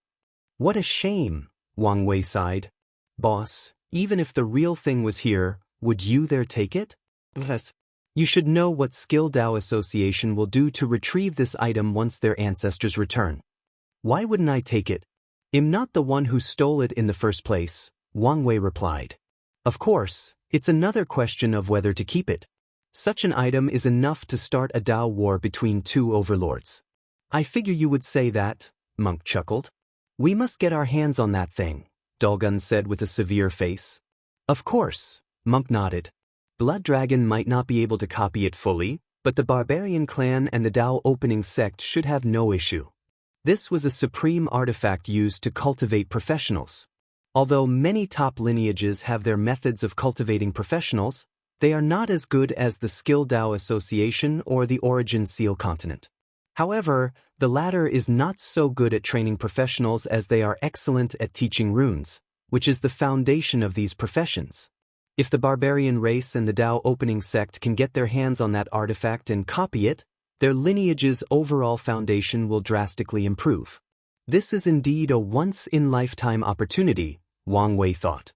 What a shame, Wang Wei sighed. Boss, even if the real thing was here, would you dare take it? Yes. You should know what Skill Dao Association will do to retrieve this item once their ancestors return. Why wouldn't I take it? I'm not the one who stole it in the first place, Wang Wei replied. Of course, it's another question of whether to keep it. Such an item is enough to start a Dao war between two overlords. I figure you would say that, Monk chuckled. We must get our hands on that thing, Dulgun said with a severe face. Of course, Monk nodded. Blood Dragon might not be able to copy it fully, but the Barbarian clan and the Dao opening sect should have no issue. This was a supreme artifact used to cultivate professionals. Although many top lineages have their methods of cultivating professionals, they are not as good as the Skill Dao Association or the Origin Seal Continent. However, the latter is not so good at training professionals as they are excellent at teaching runes, which is the foundation of these professions. If the Barbarian race and the Dao opening sect can get their hands on that artifact and copy it, their lineage's overall foundation will drastically improve. This is indeed a once-in-lifetime opportunity, Wang Wei thought.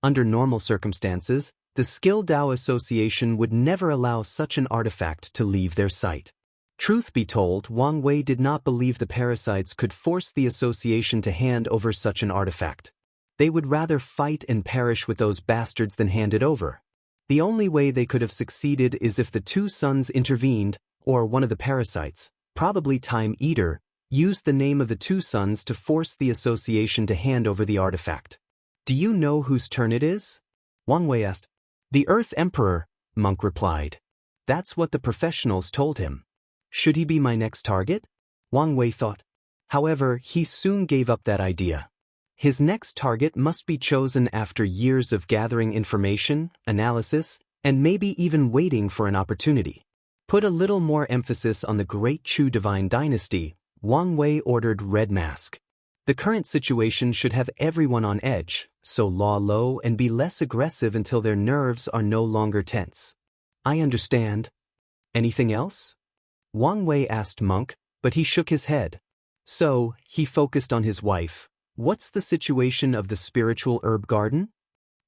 Under normal circumstances, the Skill Dao Association would never allow such an artifact to leave their sight. Truth be told, Wang Wei did not believe the Parasites could force the association to hand over such an artifact. They would rather fight and perish with those bastards than hand it over. The only way they could have succeeded is if the two sons intervened, or one of the Parasites, probably Time Eater, used the name of the two sons to force the association to hand over the artifact. Do you know whose turn it is? Wang Wei asked. The Earth Emperor, Monk replied. That's what the professionals told him. Should he be my next target? Wang Wei thought. However, he soon gave up that idea. His next target must be chosen after years of gathering information, analysis, and maybe even waiting for an opportunity. Put a little more emphasis on the Great Chu Divine Dynasty, Wang Wei ordered Red Mask. The current situation should have everyone on edge, so lie low and be less aggressive until their nerves are no longer tense. I understand. Anything else? Wang Wei asked Monk, but he shook his head. So, he focused on his wife. What's the situation of the spiritual herb garden?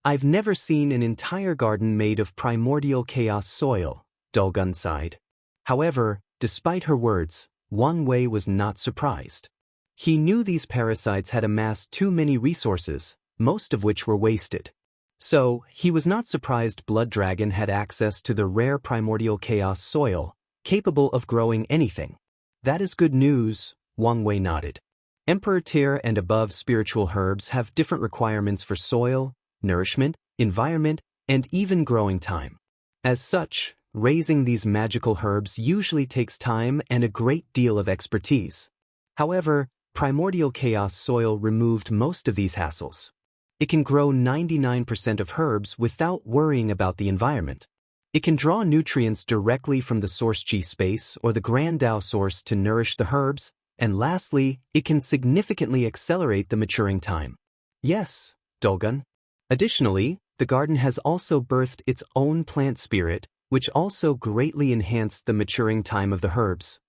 I've never seen an entire garden made of primordial chaos soil, Dulgun sighed. However, despite her words, Wang Wei was not surprised. He knew these parasites had amassed too many resources, most of which were wasted. So, he was not surprised Blood Dragon had access to the rare primordial chaos soil, capable of growing anything. That is good news, Wang Wei nodded. Emperor tier and above spiritual herbs have different requirements for soil, nourishment, environment, and even growing time. As such, raising these magical herbs usually takes time and a great deal of expertise. However, primordial chaos soil removed most of these hassles. It can grow 99% of herbs without worrying about the environment. It can draw nutrients directly from the source chi space or the Grand Dao source to nourish the herbs, and lastly, it can significantly accelerate the maturing time. Yes, Dulgun. Additionally, the garden has also birthed its own plant spirit, which also greatly enhanced the maturing time of the herbs.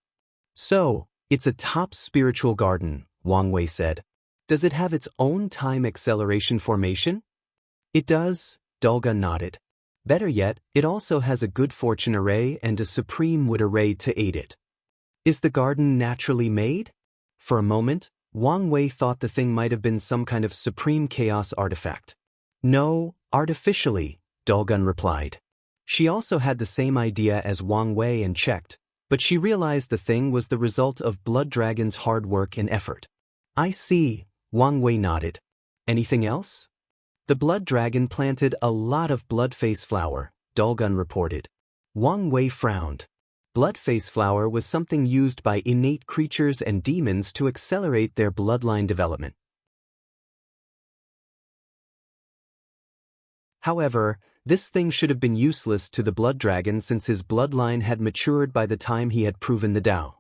So, it's a top spiritual garden, Wang Wei said. Does it have its own time acceleration formation? It does, Dulgun nodded. Better yet, it also has a good fortune array and a supreme wood array to aid it. Is the garden naturally made? For a moment, Wang Wei thought the thing might have been some kind of supreme chaos artifact. No, artificially, Dulgun replied. She also had the same idea as Wang Wei and checked, but she realized the thing was the result of Blood Dragon's hard work and effort. I see, Wang Wei nodded. Anything else? The Blood Dragon planted a lot of Bloodface flower, Dulgun reported. Wang Wei frowned. Bloodface flower was something used by innate creatures and demons to accelerate their bloodline development. However, this thing should have been useless to the Blood Dragon since his bloodline had matured by the time he had proven the Dao.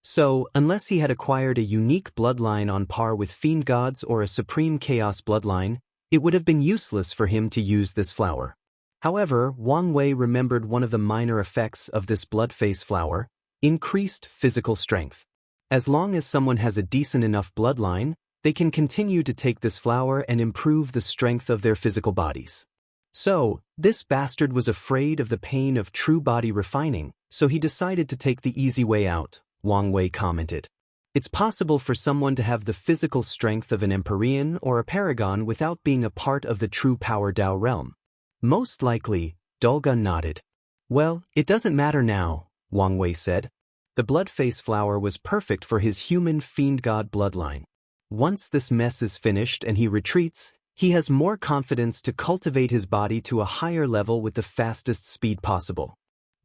So, unless he had acquired a unique bloodline on par with Fiend Gods or a Supreme Chaos bloodline, it would have been useless for him to use this flower. However, Wang Wei remembered one of the minor effects of this Bloodface flower: increased physical strength. As long as someone has a decent enough bloodline, they can continue to take this flower and improve the strength of their physical bodies. So, this bastard was afraid of the pain of true body refining, so he decided to take the easy way out, Wang Wei commented. It's possible for someone to have the physical strength of an Empyrean or a Paragon without being a part of the true power Dao realm. Most likely, Dulgun nodded. Well, it doesn't matter now, Wang Wei said. The Bloodface flower was perfect for his human fiend-god bloodline. Once this mess is finished and he retreats, he has more confidence to cultivate his body to a higher level with the fastest speed possible.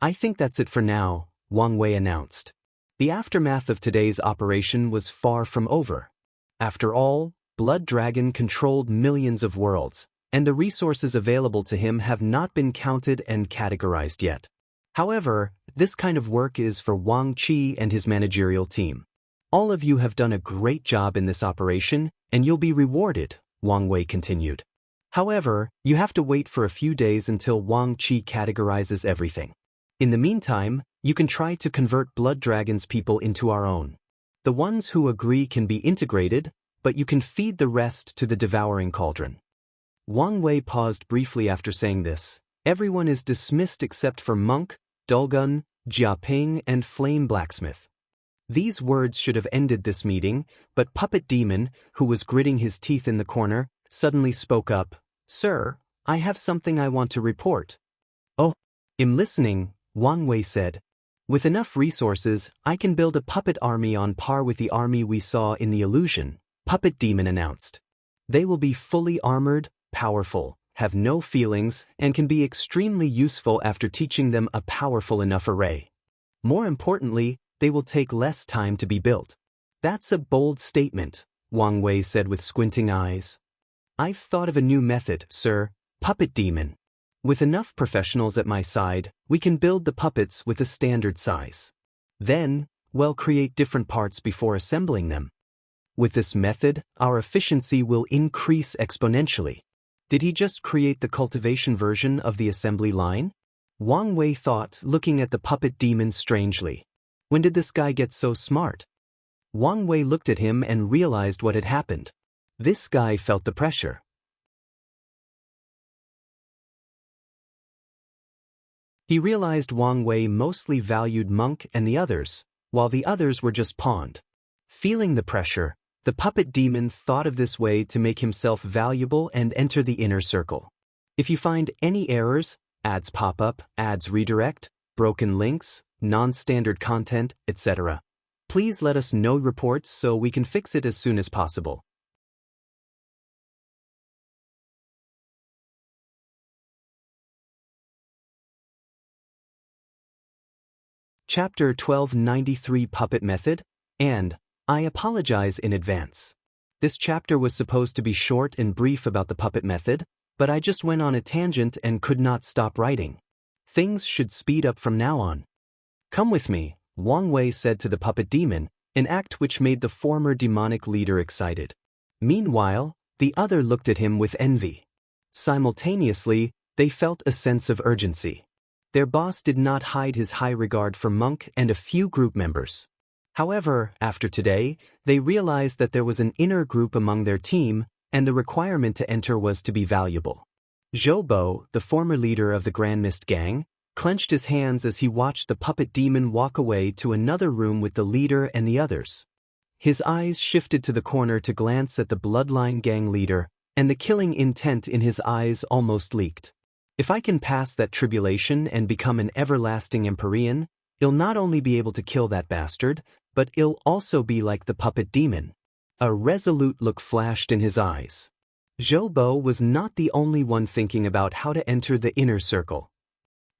I think that's it for now, Wang Wei announced. The aftermath of today's operation was far from over. After all, Blood Dragon controlled millions of worlds, and the resources available to him have not been counted and categorized yet. However, this kind of work is for Wang Qi and his managerial team. All of you have done a great job in this operation, and you'll be rewarded, Wang Wei continued. However, you have to wait for a few days until Wang Qi categorizes everything. In the meantime, you can try to convert Blood Dragon's people into our own. The ones who agree can be integrated, but you can feed the rest to the Devouring Cauldron. Wang Wei paused briefly after saying this. Everyone is dismissed except for Monk, Dulgun, Jiaping, and Flame Blacksmith. These words should have ended this meeting, but Puppet Demon, who was gritting his teeth in the corner, suddenly spoke up. Sir, I have something I want to report. Oh, I'm listening, Wang Wei said. With enough resources, I can build a puppet army on par with the army we saw in the illusion, Puppet Demon announced. They will be fully armored, powerful, have no feelings, and can be extremely useful after teaching them a powerful enough array. More importantly, they will take less time to be built. That's a bold statement, Wang Wei said with squinting eyes. I've thought of a new method, sir, Puppet Demon. With enough professionals at my side, we can build the puppets with a standard size. Then, we'll create different parts before assembling them. With this method, our efficiency will increase exponentially. Did he just create the cultivation version of the assembly line? Wang Wei thought, looking at the Puppet Demon strangely. When did this guy get so smart? Wang Wei looked at him and realized what had happened. This guy felt the pressure. He realized Wang Wei mostly valued Monk and the others, while the others were just pawned. Feeling the pressure, the Puppet Demon thought of this way to make himself valuable and enter the inner circle. If you find any errors, ads pop up, ads redirect, broken links, non-standard content, etc., please let us know reports so we can fix it as soon as possible. Chapter 1293 Puppet Method, and I apologize in advance. This chapter was supposed to be short and brief about the puppet method, but I just went on a tangent and could not stop writing. Things should speed up from now on. Come with me, Wang Wei said to the Puppet Demon, an act which made the former demonic leader excited. Meanwhile, the other looked at him with envy. Simultaneously, they felt a sense of urgency. Their boss did not hide his high regard for Monk and a few group members. However, after today, they realized that there was an inner group among their team, and the requirement to enter was to be valuable. Zhou Bo, the former leader of the Grand Mist Gang, clenched his hands as he watched the Puppet Demon walk away to another room with the leader and the others. His eyes shifted to the corner to glance at the Bloodline Gang leader, and the killing intent in his eyes almost leaked. If I can pass that tribulation and become an everlasting Empyrean, I'll not only be able to kill that bastard, but I'll also be like the Puppet Demon. A resolute look flashed in his eyes. Zhou Bo was not the only one thinking about how to enter the inner circle.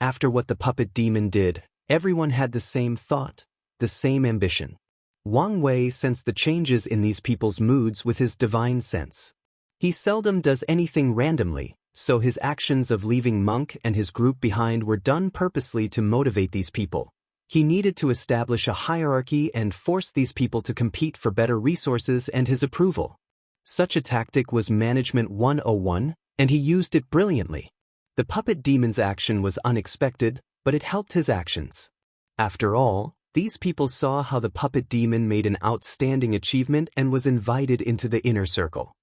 After what the Puppet Demon did, everyone had the same thought, the same ambition. Wang Wei sensed the changes in these people's moods with his divine sense. He seldom does anything randomly, so his actions of leaving Monk and his group behind were done purposely to motivate these people. He needed to establish a hierarchy and force these people to compete for better resources and his approval. Such a tactic was Management 101, and he used it brilliantly. The Puppet Demon's action was unexpected, but it helped his actions. After all, these people saw how the Puppet Demon made an outstanding achievement and was invited into the inner circle.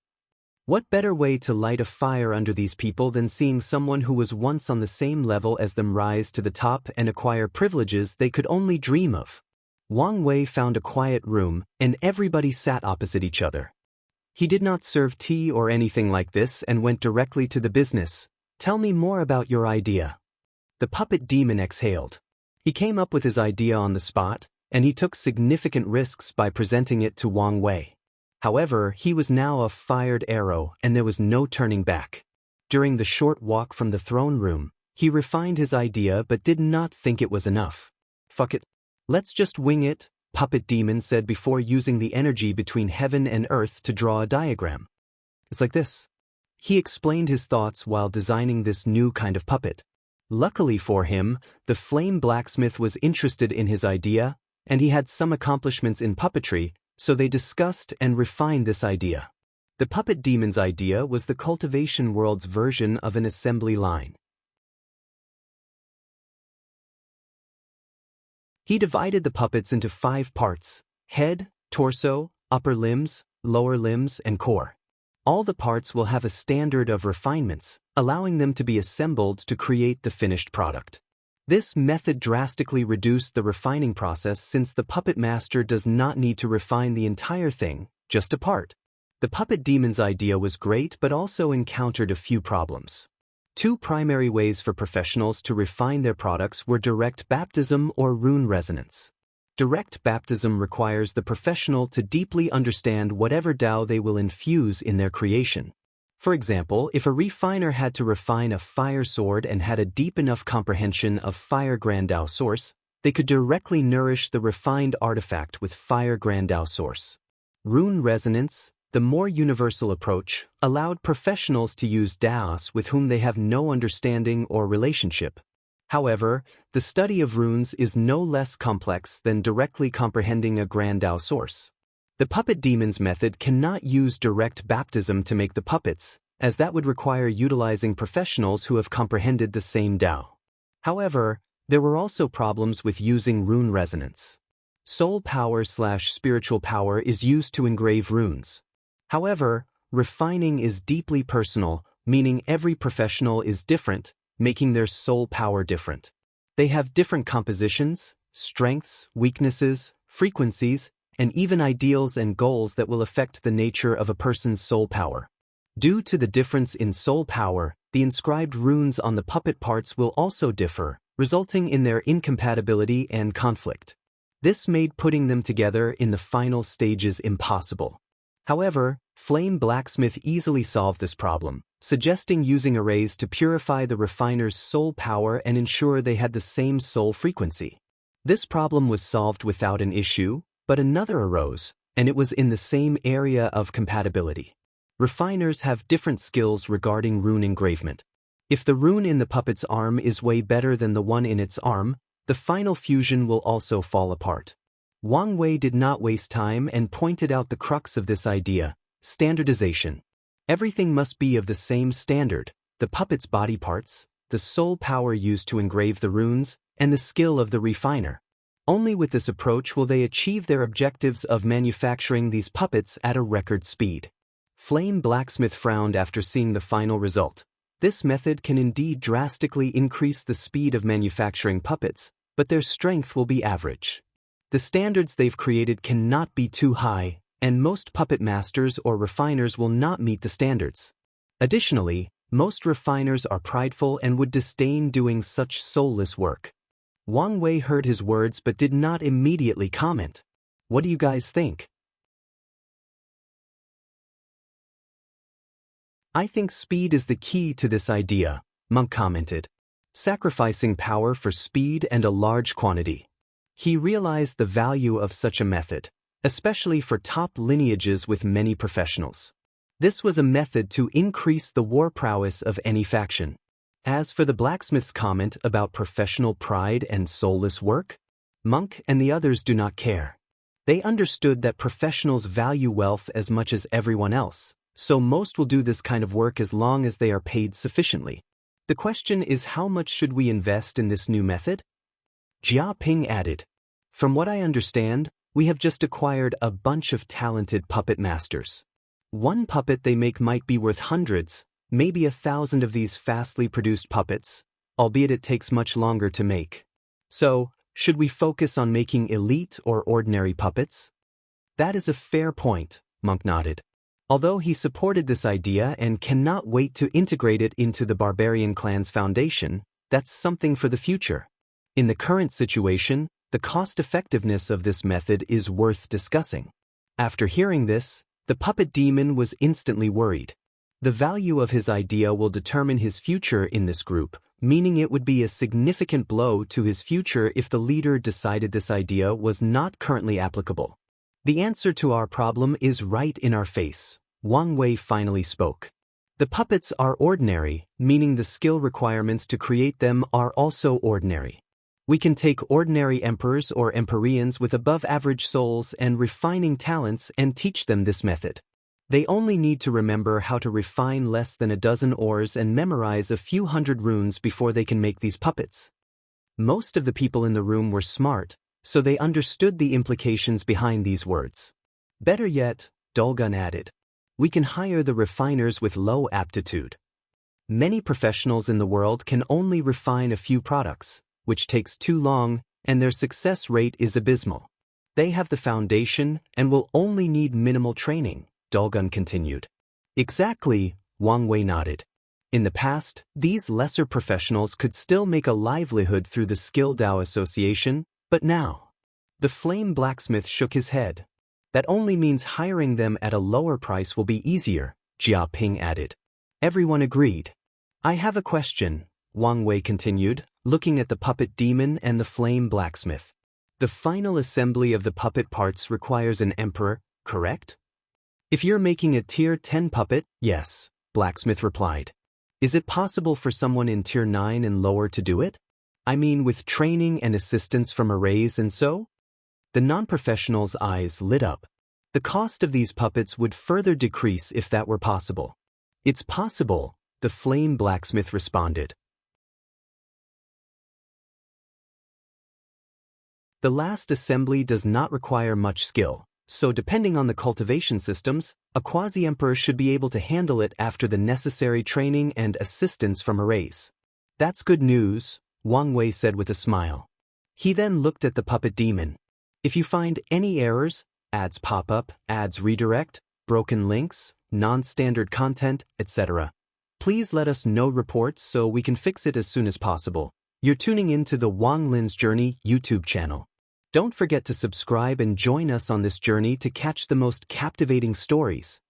What better way to light a fire under these people than seeing someone who was once on the same level as them rise to the top and acquire privileges they could only dream of? Wang Wei found a quiet room, and everybody sat opposite each other. He did not serve tea or anything like this and went directly to the business. Tell me more about your idea. The Puppet Demon exhaled. He came up with his idea on the spot, and he took significant risks by presenting it to Wang Wei. However, he was now a fired arrow and there was no turning back. During the short walk from the throne room, he refined his idea but did not think it was enough. "Fuck it. Let's just wing it," Puppet Demon said before using the energy between heaven and earth to draw a diagram. "It's like this." He explained his thoughts while designing this new kind of puppet. Luckily for him, the flame blacksmith was interested in his idea, and he had some accomplishments in puppetry, so they discussed and refined this idea. The Puppet Demon's idea was the Cultivation world's version of an assembly line. He divided the puppets into 5 parts: head, torso, upper limbs, lower limbs, and core. All the parts will have a standard of refinements, allowing them to be assembled to create the finished product. This method drastically reduced the refining process since the puppet master does not need to refine the entire thing, just a part. The Puppet Demon's idea was great but also encountered a few problems. 2 primary ways for professionals to refine their products were direct baptism or rune resonance. Direct baptism requires the professional to deeply understand whatever Dao they will infuse in their creation. For example, if a refiner had to refine a fire sword and had a deep enough comprehension of Fire Grand Dao Source, they could directly nourish the refined artifact with Fire Grand Dao Source. Rune resonance, the more universal approach, allowed professionals to use Daoists with whom they have no understanding or relationship. However, the study of runes is no less complex than directly comprehending a Grand Dao Source. The Puppet Demon's method cannot use direct baptism to make the puppets, as that would require utilizing professionals who have comprehended the same Dao. However, there were also problems with using rune resonance. Soul power/spiritual power is used to engrave runes. However, refining is deeply personal, meaning every professional is different, making their soul power different. They have different compositions, strengths, weaknesses, frequencies, and even ideals and goals that will affect the nature of a person's soul power. Due to the difference in soul power, the inscribed runes on the puppet parts will also differ, resulting in their incompatibility and conflict. This made putting them together in the final stages impossible. However, Flame Blacksmith easily solved this problem, suggesting using arrays to purify the refiner's soul power and ensure they had the same soul frequency. This problem was solved without an issue, but another arose, and it was in the same area of compatibility. Refiners have different skills regarding rune engravement. If the rune in the puppet's arm is way better than the one in its arm, the final fusion will also fall apart. Wang Wei did not waste time and pointed out the crux of this idea: standardization. Everything must be of the same standard: the puppet's body parts, the soul power used to engrave the runes, and the skill of the refiner. Only with this approach will they achieve their objectives of manufacturing these puppets at a record speed. Flame Blacksmith frowned after seeing the final result. This method can indeed drastically increase the speed of manufacturing puppets, but their strength will be average. The standards they've created cannot be too high, and most puppet masters or refiners will not meet the standards. Additionally, most refiners are prideful and would disdain doing such soulless work. Wang Wei heard his words but did not immediately comment. "What do you guys think?" "I think speed is the key to this idea," Monk commented. Sacrificing power for speed and a large quantity. He realized the value of such a method, especially for top lineages with many professionals. This was a method to increase the war prowess of any faction. As for the blacksmith's comment about professional pride and soulless work, Monk and the others do not care. They understood that professionals value wealth as much as everyone else, so most will do this kind of work as long as they are paid sufficiently. The question is, how much should we invest in this new method? Jia Ping added, "From what I understand, we have just acquired a bunch of talented puppet masters. One puppet they make might be worth hundreds, maybe 1,000 of these fastly produced puppets, albeit it takes much longer to make. So, should we focus on making elite or ordinary puppets?" "That is a fair point," Monk nodded. Although he supported this idea and cannot wait to integrate it into the Barbarian Clan's foundation, that's something for the future. In the current situation, the cost-effectiveness of this method is worth discussing. After hearing this, the puppet demon was instantly worried. The value of his idea will determine his future in this group, meaning it would be a significant blow to his future if the leader decided this idea was not currently applicable. The answer to our problem is right in our face, Wang Wei finally spoke. The puppets are ordinary, meaning the skill requirements to create them are also ordinary. We can take ordinary emperors or empyreans with above-average souls and refining talents and teach them this method. They only need to remember how to refine less than a dozen ores and memorize a few hundred runes before they can make these puppets. Most of the people in the room were smart, so they understood the implications behind these words. Better yet, Dolgun added, we can hire the refiners with low aptitude. Many professionals in the world can only refine a few products, which takes too long, and their success rate is abysmal. They have the foundation and will only need minimal training, Dolgun continued. Exactly, Wang Wei nodded. In the past, these lesser professionals could still make a livelihood through the Skill Dao Association, but now. The flame blacksmith shook his head. That only means hiring them at a lower price will be easier, Jia Ping added. Everyone agreed. I have a question, Wang Wei continued, looking at the puppet demon and the flame blacksmith. The final assembly of the puppet parts requires an emperor, correct? If you're making a tier 10 puppet, yes, blacksmith replied. Is it possible for someone in tier 9 and lower to do it? I mean with training and assistance from arrays and so? The non-professional's eyes lit up. The cost of these puppets would further decrease if that were possible. It's possible, the flame blacksmith responded. The last assembly does not require much skill, so depending on the cultivation systems, a quasi-emperor should be able to handle it after the necessary training and assistance from arrays. That's good news, Wang Wei said with a smile. He then looked at the puppet demon. If you find any errors, ads pop up, ads redirect, broken links, non-standard content, etc., please let us know reports so we can fix it as soon as possible. You're tuning into the Wang Lin's Journey YouTube channel. Don't forget to subscribe and join us on this journey to catch the most captivating stories.